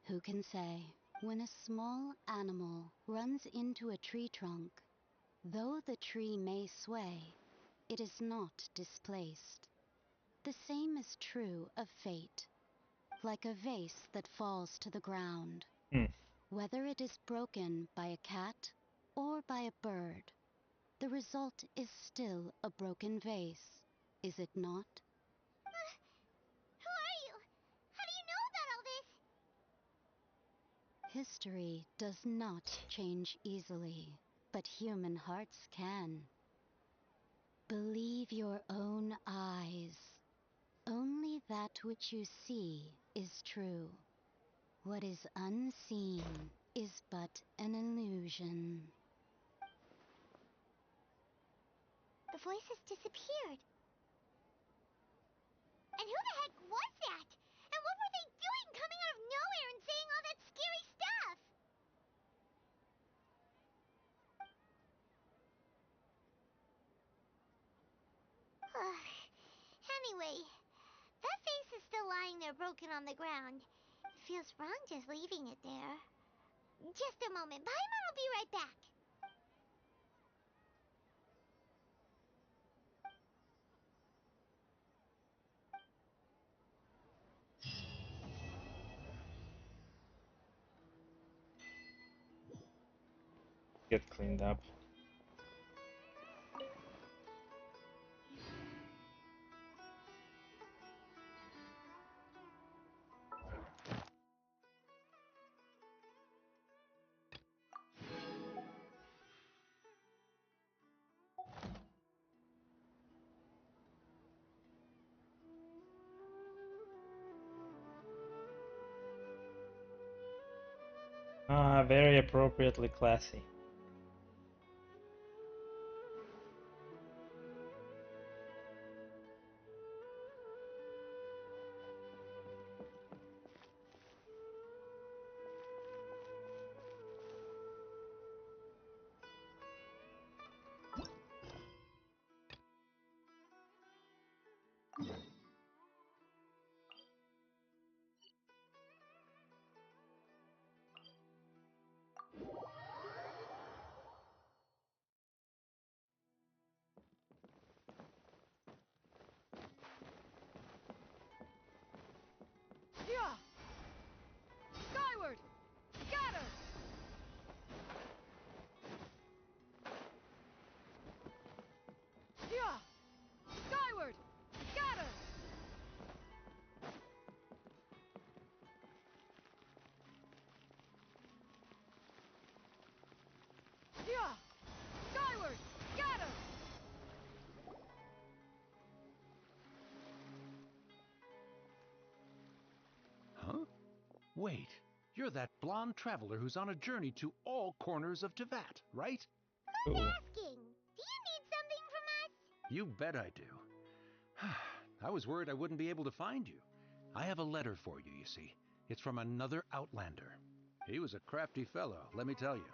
who can say? When a small animal runs into a tree trunk, though the tree may sway, it is not displaced. The same is true of fate, like a vase that falls to the ground. Whether it is broken by a cat or by a bird, the result is still a broken vase, is it not? Who are you? How do you know about all this? History does not change easily, but human hearts can. Believe your own eyes. Only that which you see is true. What is unseen is but an illusion. The voice has disappeared. And who the heck was that? And what were they doing coming out of nowhere and saying all that scary stuff? Anyway, that vase is still lying there broken on the ground. It feels wrong just leaving it there. Just a moment. Paimon will be right back. Get cleaned up. Ah, very appropriately classy. Yeah! Skyward! Gather! Yeah! Skyward! Gather! Yeah! Skyward! Gather! Huh? Wait, you're that blonde traveler who's on a journey to all corners of Tevat, right? Who's asking? Do you need something from us? You bet I do. I was worried I wouldn't be able to find you. I have a letter for you, you see. It's from another Outlander. He was a crafty fellow, let me tell you.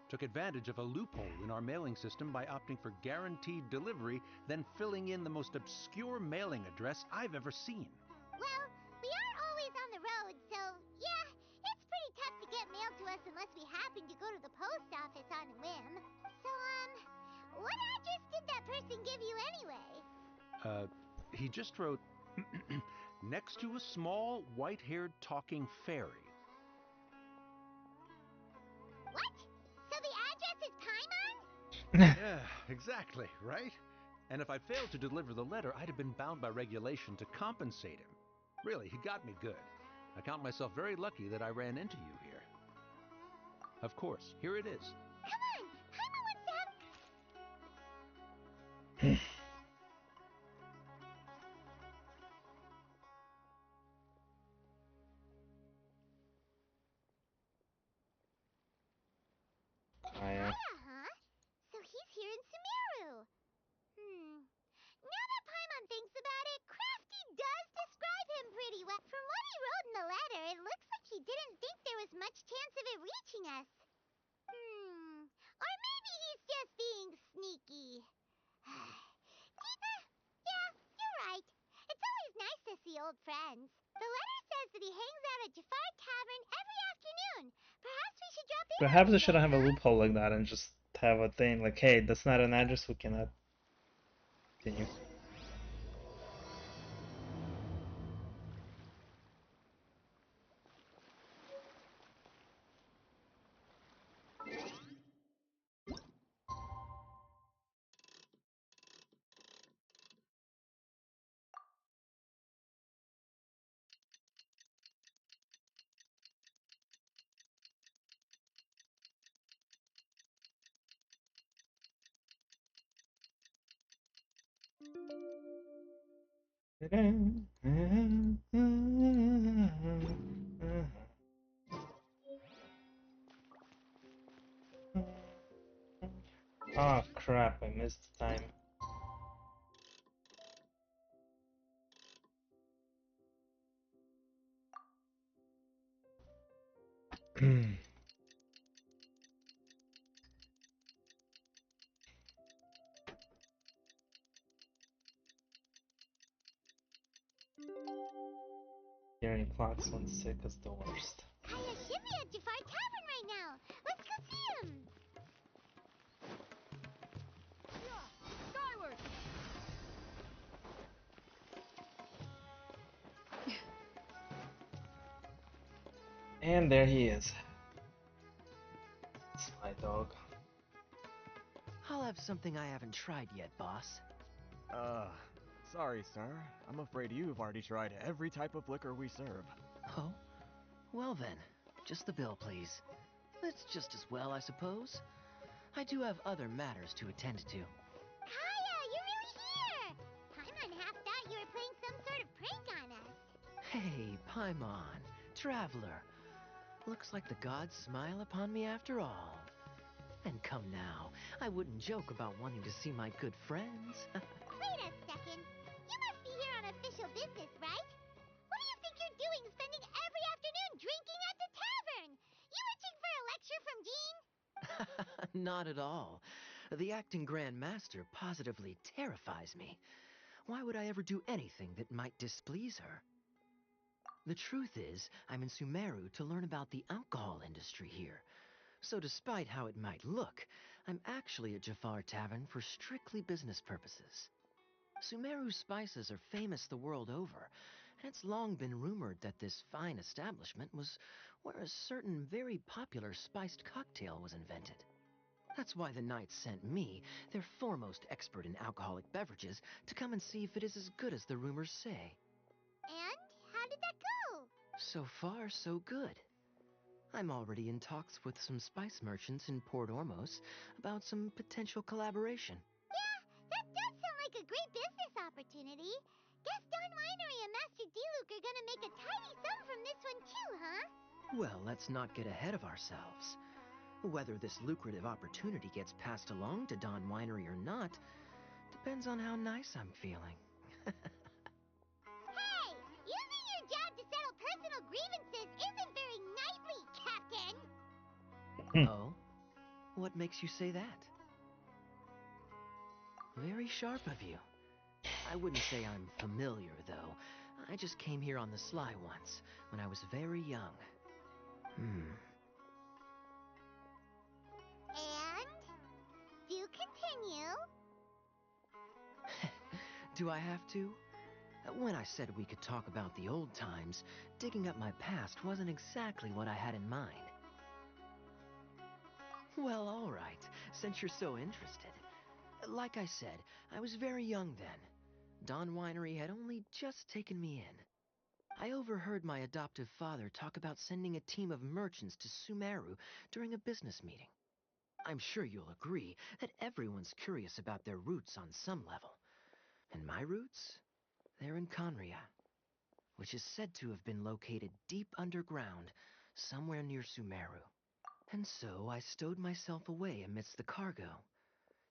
Took advantage of a loophole in our mailing system by opting for guaranteed delivery, then filling in the most obscure mailing address I've ever seen. Well, we are always on the road, so yeah, it's pretty tough to get mail to us unless we happen to go to the post office on a whim. So, what address did that person give you anyway? He just wrote, next to a small, white-haired talking fairy. What? So the address is Paimon? Yeah, exactly, right? And if I failed to deliver the letter, I'd have been bound by regulation to compensate him. Really, he got me good. I count myself very lucky that I ran into you here. Of course, here it is. Come on, Paimon wants to have... Maya. Huh? So he's here in Sumeru. Now that Paimon thinks about it, Crafty does describe him pretty well. From what he wrote in the letter, it looks like he didn't think there was much chance of it reaching us. Or maybe he's just being sneaky. Yeah, you're right. It's always nice to see old friends. The letter says that he hangs out at Jafar Tavern every afternoon. Perhaps we should drop in. Perhaps they shouldn't have a loophole like that and just have a thing like, hey, that's not an address, we cannot continue. Oh crap, I missed time. Hearing clocks when sick is the worst. Kaya should be at Jafar Tavern right now. Let's go see him. Skyward! And there he is. Sly dog. I'll have something I haven't tried yet, boss. Sorry, sir. I'm afraid you've already tried every type of liquor we serve. Oh? Well then, just the bill, please. It's just as well, I suppose. I do have other matters to attend to. Kaya, you're really here! Paimon half thought you were playing some sort of prank on us. Hey, Paimon, traveler. Looks like the gods smile upon me after all. And come now, I wouldn't joke about wanting to see my good friends. Wait a second. You must be here on official business, right? What do you think you're doing spending every afternoon drinking at the tavern? You itching for a lecture from Jean? Not at all. The acting Grand Master positively terrifies me. Why would I ever do anything that might displease her? The truth is, I'm in Sumeru to learn about the alcohol industry here. So despite how it might look, I'm actually at Jafar Tavern for strictly business purposes. Sumeru spices are famous the world over, and it's long been rumored that this fine establishment was where a certain very popular spiced cocktail was invented. That's why the Knights sent me, their foremost expert in alcoholic beverages, to come and see if it is as good as the rumors say. And how did that go? So far, so good. I'm already in talks with some spice merchants in Port Ormos about some potential collaboration. Yeah, that does sound like a great business opportunity. Guess Don Winery and Master D-Luke are gonna make a tidy sum from this one too, huh? Well, let's not get ahead of ourselves. Whether this lucrative opportunity gets passed along to Don Winery or not depends on how nice I'm feeling. Hey, using your job to settle personal grievances isn't very knightly, Captain! Oh? What makes you say that? Very sharp of you. I wouldn't say I'm familiar, though. I just came here on the sly once, when I was very young. And? Do continue. Do I have to? When I said we could talk about the old times, digging up my past wasn't exactly what I had in mind. Well, all right, since you're so interested. Like I said, I was very young then. Don Winery had only just taken me in. I overheard my adoptive father talk about sending a team of merchants to Sumeru during a business meeting. I'm sure you'll agree that everyone's curious about their roots on some level. And my roots? They're in Conria, which is said to have been located deep underground, somewhere near Sumeru. And so I stowed myself away amidst the cargo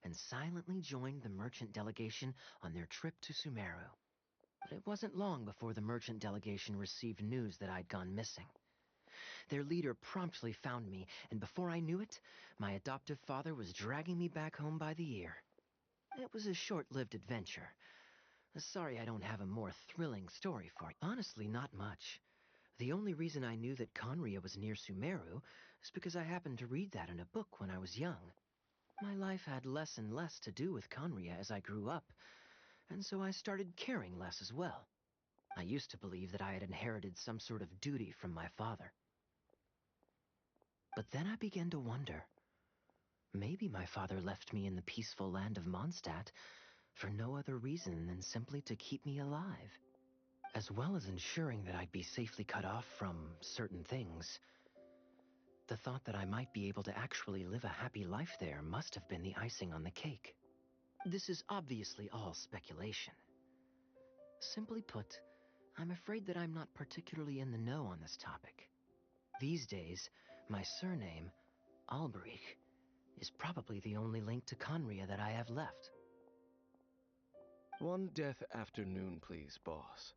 and silently joined the merchant delegation on their trip to Sumeru. But it wasn't long before the merchant delegation received news that I'd gone missing. Their leader promptly found me, and before I knew it, my adoptive father was dragging me back home by the ear. It was a short-lived adventure. Sorry I don't have a more thrilling story for you. Honestly, not much. The only reason I knew that Conria was near Sumeru is because I happened to read that in a book when I was young. My life had less and less to do with Conria as I grew up, and so I started caring less as well. I used to believe that I had inherited some sort of duty from my father. But then I began to wonder. Maybe my father left me in the peaceful land of Mondstadt for no other reason than simply to keep me alive. As well as ensuring that I'd be safely cut off from certain things, the thought that I might be able to actually live a happy life there must have been the icing on the cake. This is obviously all speculation. Simply put, I'm afraid that I'm not particularly in the know on this topic. These days, my surname, Alberich, is probably the only link to Conria that I have left. One death afternoon, please, boss.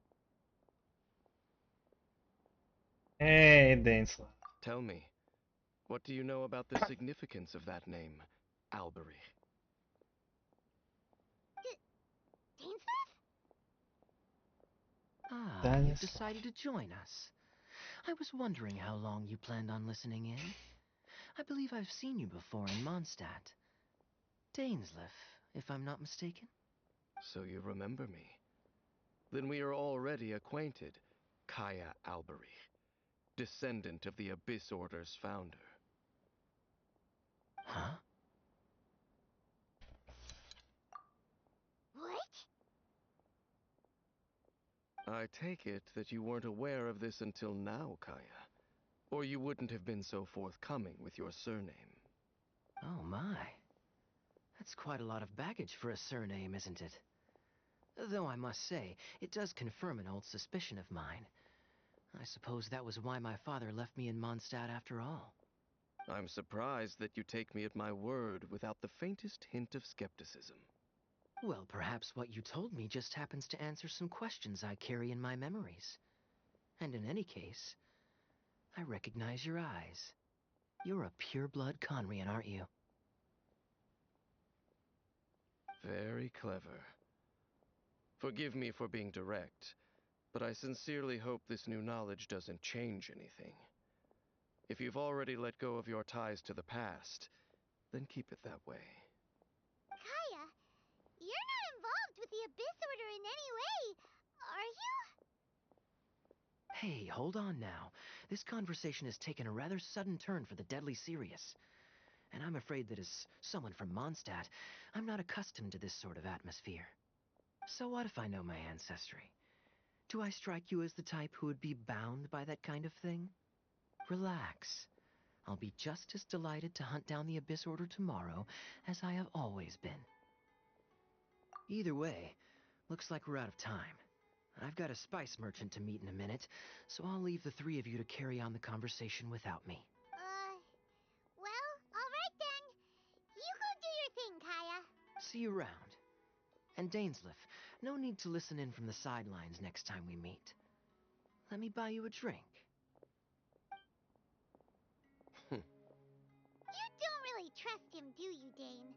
Hey, Dainsla. Tell me, what do you know about the significance of that name, Alberich? Ah, you've decided to join us. I was wondering how long you planned on listening in. I believe I've seen you before in Mondstadt. Dainsliff, if I'm not mistaken. So you remember me. Then we are already acquainted, Kaya Alberich, descendant of the Abyss Order's founder. Huh? What? I take it that you weren't aware of this until now, Kaya. Or you wouldn't have been so forthcoming with your surname. Oh my. That's quite a lot of baggage for a surname, isn't it? Though I must say, it does confirm an old suspicion of mine. I suppose that was why my father left me in Mondstadt after all. I'm surprised that you take me at my word without the faintest hint of skepticism. Well, perhaps what you told me just happens to answer some questions I carry in my memories. And in any case, I recognize your eyes. You're a pure-blood Conrian, aren't you? Very clever. Forgive me for being direct, but I sincerely hope this new knowledge doesn't change anything. If you've already let go of your ties to the past, then keep it that way. Kaya, you're not involved with the Abyss Order in any way, are you? Hey, hold on now. This conversation has taken a rather sudden turn for the deadly serious. And I'm afraid that as someone from Mondstadt, I'm not accustomed to this sort of atmosphere. So what if I know my ancestry? Do I strike you as the type who would be bound by that kind of thing? Relax. I'll be just as delighted to hunt down the Abyss Order tomorrow as I have always been. Either way, looks like we're out of time. I've got a spice merchant to meet in a minute, so I'll leave the three of you to carry on the conversation without me. Well, alright then. You go do your thing, Kaya. See you around. And Dainsliff, no need to listen in from the sidelines next time we meet. Let me buy you a drink. You don't really trust him, do you, Dane?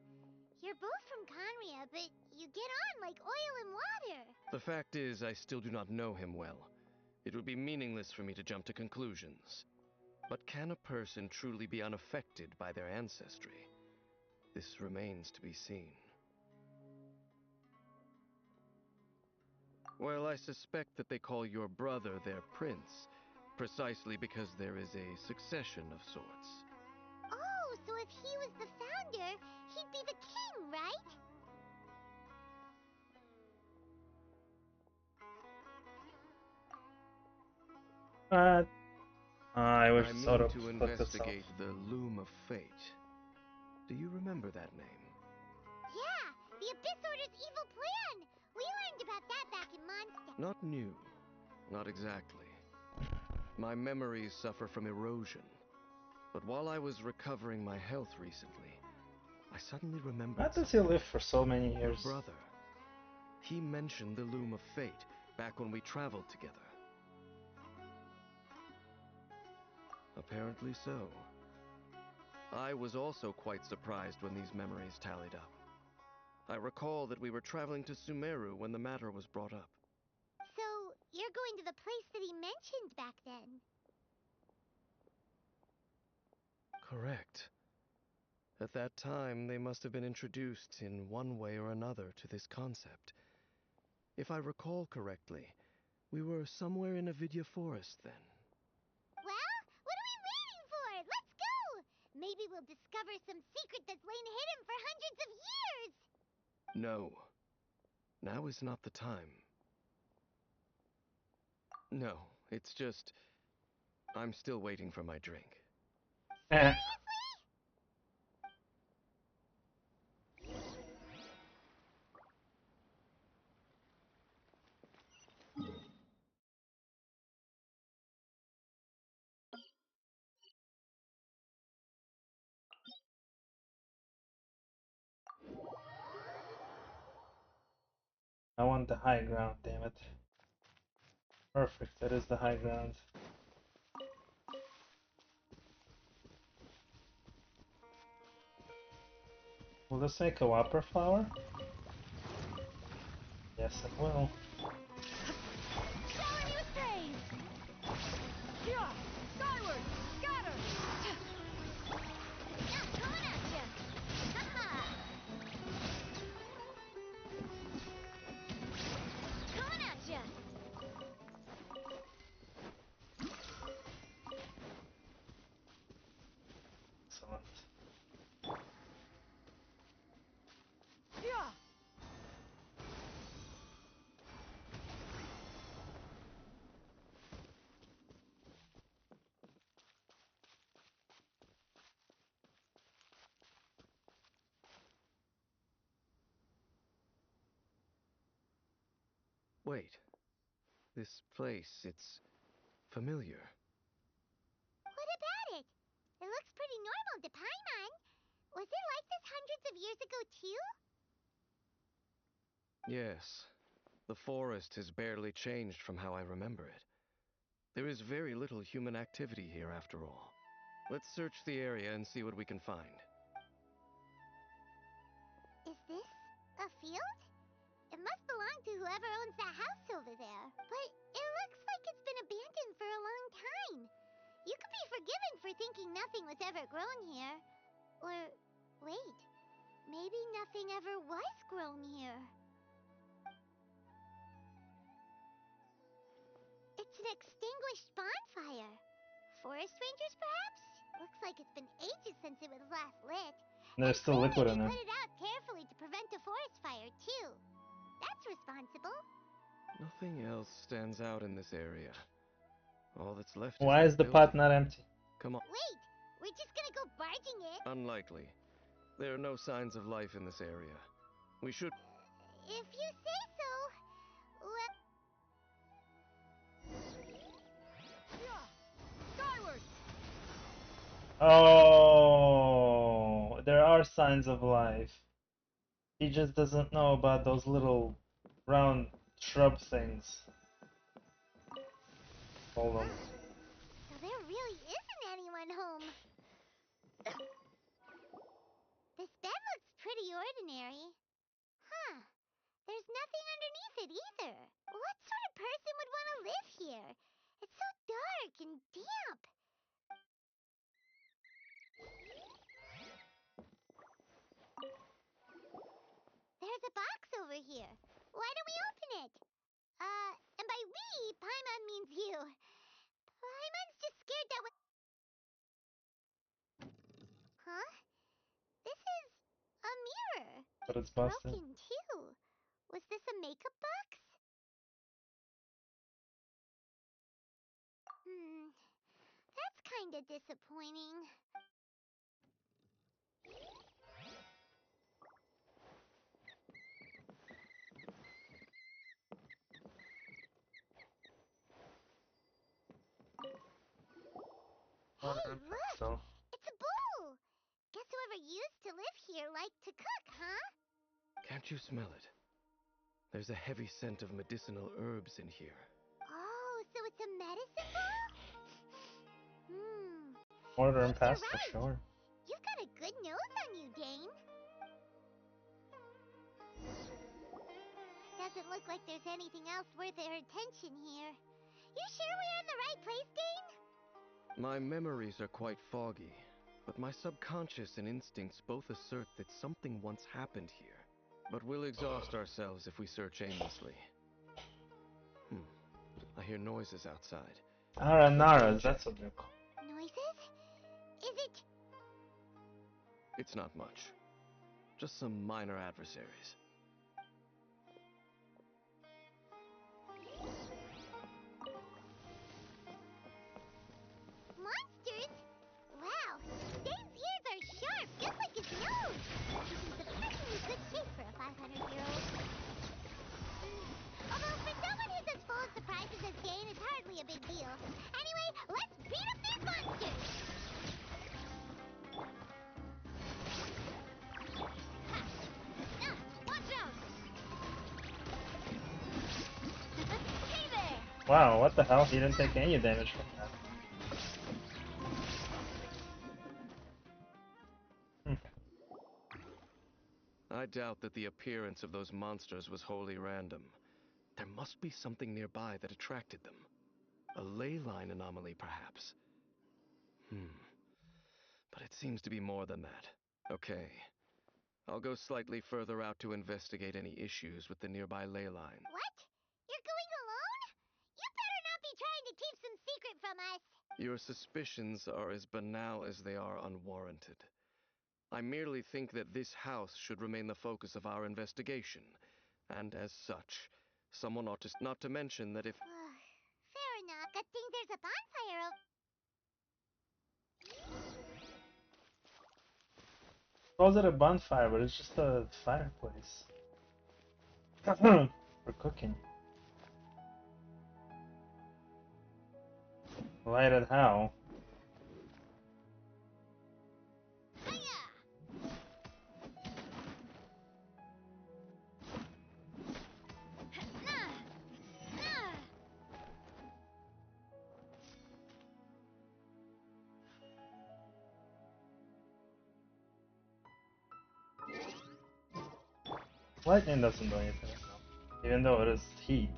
You're both from Conria, but you get on like oil and water. The fact is, I still do not know him well. It would be meaningless for me to jump to conclusions. But can a person truly be unaffected by their ancestry? This remains to be seen. Well, I suspect that they call your brother their prince, precisely because there is a succession of sorts. Oh, so if he was the founder, he'd be the king, right? I wish I mean sort of to look this up. investigate the Loom of Fate. Do you remember that name? Yeah, the Abyss Order's evil plan! We learned about that back in Mondstadt. Not new. Not exactly. My memories suffer from erosion. But while I was recovering my health recently, I suddenly remembered Why does he live for so many Your years? brother. He mentioned the Loom of Fate back when we traveled together. Apparently so. I was also quite surprised when these memories tallied up. I recall that we were traveling to Sumeru when the matter was brought up. So, you're going to the place that he mentioned back then? Correct. At that time, they must have been introduced in one way or another to this concept. If I recall correctly, we were somewhere in Avidya Forest then. Well, what are we waiting for? Let's go! Maybe we'll discover some secret that's lain hidden for hundreds of years! No. Now is not the time. No, it's just... I'm still waiting for my drink. I want the high ground, damn it. Perfect, that is the high ground. Will this make a whopper flower? Yes, it will. Showering you praise! Yeah! Skyward! Scatter! Yeah, coming at ya! Haha! Coming at ya! Excellent. Yeah! Wait. This place, it's familiar. What about it? It looks pretty normal to Paimon. Was it like this hundreds of years ago, too? Yes. The forest has barely changed from how I remember it. There is very little human activity here after all. Let's search the area and see what we can find. Is this a field? It must belong to whoever owns that house over there. But it looks like it's been abandoned for a long time. You could be forgiven for thinking nothing was ever grown here. Or, wait, maybe nothing ever was grown here. It's an extinguished bonfire. Forest rangers, perhaps? Looks like it's been ages since it was last lit. There's still liquid in They it. put it out carefully to prevent a forest fire, too. That's responsible. Nothing else stands out in this area. All that's left Why is the pot not empty? Come on. Wait, we're just gonna go barging in? Unlikely. There are no signs of life in this area. We should... If you say so. Well... Yeah! Skyward! Oh, there are signs of life. He just doesn't know about those little round shrub things. Hold on. So there really isn't anyone home. This bed looks pretty ordinary. Huh. There's nothing underneath it either. What sort of person would want to live here? It's so dark and damp. There's a box over here. Why don't we open it? And by we, Paimon means you. Paimon's just scared that Huh? This is a mirror. But it's busted. Broken, too. Was this a makeup box? That's kinda disappointing. I Hey, don't think look! so. here like to cook, huh? Can't you smell it? There's a heavy scent of medicinal herbs in here. Oh, so it's a medicine ball? Mortar and Yes, you're pestle, right. sure. You've got a good nose on you, Dane. Doesn't look like there's anything else worth our attention here. You sure we're in the right place, Dane? My memories are quite foggy, but my subconscious and instincts both assert that something once happened here. But we'll exhaust ourselves if we search aimlessly. I hear noises outside. Naras, that's what they're called. Noises? Is it? It's not much. Just some minor adversaries. Monsters? Wow, Dane's ears are sharp, just like his nose. He's in surprisingly good shape for a 500-year-old. Although for someone who's as full of surprises as Dane, it's hardly a big deal. Anyway, let's beat up these monsters! Watch out! Hey there! Wow, what the hell? He didn't take any damage from that. I doubt that the appearance of those monsters was wholly random. There must be something nearby that attracted them. A ley line anomaly, perhaps. But it seems to be more than that. Okay. I'll go slightly further out to investigate any issues with the nearby ley line. What? You're going alone? You better not be trying to keep some secret from us. Your suspicions are as banal as they are unwarranted. I merely think that this house should remain the focus of our investigation, and as such, someone ought to not to mention that if... Fair enough. Good thing there's a bonfire Calls it a bonfire, but it's just a fireplace. For cooking. Lighted how? Lightning doesn't do anything, even though it is heat.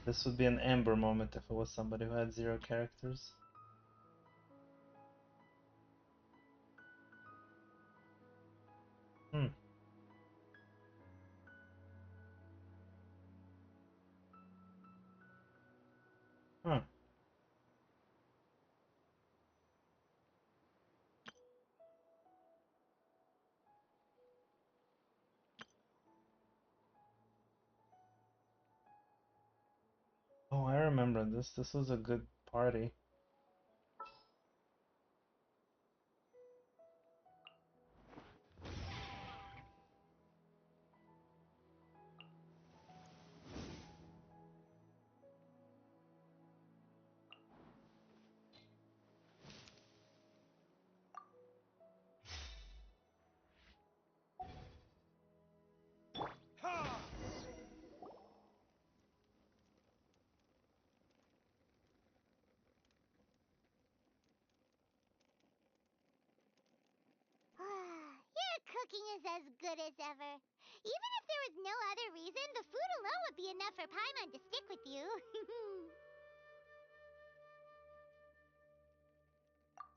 This would be an Amber moment if it was somebody who had 0 characters. Oh, I remember this. This was a good party. Your cooking is as good as ever. Even if there was no other reason, the food alone would be enough for Paimon to stick with you.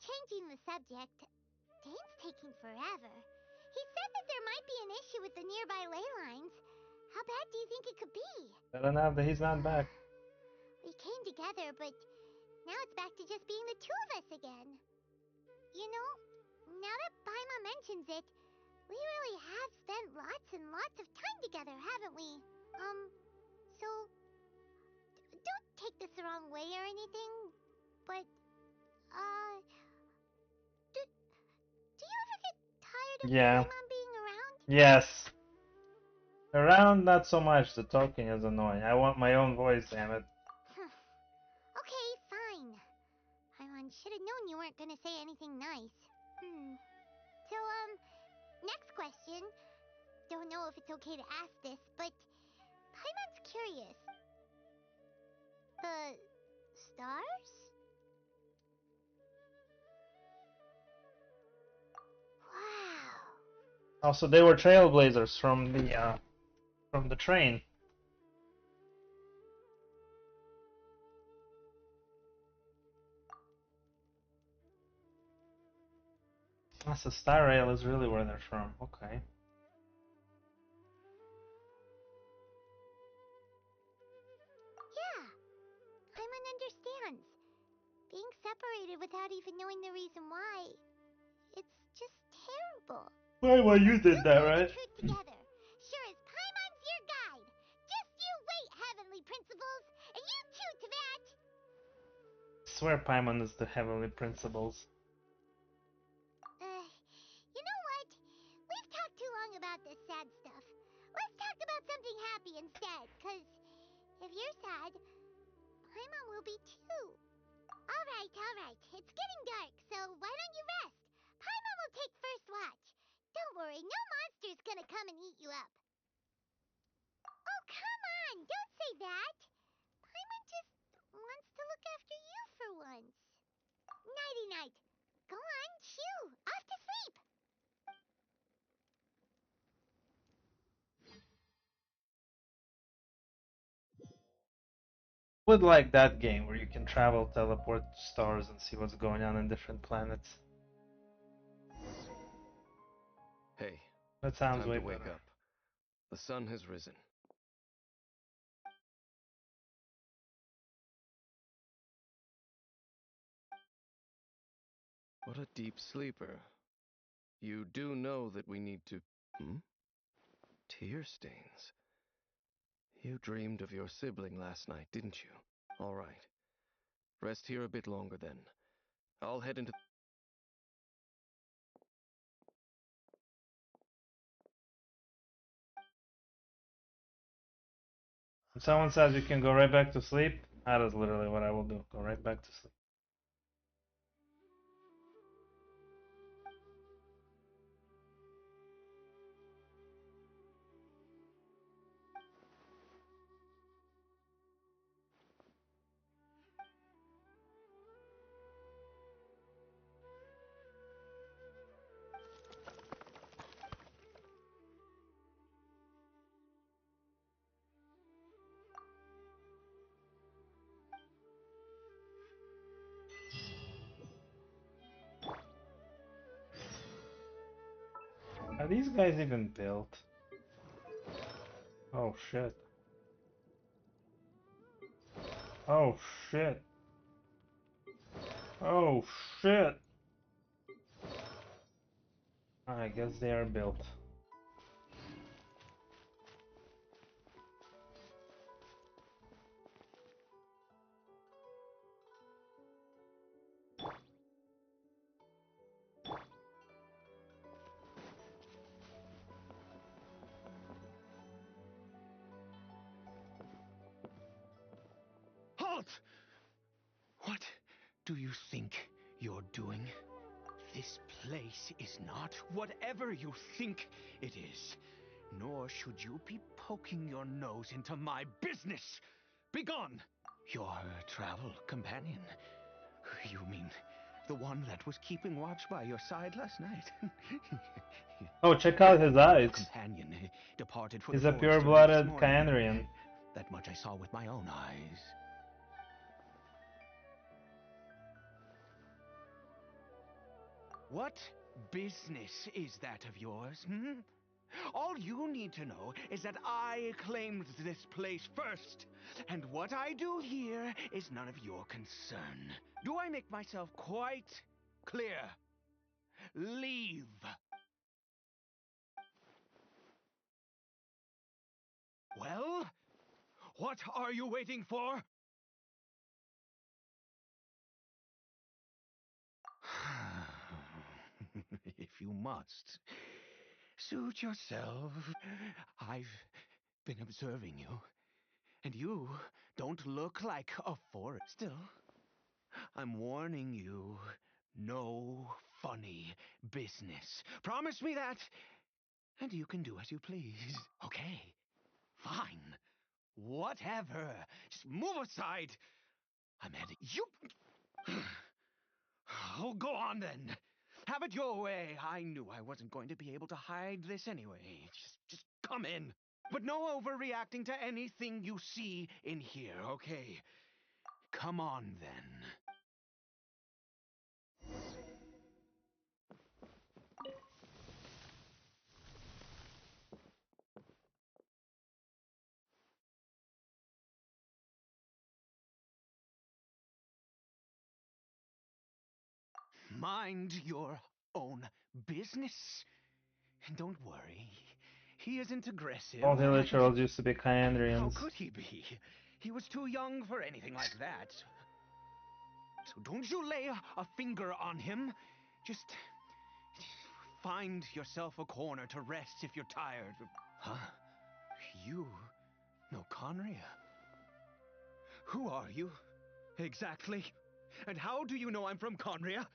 Changing the subject, Dane's taking forever. He said that there might be an issue with the nearby ley lines. How bad do you think it could be? Better now that he's not back. We came together, but now it's back to just being the two of us again. You know, now that Paimon mentions it, we really have spent lots and lots of time together, haven't we? So, don't take this the wrong way or anything, but, do you ever get tired of Paimon being around? Yes. Around, not so much. The talking is annoying. I want my own voice, damn it. Okay, fine. should have known you weren't gonna say anything nice. So, next question. Don't know if it's okay to ask this, but Paimon's curious. The stars? Wow. Oh, so they were trailblazers from the train. So Star Rail is really where they're from. Okay. Yeah, Paimon understands. Being separated without even knowing the reason why, it's just terrible. Well, you did that, right? Truth together. Sure as Paimon's your guide. Just you wait, Heavenly Principles, and you too, Teyvat. I swear Paimon is the Heavenly Principles. You know what? We've talked too long about this sad stuff. Let's talk about something happy instead, cause if you're sad, Paimon will be too. Alright. It's getting dark, so why don't you rest? Paimon will take first watch. Don't worry, no monster's gonna come and eat you up. Oh, come on! Don't say that! Paimon just wants to look after you for once. Nighty-night. Go on, shoo! Off to sleep! Would like that game where you can travel, teleport to stars, and see what's going on in different planets. Hey, That sounds time way to wake better. up. The sun has risen. What a deep sleeper. You do know that we need to... Tear stains. You dreamed of your sibling last night, didn't you? All right. Rest here a bit longer then. I'll head into... If someone says you can go right back to sleep, that is literally what I will do. Go right back to sleep. Are these guys even built? Oh shit. Oh shit. Oh shit. I guess they are built. Halt! What do you think you're doing? This place is not whatever you think it is. Nor should you be poking your nose into my business. Begone! Your travel companion. You mean the one that was keeping watch by your side last night? Oh, check out his eyes. Companion departed for He's the a forest early this pure-blooded morning. Kyanrian. That much I saw with my own eyes. What business is that of yours, All you need to know is that I claimed this place first, and what I do here is none of your concern. Do I make myself quite clear? Leave. Well, what are you waiting for? If you must, suit yourself. I've been observing you, and you don't look like a forest. Still, I'm warning you. No funny business. Promise me that, and you can do as you please. Okay, fine. Whatever. Just move aside. I'm heading. You. Oh, go on then. Have it your way. I knew I wasn't going to be able to hide this anyway. Just come in. But no overreacting to anything you see in here, okay? Come on then. Mind your own business. And don't worry, he isn't aggressive. All the literals used to be How Kyandrians. could he be? He was too young for anything like that. So don't you lay a finger on him. Just find yourself a corner to rest if you're tired. Huh? You know Conria? Who are you? Exactly. And how do you know I'm from Conria?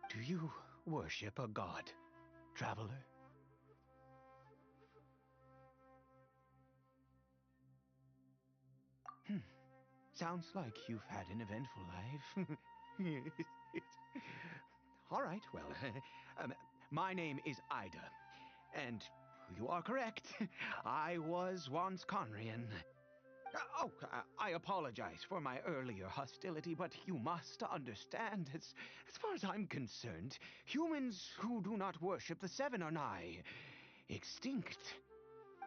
Do you worship a god, traveler? Sounds like you've had an eventful life. All right, well, my name is Ida, and you are correct. I was once Conrian. I apologize for my earlier hostility, but you must understand, as far as I'm concerned, humans who do not worship the Seven are nigh extinct.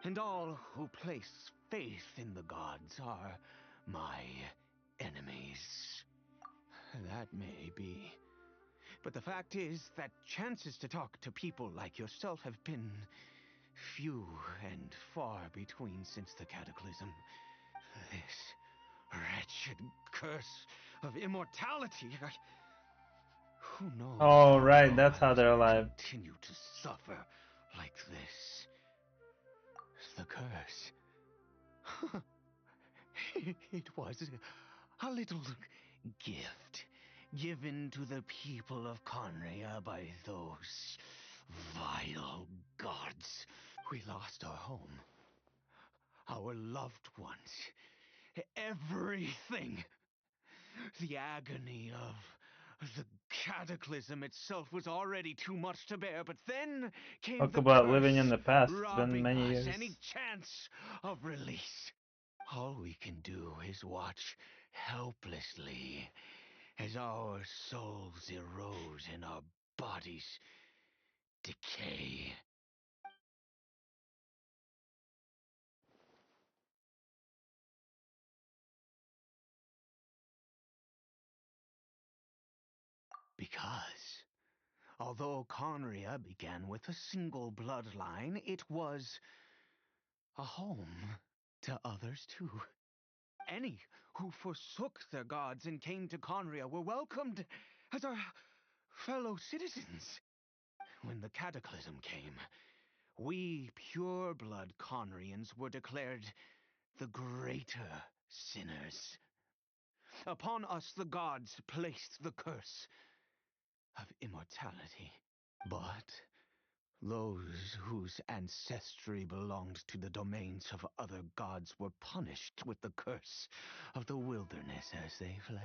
And all who place faith in the gods are my enemies. That may be. But the fact is that chances to talk to people like yourself have been few and far between since the cataclysm. This wretched curse of immortality. Who knows? Oh, right, how that's I how was they're going to alive. continue to suffer like this. The curse. It was a little gift given to the people of Conria by those vile gods. We lost our home, our loved ones, everything. The agony of the cataclysm itself was already too much to bear, but then came Talk the about curse, living in the past. It's been robbing many us years. any chance of release. All we can do is watch helplessly as our souls erode and our bodies decay. Because, although Conria began with a single bloodline, it was a home to others too. Any who forsook their gods and came to Conria were welcomed as our fellow citizens. When the cataclysm came, we pure-blood Conrians were declared the greater sinners. Upon us the gods placed the curse of immortality. But those whose ancestry belonged to the domains of other gods were punished with the curse of the wilderness as they fled.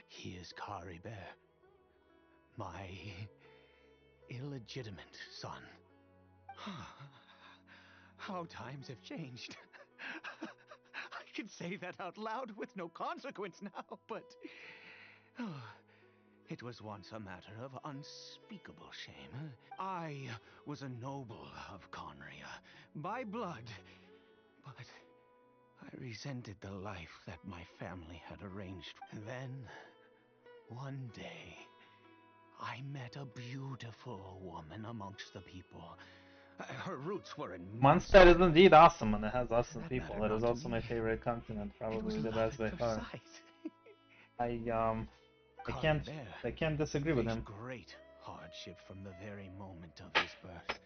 He is Kari Bear, my illegitimate son. How times have changed. I can say that out loud with no consequence now, but it was once a matter of unspeakable shame. I was a noble of Conria, by blood, but I resented the life that my family had arranged. Then, one day, I met a beautiful woman amongst the people. Her roots were in Mondstadt is indeed awesome, and it has awesome that people. mattered It is not to also my me. favorite continent, It was probably the love best by at far. first sight. I Kari can't disagree with faced him. great hardship from the very moment of his birth.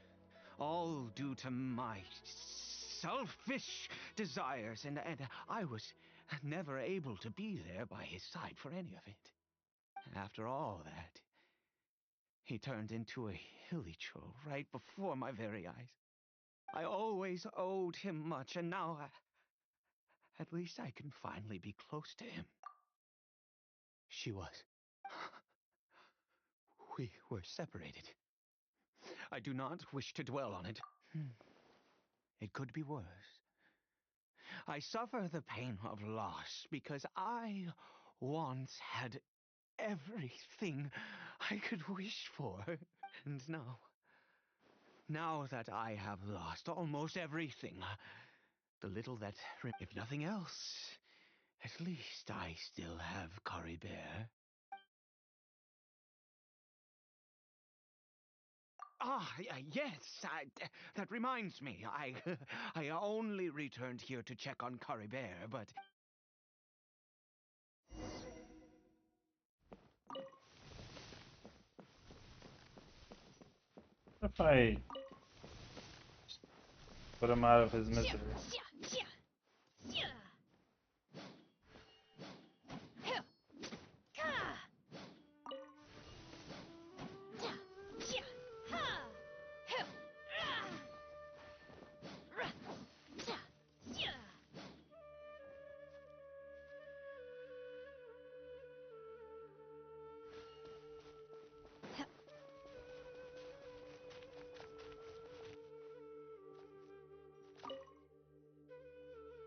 All due to my selfish desires, and I was never able to be there by his side for any of it. After all that, he turned into a hilichurl right before my very eyes. I always owed him much, and now at least I can finally be close to him. She was. We were separated. I do not wish to dwell on it. It could be worse. I suffer the pain of loss because I once had everything I could wish for. And now that I have lost almost everything, the little that, if nothing else, at least I still have Caribert. Yes, that reminds me. I only returned here to check on Caribert, but... If I put him out of his misery.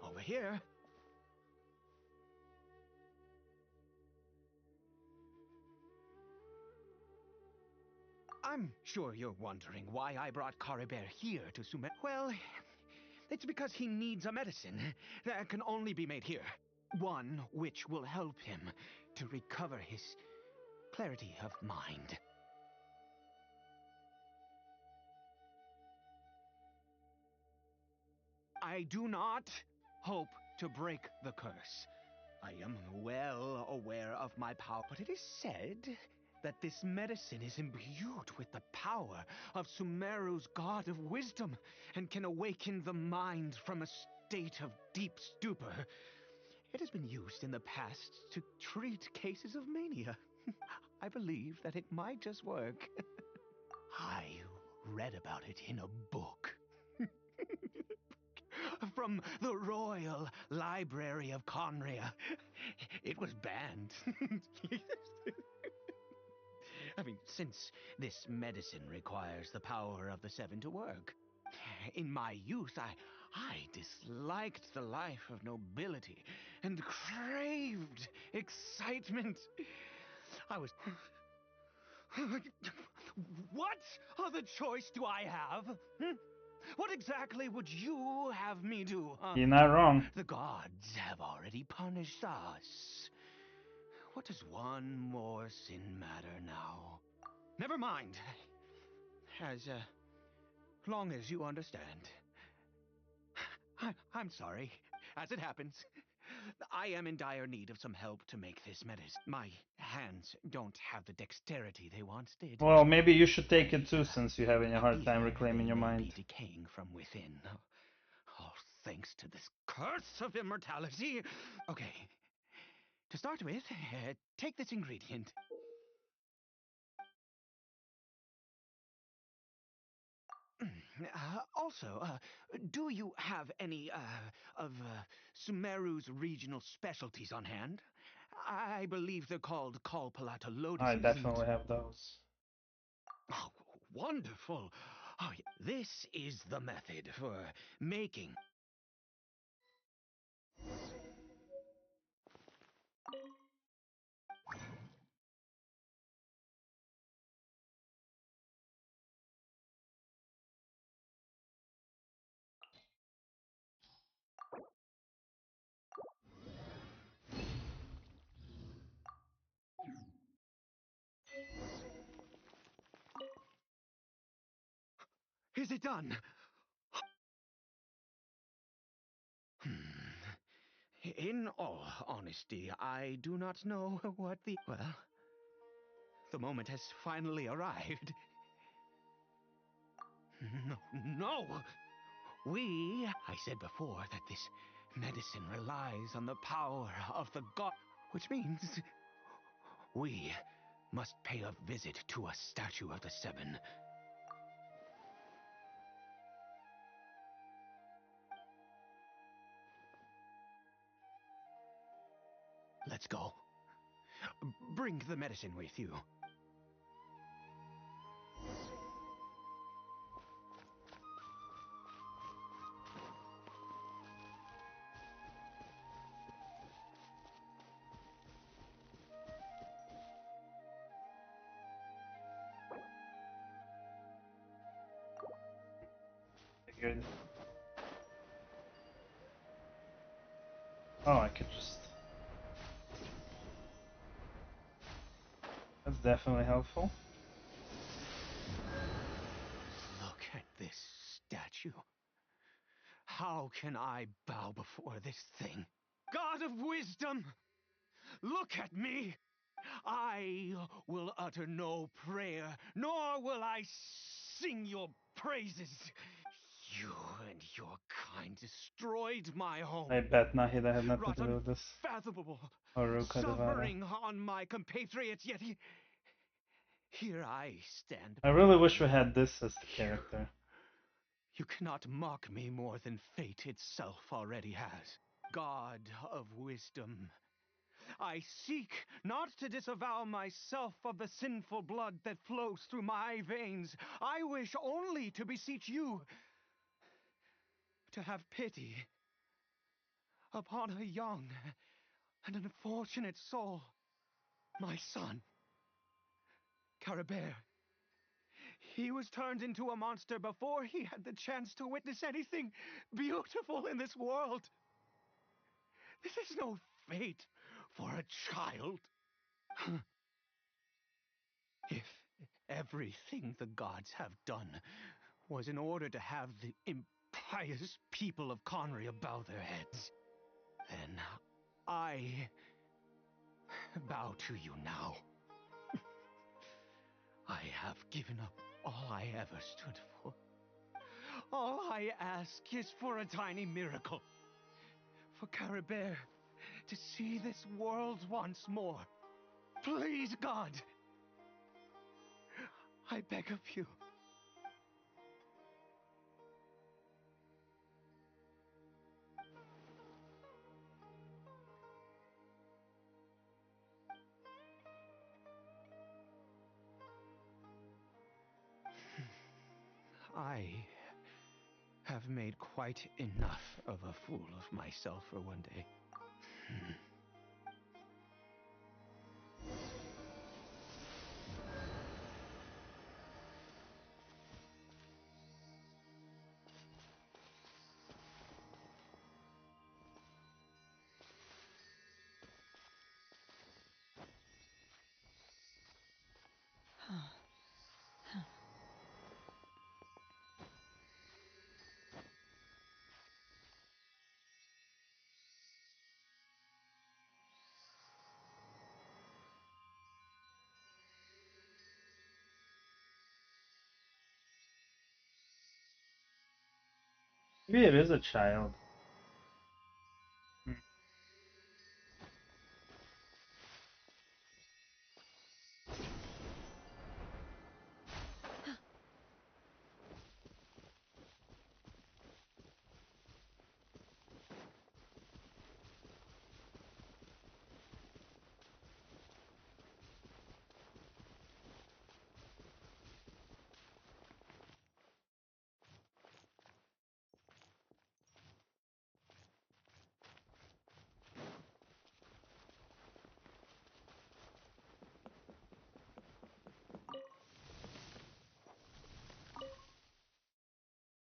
Over here. I'm sure you're wondering why I brought Caribert here to Sumer. Well, it's because he needs a medicine that can only be made here. One which will help him to recover his clarity of mind. I do not hope to break the curse. I am well aware of my power, but it is said that this medicine is imbued with the power of Sumeru's god of wisdom and can awaken the mind from a state of deep stupor. It has been used in the past to treat cases of mania. I believe that it might just work. I read about it in a book. From the Royal Library of Conria. It was banned. I mean, since this medicine requires the power of the Seven to work. In my youth, I disliked the life of nobility and craved excitement. I was... What other choice do I have? What exactly would you have me do? You're not wrong. The gods have already punished us. What does one more sin matter now? Never mind. As long as you understand. I'm sorry. As it happens, I am in dire need of some help to make this medicine. My hands don't have the dexterity they once did. Well, maybe you should take it too, since you're having a hard time reclaiming your mind. Be decaying from within. All thanks to this curse of immortality. Okay. To start with, take this ingredient. Also, do you have any of Sumeru's regional specialties on hand? I believe they're called Kalpalata lotuses. I definitely have those. Oh, wonderful. Oh, this is the method for making. Is it done? In all honesty, I do not know what the... Well, the moment has finally arrived. No! I said before that this medicine relies on the power of the god, which means we must pay a visit to a statue of the seven. Let's go. Bring the medicine with you. Figured. Oh, I could just... That's definitely helpful. Look at this statue. How can I bow before this thing? God of wisdom, look at me. I will utter no prayer, nor will I sing your praises. You and your kind destroyed my home. I bet Nahida had nothing Wrought to do with this. unfathomable Or Ruka Devara. suffering on my compatriots, yet here I stand. I really wish we had this as the character. You cannot mock me more than fate itself already has. God of wisdom, I seek not to disavow myself of the sinful blood that flows through my veins. I wish only to beseech you to have pity upon a young and unfortunate soul, my son, Caribert. He was turned into a monster before he had the chance to witness anything beautiful in this world. This is no fate for a child. If everything the gods have done was in order to have the impious people of Conria bow their heads, then I bow to you now. I have given up all I ever stood for. All I ask is for a tiny miracle. For Caribert to see this world once more. Please, God. I beg of you. I have made quite enough of a fool of myself for one day. Maybe it is a child.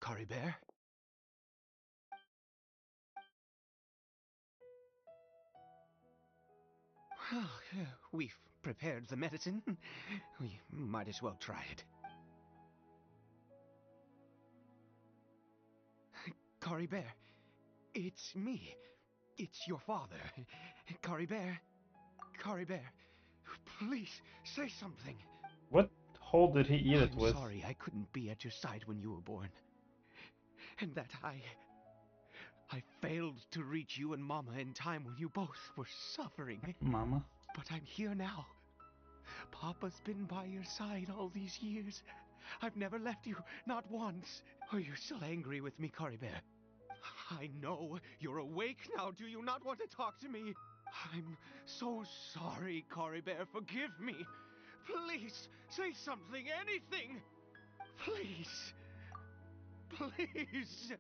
Caribert? Well, we've prepared the medicine. We might as well try it. Caribert, it's me. It's your father. Caribert. Caribert, please, say something. What hole did he eat it with? I'm sorry I couldn't be at your side when you were born. and that I failed to reach you and Mama in time when you both were suffering. Mama? But I'm here now. Papa's been by your side all these years. I've never left you, not once. Are you still angry with me, Caribert? I know you're awake now. Do you not want to talk to me? I'm so sorry, Caribert. Forgive me. Please, say something, anything. Please. Please.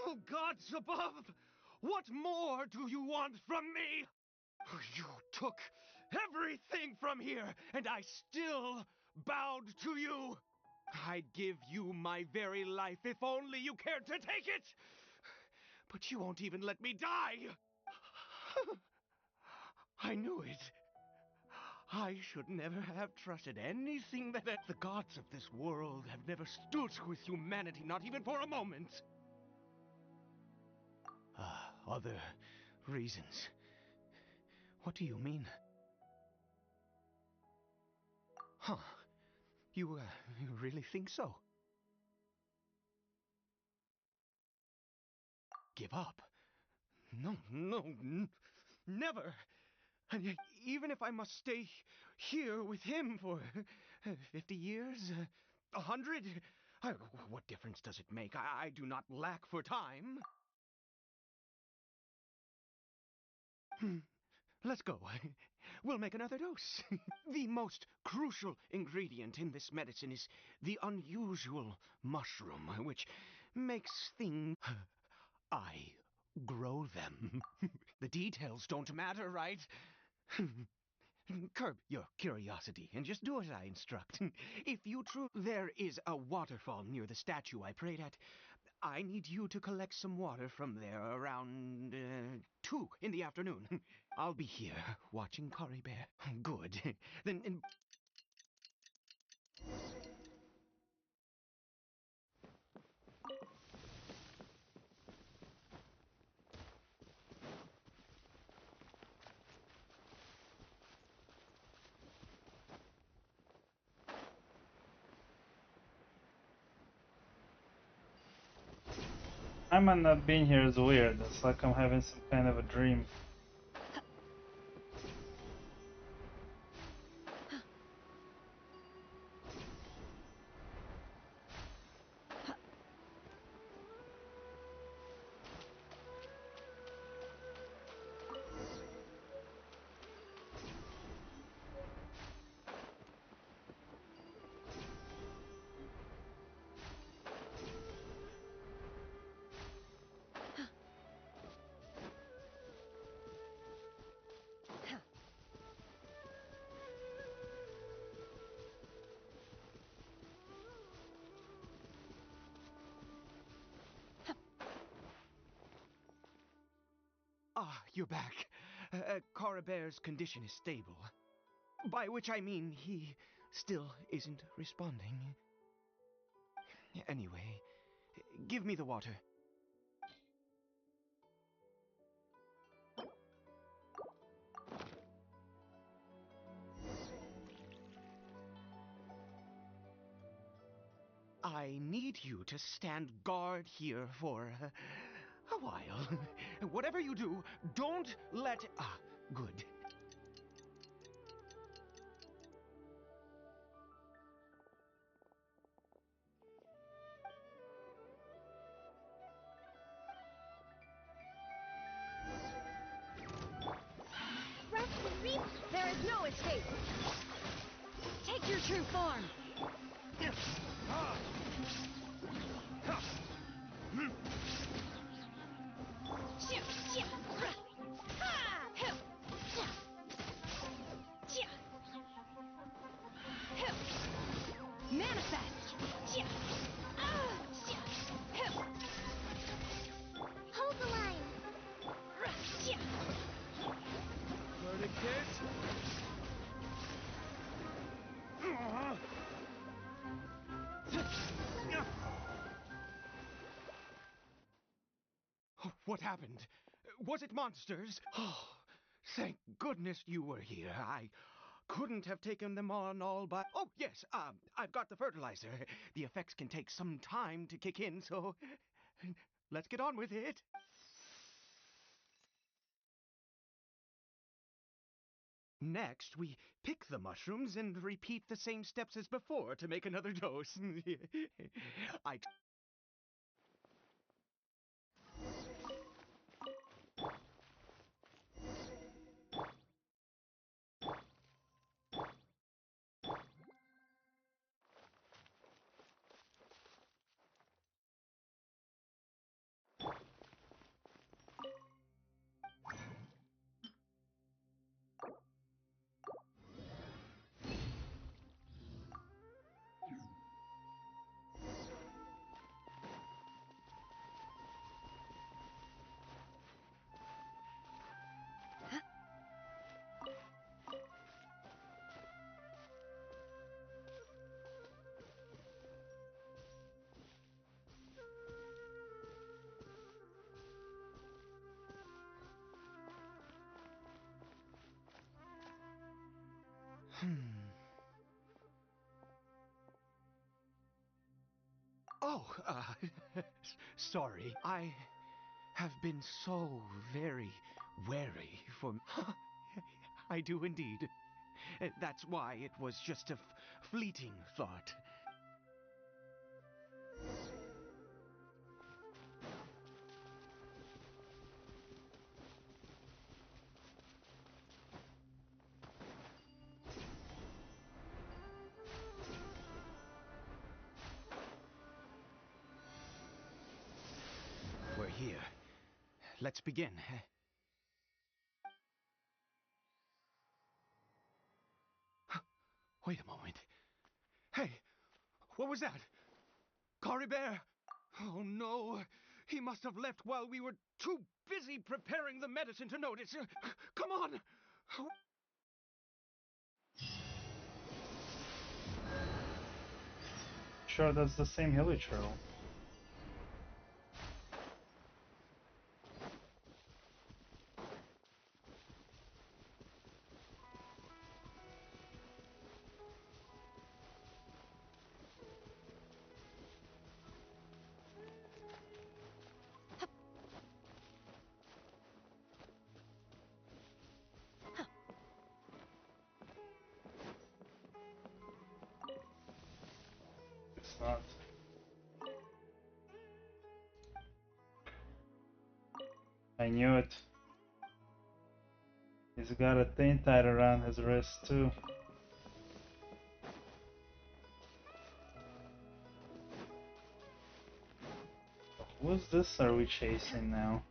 Oh, gods above! What more do you want from me? You took everything from here, and I still bowed to you. I'd give you my very life if only you cared to take it. But you won't even let me die. I knew it. I should never have trusted anything that the gods of this world have never stood with humanity, not even for a moment. Other reasons. What do you mean? Huh. You really think so? Give up? No, never. And yet, even if I must stay here with him for 50 years, 100, what difference does it make? I do not lack for time. Let's go. We'll make another dose. The most crucial ingredient in this medicine is the unusual mushroom, which makes things... I grow them. The details don't matter, right? Curb your curiosity and just do as I instruct. If you there is a waterfall near the statue I prayed at. I need you to collect some water from there around 2 in the afternoon. I'll be here watching Caribert. Good. Then... I might not being here is weird. It's like I'm having some kind of a dream. You're back. Coribert's condition is stable. By which I mean he still isn't responding. Anyway, give me the water. I need you to stand guard here for a while. Whatever you do, don't let... good. There is no escape. Take your true form. Manifest. Hold the line. Tourniquet. What happened? Was it monsters? Oh, thank goodness you were here. I couldn't have taken them on all by... Oh, yes, I've got the fertilizer. The effects can take some time to kick in, so let's get on with it. Next, we pick the mushrooms and repeat the same steps as before to make another dose. I... Oh, sorry. I have been so very wary for... I do indeed. That's why it was just a fleeting thought. We're here. Let's begin. Wait a moment. Hey, what was that? Coribert? Oh no, he must have left while we were too busy preparing the medicine to notice. Come on! Sure, that's the same hilly trail. It's not. I knew it. He's got a thing tied around his wrist too. Who's this are we chasing now?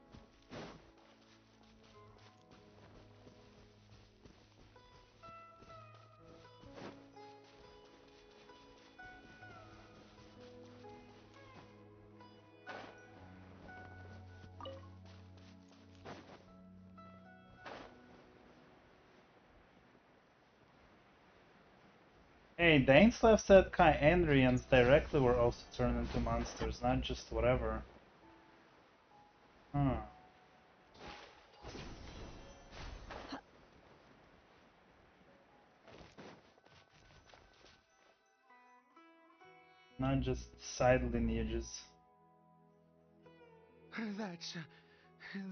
Hey, Daneslav said Kyanrians directly were also turned into monsters, not just whatever. Huh. Not just side lineages.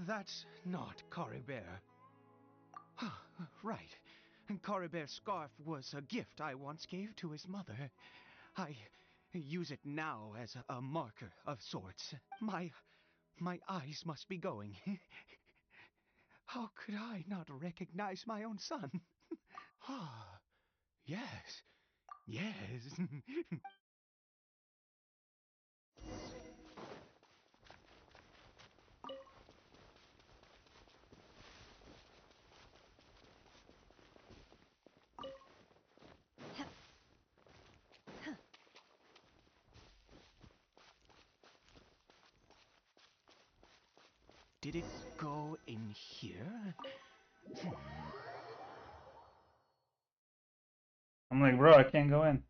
That's not Coribert. Right. Coribert's scarf was a gift I once gave to his mother. I use it now as a marker of sorts. My eyes must be going. How could I not recognize my own son? Ah, yes. Yes. Did it go in here? I'm like, bro, I can't go in.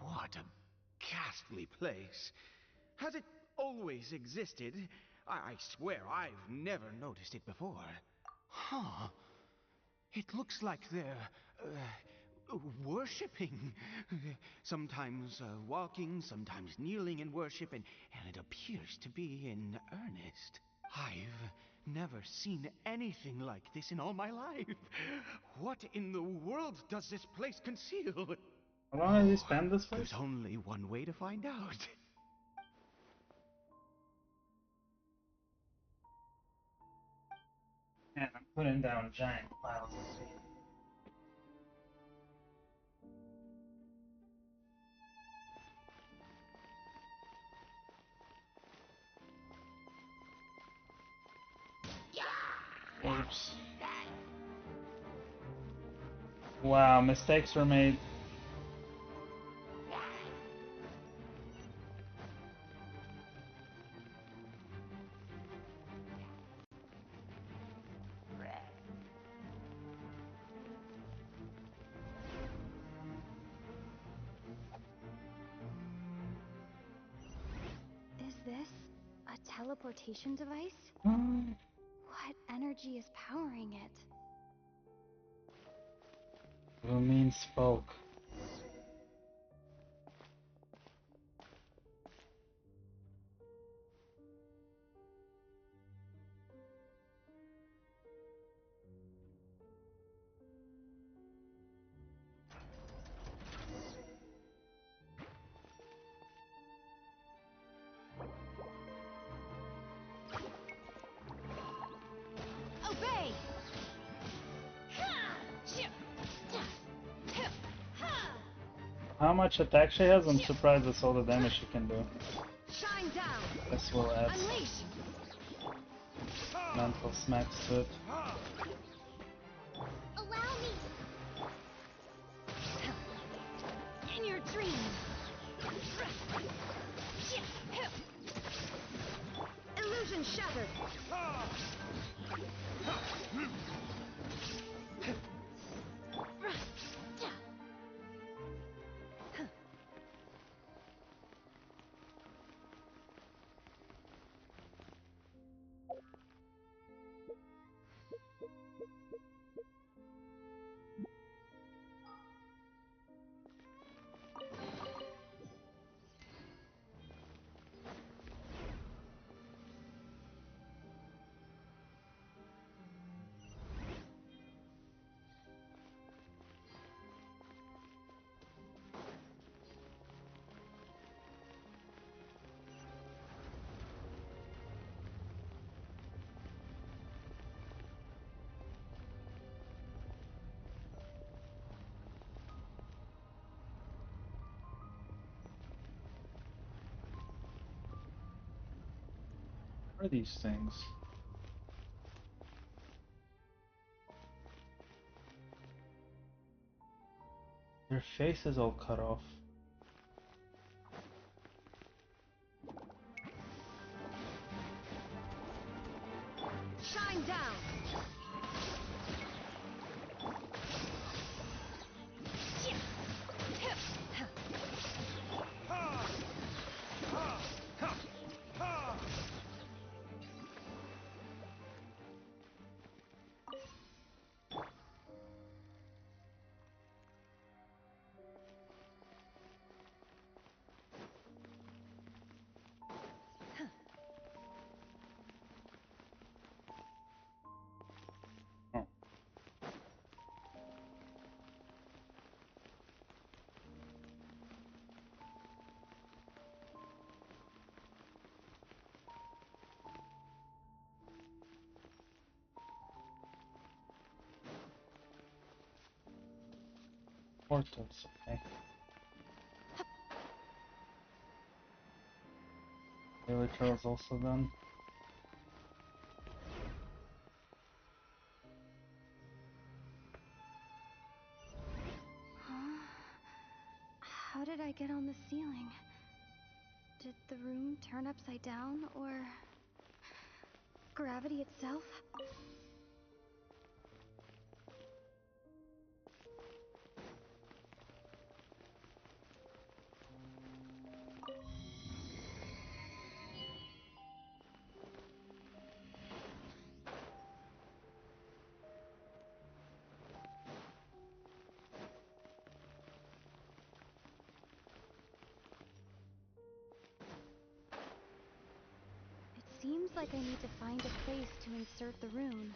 What a ghastly place. Has it always existed. I swear I've never noticed it before. Huh. It looks like they're worshipping. Sometimes walking, sometimes kneeling in worship, and it appears to be in earnest. I've never seen anything like this in all my life. What in the world does this place conceal? How long has he spent this place? There's only one way to find out. Man, I'm putting down giant piles of seed. Oops. Wow, mistakes were made. Is this a teleportation device? What energy is powering it? Lumine spoke. Obey! How much attack she has? I'm surprised that's all the damage she can do. Shine down! This will add Unleash! mental smacks to it. Allow me! In your dream! Illusion shattered! What are these things? Their face is all cut off. Shine down! Portals, okay. Daily trail is also done. How did I get on the ceiling? Did the room turn upside down, or gravity itself? like I need to find a place to insert the rune.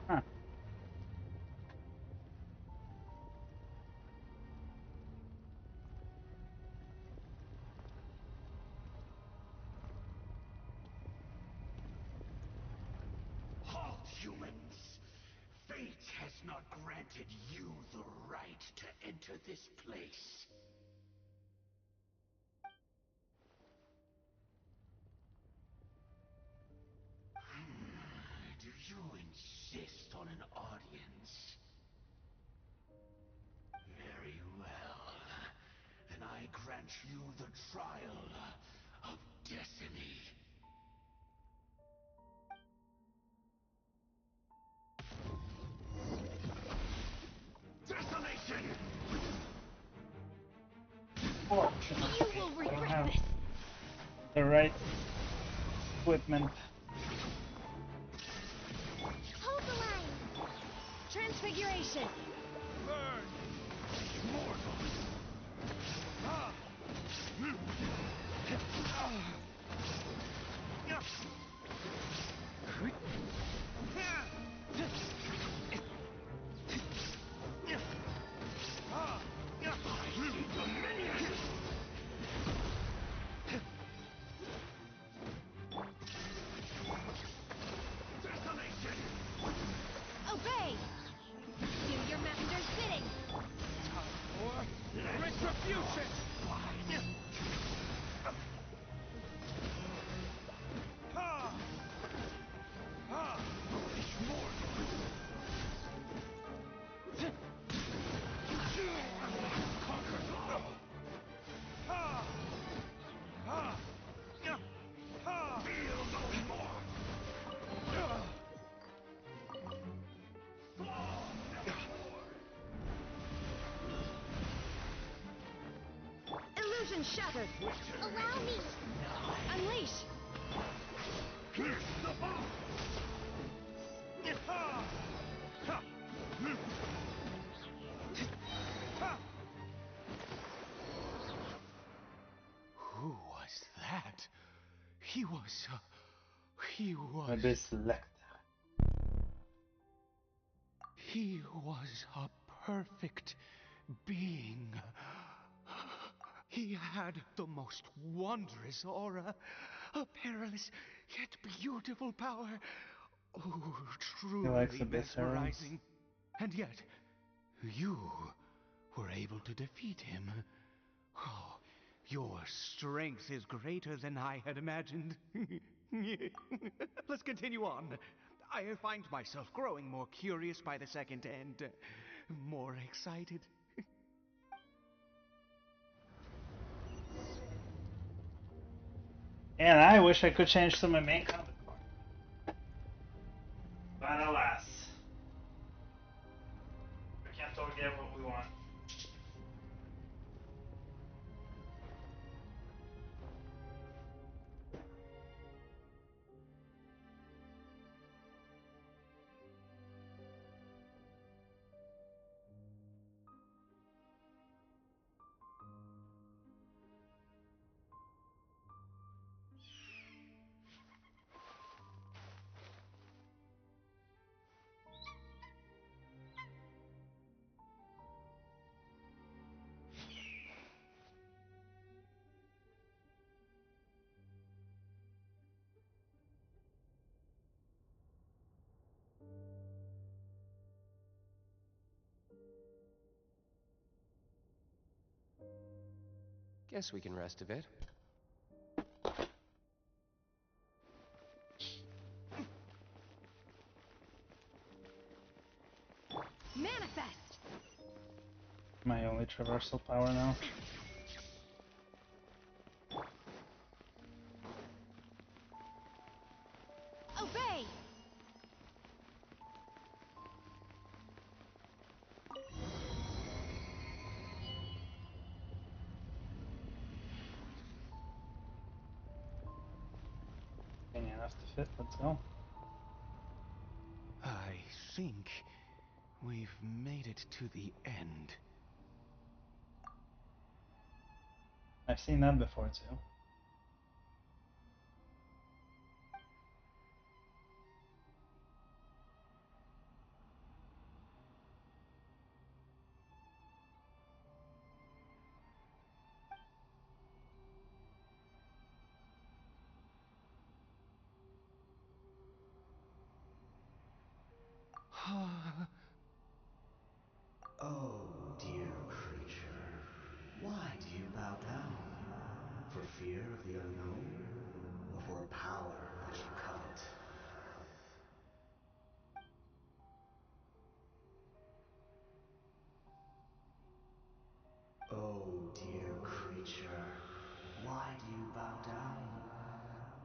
Huh. Halt, humans! Fate has not granted you the right to enter this place. Do you insist on an audience? Very well. Then I grant you the trial of destiny. Desolation! Fortunately, You will I don't regret have this. the right equipment. Hold the line. Transfiguration. Burn! Mortal! Ah! Obey. Do your master's bidding. For retribution! Illusion shattered. Allow me. Unleash. Who was that? He was... Abyss Lecter. He was a perfect being. He had the most wondrous aura, a perilous yet beautiful power. Oh, He likes truly Abyss heroines. mesmerizing. And yet, you were able to defeat him. Oh, your strength is greater than I had imagined. Let's continue on. I find myself growing more curious by the second and more excited. And I wish I could change to my main combat. But alas, we can't all get what we want. Guess we can rest a bit. Manifest! My only traversal power now. Obey! Getting enough to fit, let's go. I think we've made it to the end. I've seen that before too. Oh, dear creature, why do you bow down? For fear of the unknown? Or for a power that you covet? Oh, dear creature, why do you bow down?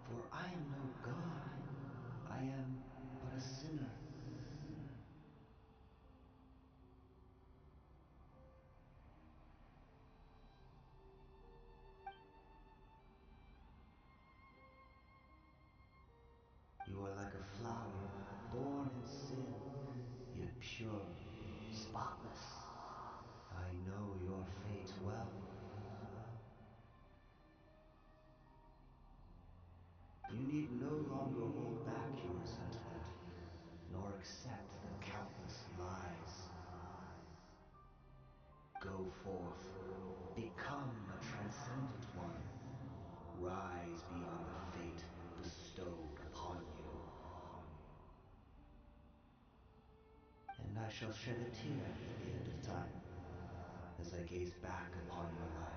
For I am no god. I am but a sinner. You are like a flower, born in sin, yet pure, spotless. I know your fate well. You need no longer hold back your resentment, nor accept the countless lies. Go forth, become a transcendent one. Rise beyond the fate bestowed upon you. And I shall shed a tear at the end of time, as I gaze back upon your life.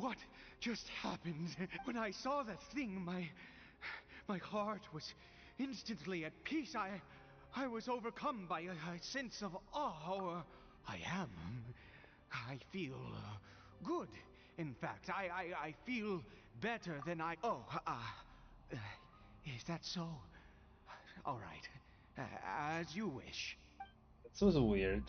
What just happened? When I saw that thing, my heart was instantly at peace. I was overcome by a sense of awe. I am. I feel good. In fact, I feel better than I. Oh, is that so? All right, as you wish. This was weird.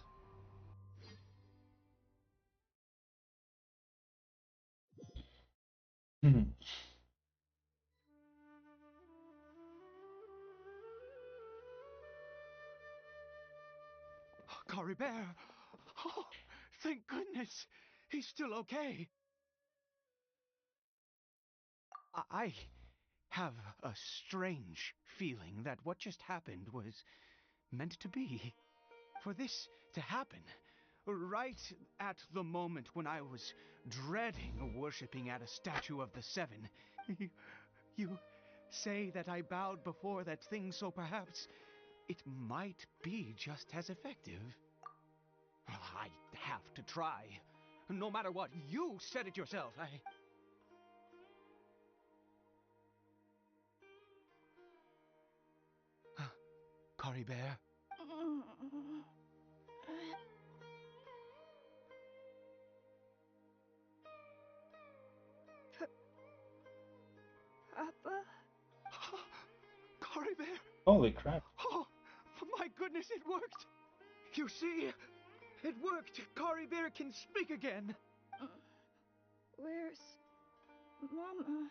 Caribert! Oh, thank goodness! He's still okay. I have a strange feeling that what just happened was meant to be. For this to happen, right at the moment when I was dreading worshipping at a statue of the Seven, you say that I bowed before that thing, so perhaps it might be just as effective. I have to try. No matter what, you said it yourself. Kari Bear? Papa? Kari Bear? Holy crap. Oh, my goodness, it worked! You see, it worked. Kari Bear can speak again. Where's Mama?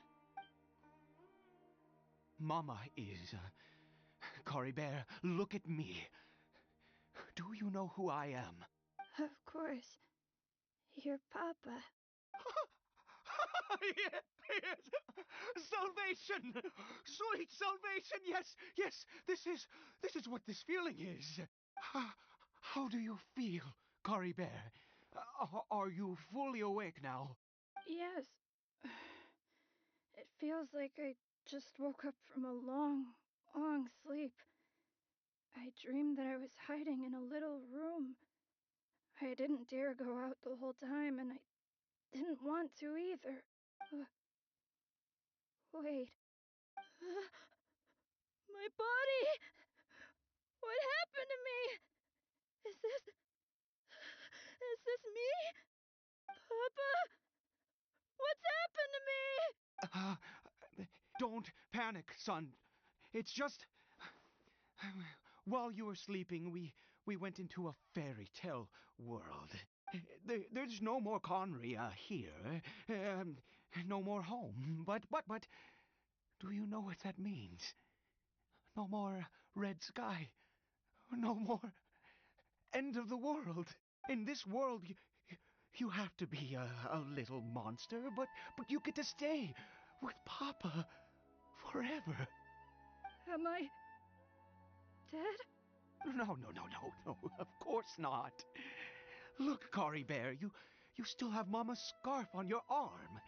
Mama is... Kari Bear, look at me. Do you know who I am? Of course. Your Papa. Yes! Salvation! Sweet salvation! Yes! This is what this feeling is. How do you feel, Kari Bear? Are you fully awake now? Yes. It feels like I just woke up from a long, long sleep. I dreamed that I was hiding in a little room. I didn't dare go out the whole time, and I didn't want to either. Wait. My body! What happened to me? Is this me? Papa? What's happened to me? Don't panic, son. It's just... While you were sleeping, we went into a fairy tale world. There's no more Conria here. No more home. But, do you know what that means? No more red sky. No more end of the world. In this world, you have to be a little monster, but you get to stay with Papa forever. Am I dead? No, of course not. Look, Kari Bear, you still have Mama's scarf on your arm.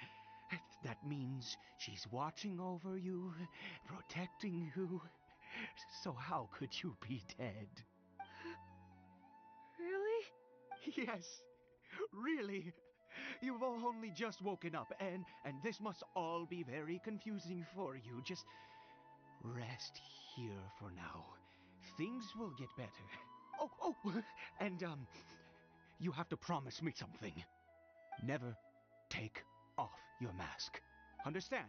That means she's watching over you, protecting you. So how could you be dead? Really? Yes, really. You've only just woken up, and this must all be very confusing for you. Just rest here for now. Things will get better. Oh, and you have to promise me something. Never take off your mask. Understand?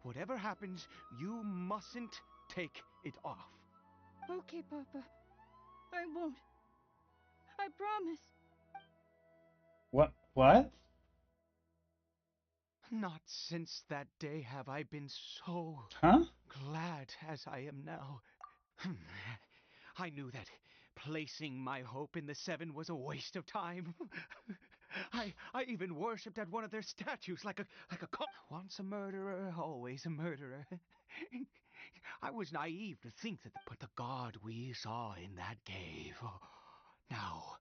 Whatever happens, you mustn't take it off. Okay, Papa. I won't. I promise. What? Not since that day have I been so glad as I am now. I knew that placing my hope in the Seven was a waste of time. I even worshipped at one of their statues like a once a murderer, always a murderer. I was naive to think that, but the god we saw in that cave. Now,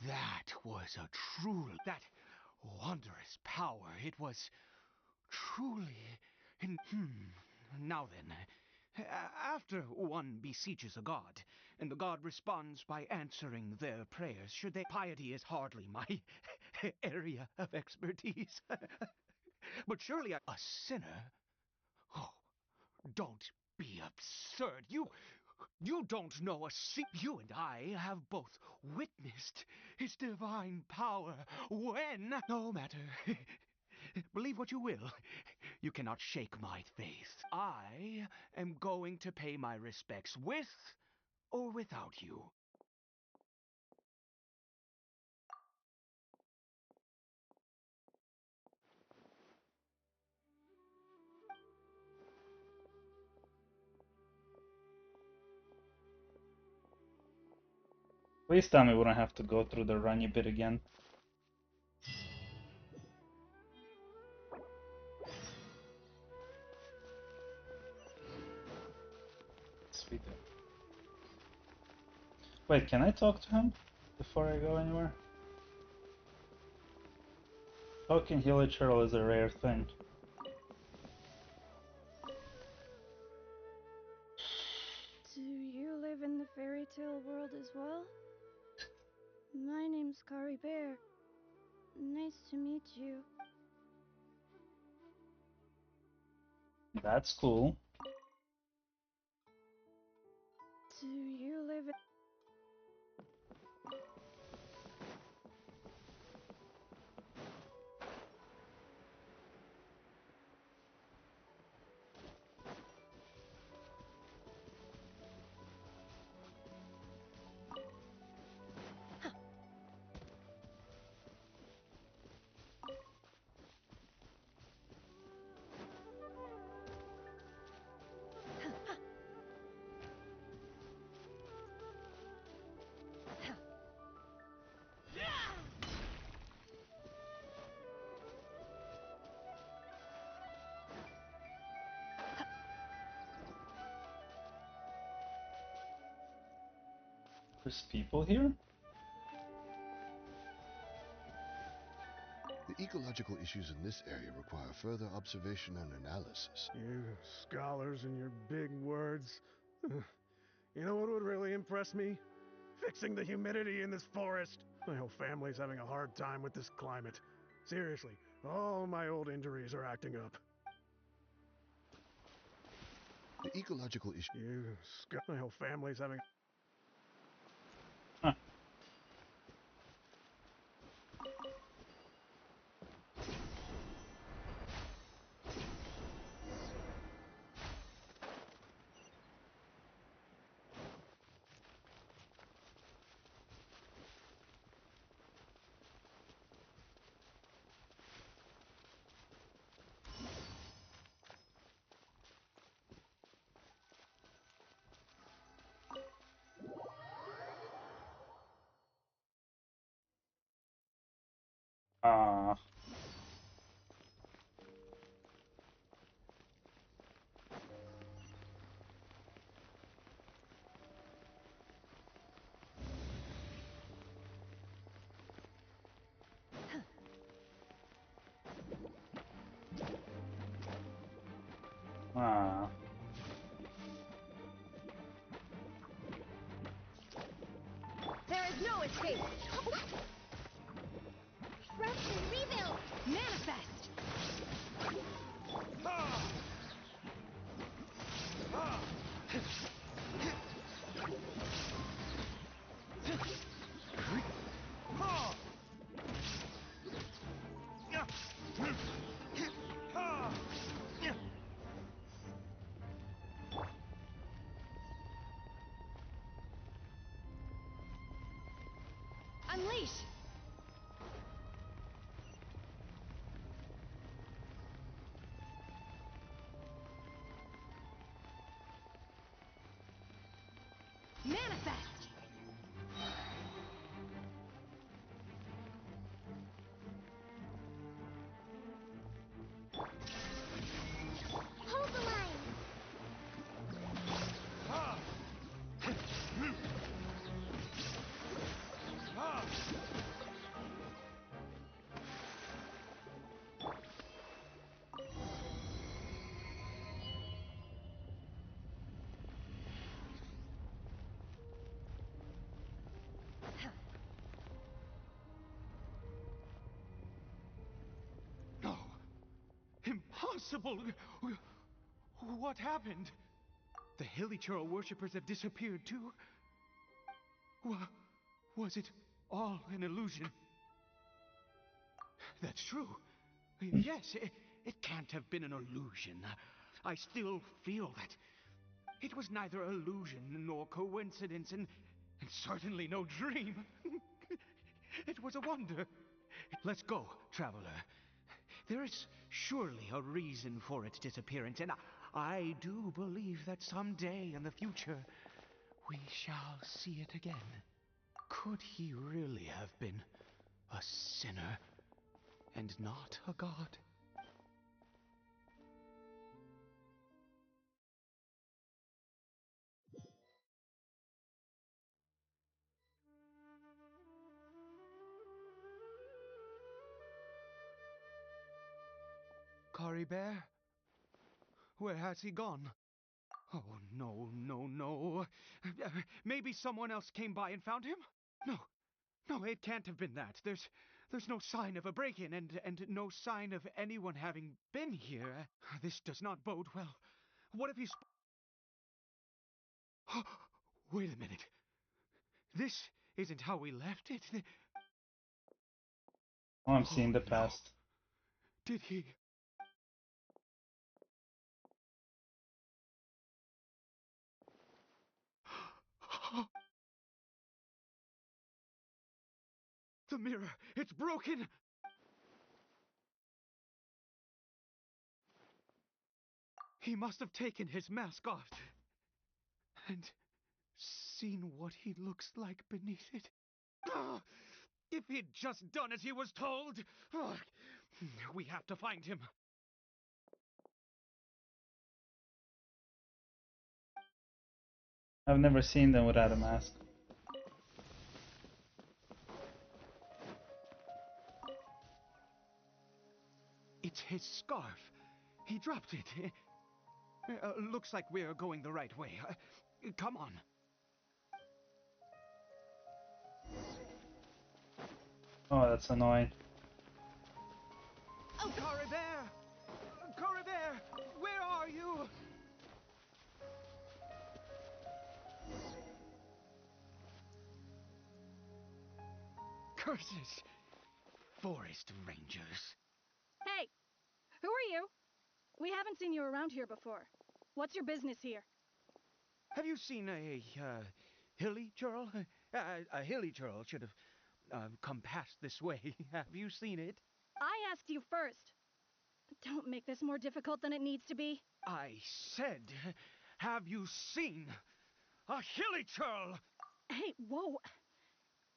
that was a that wondrous power. It was truly Now then, after one besieges a god, and the god responds by answering their prayers, should they... Piety is hardly my area of expertise. But surely a sinner... Oh, don't be absurd. You don't know You and I have both witnessed his divine power when... No matter. Believe what you will. You cannot shake my faith. I am going to pay my respects with or without you. Please tell me we don't have to go through the runny bit again. Sweet. Wait, can I talk to him before I go anywhere? Talking Hilly Turtle is a rare thing. Do you live in the fairy tale world as well? My name's Kari Bear. Nice to meet you. That's cool. Do you live in... There's people here? The ecological issues in this area require further observation and analysis. You scholars and your big words. You know what would really impress me? Fixing the humidity in this forest. My whole family's having a hard time with this climate. Seriously, all my old injuries are acting up. The ecological issue. My whole family's having... Huh. Ah. Ah. There is no escape! Corruption, rebuild! Manifest! Unleash! Manifest! Hold the line! No. Impossible. What happened? The Hilichurl worshippers have disappeared too? Was it all an illusion? That's true. Yes, it can't have been an illusion. I still feel that. It was neither illusion nor coincidence, and certainly no dream. It was a wonder. Let's go, traveler. There is surely a reason for its disappearance, and I do believe that someday in the future we shall see it again. Could he really have been a sinner and not a god? Kari Bear? Where has he gone? Oh, no, no, no. Maybe someone else came by and found him? No, it can't have been that. There's no sign of a break-in and no sign of anyone having been here. This does not bode well. What if he's... Wait a minute. This isn't how we left it. Oh, I'm seeing the past. Did he... The mirror, it's broken! He must have taken his mask off and seen what he looks like beneath it. If he'd just done as he was told! We have to find him. I've never seen them without a mask. It's his scarf. He dropped it. Looks like we're going the right way. Come on. Oh, that's annoying. Oh, Caribert! Caribert! Where are you? Curses! Forest Rangers. Hey! Who are you? We haven't seen you around here before. What's your business here? Have you seen a hilly churl? A hilly churl should have come past this way. Have you seen it? I asked you first. Don't make this more difficult than it needs to be. I said, have you seen a hilly churl? Hey, whoa.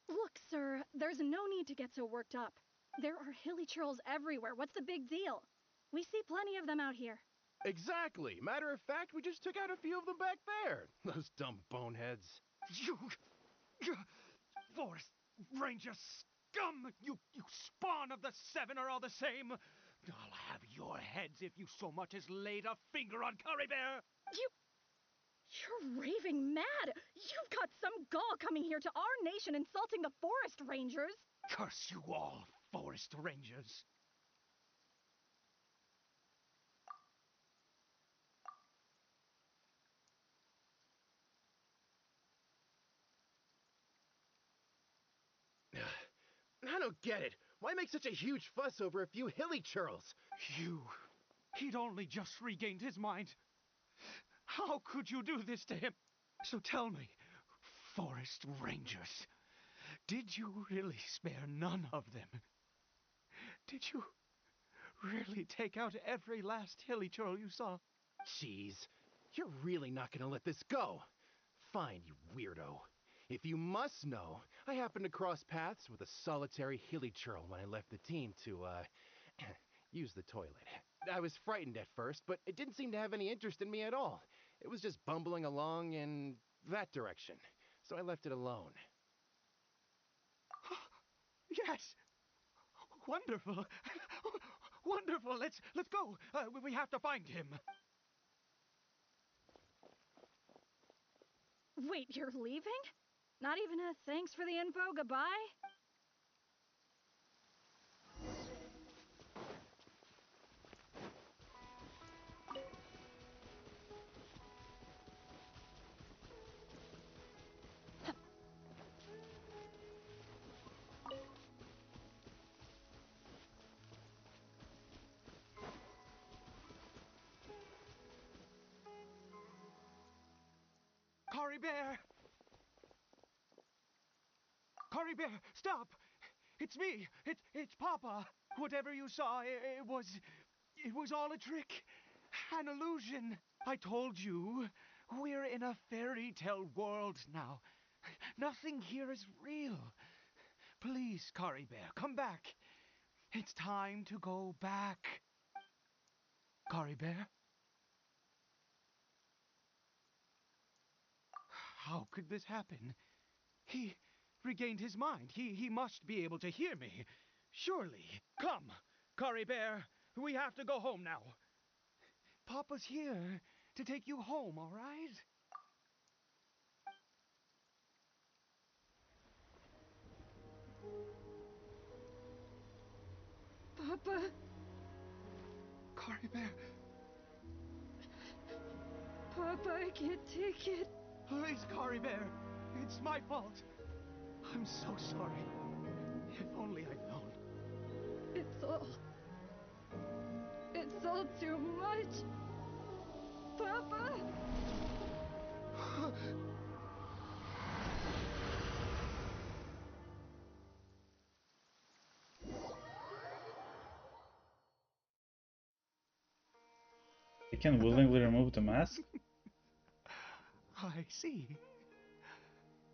Look, sir, there's no need to get so worked up. There are hilly churls everywhere. What's the big deal? We see plenty of them out here. Exactly. Matter of fact, we just took out a few of them back there. Those dumb boneheads. You Forest Ranger scum! You spawn of the Seven are all the same! I'll have your heads if you so much as laid a finger on Caribert! You're raving mad! You've got some gall coming here to our nation insulting the Forest Rangers! Curse you all, Forest Rangers! I don't get it. Why make such a huge fuss over a few hilly churls? He'd only just regained his mind. How could you do this to him? So tell me, Forest Rangers, did you really spare none of them? Did you really take out every last hilly churl you saw? Jeez, you're really not gonna let this go. Fine, you weirdo. If you must know, I happened to cross paths with a solitary hilly churl when I left the team to, use the toilet. I was frightened at first, but it didn't seem to have any interest in me at all. It was just bumbling along in that direction, so I left it alone. Yes! Wonderful! Wonderful! Let's go! We have to find him! Wait, you're leaving? Not even a thanks for the info, goodbye? Caribert! Caribert, stop! It's me! It's Papa! Whatever you saw, it was all a trick. An illusion. I told you, we're in a fairy tale world now. Nothing here is real. Please, Caribert, come back. It's time to go back. Caribert? How could this happen? He regained his mind. He must be able to hear me. Surely. Come, Caribert. We have to go home now. Papa's here to take you home, all right? Papa. Cari Bear. Papa, I can't take it. Please, Cari Bear. It's my fault. I'm so sorry. If only I'd known. It's all too much. Papa! You can willingly remove the mask? I see.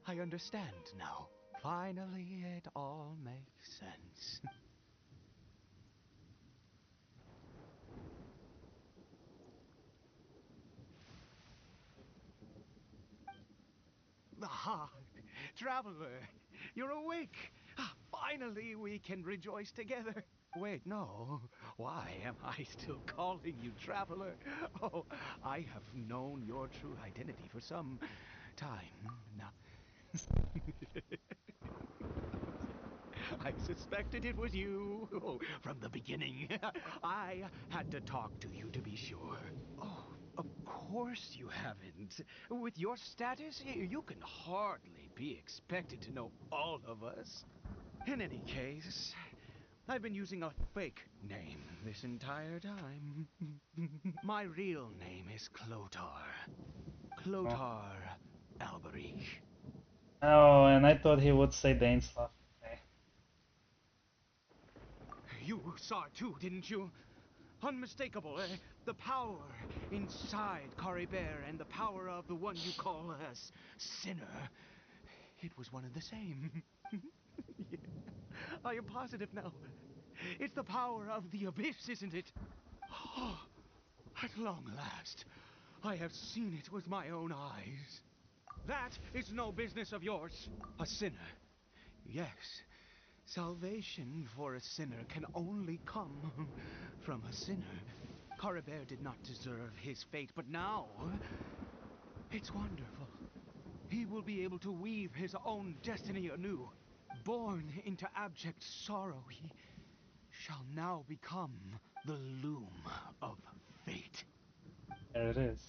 I understand now. Finally, it all makes sense. Ah, Traveler, you're awake. Finally, we can rejoice together. Wait, no. Why am I still calling you Traveler? Oh, I have known your true identity for some time now. I suspected it was you from the beginning. I had to talk to you to be sure. Oh, of course you haven't. With your status, you can hardly be expected to know all of us. In any case, I've been using a fake name this entire time. My real name is Clotar. Clotar Alberich. Oh, and I thought he would say Dane stuff. Okay. You saw it too, didn't you? Unmistakable, eh? The power inside Cari Bear and the power of the one you call a sinner. It was one and the same. Yeah. I am positive now. It's the power of the abyss, isn't it? Oh, at long last, I have seen it with my own eyes. That is no business of yours. A sinner. Yes, salvation for a sinner can only come from a sinner. Cari Bear did not deserve his fate, but now it's wonderful. He will be able to weave his own destiny anew. Born into abject sorrow, he shall now become the loom of fate. There it is.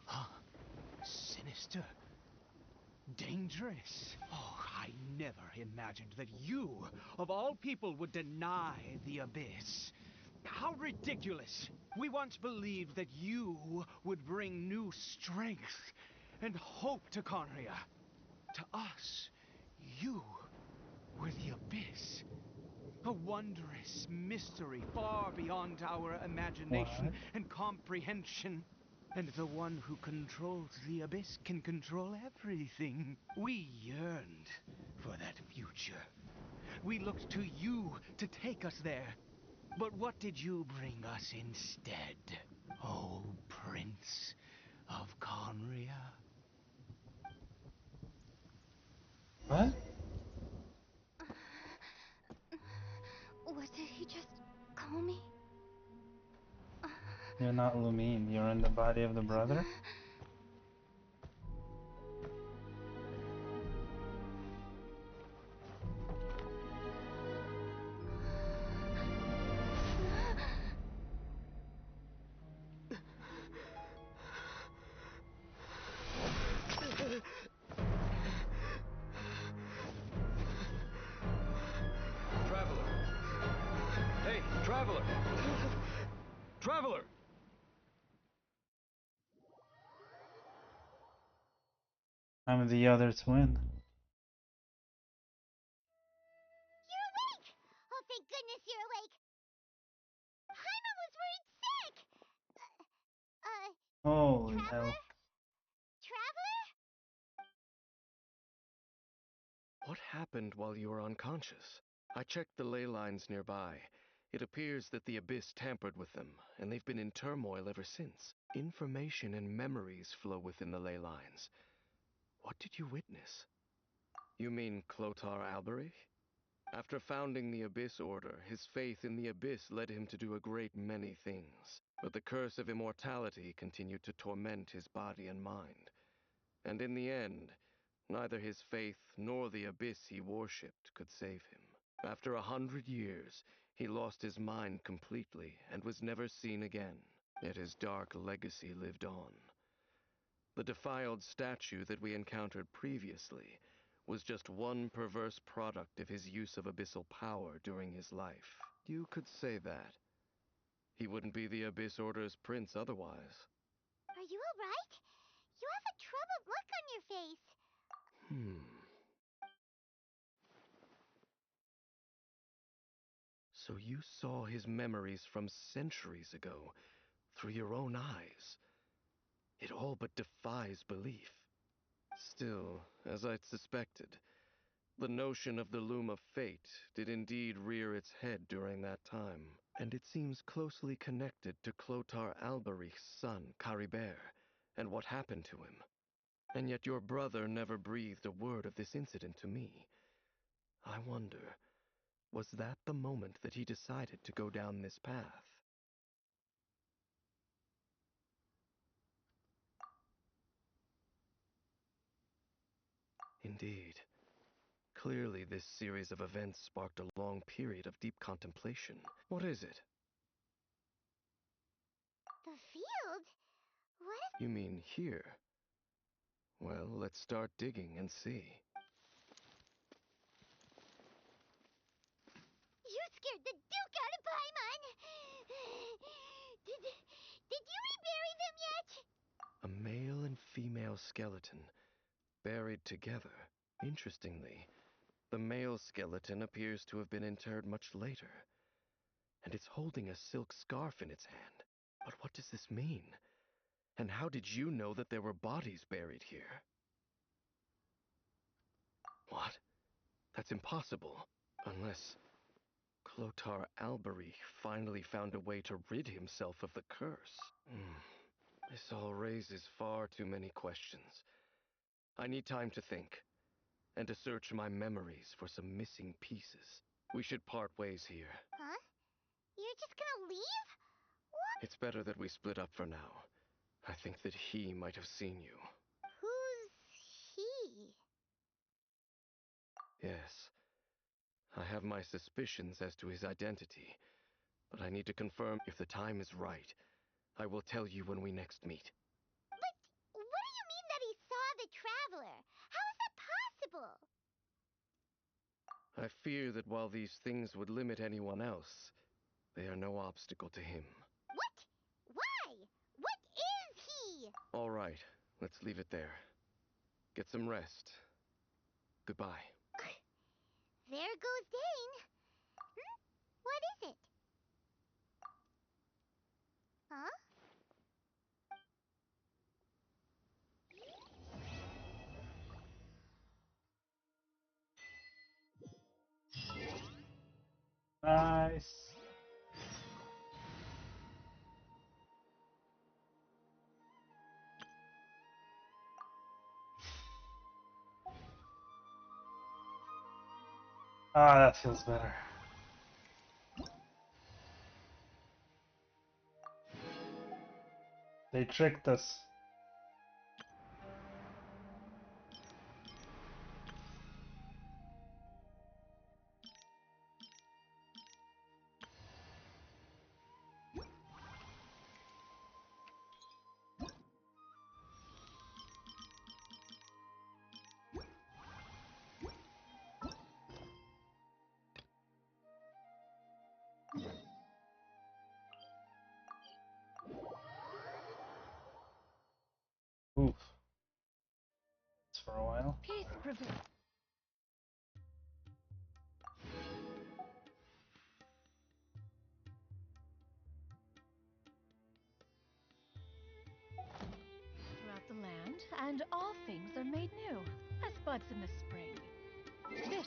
Huh? Sinister. Dangerous. Oh, I never imagined that you, of all people, would deny the abyss. How ridiculous! We once believed that you would bring new strength and hope to Conria. To us, you were the abyss. A wondrous mystery far beyond our imagination What? and comprehension. And the one who controls the abyss can control everything. We yearned for that future. We looked to you to take us there. But what did you bring us instead, oh Prince of Conria? What? What did he just call me? You're not Lumine. You're in the body of the brother? Traveler! Hey, Traveler! Traveler! I'm the other twin. You're awake! Oh, thank goodness you're awake! Paimon was worried sick! Holy Traveler? hell. Traveler? What happened while you were unconscious? I checked the ley lines nearby. It appears that the Abyss tampered with them, and they've been in turmoil ever since. Information and memories flow within the ley lines. What did you witness? You mean Clotar Alberich? After founding the Abyss Order, his faith in the Abyss led him to do a great many things. But the curse of immortality continued to torment his body and mind. And in the end, Neither his faith nor the abyss he worshipped could save him. After 100 years, he lost his mind completely and was never seen again. Yet his dark legacy lived on. The defiled statue that we encountered previously was just one perverse product of his use of abyssal power during his life. You could say that. He wouldn't be the Abyss Order's prince otherwise. Are you alright? You have a troubled look on your face. So you saw his memories from centuries ago through your own eyes. It all but defies belief. Still, as I'd suspected, the notion of the Loom of Fate did indeed rear its head during that time, and it seems closely connected to Clotar Alberich's son, Caribert, and what happened to him. And yet your brother never breathed a word of this incident to me. I wonder, was that the moment that he decided to go down this path? Indeed. Clearly, this series of events sparked a long period of deep contemplation. What is it? The field? What is... You mean here? Well, let's start digging and see. You scared the Duke out of Paimon! Did you rebury them yet? A male and female skeleton, buried together. Interestingly, the male skeleton appears to have been interred much later, and it's holding a silk scarf in its hand. But what does this mean? And how did you know that there were bodies buried here? What? That's impossible. Unless Clotar Alberich finally found a way to rid himself of the curse. This all raises far too many questions. I need time to think, and to search my memories for some missing pieces. We should part ways here. Huh? You're just gonna leave? What? It's better that we split up for now. I think that he might have seen you. Who's he? Yes. I have my suspicions as to his identity, but I need to confirm if the time is right. I will tell you when we next meet. But what do you mean that he saw the Traveler? How is that possible? I fear that while these things would limit anyone else, they are no obstacle to him. What? Why? What is he? All right, let's leave it there. Get some rest. Goodbye. There goes Dane. What is it? Huh? Nice. Ah, that feels better. They tricked us. Oof. It's for a while. Peace prevail. Throughout the land, and all things are made new, as buds in the spring. This